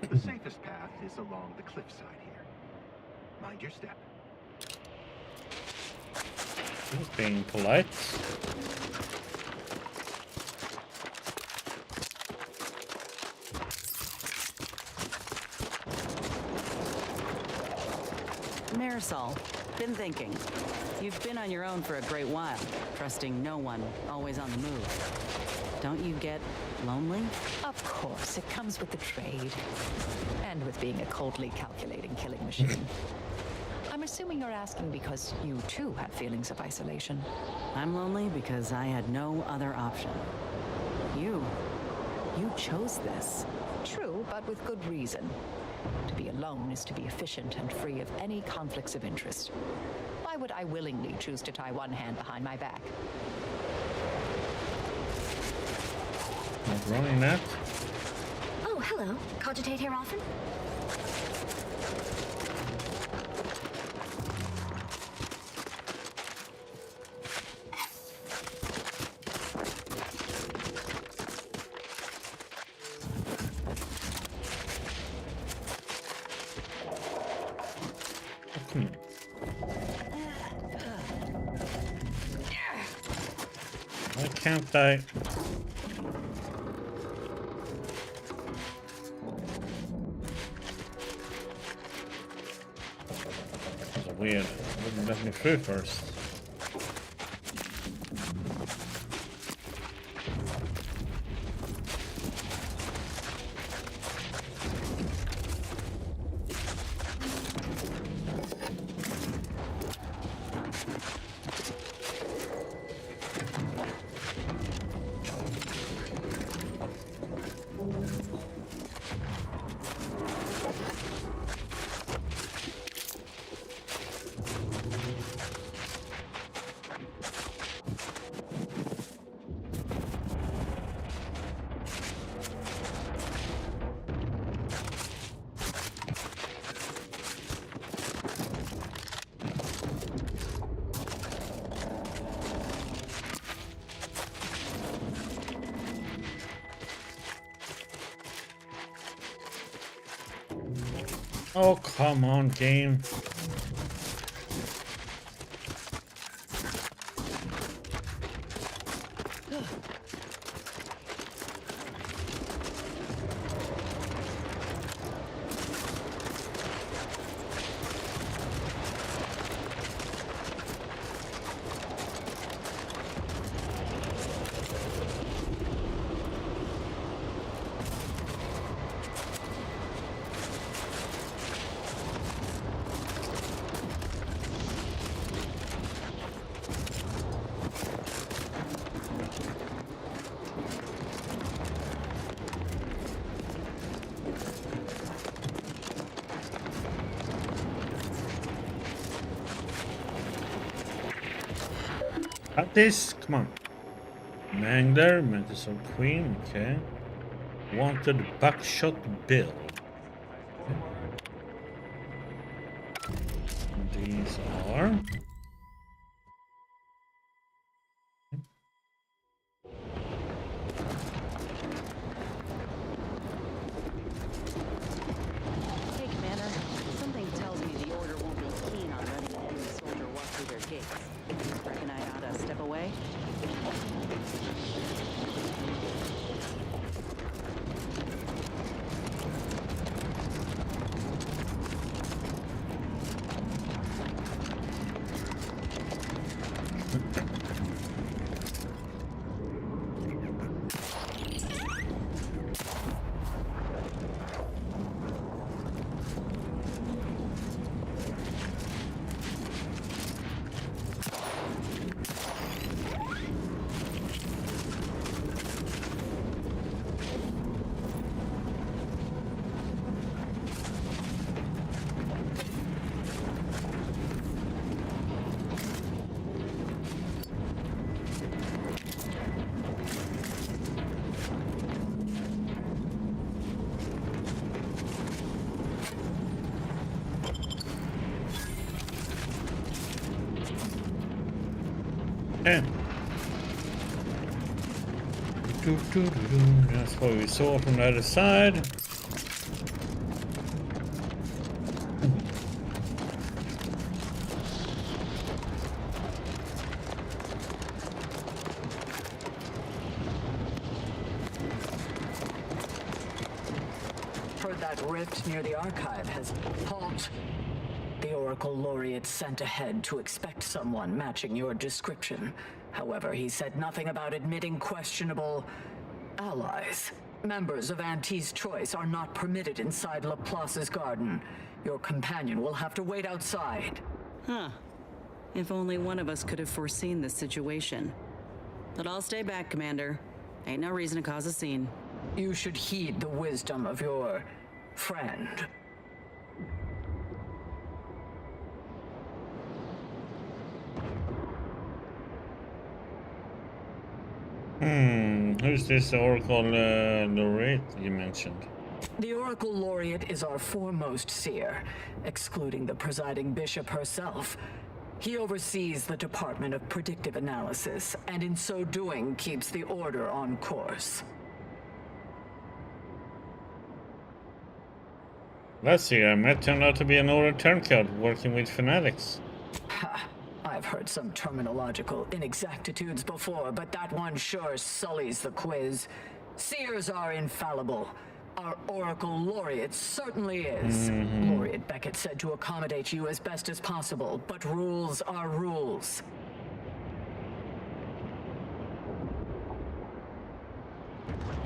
the safest path is along the cliffside here. Mind your step. He's being polite. Marisol, been thinking. You've been on your own for a great while, trusting no one, always on the move. Don't you get lonely? Of course, it comes with the trade. And with being a coldly calculating killing machine. I'm assuming you're asking because you too have feelings of isolation. I'm lonely because I had no other option. You chose this. True, but with good reason. To be alone is to be efficient and free of any conflicts of interest. Why would I willingly choose to tie one hand behind my back? Not running that. Oh, hello. Cogitate here often? Why can't I? That's weird. It wouldn't let me through first. Oh, come on, game. Got this. Come on. Mangler, Mantis of Queen. Okay. Wanted Buckshot Bill. These are. Hey, Commander. Something tells me the Order won't be keen on letting any soldier walk through their gates. Reckon I ought to step away? Okay. That's what we saw from the other side. Heard that rift near the archive has halt. The Oracle Laureate sent ahead to expect someone matching your description. However, he said nothing about admitting questionable allies. Members of Auntie's Choice are not permitted inside Laplace's garden. Your companion will have to wait outside. Huh. If only one of us could have foreseen this situation. But I'll stay back, Commander. Ain't no reason to cause a scene. You should heed the wisdom of your friend. Who's this Oracle Laureate you mentioned? The Oracle Laureate is our foremost seer, excluding the presiding bishop herself. He oversees the Department of Predictive Analysis, and in so doing keeps the Order on course. Let's see, I might turn out to be an Order turncoat working with fanatics. Ha! I've heard some terminological inexactitudes before, but that one sure sullies the quiz. Seers are infallible. Our Oracle Laureate certainly is. Laureate Beckett said to accommodate you as best as possible, but rules are rules.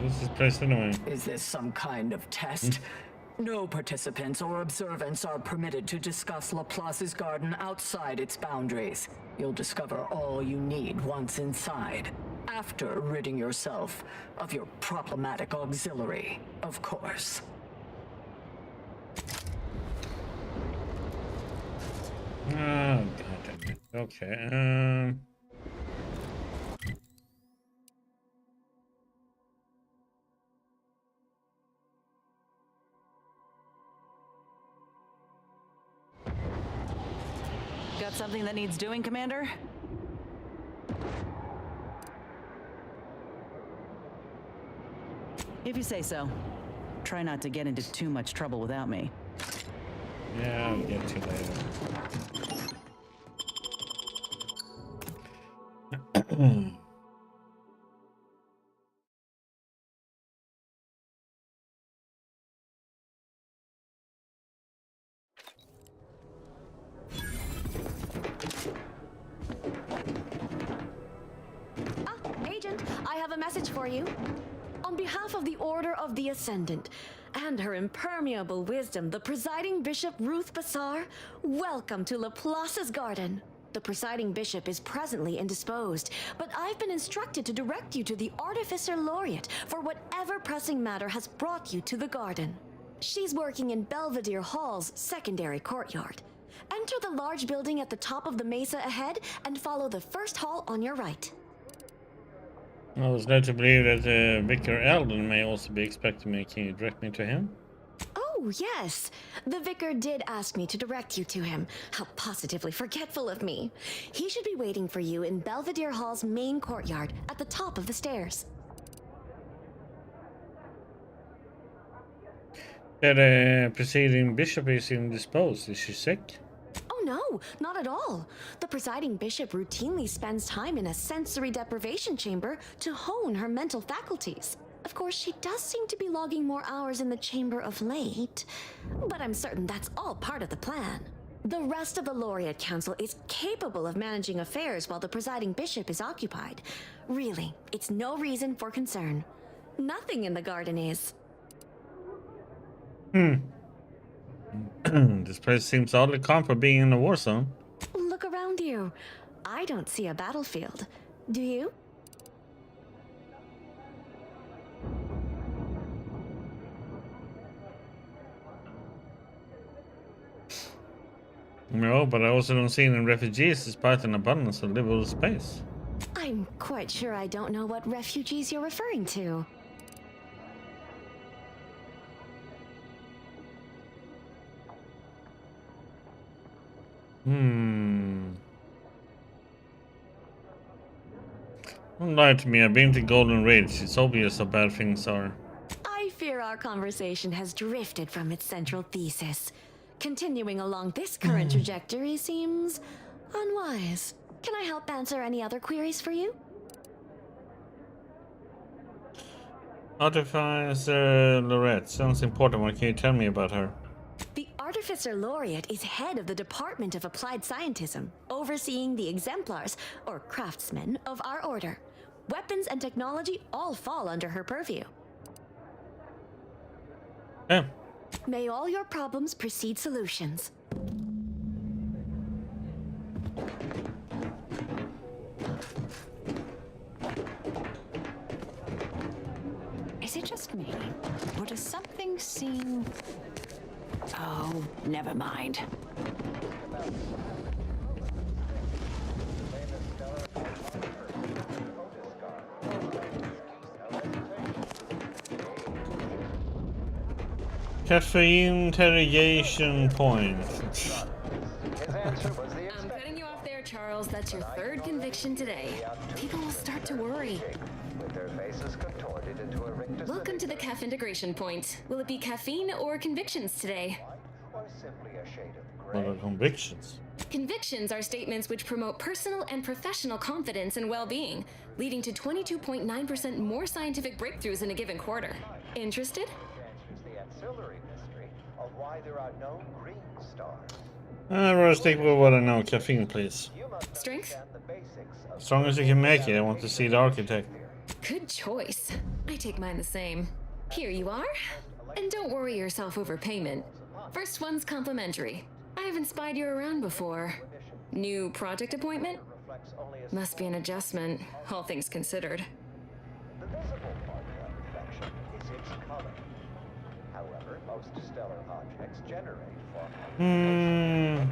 This is place anyway. Is this some kind of test? No participants or observants are permitted to discuss Laplace's garden outside its boundaries. You'll discover all you need once inside, after ridding yourself of your problematic auxiliary, of course. Oh, God damn it. Okay, Got something that needs doing, Commander? If you say so. Try not to get into too much trouble without me. yeah, I'll get to you later. Agent, I have a message for you. On behalf of the Order of the Ascendant and her impermeable wisdom, the presiding bishop Ruth Bassar, welcome to Laplace's garden. The presiding bishop is presently indisposed, but I've been instructed to direct you to the Artificer Laureate for whatever pressing matter has brought you to the garden. She's working in Belvedere Hall's secondary courtyard. Enter the large building at the top of the mesa ahead and follow the first hall on your right. I was led to believe that Vicar Eldon may also be expecting me. Can you direct me to him? Oh, yes. The vicar did ask me to direct you to him. How positively forgetful of me. He should be waiting for you in Belvedere Hall's main courtyard at the top of the stairs. That preceding bishop is indisposed. Is she sick? Oh no, not at all. The presiding bishop routinely spends time in a sensory deprivation chamber to hone her mental faculties. Of course, she does seem to be logging more hours in the chamber of late, but I'm certain that's all part of the plan. The rest of the Laureate Council is capable of managing affairs while the presiding bishop is occupied. Really, it's no reason for concern. Nothing in the garden is. This place seems oddly calm for being in a war zone. Look around you. I don't see a battlefield. Do you? No, but I also don't see any refugees despite an abundance of livable space. I'm quite sure I don't know what refugees you're referring to. Don't lie to me, I've been to Golden Ridge. It's obvious how bad things are. I fear our conversation has drifted from its central thesis. Continuing along this current trajectory seems unwise. Can I help answer any other queries for you? Artificer Lorette sounds important. What can you tell me about her? The Artificer Laureate is head of the Department of Applied Scientism, overseeing the exemplars, or craftsmen, of our order. Weapons and technology all fall under her purview. Yeah. May all your problems precede solutions. Is it just me? Or does something seem... Oh, never mind. Caffeine interrogation point. I'm cutting you off there, Charles. That's your third conviction today. People will start to worry. Welcome to the CAF integration point. Will it be caffeine or convictions today? What are convictions? Convictions are statements which promote personal and professional confidence and well-being, leading to 22.9% more scientific breakthroughs in a given quarter. Interested? I'd rather stick with what I know. Caffeine, please. Strength? As strong as you can make it. I want to see the architect. Good choice. I take mine the same. Here you are. And don't worry yourself over payment. First one's complimentary. I haven't spied you around before. New project appointment? Must be an adjustment, all things considered. An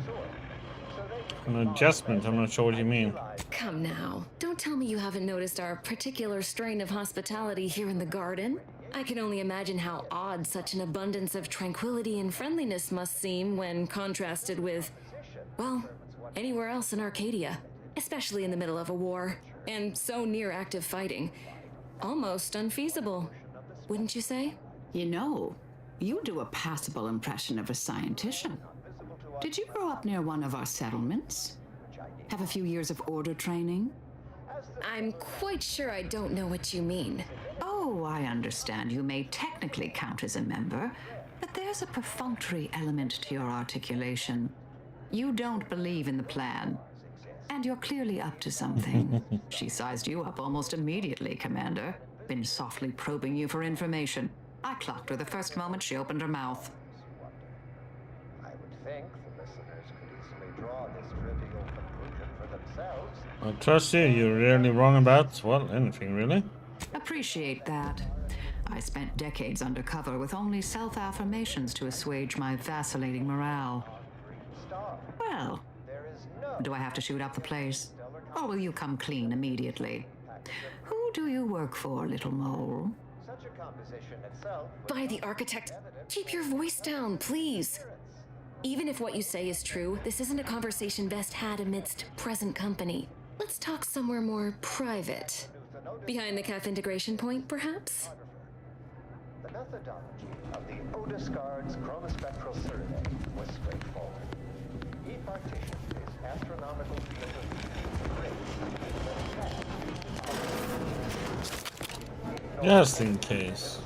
adjustment, I'm not sure what you mean. Come now, don't tell me you haven't noticed our particular strain of hospitality here in the garden. I can only imagine how odd such an abundance of tranquility and friendliness must seem when contrasted with, well, anywhere else in Arcadia, especially in the middle of a war, and so near active fighting. Almost unfeasible, wouldn't you say? You know, you do a passable impression of a scientician. Did you grow up near one of our settlements? Have a few years of order training? I'm quite sure I don't know what you mean. Oh, I understand you may technically count as a member, but there's a perfunctory element to your articulation. You don't believe in the plan, and you're clearly up to something. She sized you up almost immediately, Commander. Been softly probing you for information. I clocked her the first moment she opened her mouth. I would think the listeners could easily draw this trivial conclusion for themselves. I trust you. You're rarely wrong about, well, anything, really. Appreciate that. I spent decades undercover with only self-affirmations to assuage my vacillating morale. Well, do I have to shoot up the place? Or will you come clean immediately? Who do you work for, little mole? Such a composition itself. By the architect, keep your voice down, please. Even if what you say is true, this isn't a conversation best had amidst present company. Let's talk somewhere more private. Behind the CAF integration point, perhaps? The methodology of the Otis Guard's chromospectral survey was straightforward. Each partition is astronomical Just in case.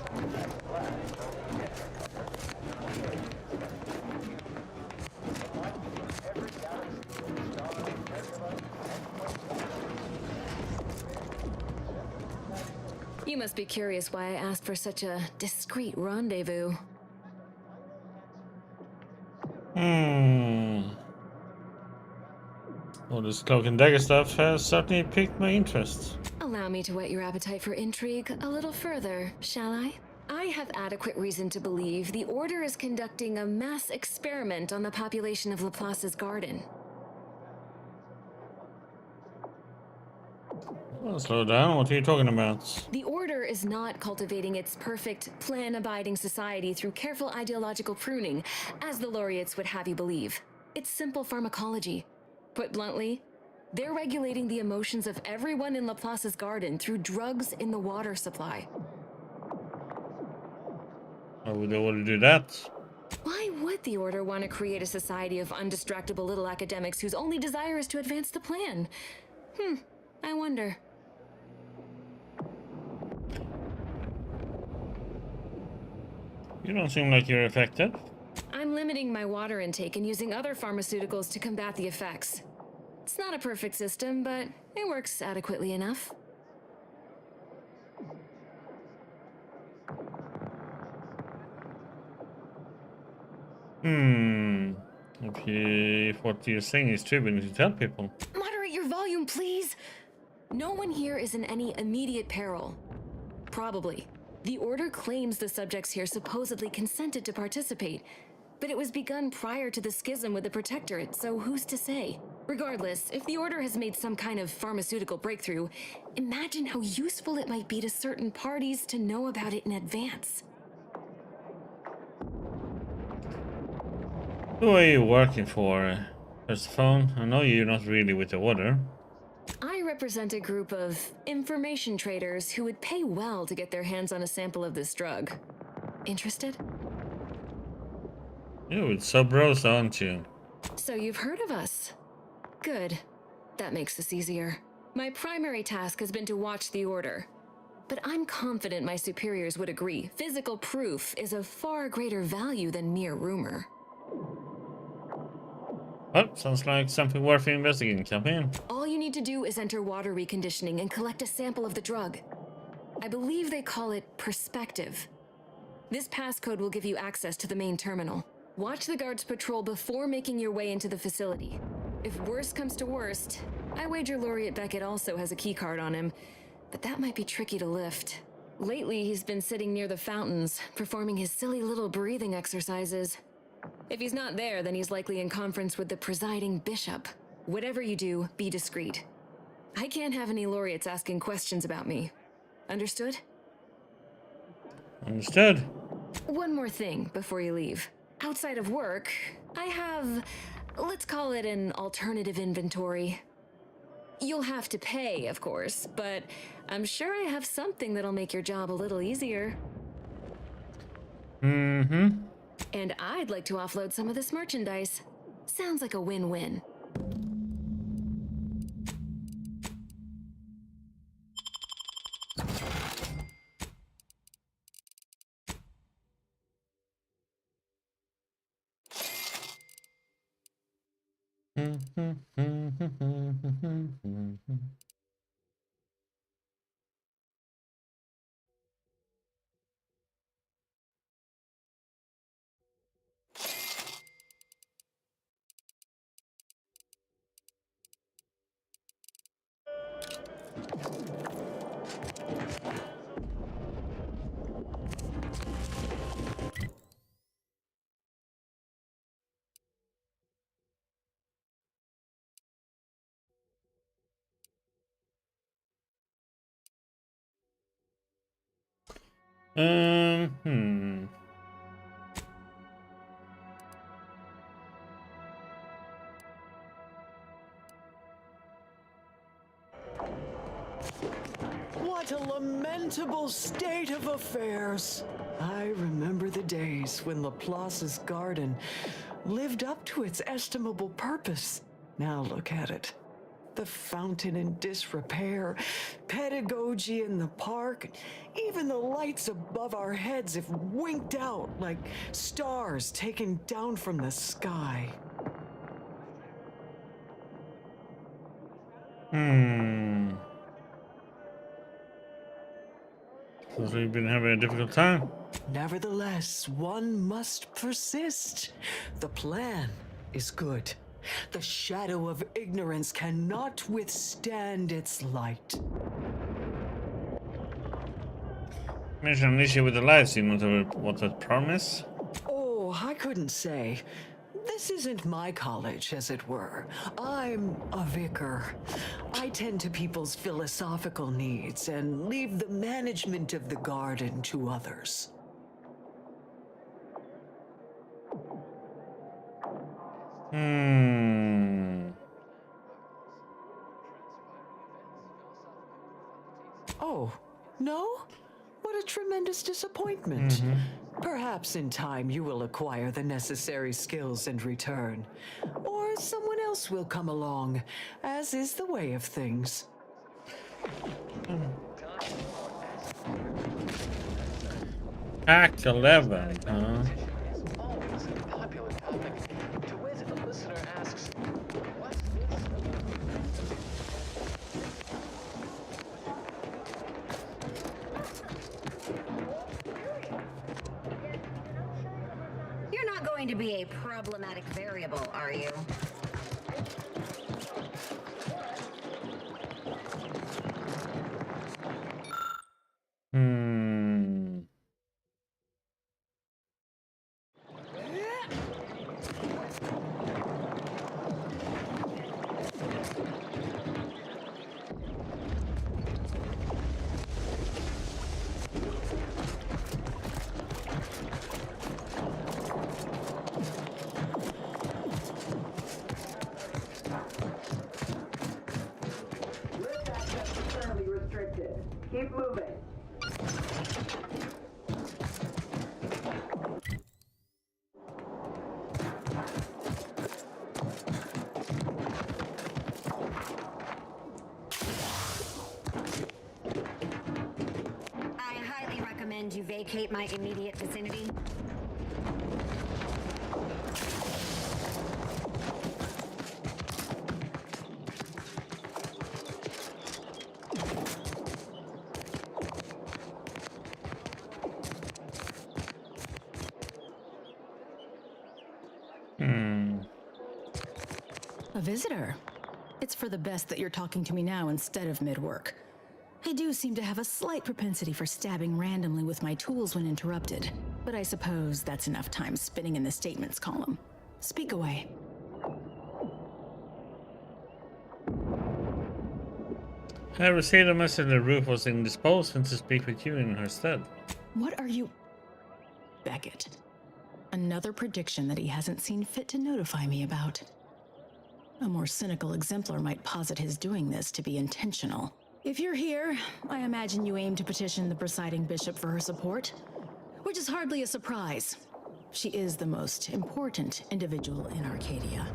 You must be curious why I asked for such a discreet rendezvous. Well, this cloak and dagger stuff has certainly piqued my interest. Allow me to whet your appetite for intrigue a little further, shall I? I have adequate reason to believe the Order is conducting a mass experiment on the population of Laplace's garden. Well, slow down. What are you talking about? The Order is not cultivating its perfect, plan-abiding society through careful ideological pruning, as the laureates would have you believe. It's simple pharmacology. Put bluntly, they're regulating the emotions of everyone in Laplace's garden through drugs in the water supply. Why would the Order do that? Why would the Order want to create a society of undistractable little academics whose only desire is to advance the plan? I wonder. You don't seem like you're affected. I'm limiting my water intake and using other pharmaceuticals to combat the effects. It's not a perfect system, but it works adequately enough. If what you're saying is true, we need to tell people. Moderate your volume, please. No one here is in any immediate peril. Probably. The Order claims the subjects here supposedly consented to participate, but it was begun prior to the schism with the Protectorate, so who's to say? Regardless, if the Order has made some kind of pharmaceutical breakthrough, imagine how useful it might be to certain parties to know about it in advance. Who are you working for? There's the phone. I know you're not really with the Order. I represent a group of information traders who would pay well to get their hands on a sample of this drug. Interested? You're with Sub Rosa, aren't you? So you've heard of us. Good. That makes this easier. My primary task has been to watch the Order. But I'm confident my superiors would agree physical proof is of far greater value than mere rumor. Well, sounds like something worth investigating. Jump in. All you need to do is enter water reconditioning and collect a sample of the drug. I believe they call it Perspective. This passcode will give you access to the main terminal. Watch the guards patrol before making your way into the facility. If worst comes to worst, I wager Laureate Beckett also has a keycard on him, but that might be tricky to lift. Lately, he's been sitting near the fountains, performing his silly little breathing exercises. If he's not there, then he's likely in conference with the presiding bishop. Whatever you do, be discreet. I can't have any laureates asking questions about me. Understood? Understood. One more thing before you leave. Outside of work, I have, let's call it an alternative inventory. You'll have to pay, of course, but I'm sure I have something that'll make your job a little easier. And I'd like to offload some of this merchandise. Sounds like a win-win. What a lamentable state of affairs. I remember the days when Laplace's garden lived up to its estimable purpose. Now look at it. The fountain in disrepair, pedagogy in the park, even the lights above our heads have winked out like stars taken down from the sky. So you've been having a difficult time. Nevertheless, one must persist. The plan is good. The shadow of ignorance cannot withstand its light. Mention an issue with the lights, you know what the problem is? Oh, I couldn't say. This isn't my college, as it were. I'm a vicar. I tend to people's philosophical needs and leave the management of the garden to others. Oh, no? What a tremendous disappointment. Perhaps in time you will acquire the necessary skills and return. Or someone else will come along, as is the way of things. Act 11, huh? Always a popular topic. To which a listener asks, what's this? You're not going to be a problematic variable, are you? Keep moving. I highly recommend you vacate my immediate vicinity. A visitor. It's for the best that you're talking to me now instead of mid-work. I do seem to have a slight propensity for stabbing randomly with my tools when interrupted, but I suppose that's enough time spinning in the statements column. Speak away. I received a message that Ruth was indisposed and to speak with you in her stead. What are you... Beckett. Another prediction that he hasn't seen fit to notify me about. A more cynical exemplar might posit his doing this to be intentional. If you're here, I imagine you aim to petition the presiding bishop for her support, which is hardly a surprise. She is the most important individual in Arcadia.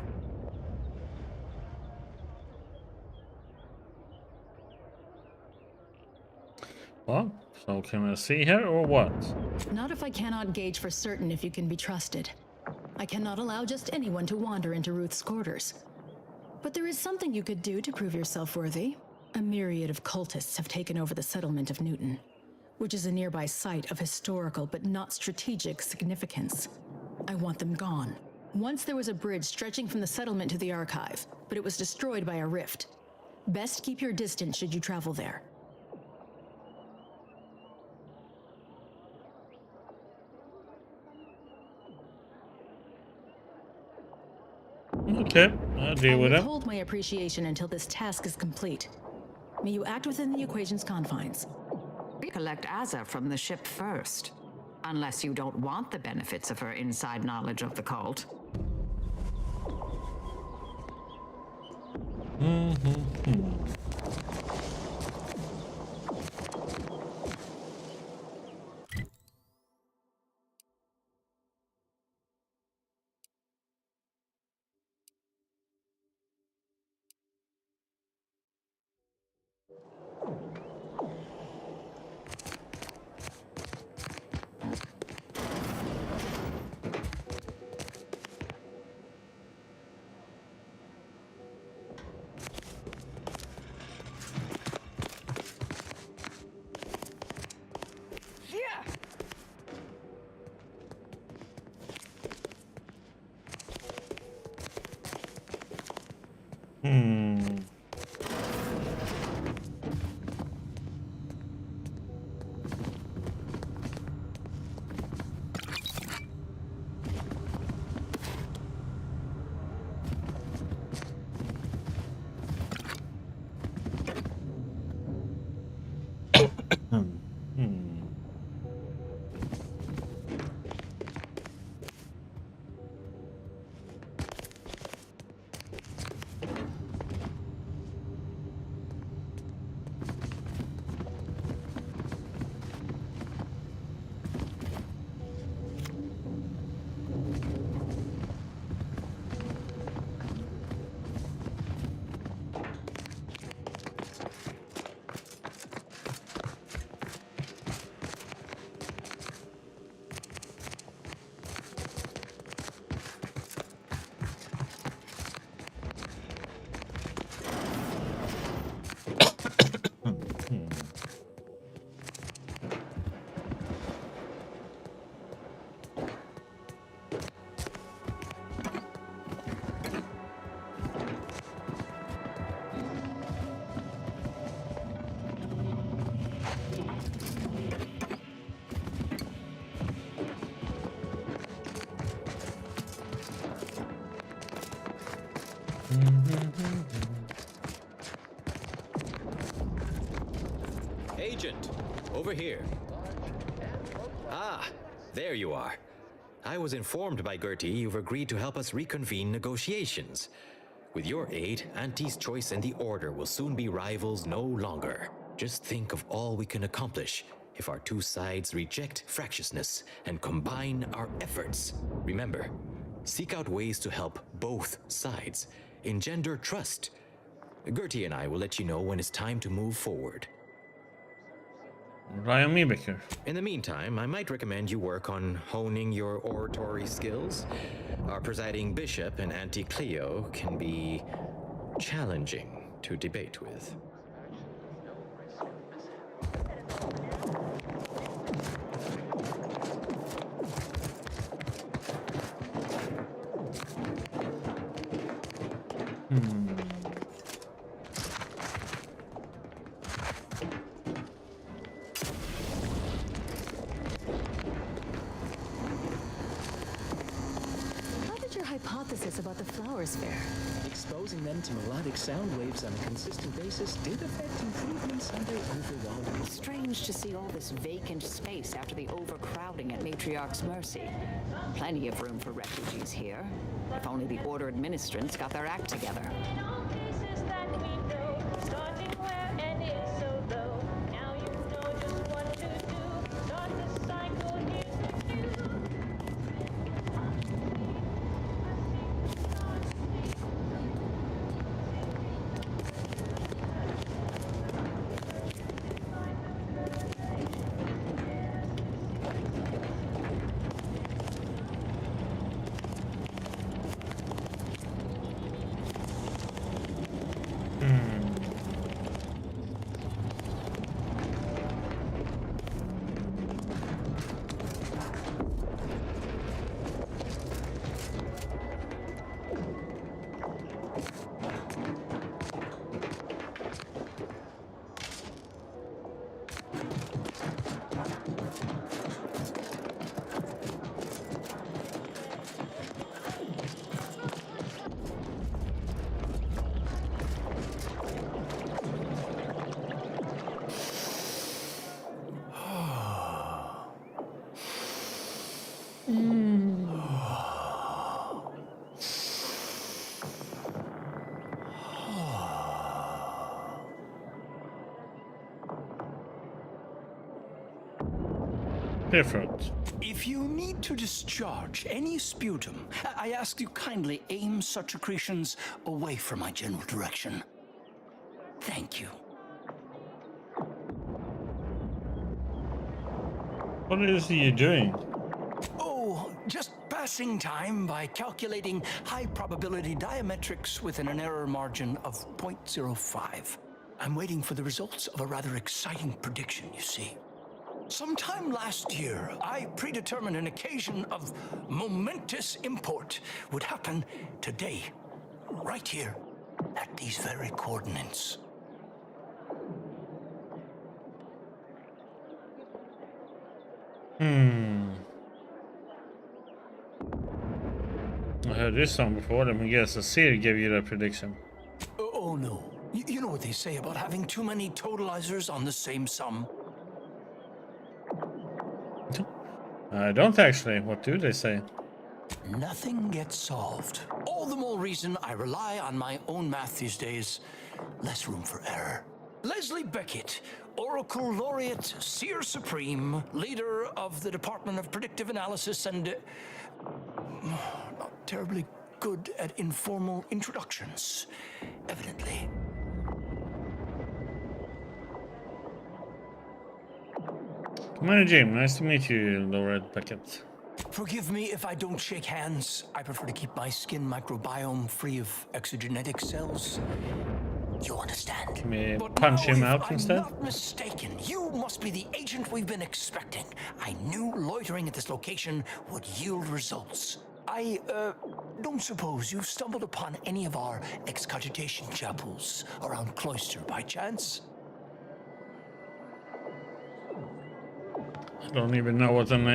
What? So can I see her or what? Not if I cannot gauge for certain if you can be trusted. I cannot allow just anyone to wander into Ruth's quarters. But there is something you could do to prove yourself worthy. A myriad of cultists have taken over the settlement of Newton, which is a nearby site of historical but not strategic significance. I want them gone. Once there was a bridge stretching from the settlement to the archive, but it was destroyed by a rift. Best keep your distance should you travel there. Okay, I'll deal with it. Hold my appreciation until this task is complete. May you act within the equation's confines. Collect Azza from the ship first. Unless you don't want the benefits of her inside knowledge of the cult. Agent, over here. Ah, there you are. I was informed by Gertie you've agreed to help us reconvene negotiations. With your aid, Auntie's Choice and the Order will soon be rivals no longer. Just think of all we can accomplish if our two sides reject fractiousness and combine our efforts. Remember, seek out ways to help both sides. Engender trust. Gertie and I will let you know when it's time to move forward. Ryan Miebecker. In the meantime, I might recommend you work on honing your oratory skills. Our presiding bishop and Auntie Cleo can be challenging to debate with. Hypothesis about the flowers fair. Exposing them to melodic sound waves on a consistent basis did affect improvements on their overwhelming. Strange to see all this vacant space after the overcrowding at Matriarch's Mercy. Plenty of room for refugees here. If only the Order administrants got their act together. Different. If you need to discharge any sputum, I ask you kindly aim such accretions away from my general direction. Thank you. What is he doing? Oh, just passing time by calculating high probability diametrics within an error margin of 0.05. I'm waiting for the results of a rather exciting prediction, you see. Sometime last year, I predetermined an occasion of momentous import would happen today, right here, at these very coordinates. I heard this song before. Let me guess. Asir gave you that prediction. Oh no. You know what they say about having too many totalizers on the same sum? I don't actually. What do they say? Nothing gets solved. All the more reason I rely on my own math these days. Less room for error. Leslie Beckett, Oracle Laureate, Seer Supreme, leader of the Department of Predictive Analysis, and not terribly good at informal introductions, evidently. Commander Jim, nice to meet you, Laureate Beckett. Forgive me if I don't shake hands. I prefer to keep my skin microbiome free of exogenetic cells. You understand? Can we punch him out instead? I'm not mistaken. You must be the agent we've been expecting. I knew loitering at this location would yield results. I don't suppose you've stumbled upon any of our excogitation chapels around Cloister by chance? I don't even know what an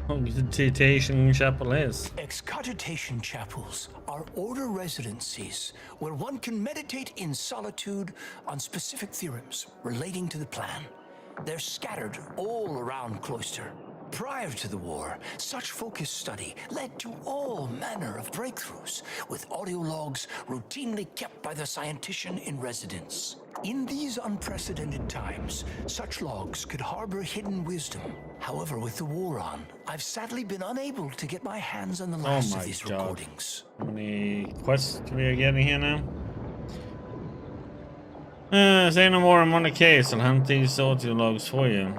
excogitation chapel is. Excogitation chapels are order residencies where one can meditate in solitude on specific theorems relating to the plan. They're scattered all around Cloister. Prior to the war, such focused study led to all manner of breakthroughs, with audio logs routinely kept by the scientician in residence. In these unprecedented times, such logs could harbor hidden wisdom. However, with the war on, I've sadly been unable to get my hands on the last of these recordings. How many quests we are getting here now? Say no more, I'm on the case. I'll hunt these audio logs for you.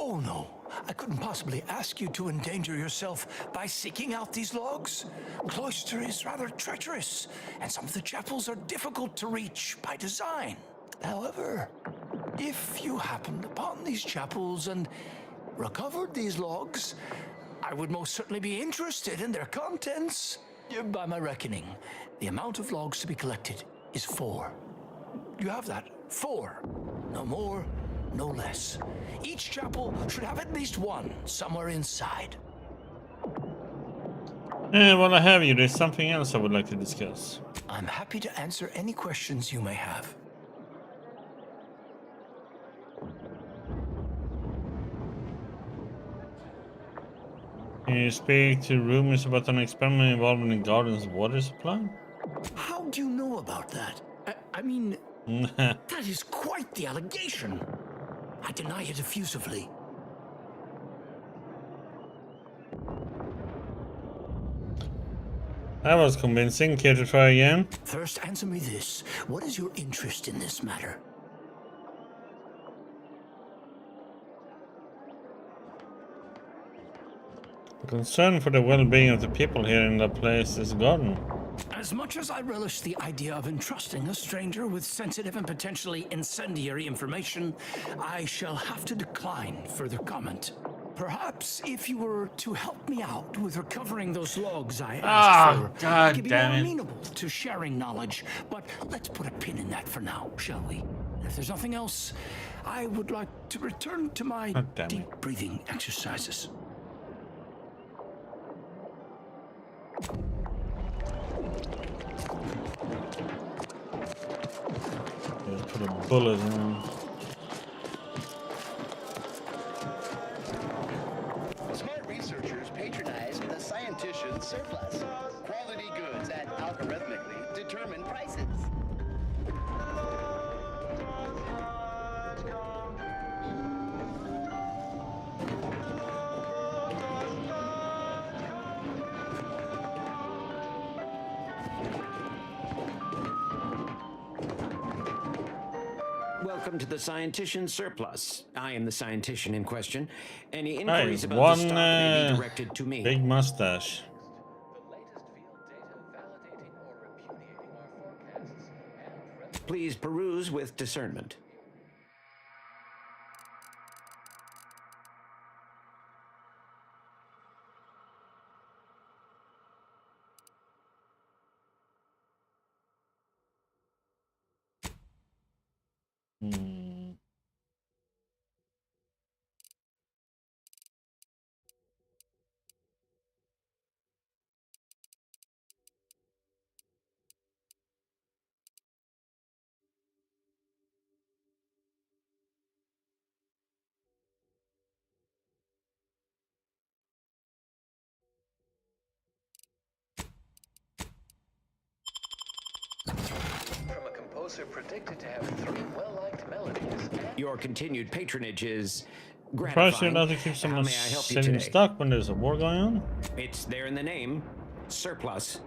Oh no, I couldn't possibly ask you to endanger yourself by seeking out these logs. Cloister is rather treacherous, and some of the chapels are difficult to reach by design. However, if you happened upon these chapels and recovered these logs, I would most certainly be interested in their contents. By my reckoning, the amount of logs to be collected is 4. You have that? 4. No more, no less. Each chapel should have at least one somewhere inside. While I have you, there's something else I would like to discuss. I'm happy to answer any questions you may have. Can you speak to rumors about an experiment involving the garden's water supply? How do you know about that? I mean, that is quite the allegation. I deny it effusively. That was convincing. Care to try again? First, answer me this. What is your interest in this matter? The concern for the well-being of the people here in the place's garden. As much as I relish the idea of entrusting a stranger with sensitive and potentially incendiary information, I shall have to decline further comment. Perhaps if you were to help me out with recovering those logs I asked for, I could be more amenable to sharing knowledge. But let's put a pin in that for now, shall we? If there's nothing else, I would like to return to my deep breathing exercises. Put a bullet in him. Smart researchers patronize the scientician's surplus. Quality goods at algorithmically determined prices. Welcome to the Scientician Surplus. I am the Scientician in question. Any Hey, inquiries about the one stock may be directed to me. big mustache. Please peruse with discernment. From a composer predicted to have 3 well-liked melodies. Your continued patronage is Surprised you're gratifying. allowed to keep How someone may I help you sitting today? stuck when there's a war going on? It's there in the name. Surplus.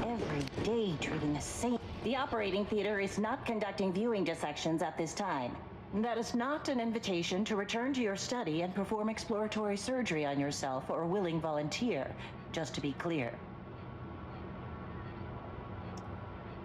Every day treating the same. The operating theater is not conducting viewing dissections at this time. That is not an invitation to return to your study and perform exploratory surgery on yourself or a willing volunteer, just to be clear.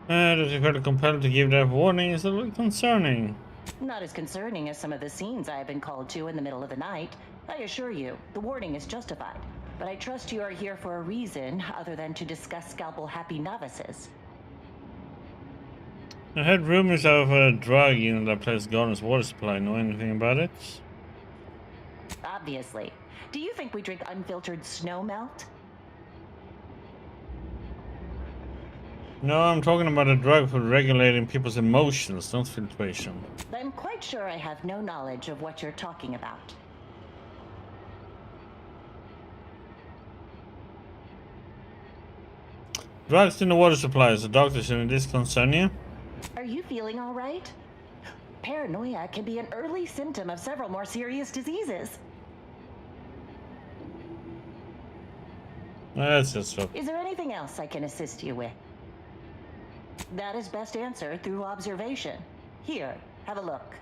That you felt compelled to give that warning is a little concerning. Not as concerning as some of the scenes I have been called to in the middle of the night. I assure you, the warning is justified. But I trust you are here for a reason other than to discuss scalpel-happy novices. I heard rumors of a drug in that place Garden's water supply. Know anything about it? Obviously. Do you think we drink unfiltered snow melt? No, I'm talking about a drug for regulating people's emotions, not filtration. I'm quite sure I have no knowledge of what you're talking about. Drugs in the water supply. Is the doctor saying this concern you? Are you feeling all right? Paranoia can be an early symptom of several more serious diseases. That's just so. Is there anything else I can assist you with? That is best answered through observation. Here, have a look.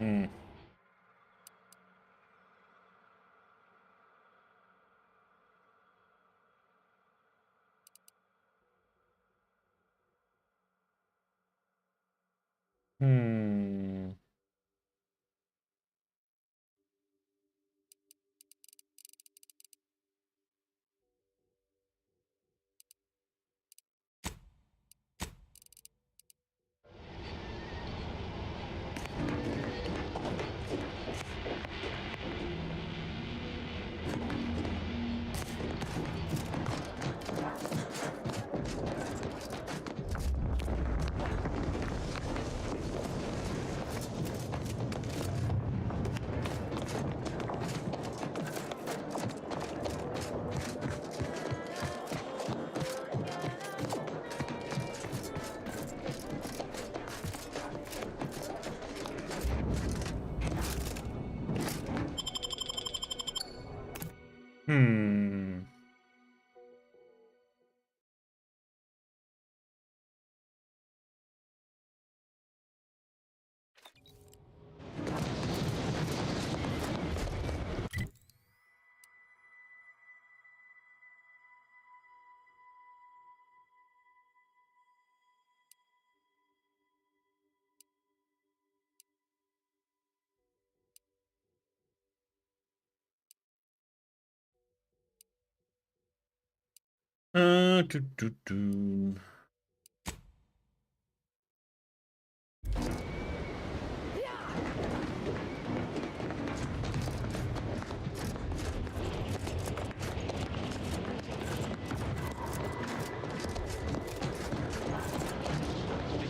Did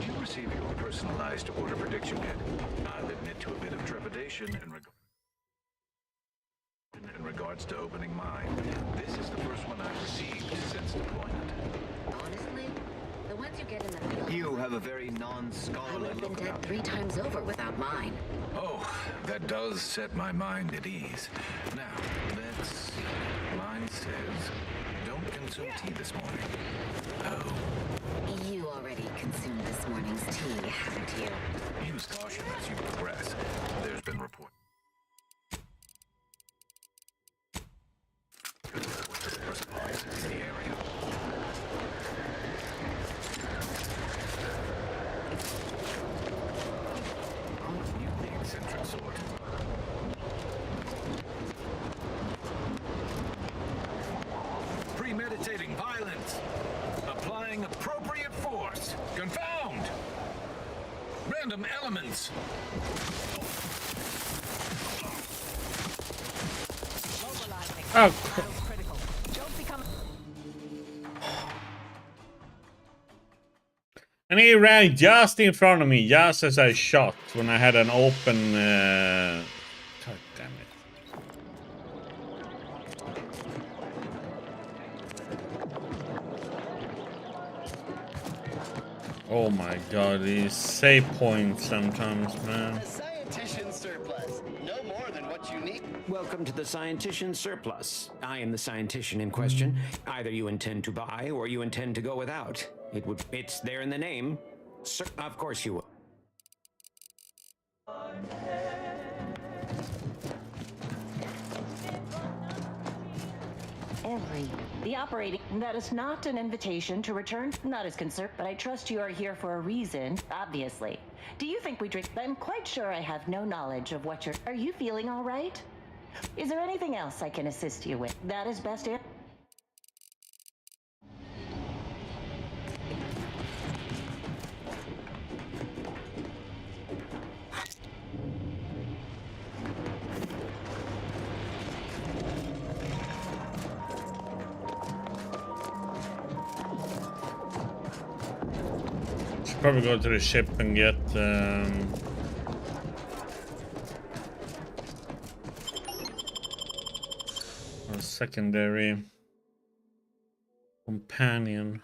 you receive your personalized order prediction yet? I'll admit to a bit of trepidation in regards to opening mine. This is the first one I've received since deployment. Honestly, the ones you get in the... You have a very non-scholarly I've been look dead about 3 times over without mine. Oh, that does set my mind at ease. Now, let's see. Mine says, don't consume tea this morning. Oh. You already consumed this morning's tea, haven't you? Use caution as you progress. There's been report. Supplies in the area. You the eccentric sort. Premeditating violence. Applying appropriate force. Confound! Random elements. Oh. And he ran just in front of me, just as I shot, when I had an open... God damn it. Oh my god, these save points sometimes, man. A scientician surplus. No more than what you need. Welcome to the Scientician Surplus. I am the scientician in question. Either you intend to buy or you intend to go without. It's there in the name. Of course you will. The operating... That is not an invitation to return. Not as concerned, but I trust you are here for a reason, obviously. Do you think we drink... I'm quite sure I have no knowledge of what you're... Are you feeling all right? Is there anything else I can assist you with? That is best it. Probably go to the ship and get a secondary companion.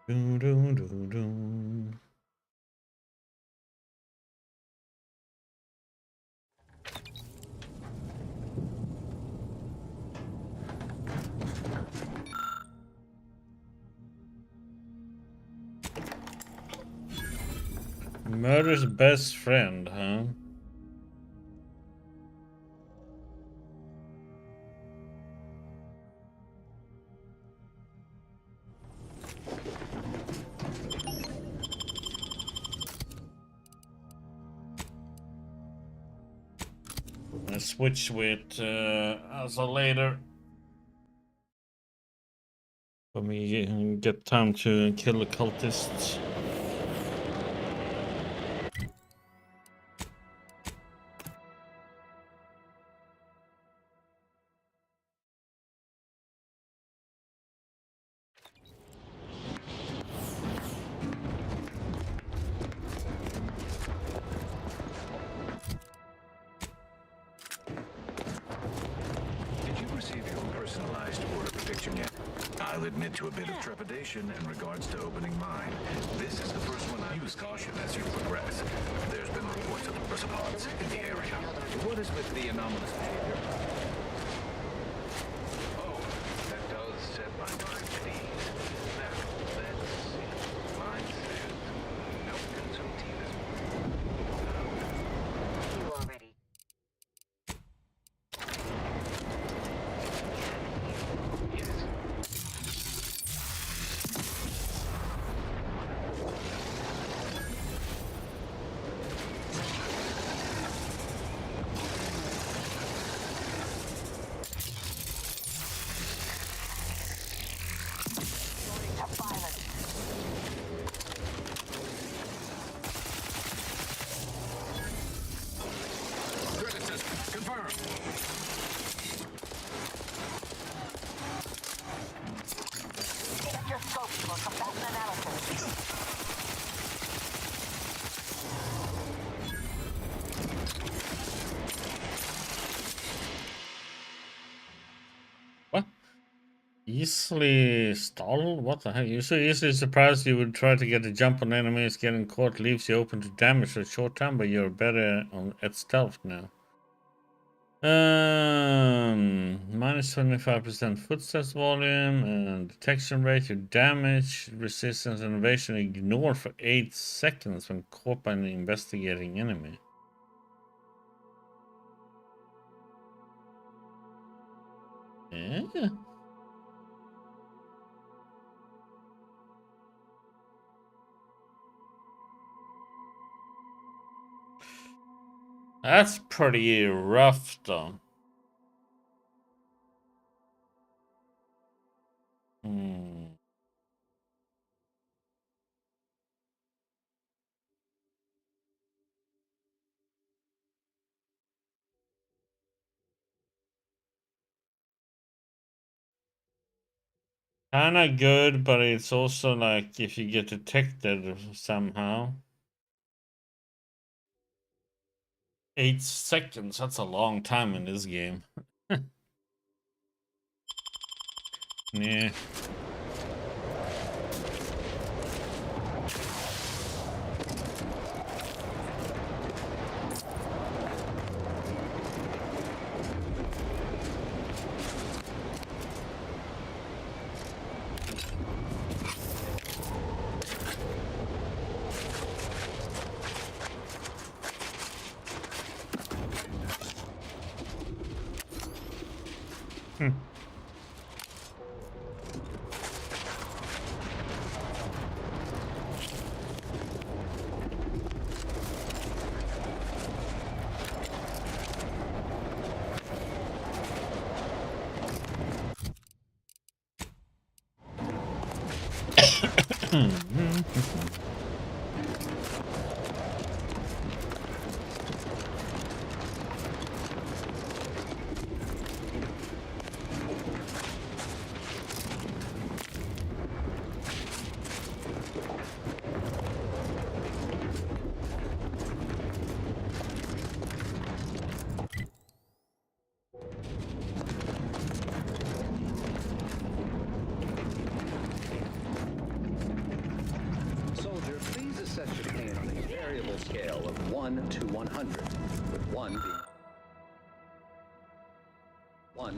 Do, do, do, do. Murder's best friend, huh? I switch with as a later. For me, get time to kill the cultists. I'll admit to a bit of trepidation in regards to opening mine. This is the first one I use caution as you progress. There's been reports of arthropods in the area. What is with the anomalous behavior? Oh, that does set my mind at ease. Now, let's see. Mine says, no consume tea this morning. You already... Easily stalled? What the heck? You're so easily surprised you would try to get a jump on enemies. Getting caught leaves you open to damage for a short time, but you're better at stealth now. Minus 25% footsteps volume and detection rate. Your damage, resistance, and evasion ignored for 8 seconds when caught by an investigating enemy. Yeah. That's pretty rough, though. Kinda good, but it's also like if you get detected somehow. 8 seconds, that's a long time in this game. Yeah. Soldier, please assess your pain on a variable scale of 1 to 100, with 1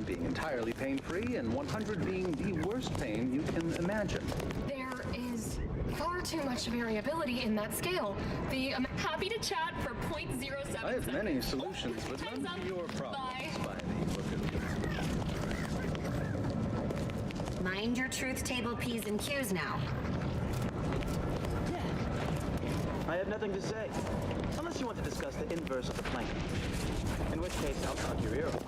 being entirely pain-free and 100 being the worst pain you can imagine. There is far too much variability in that scale. Happy to chat for 0.07. I have many solutions, but none to your problems by the book of Mind your truth table P's and Q's now. I have nothing to say. Unless you want to discuss the inverse of the plane. In which case, I'll talk your ear off.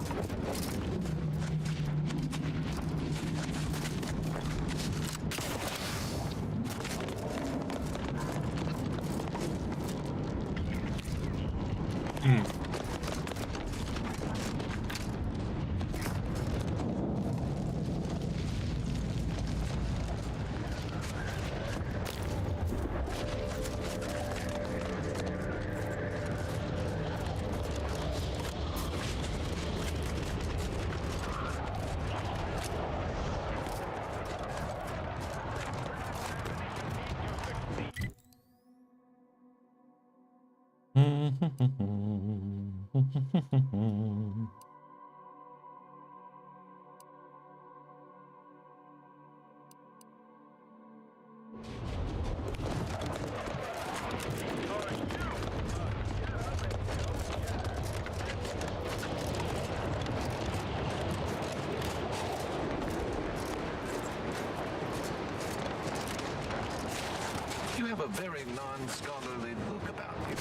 You have a very non-scholarly look about you.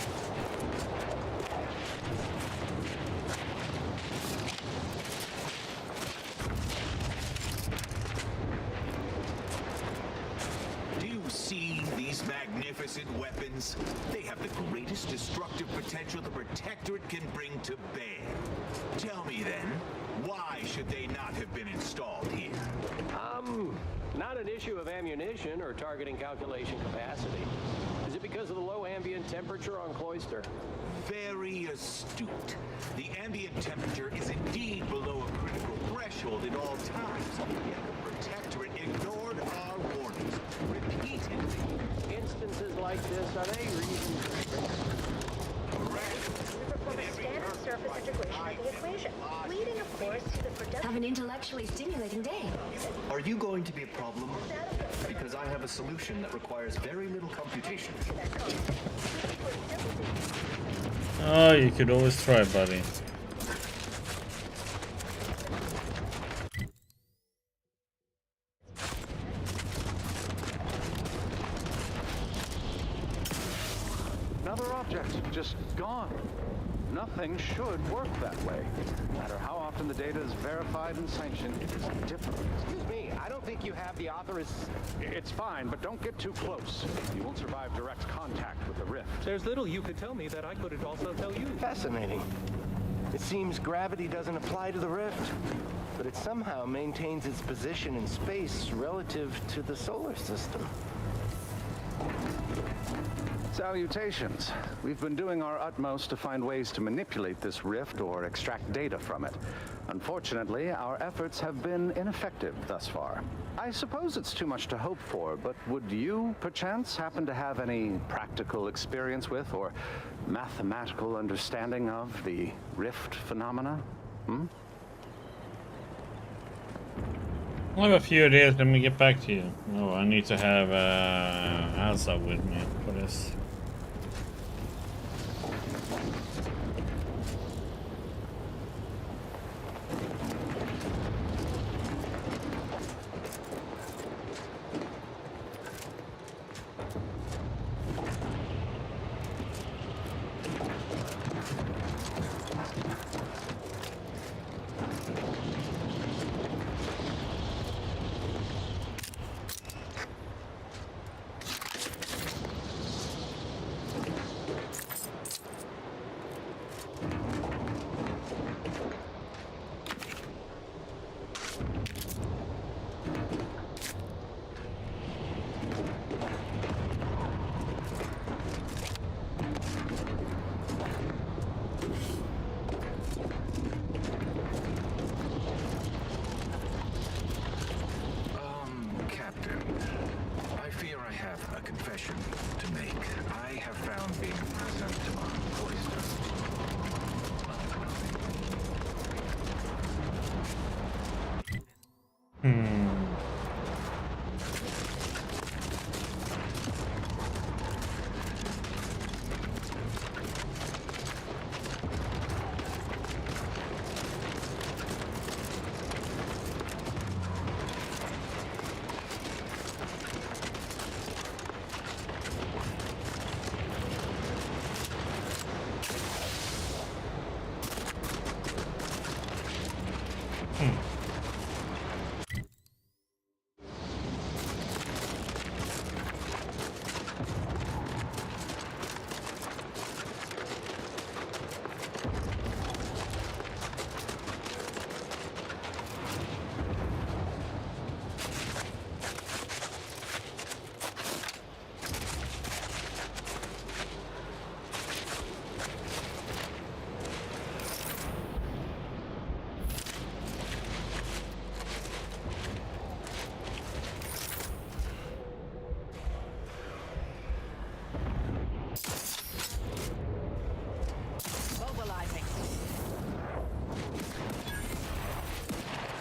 Do you see these magnificent weapons? They have the greatest destructive potential the Protectorate can bring to bear. Tell me then, why should they not have been installed here? Not an issue of ammunition or targeting calculation capacity. Is it because of the low ambient temperature on Cloister? Very astute. The ambient temperature is indeed below a critical threshold at all times. Yet the integration of the equation, leading, of course, to the production. Have an intellectually stimulating day. Are you going to be a problem? Because I have a solution that requires very little computation. Oh, you could always try, buddy. Another object, just gone. Nothing should work that way. No matter how often the data is verified and sanctioned, it is different. Excuse me, I don't think you have the It's fine, but don't get too close. You won't survive direct contact with the rift. There's little you could tell me that I couldn't also tell you. Fascinating. It seems gravity doesn't apply to the rift, but it somehow maintains its position in space relative to the solar system. Salutations. We've been doing our utmost to find ways to manipulate this rift or extract data from it. Unfortunately, our efforts have been ineffective thus far. I suppose it's too much to hope for, but would you, perchance, happen to have any practical experience with or mathematical understanding of the rift phenomena? I have a few ideas. Let me get back to you. Oh, I need to have Elsa with me for this. Captain, I fear I have a confession to make. I have found being present on Cloister.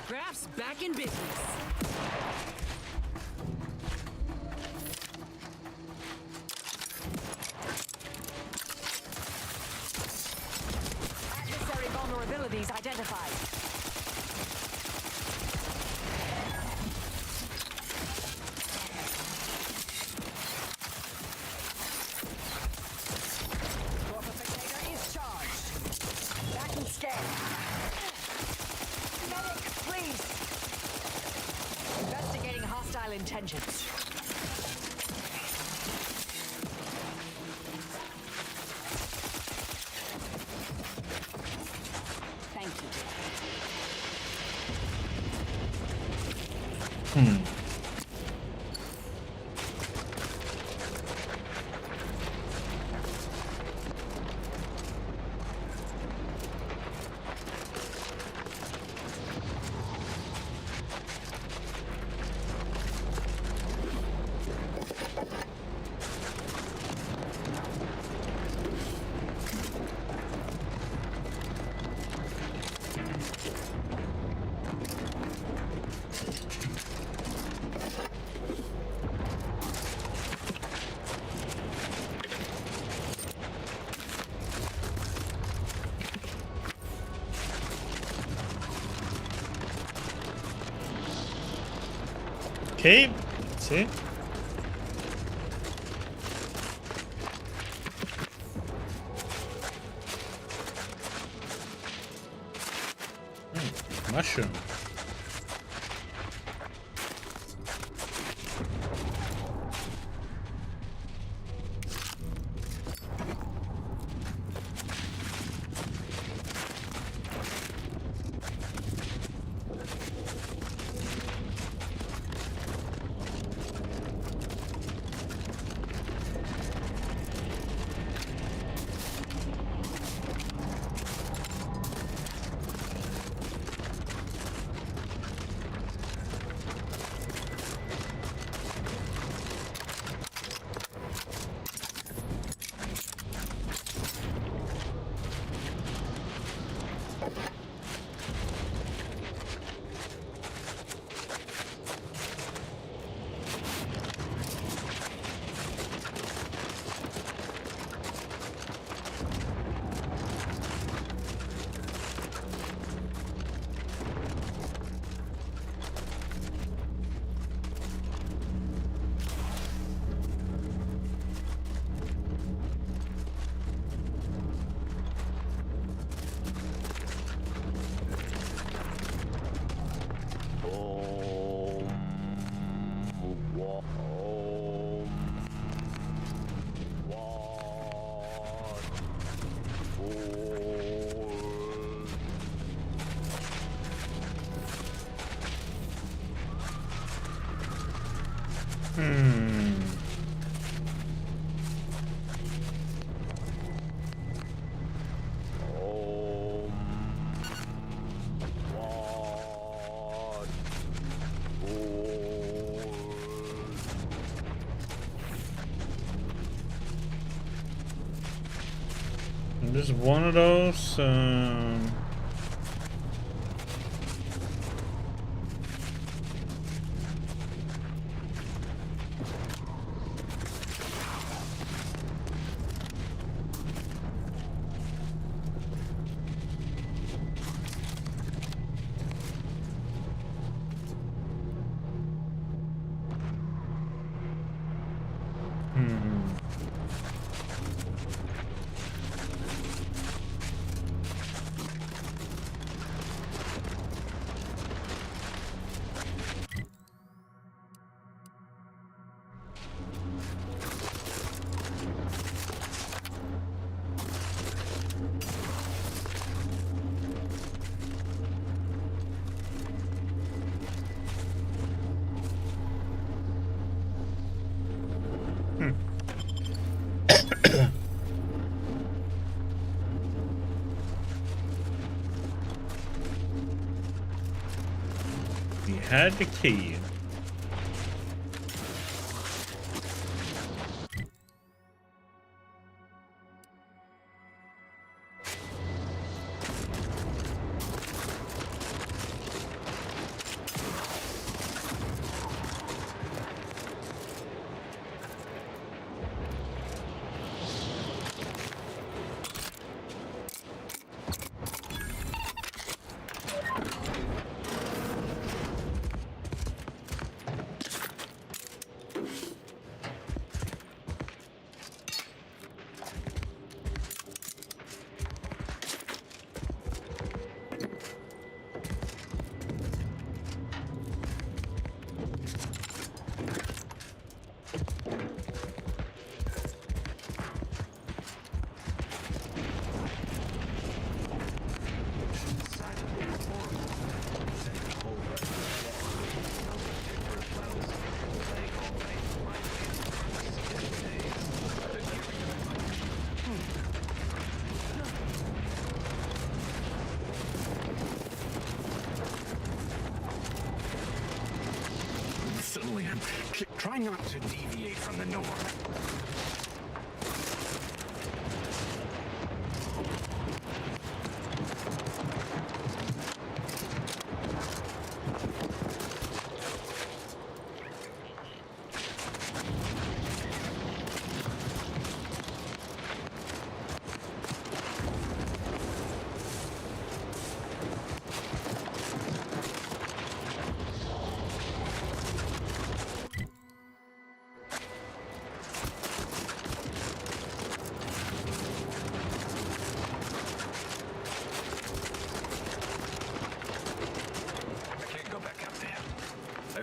Graph's back in business. Adversary vulnerabilities identified. Torpificator is charged. Back and scan. Medic, please. Investigating hostile intentions. Thank you. Okay, let's see. Mushroom. Just one of those. We had the key. Suddenly, I'm trying not to deviate from the norm.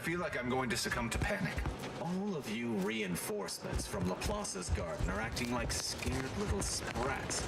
feel like I'm going to succumb to panic. All of you reinforcements from Laplace's garden are acting like scared little sprats.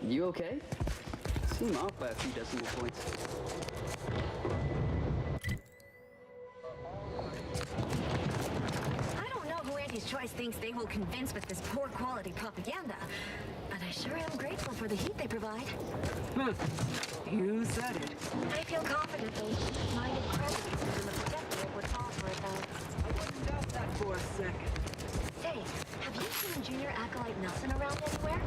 You okay? Seem off by a few decimal points. I don't know who Auntie's Choice thinks they will convince with this poor quality propaganda, but I sure am grateful for the heat they provide. You said it. I feel confident they minded presence in the protectorate would offer it though. I wouldn't doubt that for a second. Say, have you seen Junior Acolyte Nelson around anywhere?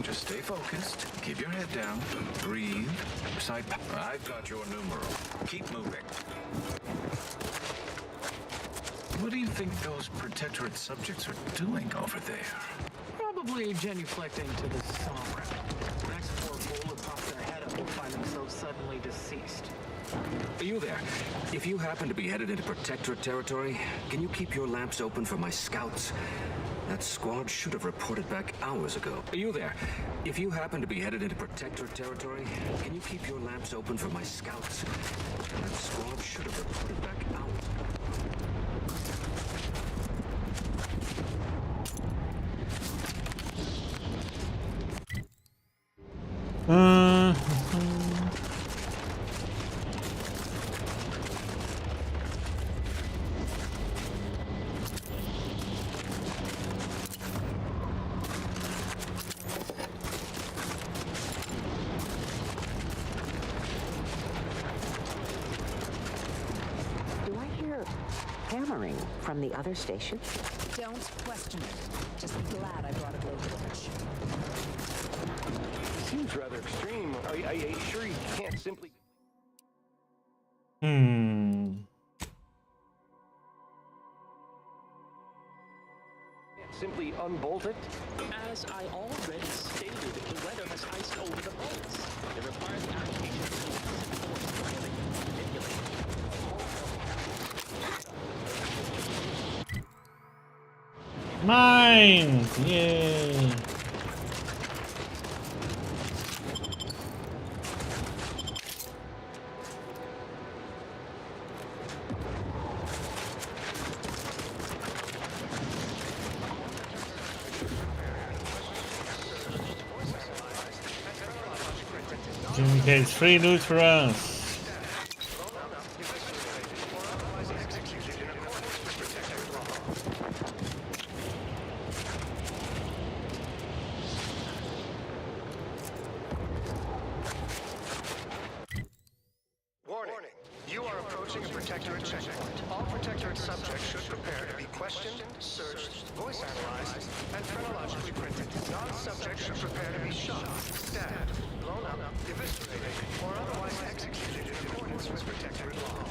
Just stay focused. Keep your head down. Breathe. Recite. I've got your numeral. Keep moving. What do you think those Protectorate subjects are doing over there? Probably genuflecting to the sun. Next poor fool who pops their head up will find themselves suddenly deceased. You there? If you happen to be headed into Protectorate territory, can you keep your lamps open for my scouts? That squad should have reported back hours ago. You there? If you happen to be headed into Protectorate territory, can you keep your lamps open for my scouts? That squad should have reported back hours ago. Do I hear hammering from the other station? Don't question it. Just be glad I brought a blowtorch. Seems rather extreme. Are you sure you can't simply... Simply unbolt it? As I already stated, the weather has iced over the bolts. It requires the application of specific force to manipulate. Mine! Yay! Okay, it's free loot for us. Warning. You are approaching a Protectorate checkpoint. All Protectorate subjects should prepare to be questioned, searched, voice analyzed, and phrenologically printed. Non-subjects should prepare to be shot, stabbed, blown up, eviscerated, or otherwise executed in accordance with Protectorate law.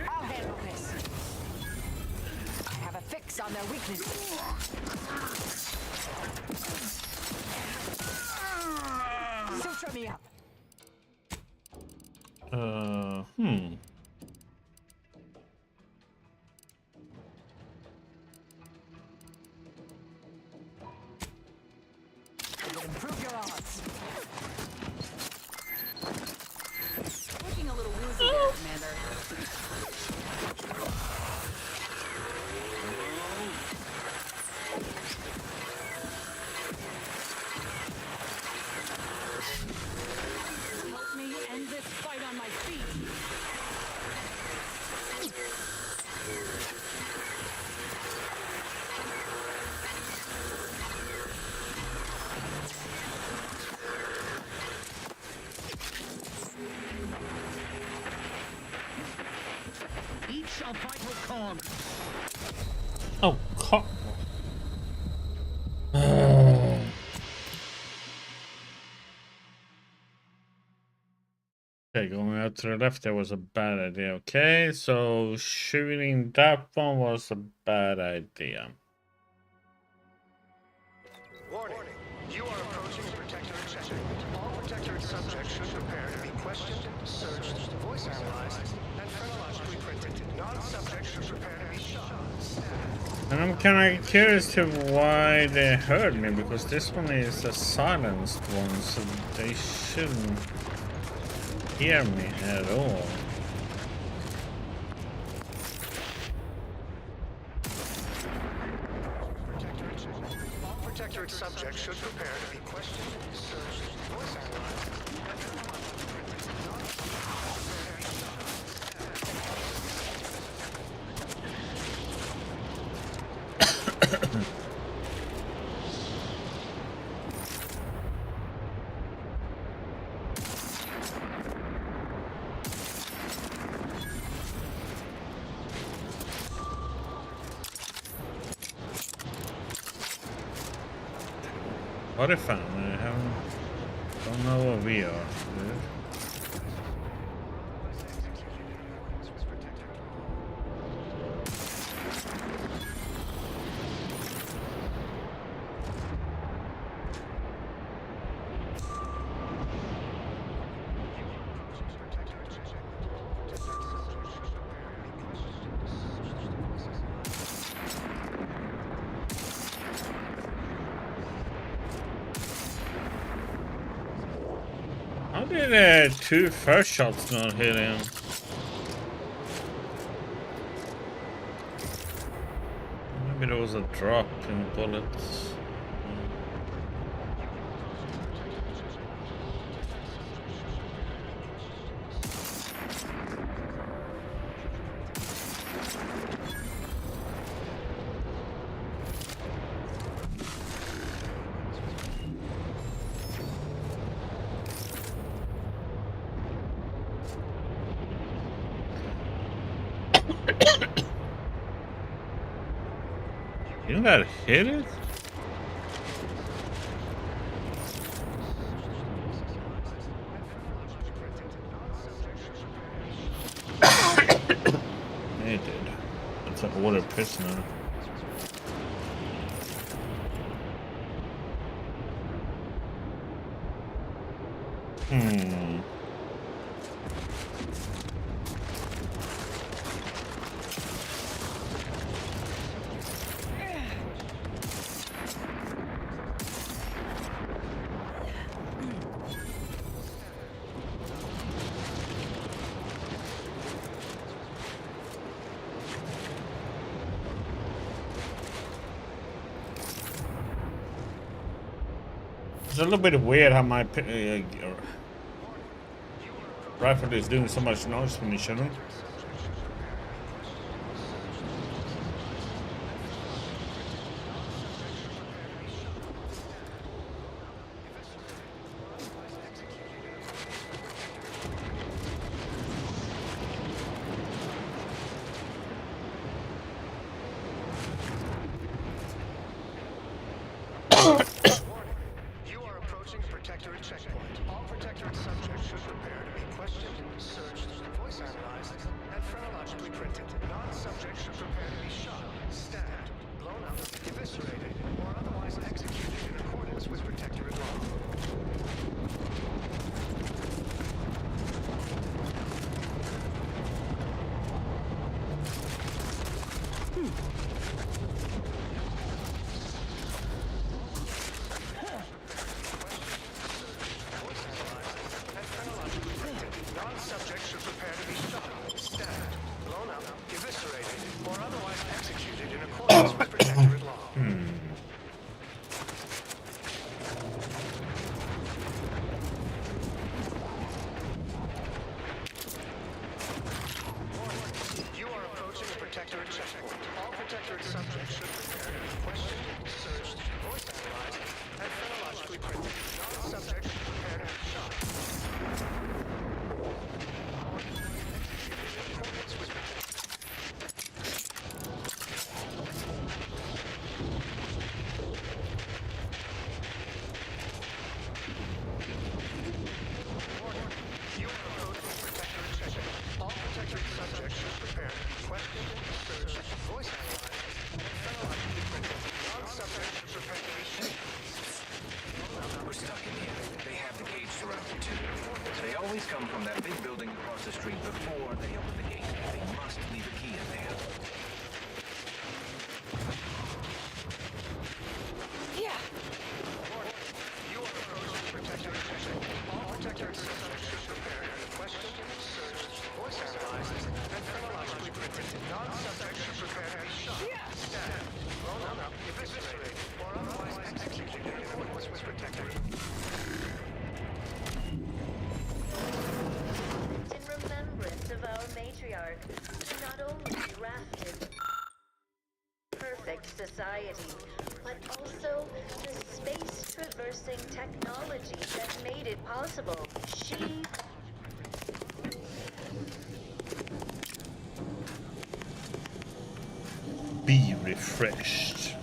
I'll handle this. I have a fix on their weakness. Suture me up. It will improve your odds. Looking a little woozy there, Commander. Oh, come on. Okay, going out to the left, that was a bad idea. Okay, so shooting that one was a bad idea. Warning. You are approaching a protectorate checkpoint. All protectorate subjects should prepare to be questioned, searched, voice analyzed, and phrenologically printed. Non-subjects should prepare to be shot, stabbed. And I'm kind of curious to why they heard me, because this one is a silenced one, so they shouldn't hear me at all. All protectorate subjects should prepare to be questioned, searched, voice analyzed, and phrenologically printed. What if I don't know where we are, dude. How did two first shots not hit him? Maybe there was a drop in bullets. You know that hit it? It did. That's an order prisoner. It's a little bit weird how my rifle is doing so much noise when it shouldn't. Protectorate checkpoint. All Protectorate subjects should prepare to be questioned, searched, voice analyzed, and phrenologically printed. Non-subjects should prepare to be shot, stabbed, blown up, eviscerated, or otherwise executed in accordance with Protectorate law. Non-subjects should prepare to be shot, stabbed, blown up, eviscerated, or otherwise executed in accordance with Protectorate law. You are approaching a Protectorate checkpoint. All Protectorate subjects should prepare to be questioned, searched, voice analyzed, and phrenologically printed. Non-subjects should prepare to be shot. industry before they open the gate. They must leave a key in there. Yeah. You are approaching Protectorate checkpoint. All Protectorate subjects should prepare to be questioned, searched, voice analyzed, and chronologically printed. Non-subjects should prepare to be shot, stabbed, blown up, eviscerated, or otherwise executed in accordance with Protectorate. In remembrance of our matriarch, who not only drafted perfect society, but also the space-traversing technology that made it possible. She... Be refreshed.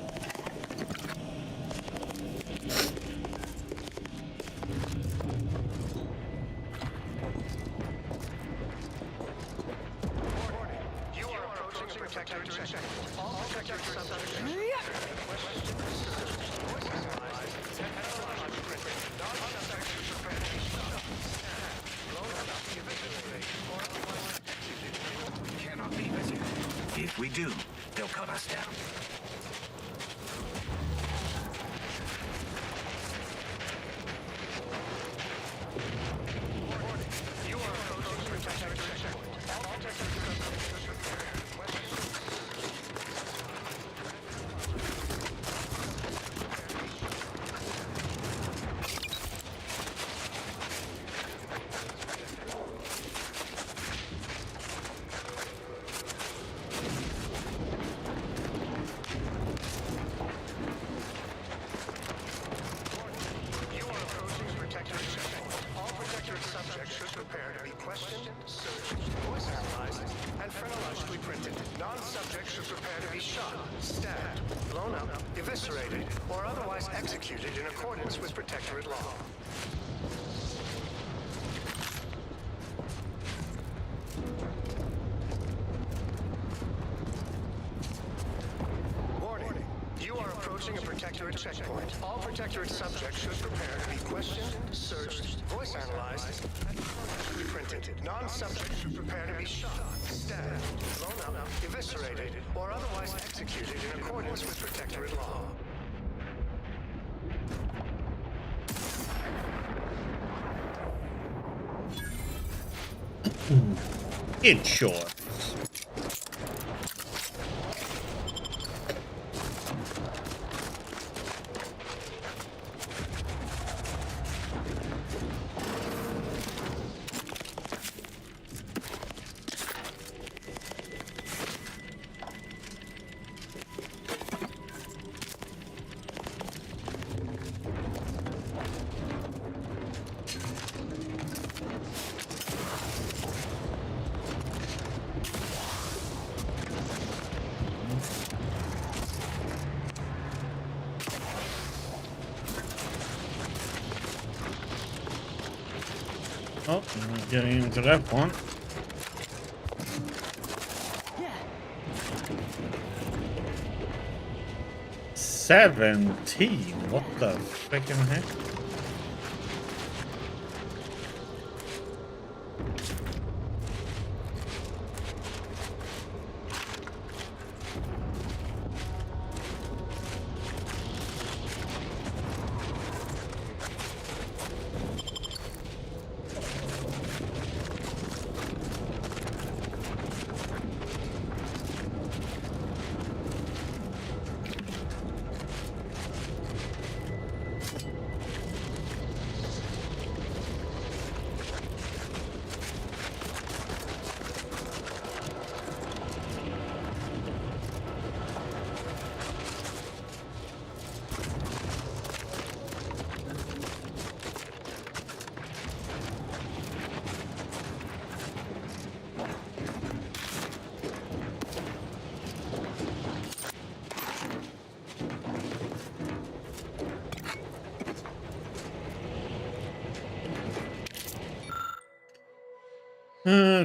You are approaching a Protectorate checkpoint. All Protectorate subjects should prepare to question, search, voice analyzed, and chronologically printed. Non-subjects should prepare to be shot, stabbed, blown up, eviscerated, or otherwise executed. We cannot leave as yet. If we do, they'll cut us down. You are approaching Protectorate checkpoint. All Protectorate subjects should prepare to question, eviscerated, or otherwise executed in accordance with Protectorate law. Warning. You are approaching a Protectorate checkpoint. All Protectorate subjects should prepare to be questioned, searched, voice analyzed, and printed. Non-subjects should prepare to be shot, stabbed, blown up, eviscerated, or otherwise executed in accordance with Protectorate law. It's short. Oh, getting into that one. Yeah. 17? What the frickin' heck?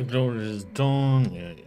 Glorious Dawn. Yeah, yeah.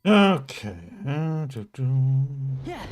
Okay. Yeah.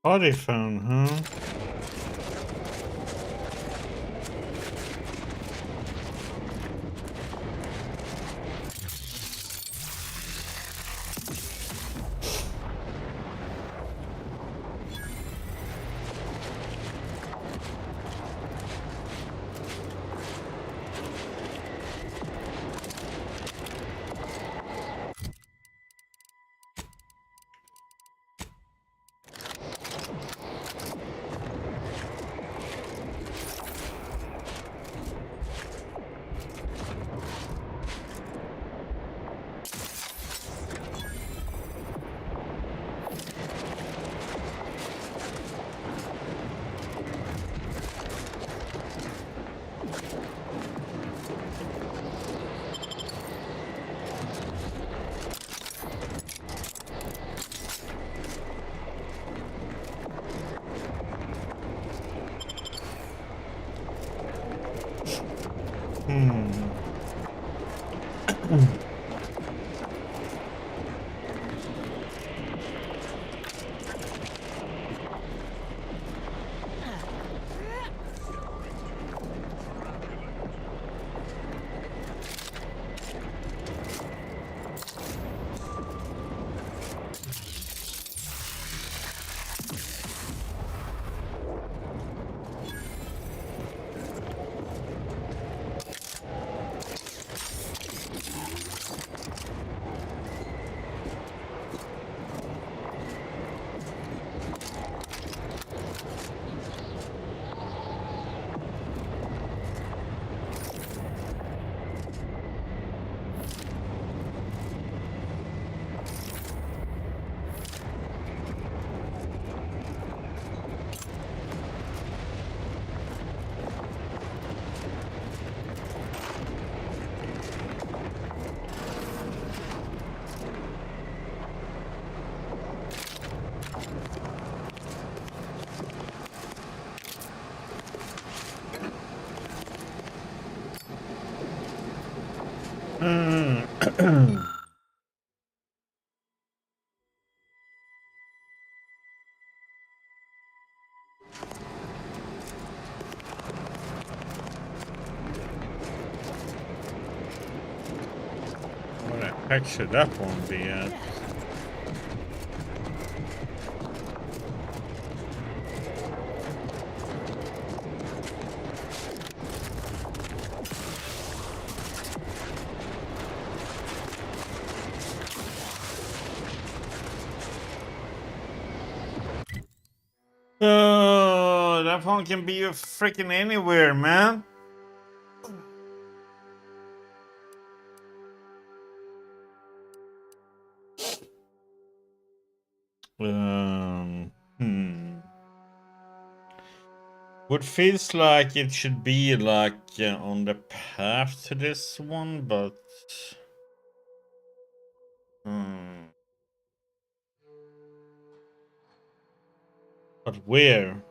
Body phone, huh? What the heck should that one be at? Oh, that phone can be freaking anywhere, man. Hmm. What feels like it should be like on the path to this one, but but where?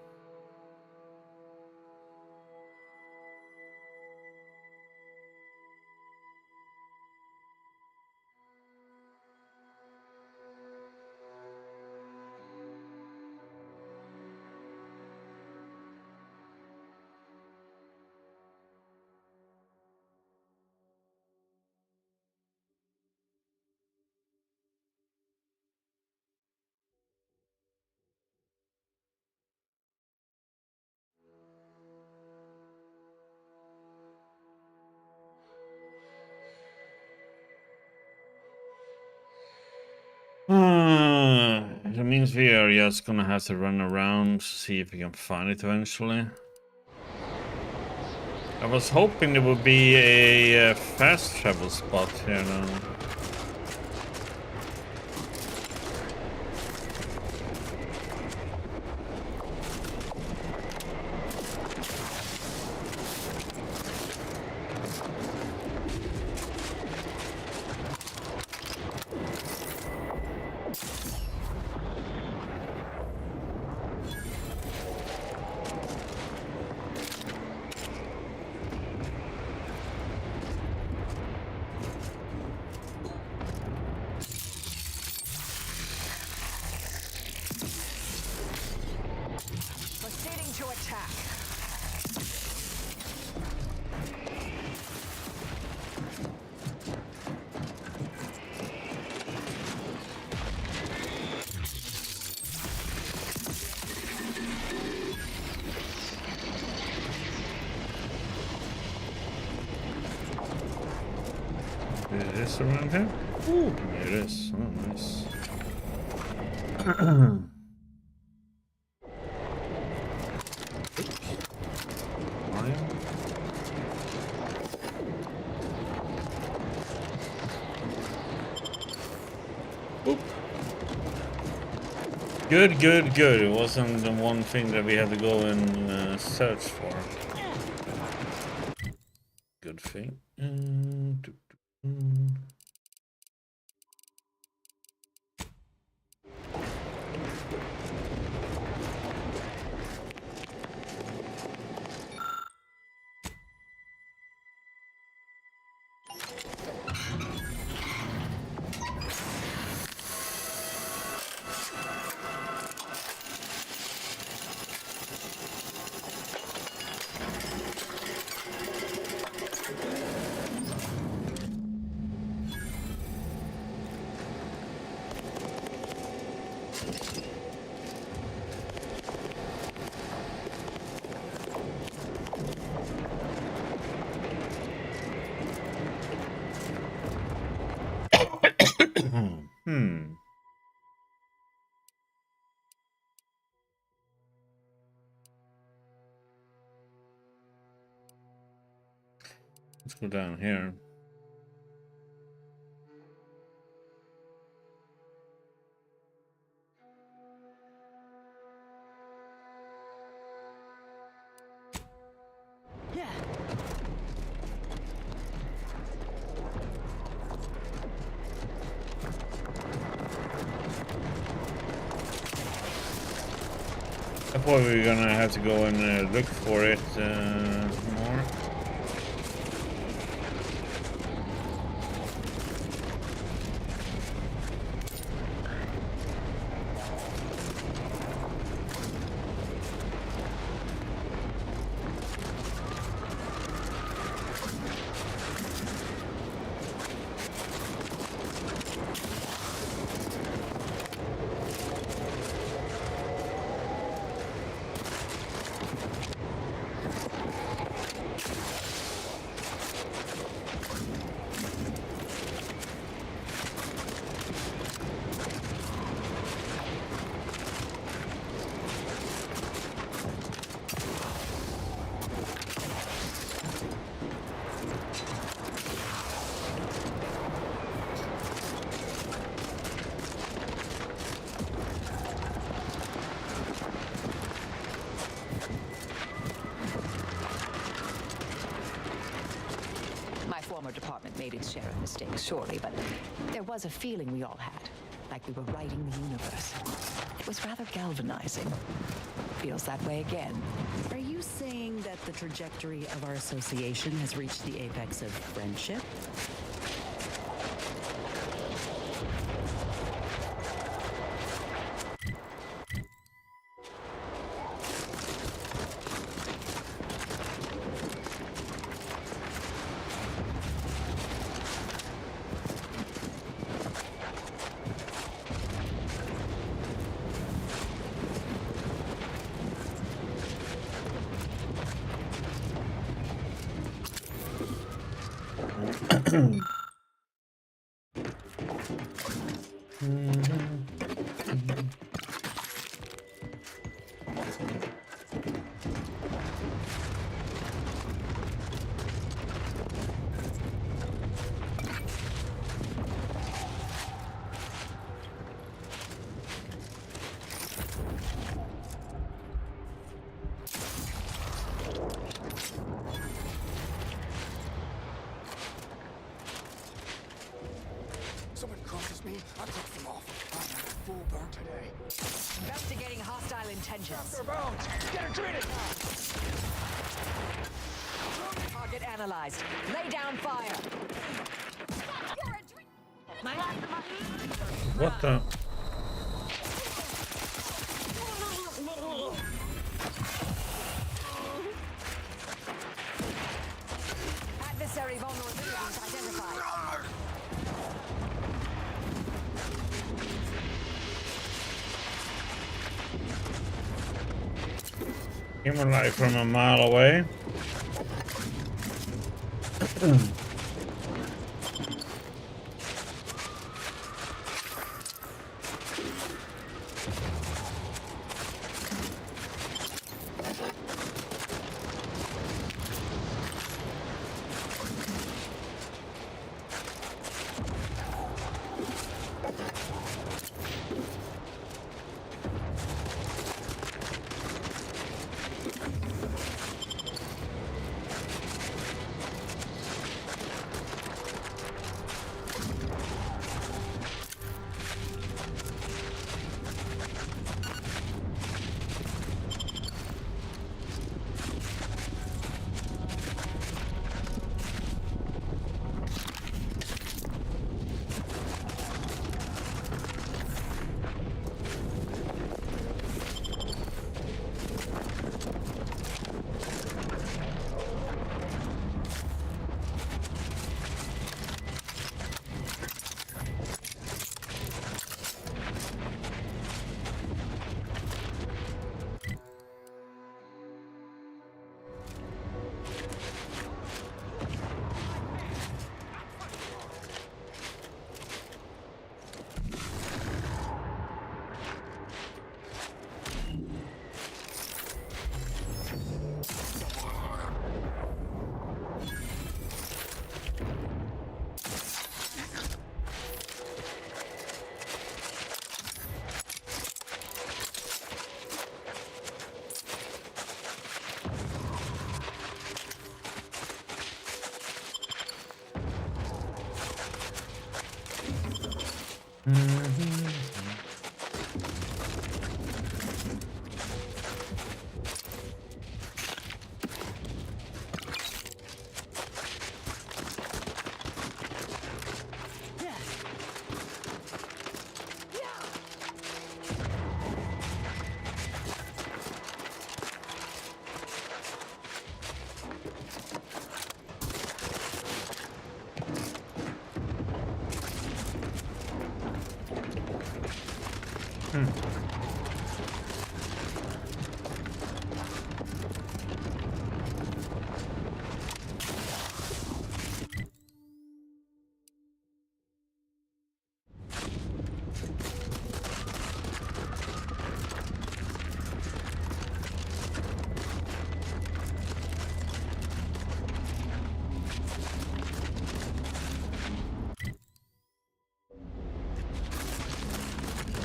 That means we are just gonna have to run around to see if we can find it eventually. I was hoping there would be a fast travel spot here now. Proceeding to attack. Is this around here? Ooh, there it is. Oh, nice. Good, good, good. It wasn't the one thing that we had to go and search for. Good thing. Let's go down here. I thought we were gonna have to go and look for it more. made its share of mistakes, surely, but there was a feeling we all had, like we were writing the universe. It was rather galvanizing. Feels that way again. Are you saying that the trajectory of our association has reached the apex of friendship? Someone crosses me, I cut them off. I'm at a full burn today. Investigating hostile intentions. Their bones! Get her treated! Target analyzed. Lay down fire. What the? Adversary vulnerabilities identified. Human life from a mile away.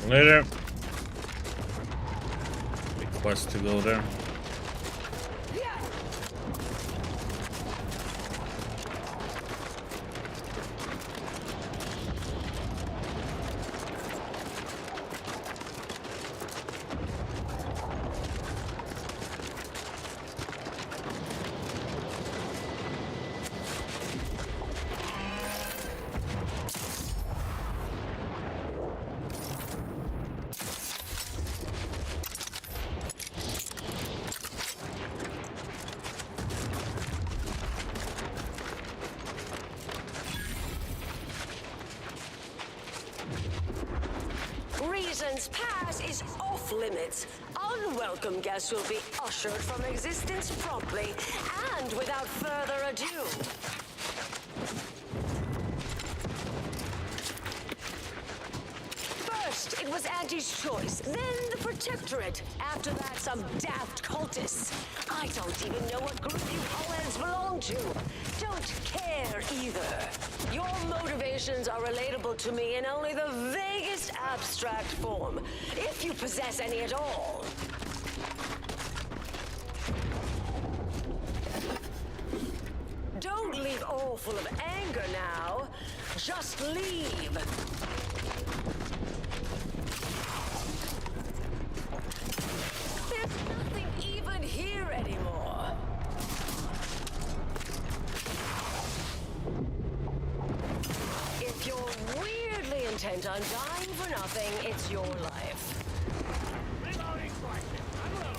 Later. Request to go there. trespass is off limits. Unwelcome guests will be ushered from existence promptly and without further ado. First, it was Auntie's choice, then the Protectorate. After that, some daft cultists. I don't even know what group you Hullheads belong to. Don't care either. Your motivations are relatable to me in only the vaguest abstract form, if you possess any at all. Don't leave all full of anger now. Just leave. There's nothing even here anymore. If you're weirdly intent on dying for nothing, it's your life. Reloading question. Unload.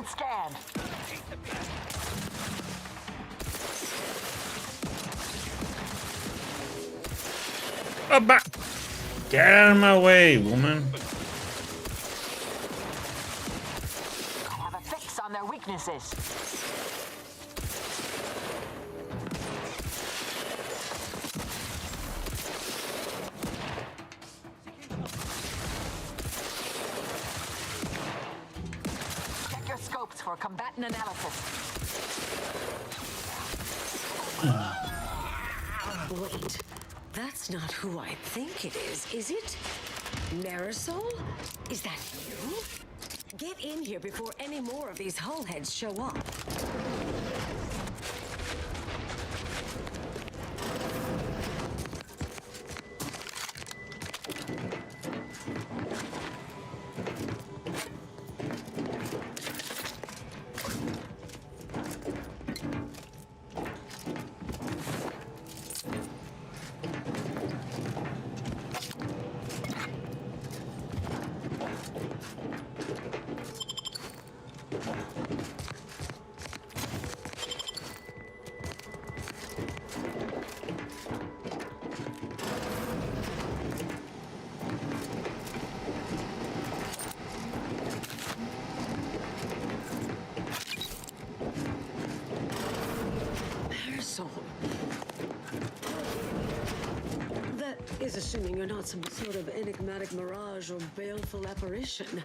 Scan. Get out of my way, woman. I have a fix on their weaknesses. For combatant analysis. Wait, that's not who I think it is it? Marisol? Is that you? Get in here before any more of these Hullheads show up. That is assuming you're not some sort of enigmatic mirage or baleful apparition.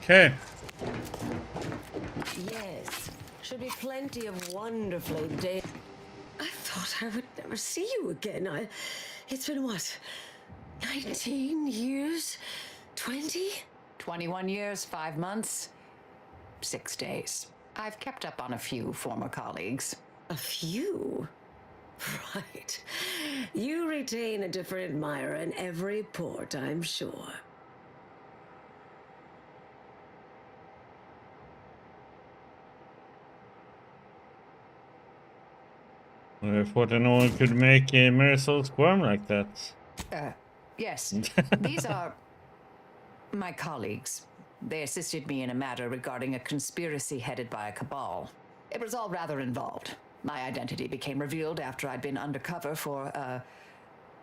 Okay. Yes, should be plenty of wonderfully day. I thought I would never see you again. It's been what, 19 years? 20? 21 years, 5 months, 6 days. I've kept up on a few former colleagues. A few? Right. You retain a different admirer in every port, I'm sure. I thought no one could make Marisol squirm like that. Yes. These are my colleagues. They assisted me in a matter regarding a conspiracy headed by a cabal. It was all rather involved. My identity became revealed after I'd been undercover for a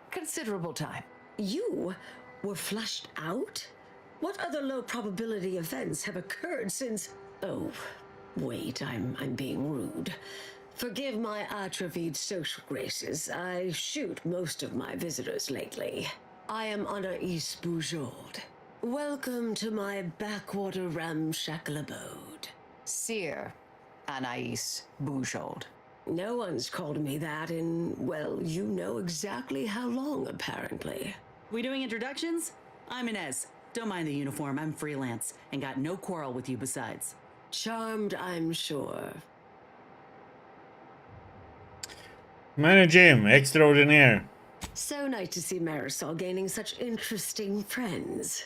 considerable time. You were flushed out? What other low probability events have occurred since... Oh, wait, I'm being rude. Forgive my atrophied social graces. I shoot most of my visitors lately. I am Anaïs Bujold. Welcome to my backwater ramshackle abode. Sir Anais Bujold. No one's called me that in, well, you know exactly how long, apparently. We doing introductions? I'm Inez. Don't mind the uniform, I'm freelance, and got no quarrel with you besides. Charmed, I'm sure. Commander Jim, extraordinaire. So nice to see Marisol gaining such interesting friends.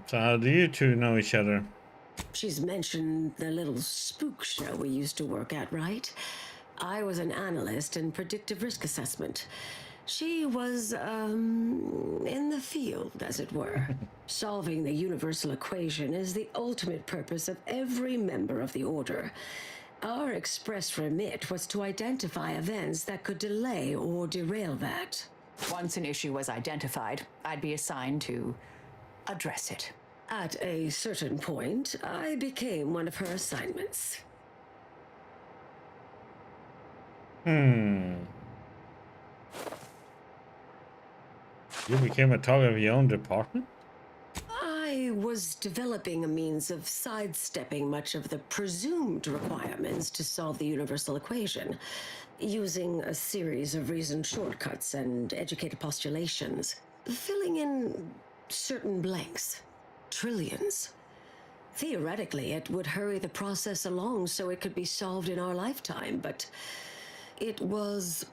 So how do you two know each other? She's mentioned the little spook show we used to work at, right? I was an analyst in predictive risk assessment. She was, in the field, as it were. Solving the universal equation is the ultimate purpose of every member of the Order. Our express remit was to identify events that could delay or derail that. Once an issue was identified, I'd be assigned to address it. At a certain point, I became one of her assignments. You became a target of your own department? I was developing a means of sidestepping much of the presumed requirements to solve the universal equation, using a series of reasoned shortcuts and educated postulations, filling in certain blanks. Trillions. Theoretically, it would hurry the process along so it could be solved in our lifetime, but it was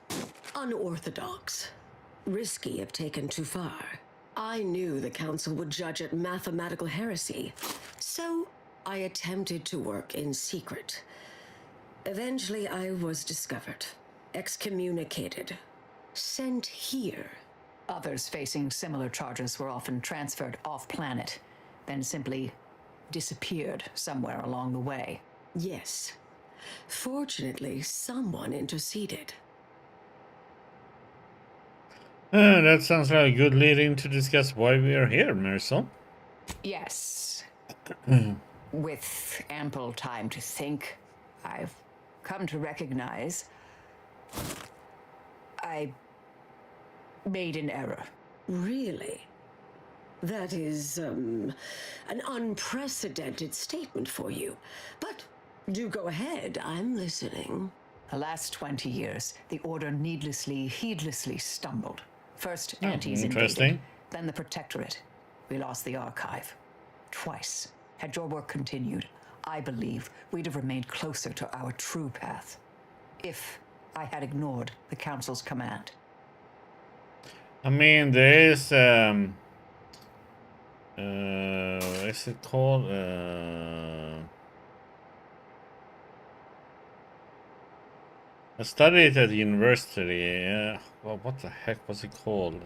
unorthodox. Risky if taken too far. I knew the Council would judge it mathematical heresy, so I attempted to work in secret. Eventually, I was discovered, excommunicated, sent here. Others facing similar charges were often transferred off-planet, then simply disappeared somewhere along the way. Yes. Fortunately, someone interceded. That sounds like a good lead-in to discuss why we are here, Marisol. Yes. With ample time to think, I've come to recognize I made an error. Really? That is, an unprecedented statement for you. But do go ahead, I'm listening. The last 20 years, the Order heedlessly stumbled. First, Antes invaded, then the Protectorate. We lost the Archive. Twice. Had your work continued, I believe we'd have remained closer to our true path. If I had ignored the Council's command. I mean, there is, what's it called? I studied at the university. Well, what the heck was it called?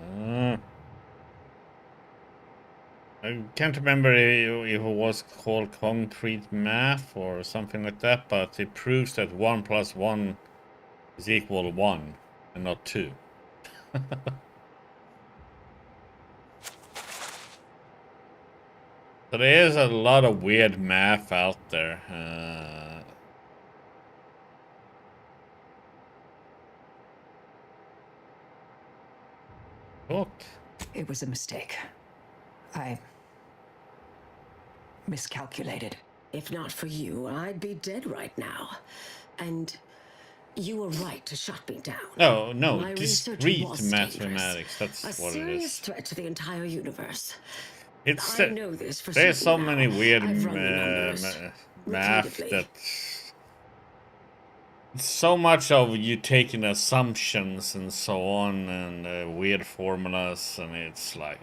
I can't remember if it was called concrete math or something like that, but it proves that 1 + 1 is equal to 1 and not 2. So there is a lot of weird math out there. Look. It was a mistake. I miscalculated. If not for you, I'd be dead right now. And you were right to shut me down. Oh, no, My research discrete was mathematics. That's a what it serious is. threat to the entire universe. It's I know this for there's so certain many now. weird I've run the numbers math repeatedly. that so much of you taking assumptions and so on and weird formulas, and it's like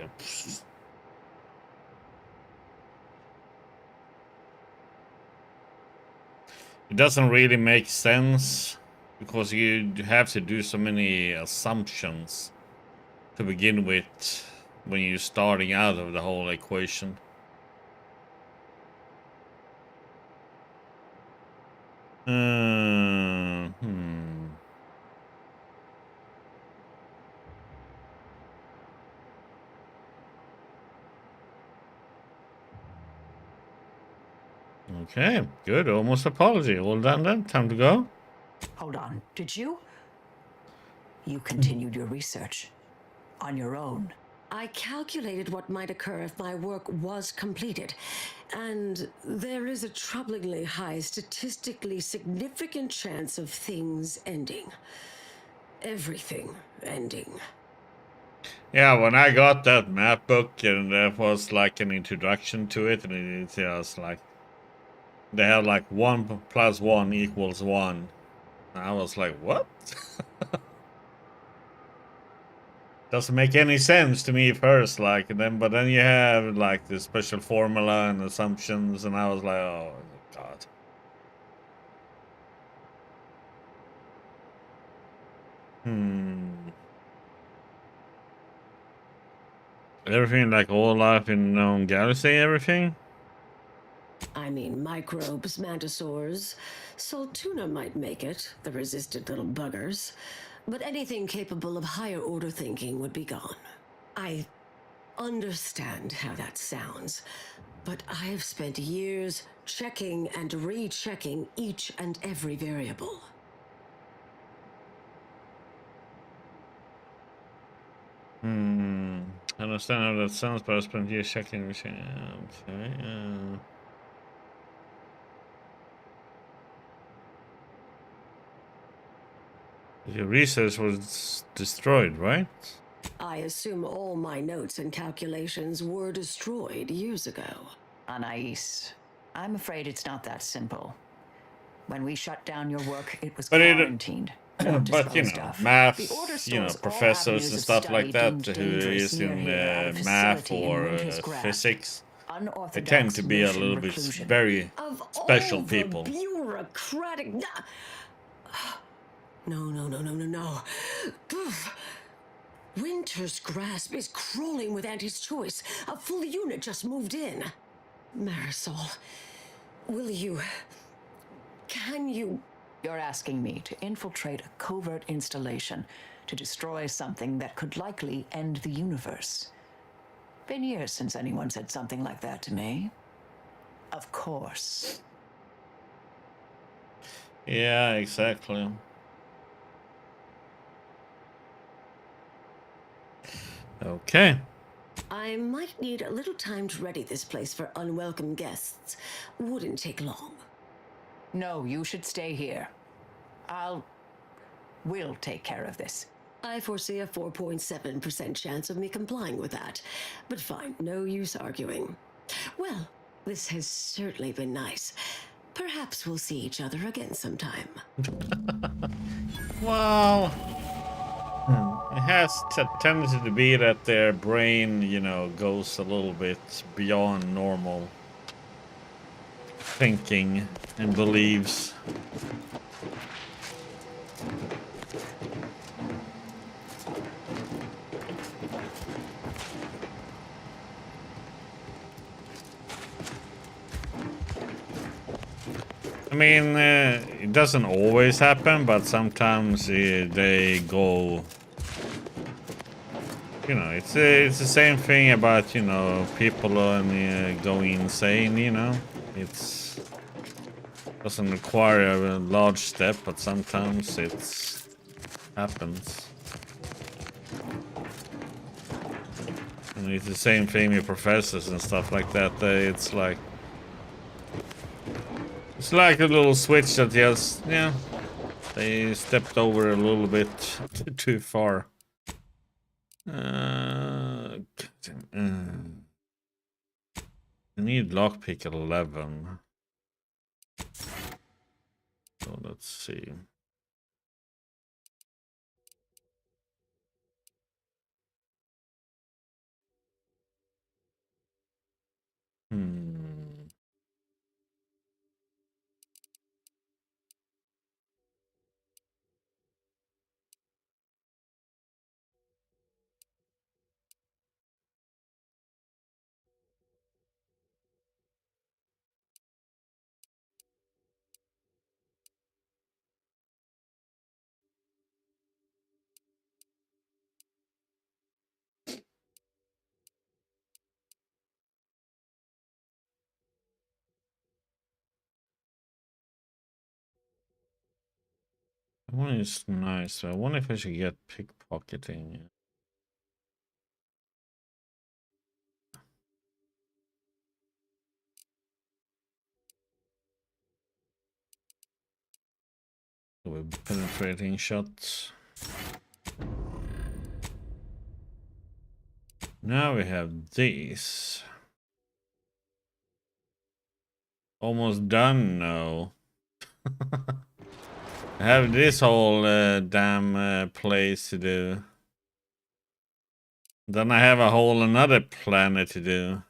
it doesn't really make sense because you have to do so many assumptions to begin with when you're starting out of the whole equation. Okay, good. Almost apology. All done then. Time to go. Hold on. Did you? You continued your research. on your own. I calculated what might occur if my work was completed, and there is a troublingly high, statistically significant chance of things ending. Everything ending. Yeah, when I got that map book, and that was like an introduction to it, and it was like they had like 1 + 1 = 1. And I was like, what? Doesn't make any sense to me first, like, and then but then you have like the special formula and assumptions, and I was like, oh god. Everything, like all life in known galaxy, everything? I mean, microbes, mantisaurs. Saltuna might make it, the resistant little buggers. But anything capable of higher order thinking would be gone. I understand how that sounds, but I have spent years checking and rechecking each and every variable. I understand how that sounds, but I spent years checking everything. Okay. Your research was destroyed, right? I assume all my notes and calculations were destroyed years ago. Anais, I'm afraid it's not that simple. When we shut down your work, it was But quarantined. but you know, stuff. math, The Order you know, stores all professors avenues and of stuff study like that deemed who dangerous is near in here at a math facility in or Winter's Grasp. physics, they Unorthodox tend to be a motion little bit reclusion. very Of special all people. The bureaucratic. No. Winter's Grasp is crawling with Auntie's choice. A full unit just moved in. Marisol, can you... You're asking me to infiltrate a covert installation to destroy something that could likely end the universe. Been years since anyone said something like that to me. Of course. Yeah, exactly. Okay. I might need a little time to ready this place for unwelcome guests. Wouldn't take long. No, you should stay here. We'll take care of this. I foresee a 4.7% chance of me complying with that. But fine, no use arguing. Well, this has certainly been nice. Perhaps we'll see each other again sometime. Well, it has a tendency to be that their brain, you know, goes a little bit beyond normal thinking and beliefs. I mean, it doesn't always happen, but sometimes they go. You know, it's the same thing about, you know, people going insane. You know, it's doesn't require a large step, but sometimes it happens. And it's the same thing with professors and stuff like that. It's like a little switch that just, yeah, they stepped over a little bit too far. I need lockpick at 11. So let's see. That one is nice. I wonder if I should get pickpocketing. have penetrating shots. Now we have these. Almost done now. I have this whole damn place to do. Then I have a whole another planet to do.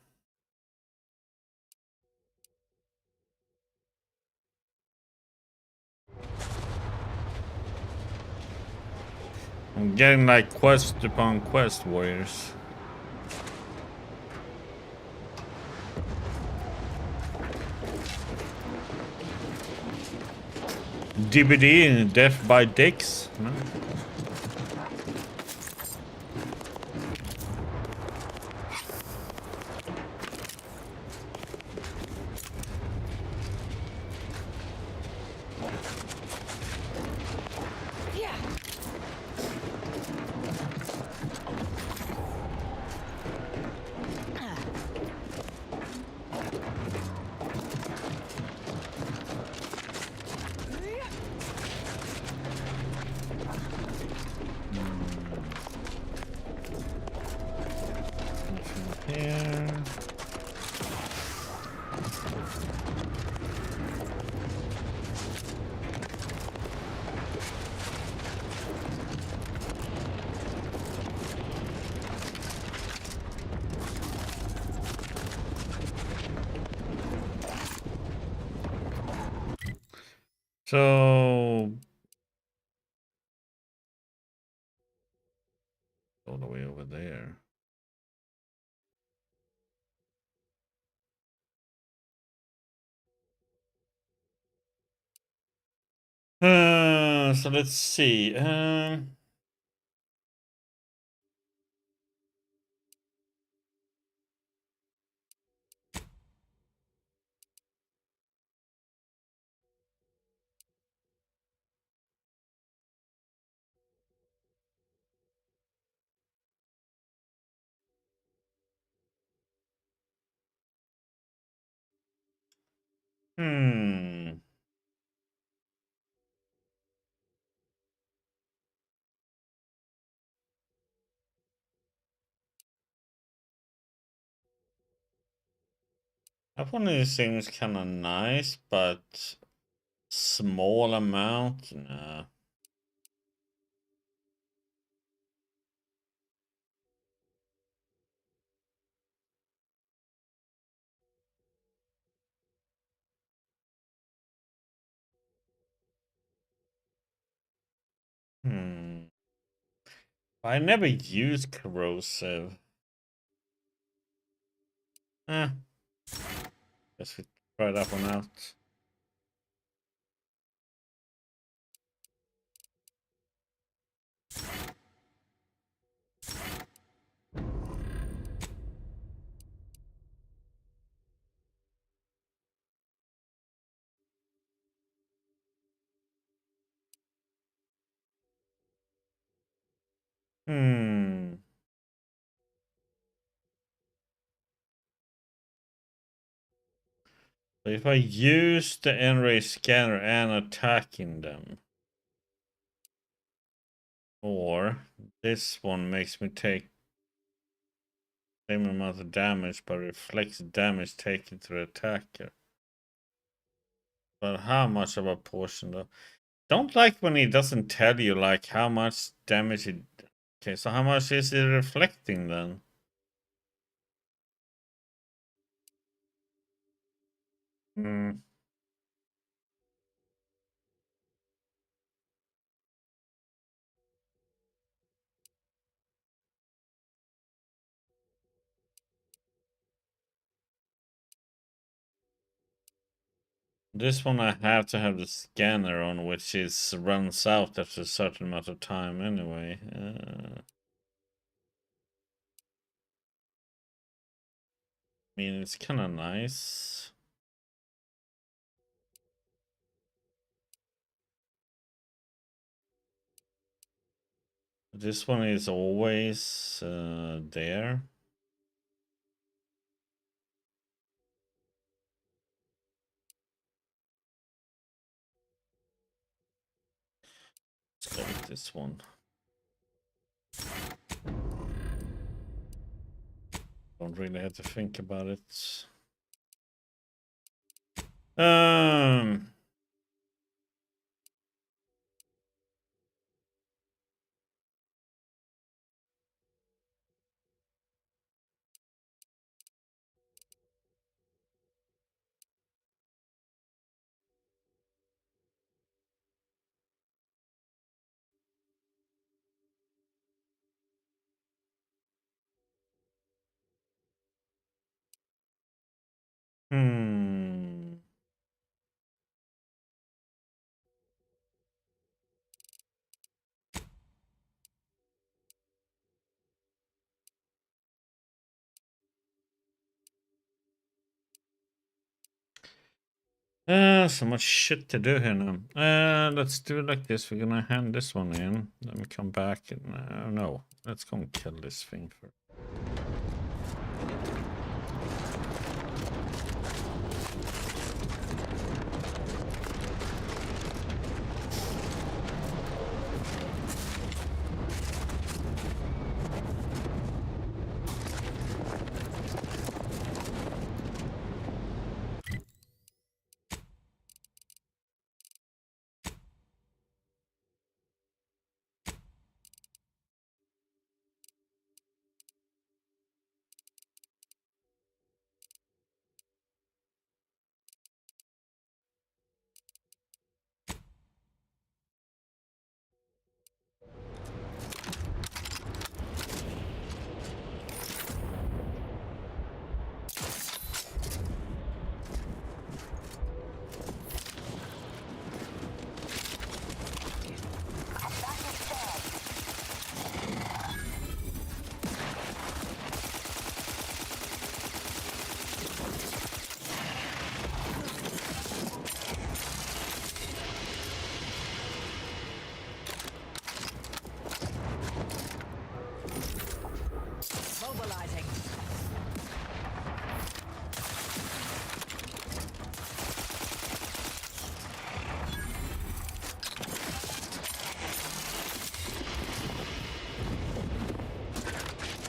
I'm getting like quest upon quest, warriors. DBD and Death by Dicks? No. So all the way over there. So let's see. Hmm. That one seems kind of nice, but small amount. Nah. Hmm. I never used corrosive. Guess we try that one out. Hmm. So if I use the N-ray scanner and attacking them, or this one makes me take same amount of damage but reflects damage taken to the attacker. But how much of a portion though? Don't like when he doesn't tell you like how much damage it. Okay, so how much is it reflecting then? Hmm. This one I have to have the scanner on, which is runs out after a certain amount of time anyway. I mean, it's kind of nice. This one is always there. this one. Don't really have to think about it. Hmm. So much shit to do here now. Let's do it like this. We're gonna hand this one in. Let me come back and no. Let's go and kill this thing first.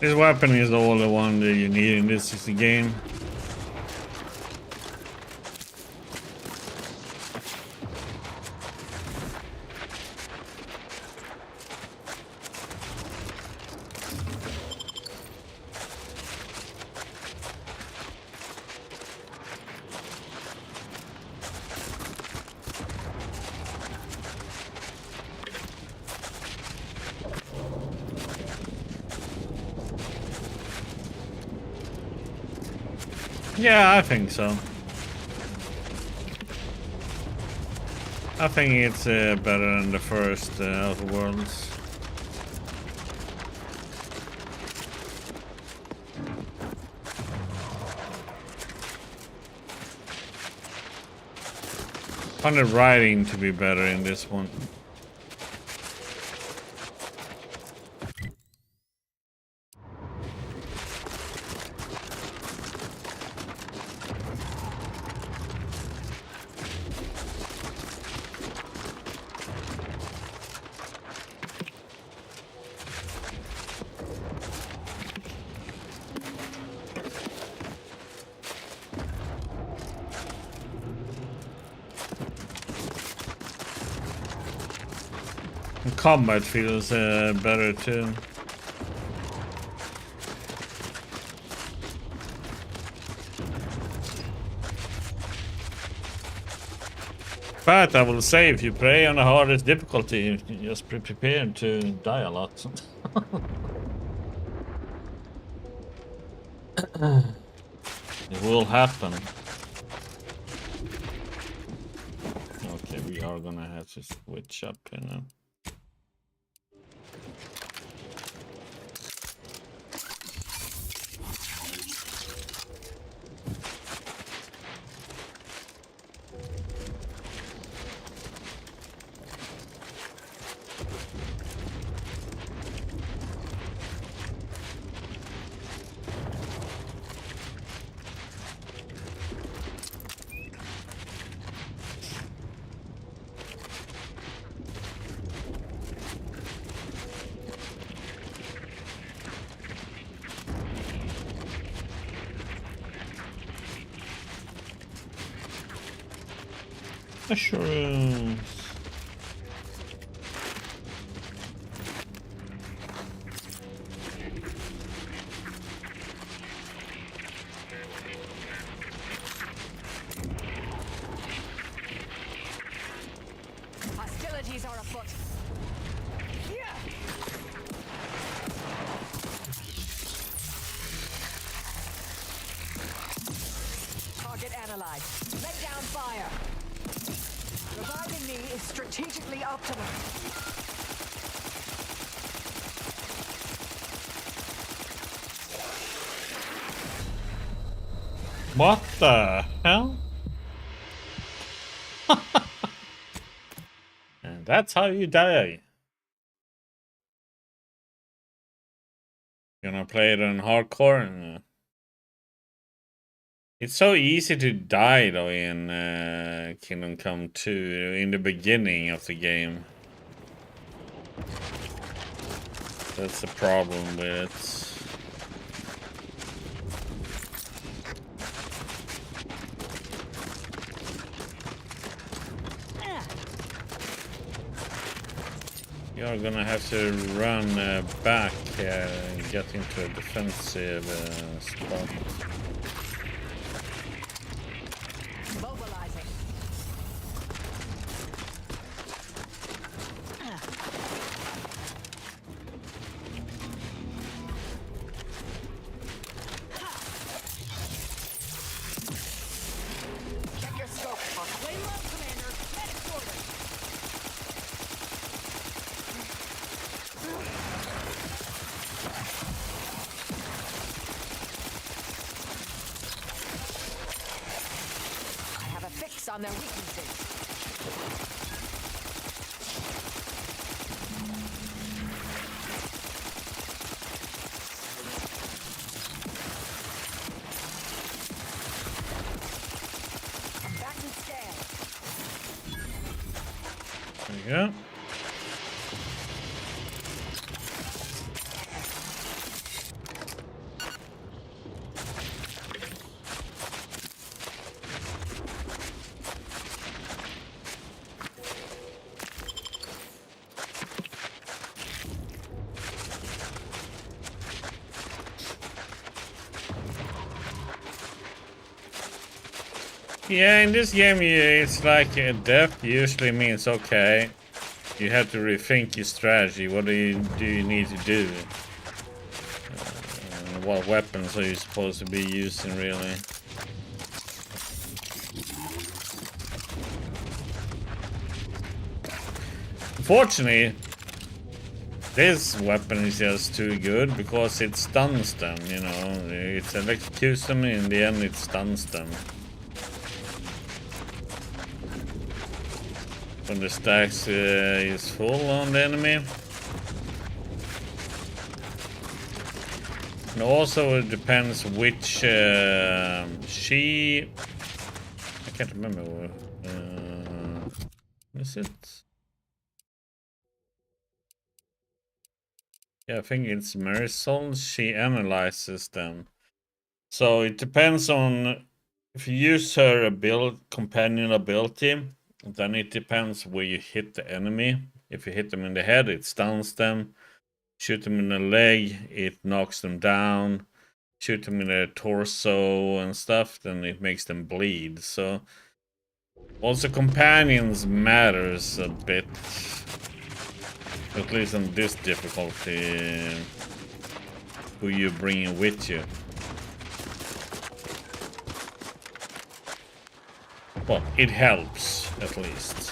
This weapon is all the one that you need in this game. Yeah, I think so. I think it's better than the first Outer Worlds. I find the writing to be better in this one. Combat feels better too. But I will say, if you play on the hardest difficulty, just be prepared to die a lot. It will happen. Okay, we are gonna have to switch up here now. Mushrooms. Hostilities are afoot. Target analyzed. Lay down fire. Reviving me is strategically optimal. What the hell? And that's how you die. Gonna play it on hardcore? It's so easy to die though in Kingdom Come 2 in the beginning of the game. That's the problem with it. You're gonna have to run back and get into a defensive spot. Mobilizing. Check your scope. Lay low, Commander. Medic order. I have a fix on their weaknesses. Back and stand. There you go. Yeah, in this game, it's like death usually means okay. You have to rethink your strategy. What do you need to do? And what weapons are you supposed to be using, really? Unfortunately, this weapon is just too good because it stuns them, you know. It electrocutes them, in the end it stuns them. When the stacks is full on the enemy. And also it depends which I can't remember is it? Yeah, I think it's Marisol. She analyzes them. So it depends on if you use her companion ability. Then it depends where you hit the enemy. If you hit them in the head, it stuns them. Shoot them in the leg, it knocks them down. Shoot them in the torso and stuff, then it makes them bleed. So also companions matters a bit. At least on this difficulty. Who you bring with you. Well, it helps, at least.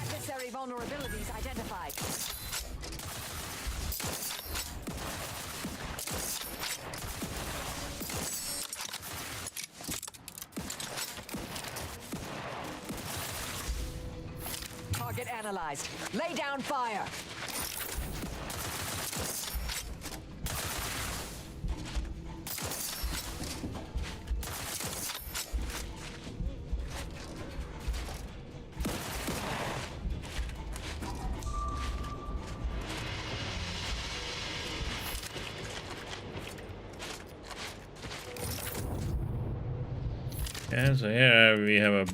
Adversary vulnerabilities identified. analyzed. Lay down fire. Yeah, so here we have a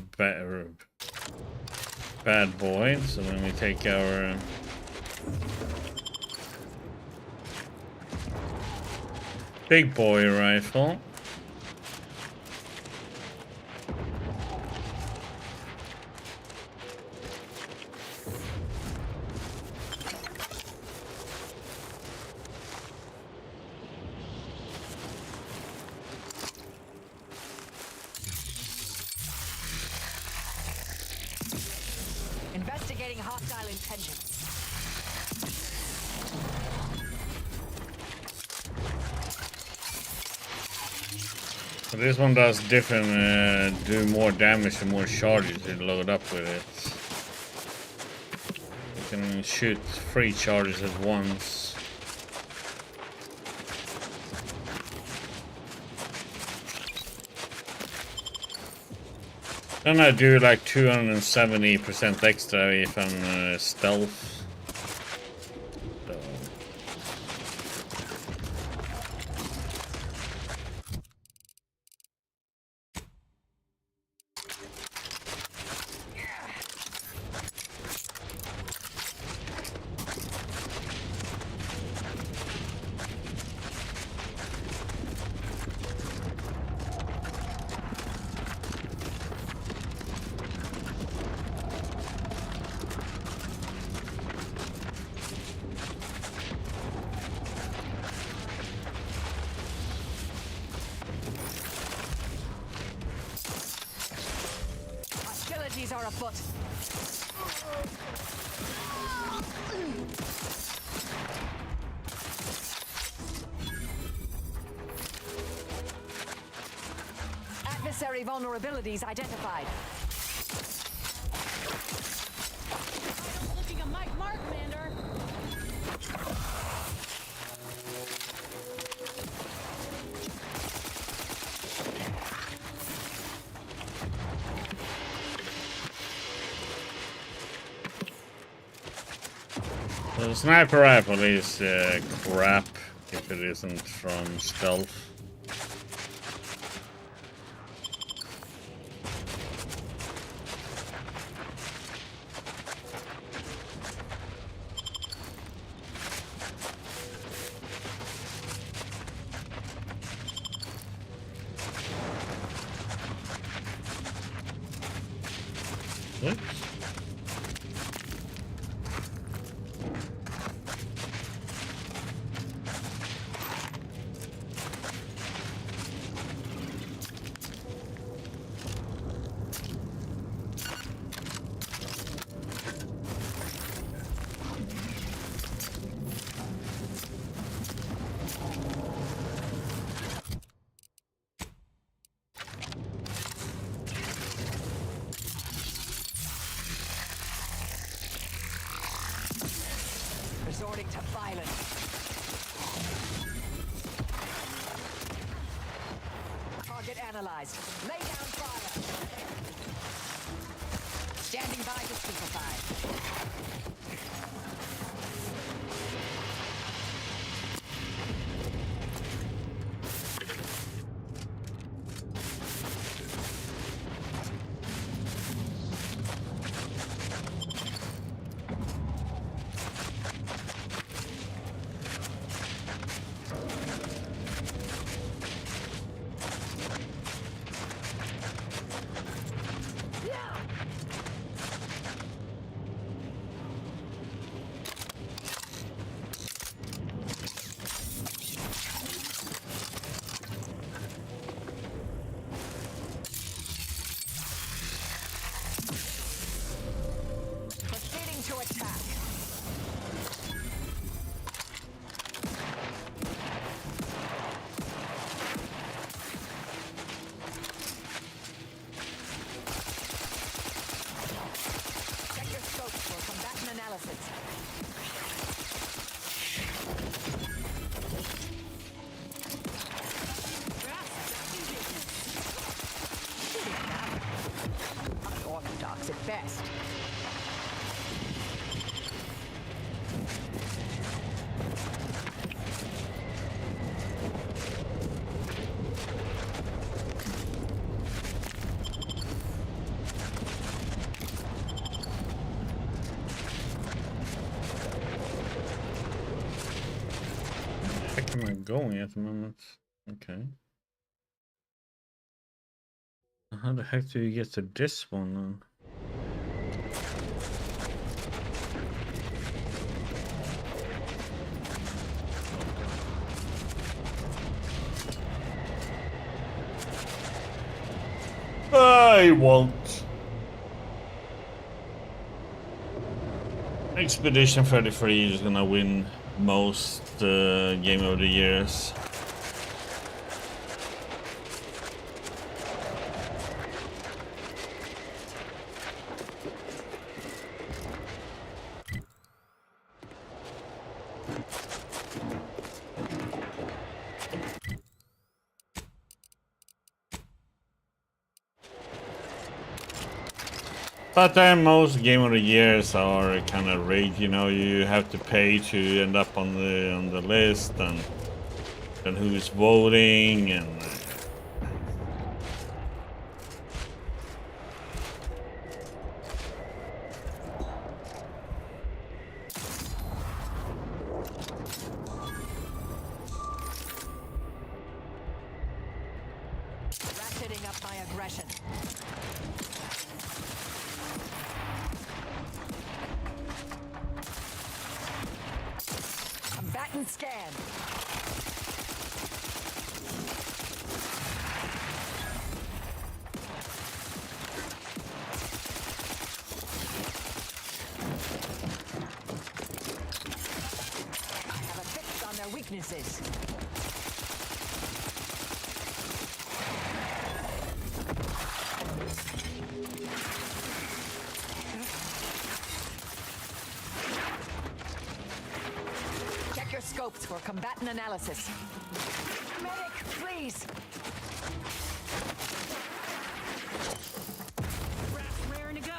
bad boy. So when we take our big boy rifle. Investigating hostile intentions. So this one does different, do more damage and more charges you load up with it. You can shoot 3 charges at once. Then I do like 270% extra if I'm stealth. So. Hostilities are afoot. Adversary vulnerabilities identified. Looking at Mike Mark, Commander. So the sniper rifle is crap if it isn't from stealth. Oops. Resorting to violence. Target analyzed. Lay down fire. Standing by to stupefy. heck am I going at the moment? Okay. How the heck do you get to this one then? I won't. Expedition 33 is gonna win most game of the years. But then most game of the years are kind of rigged, you know. You have to pay to end up on the list, and who's voting, and Ratcheting up my aggression. Combatant scan. I have a fix on their weaknesses. Check your scopes for combatant analysis. Medic, please! Raring to go.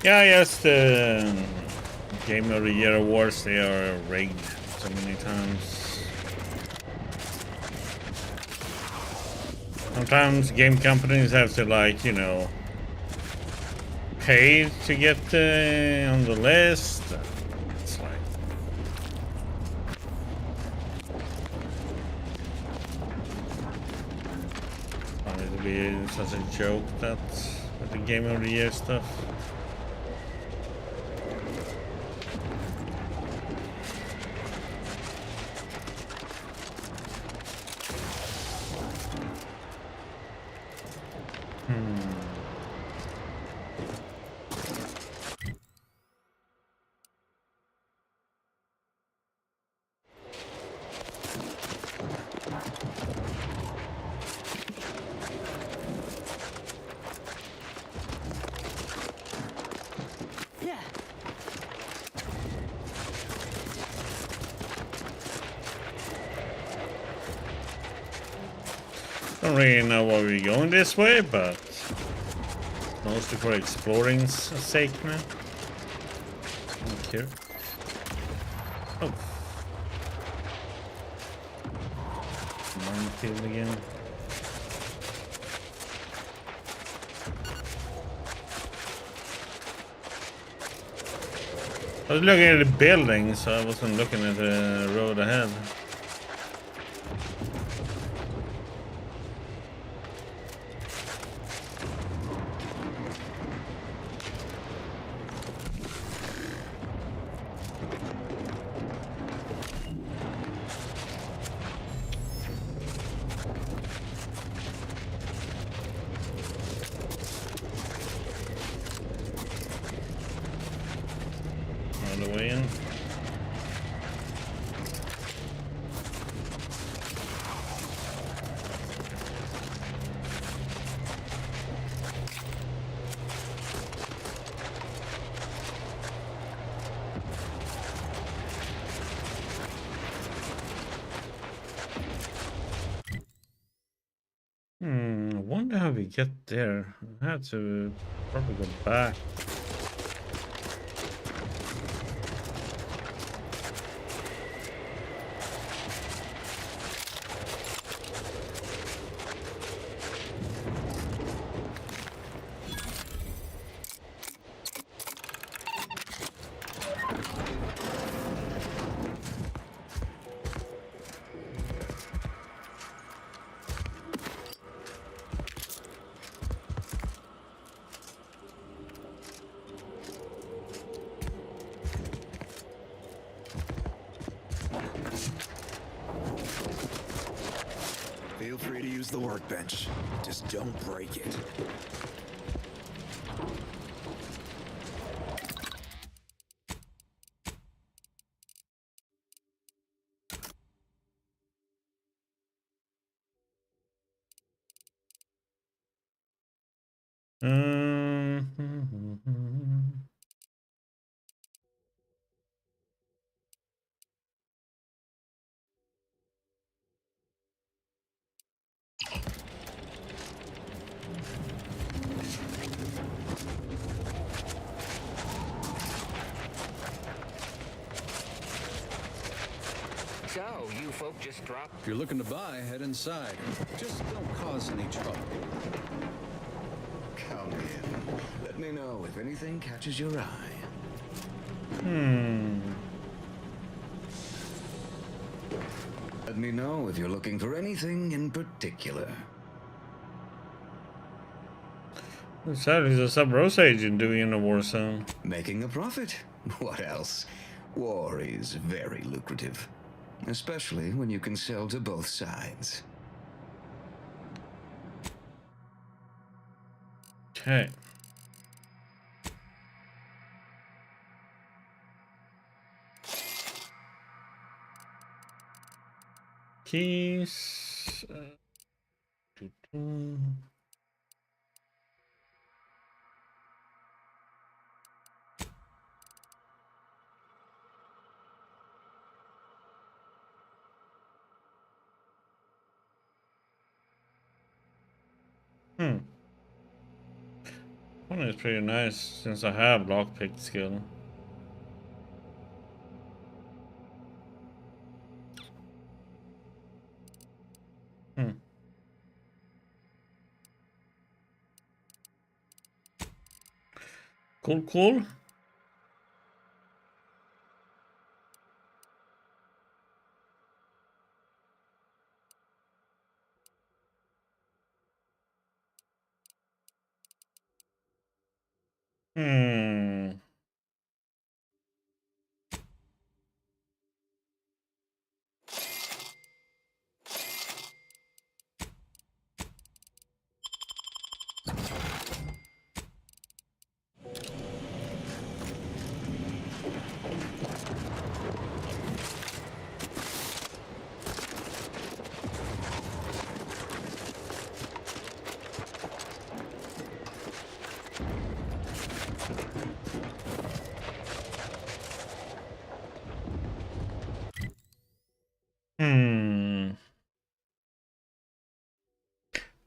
yeah, yes, the Game of the Year awards, they are rigged so many times. Sometimes game companies have to, like, you know, pay to get on the list. It's like, funny to be such a joke that with the Game of the Year stuff. Don't really know why we're going this way, but mostly for exploring's sake now. Thank you. Oh. Minefield again. I was looking at the building, so I wasn't looking at the road ahead. All the way in. I wonder how we get there. I had to probably go back. Feel free to use the workbench. Just don't break it. So, you folk just dropped. If you're looking to buy, head inside. Just don't cause any trouble. Come in. Let me know if anything catches your eye. Let me know if you're looking for anything in particular. So he's a Sub-Rosa agent doing in a war zone. Making a profit? What else? War is very lucrative. Especially when you can sell to both sides. Okay. Keys. One is pretty nice since I have lockpick skill. Cool.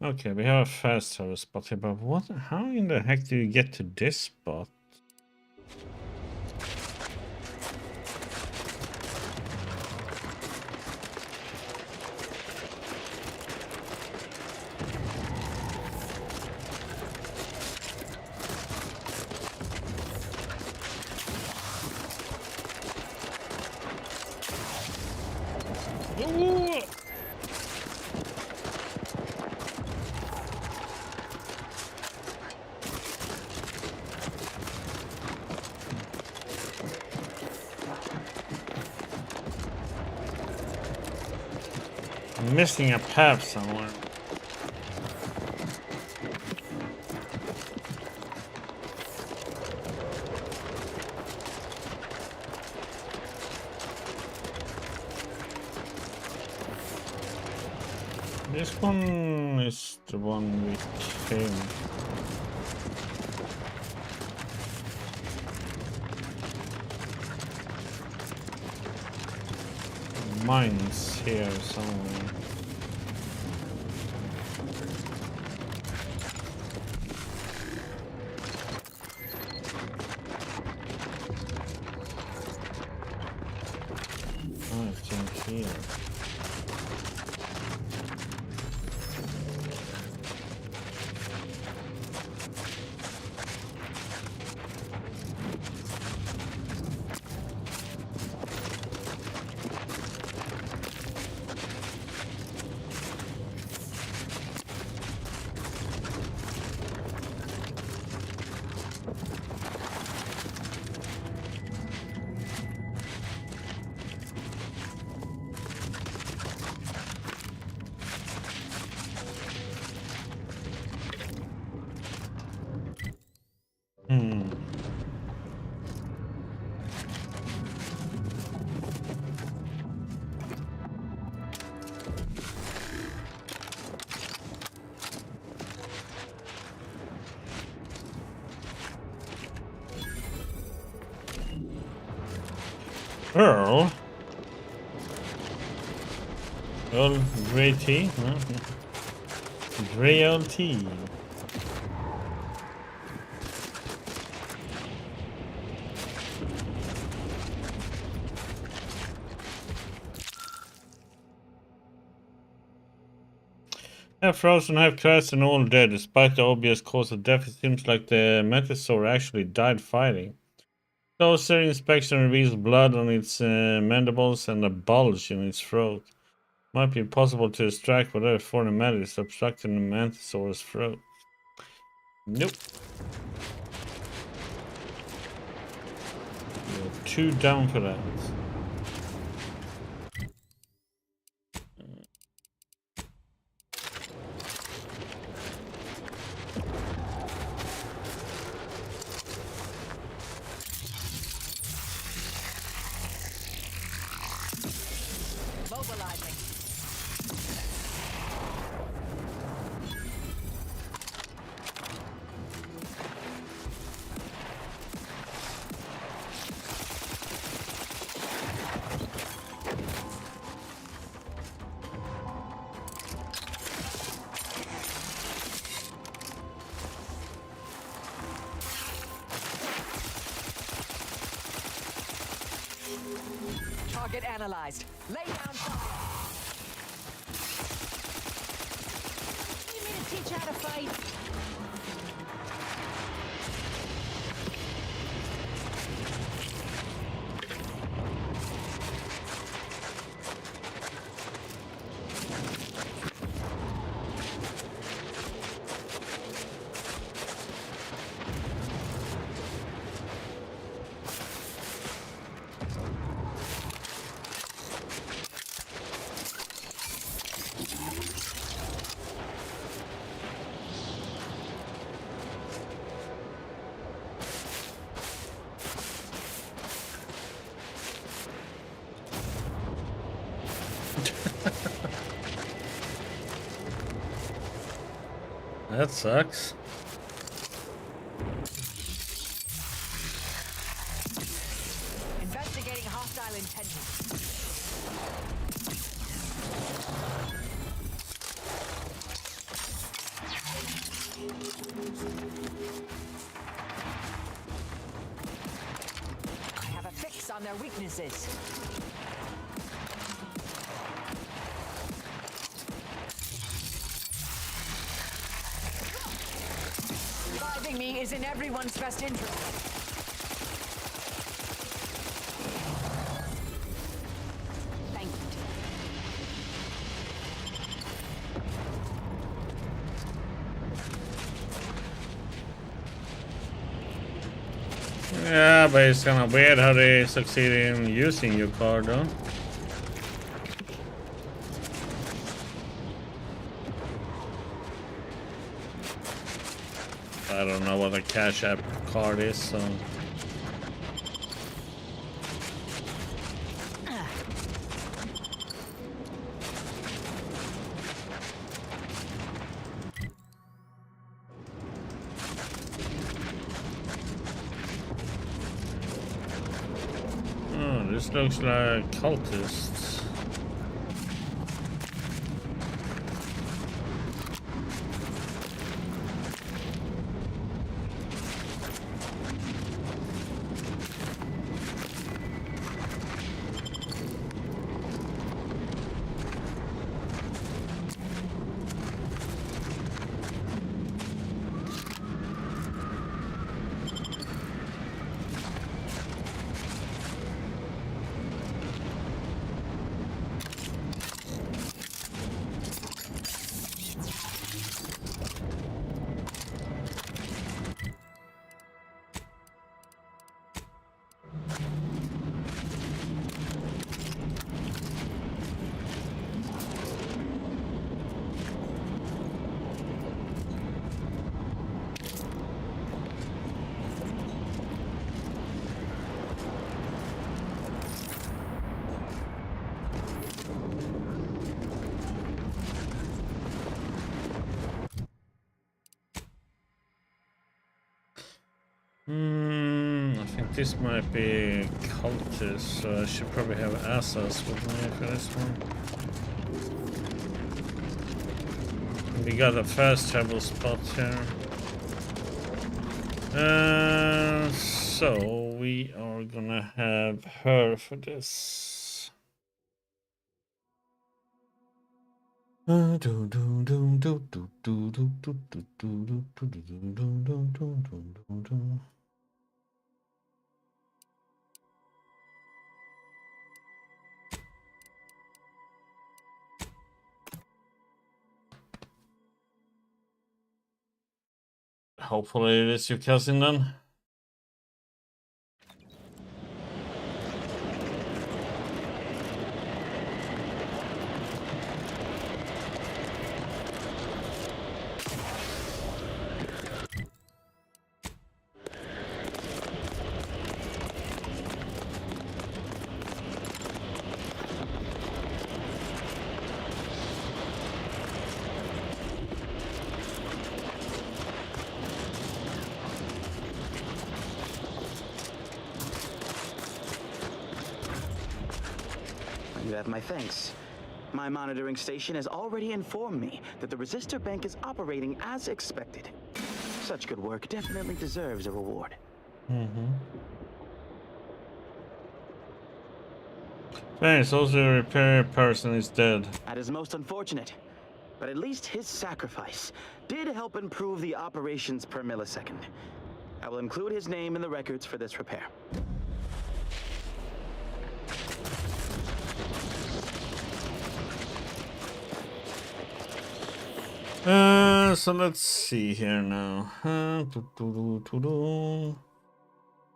Okay, we have a fast travel spot here, but what? How in the heck do you get to this spot? Ooh. I'm missing a path somewhere. This one is the one we came. Mine's here somewhere. Oh, it's in here. Earl? Earl Grey tea? Huh? Grey Earl tea. Half frozen, half crashed, and all dead. Despite the obvious cause of death, it seems like the Metasaur actually died fighting. Closer inspection reveals blood on its mandibles and a bulge in its throat. Might be possible to extract whatever foreign matter is obstructing the Mantisaur's throat. Nope. You're too down for that. Target analyzed. Lay down fire. You mean to teach how to fight? That sucks. Investigating hostile intentions. I have a fix on their weaknesses. Reviving me is in everyone's best interest. Thank you. Yeah, but it's kind of weird how they succeed in using your card, though. I don't know what a Cash App card is, so. Oh, this looks like cultists. I think this might be cultist, so I should probably have Asas with me for this one. We got a fast travel spot here. So we are gonna have her for this. Hopefully it is your cousin then. You have my thanks. My monitoring station has already informed me that the Resistor Bank is operating as expected. Such good work definitely deserves a reward. Thanks, also the repair person is dead. That is most unfortunate, but at least his sacrifice did help improve the operations per millisecond. I will include his name in the records for this repair. So let's see here now. And God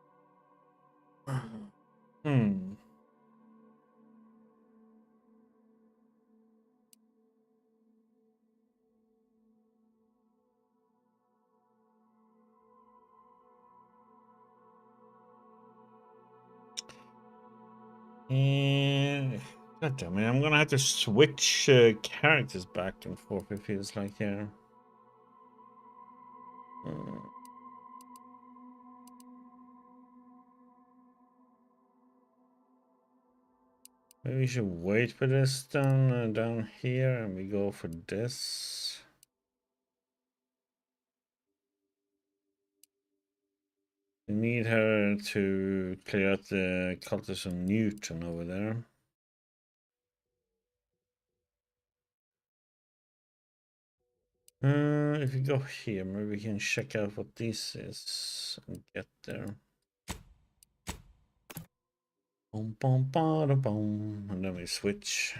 damn it, I'm gonna have to switch characters back and forth, it feels like here. Maybe we should wait for this down here and we go for this. We need her to clear out the cultist of Newton over there. If we go here, maybe we can check out what this is and get there. Boom, boom, bada, boom, and then we switch.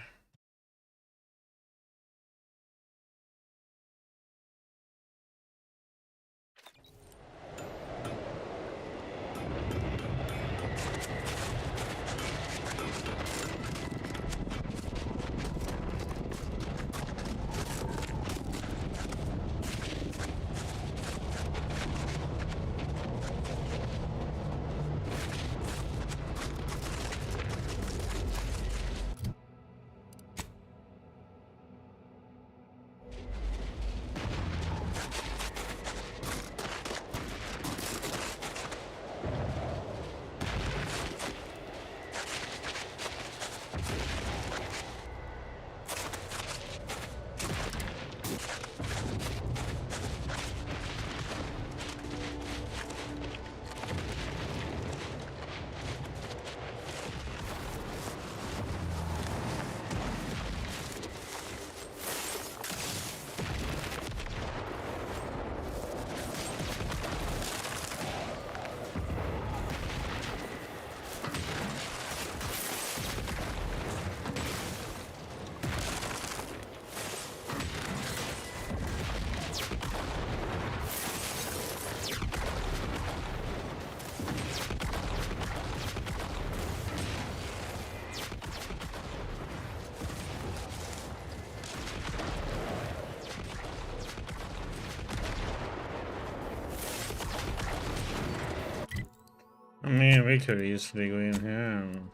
I mean, we could easily go in here and...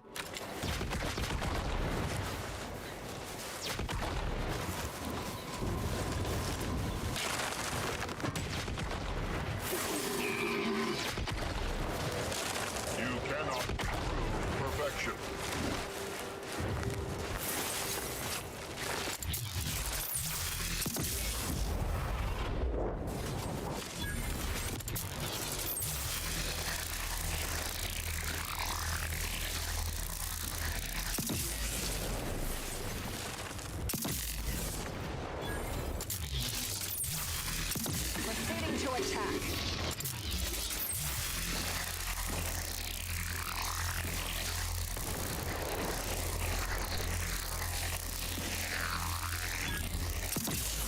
You cannot prove perfection. Proceeding to attack.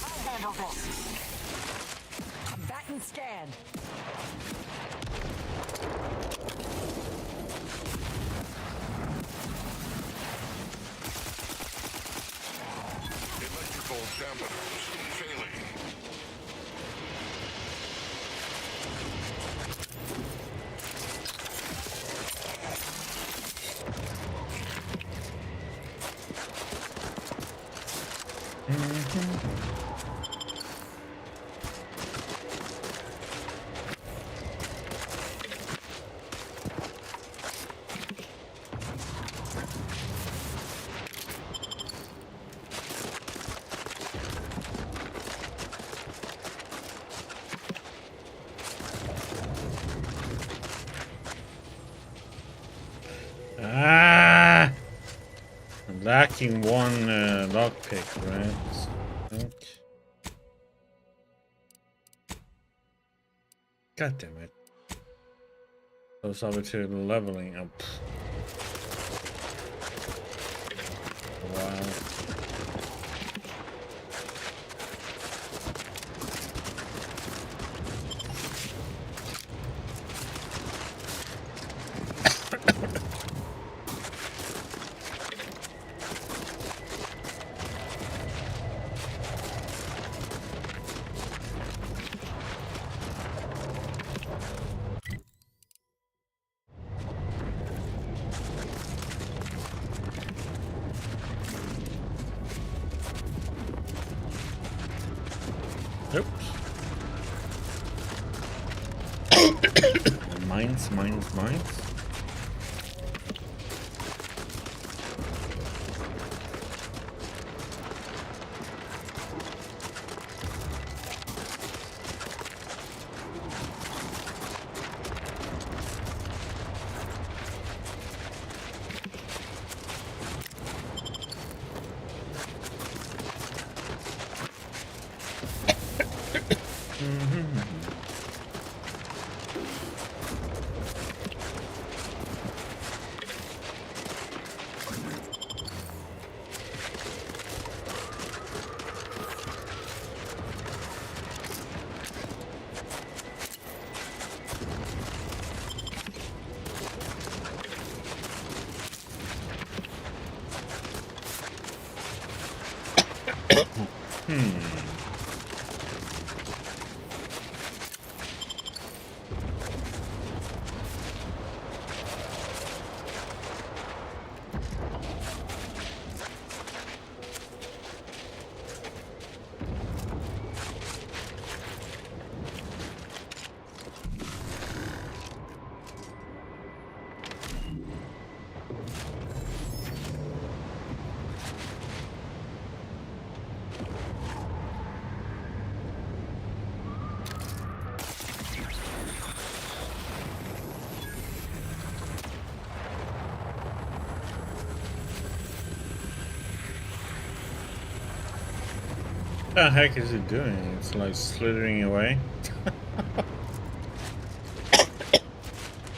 I'll handle this. Batten scan. Electrical dampeners failing. Ah! I'm lacking one lockpick, right? Okay. God damn it. Those other two leveling up. Wow. Oops. Mines. What the heck is it doing? It's like slithering away.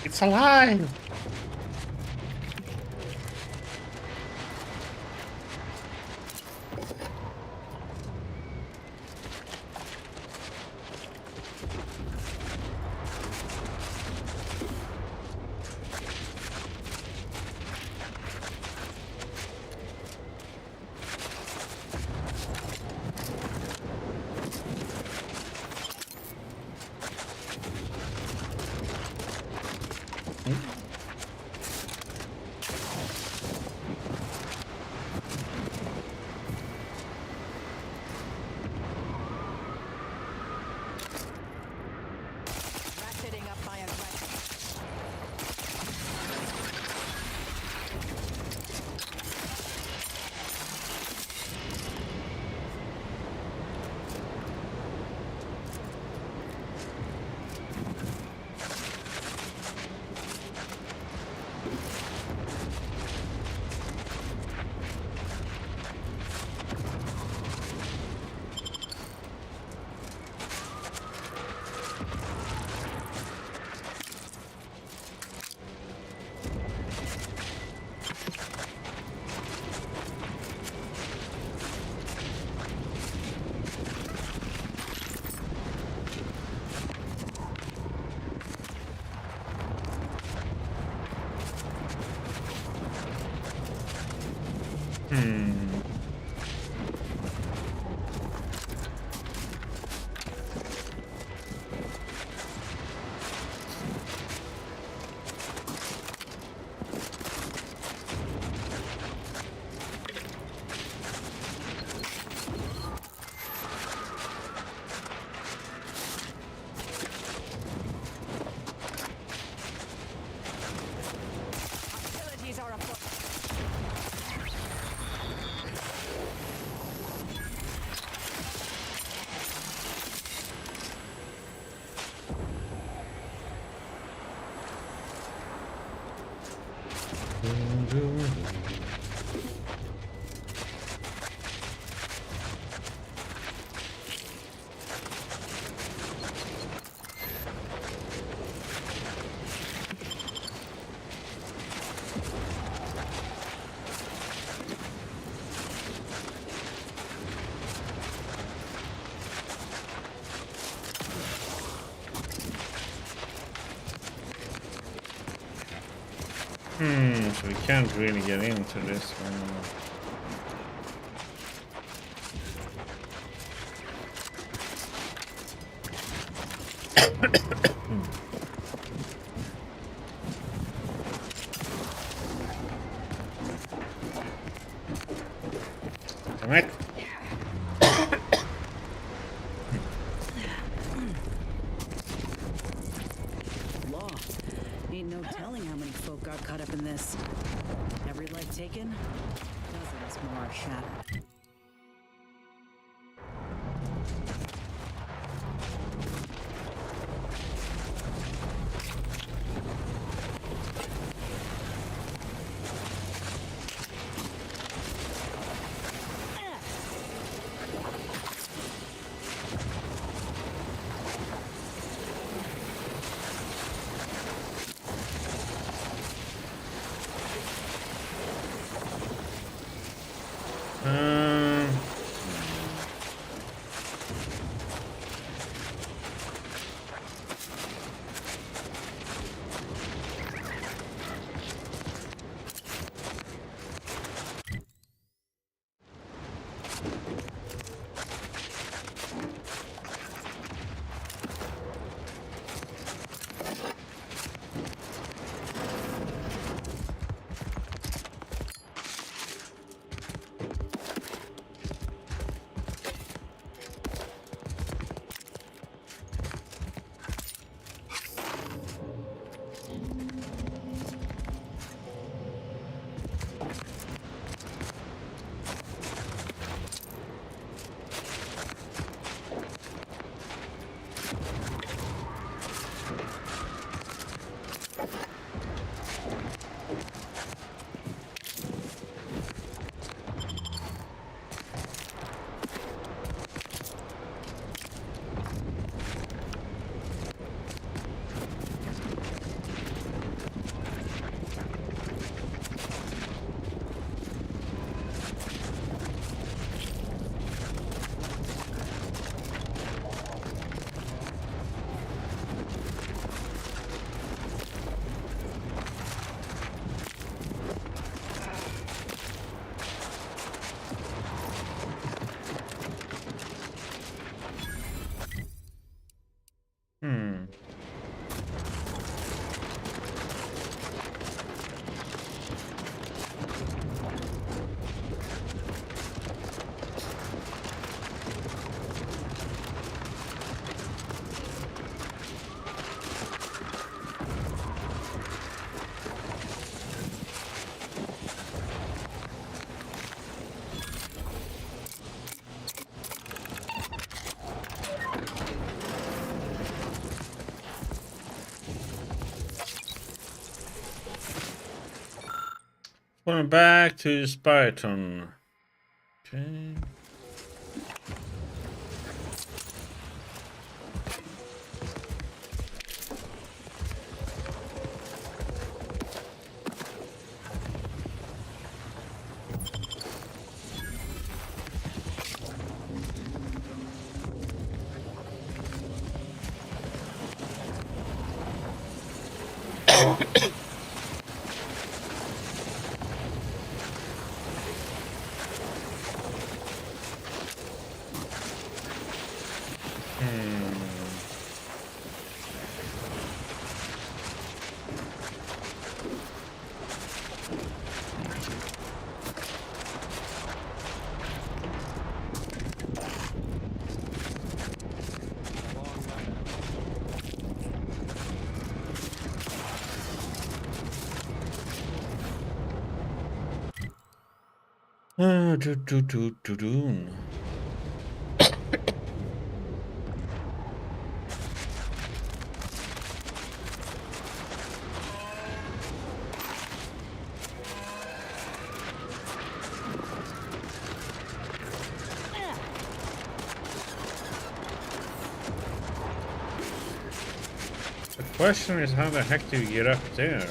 It's alive! Hostilities are afoot. So we can't really get into this one. Damn it. Law. Ain't no telling how many folk got caught up in this. Every life taken, dozens more shattered. Going back to Spyton. Okay. Doon. The question is, how the heck do you get up there?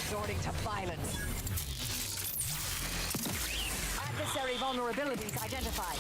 Resorting to violence. Adversary vulnerabilities identified.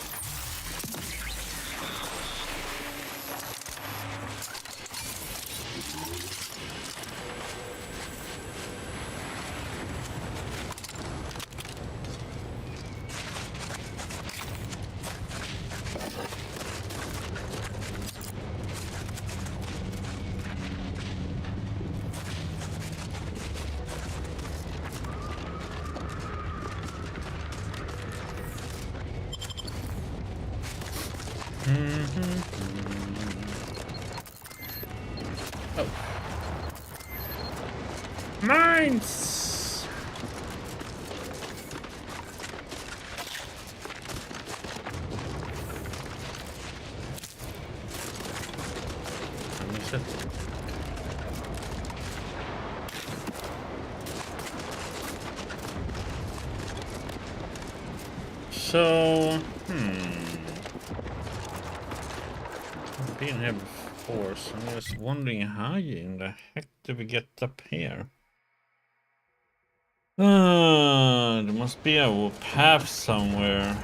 Oh. Mines! I missed it. So, I've been here before, so I'm just wondering how in the heck did we get up here? There must be a path somewhere.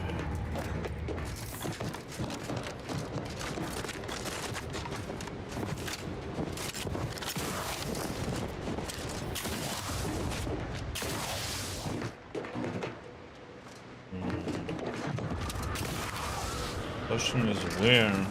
Question is where?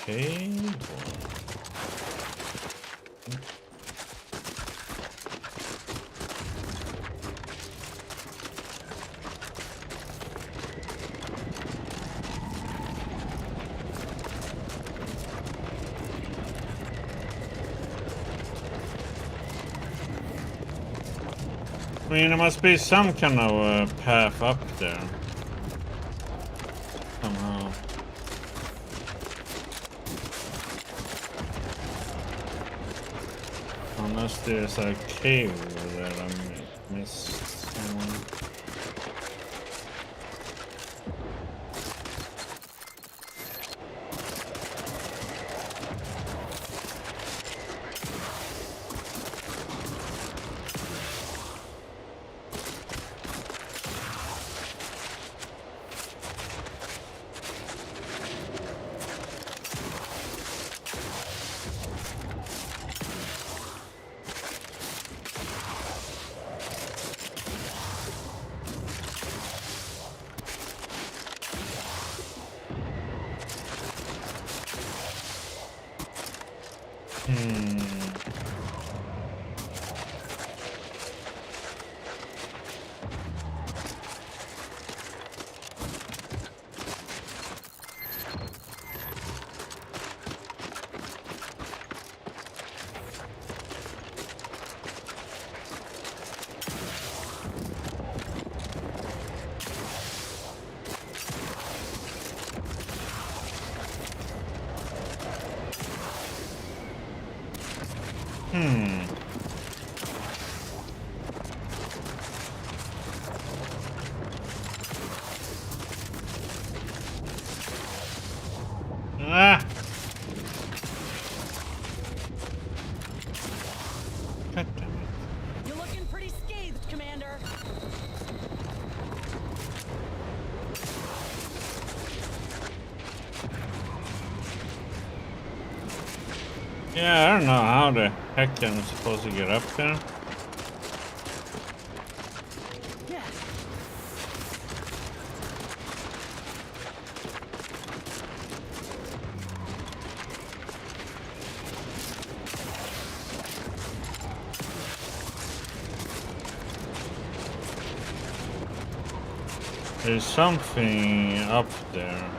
cave? I mean, there must be some kind of path up there. Somehow. Unless there's a cave over there I missed. Ah! God damn it. You're looking pretty scathed, Commander. Yeah, I don't know how the heck I'm supposed to get up there. Yeah. There's something up there.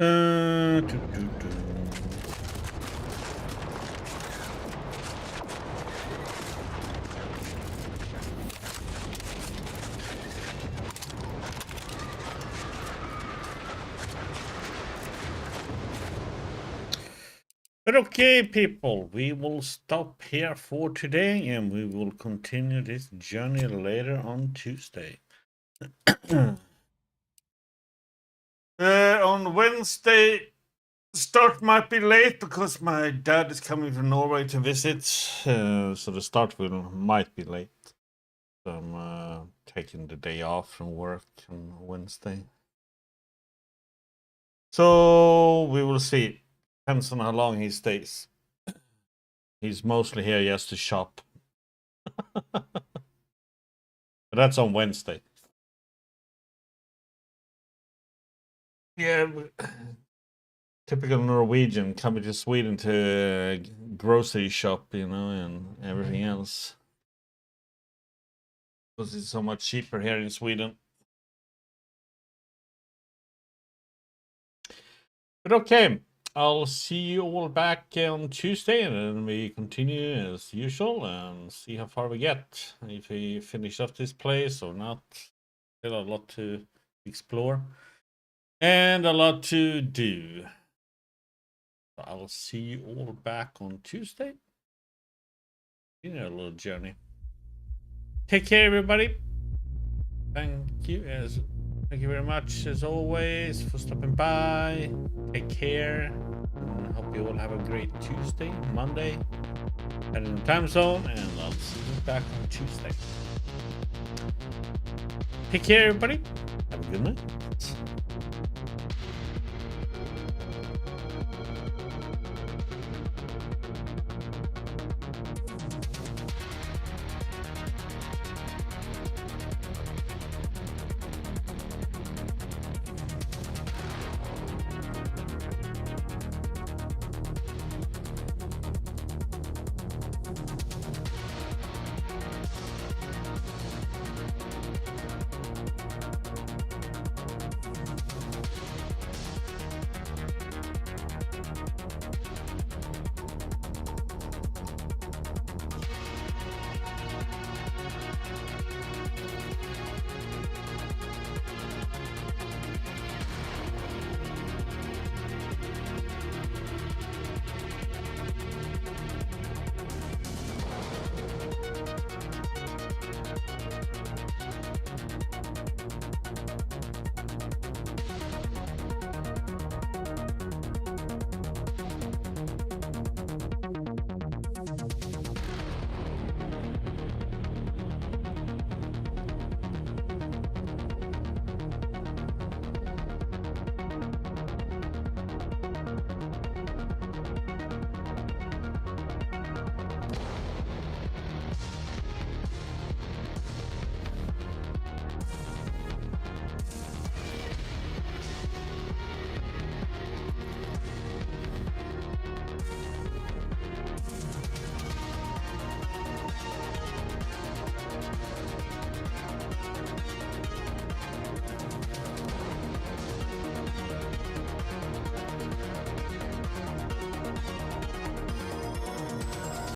Doo, doo, doo. But okay, people, we will stop here for today and we will continue this journey later on Tuesday. On Wednesday, start might be late because my dad is coming from Norway to visit, so the start might be late. So I'm taking the day off from work on Wednesday. So we will see. Depends on how long he stays. He's mostly here just to shop But that's on Wednesday. Yeah, typical Norwegian coming to Sweden to grocery shop, you know, and everything else. Because it's so much cheaper here in Sweden. But okay, I'll see you all back on Tuesday, and then we continue as usual and see how far we get. If we finish off this place or not. Still a lot to explore and a lot to do. So I'll see you all back on Tuesday. You know, a little journey. Take care, everybody. Thank you very much as always for stopping by. Take care. And I hope you all have a great Tuesday, Monday, and in the time zone. And I'll see you back on Tuesday. Take care, everybody. Have a good night.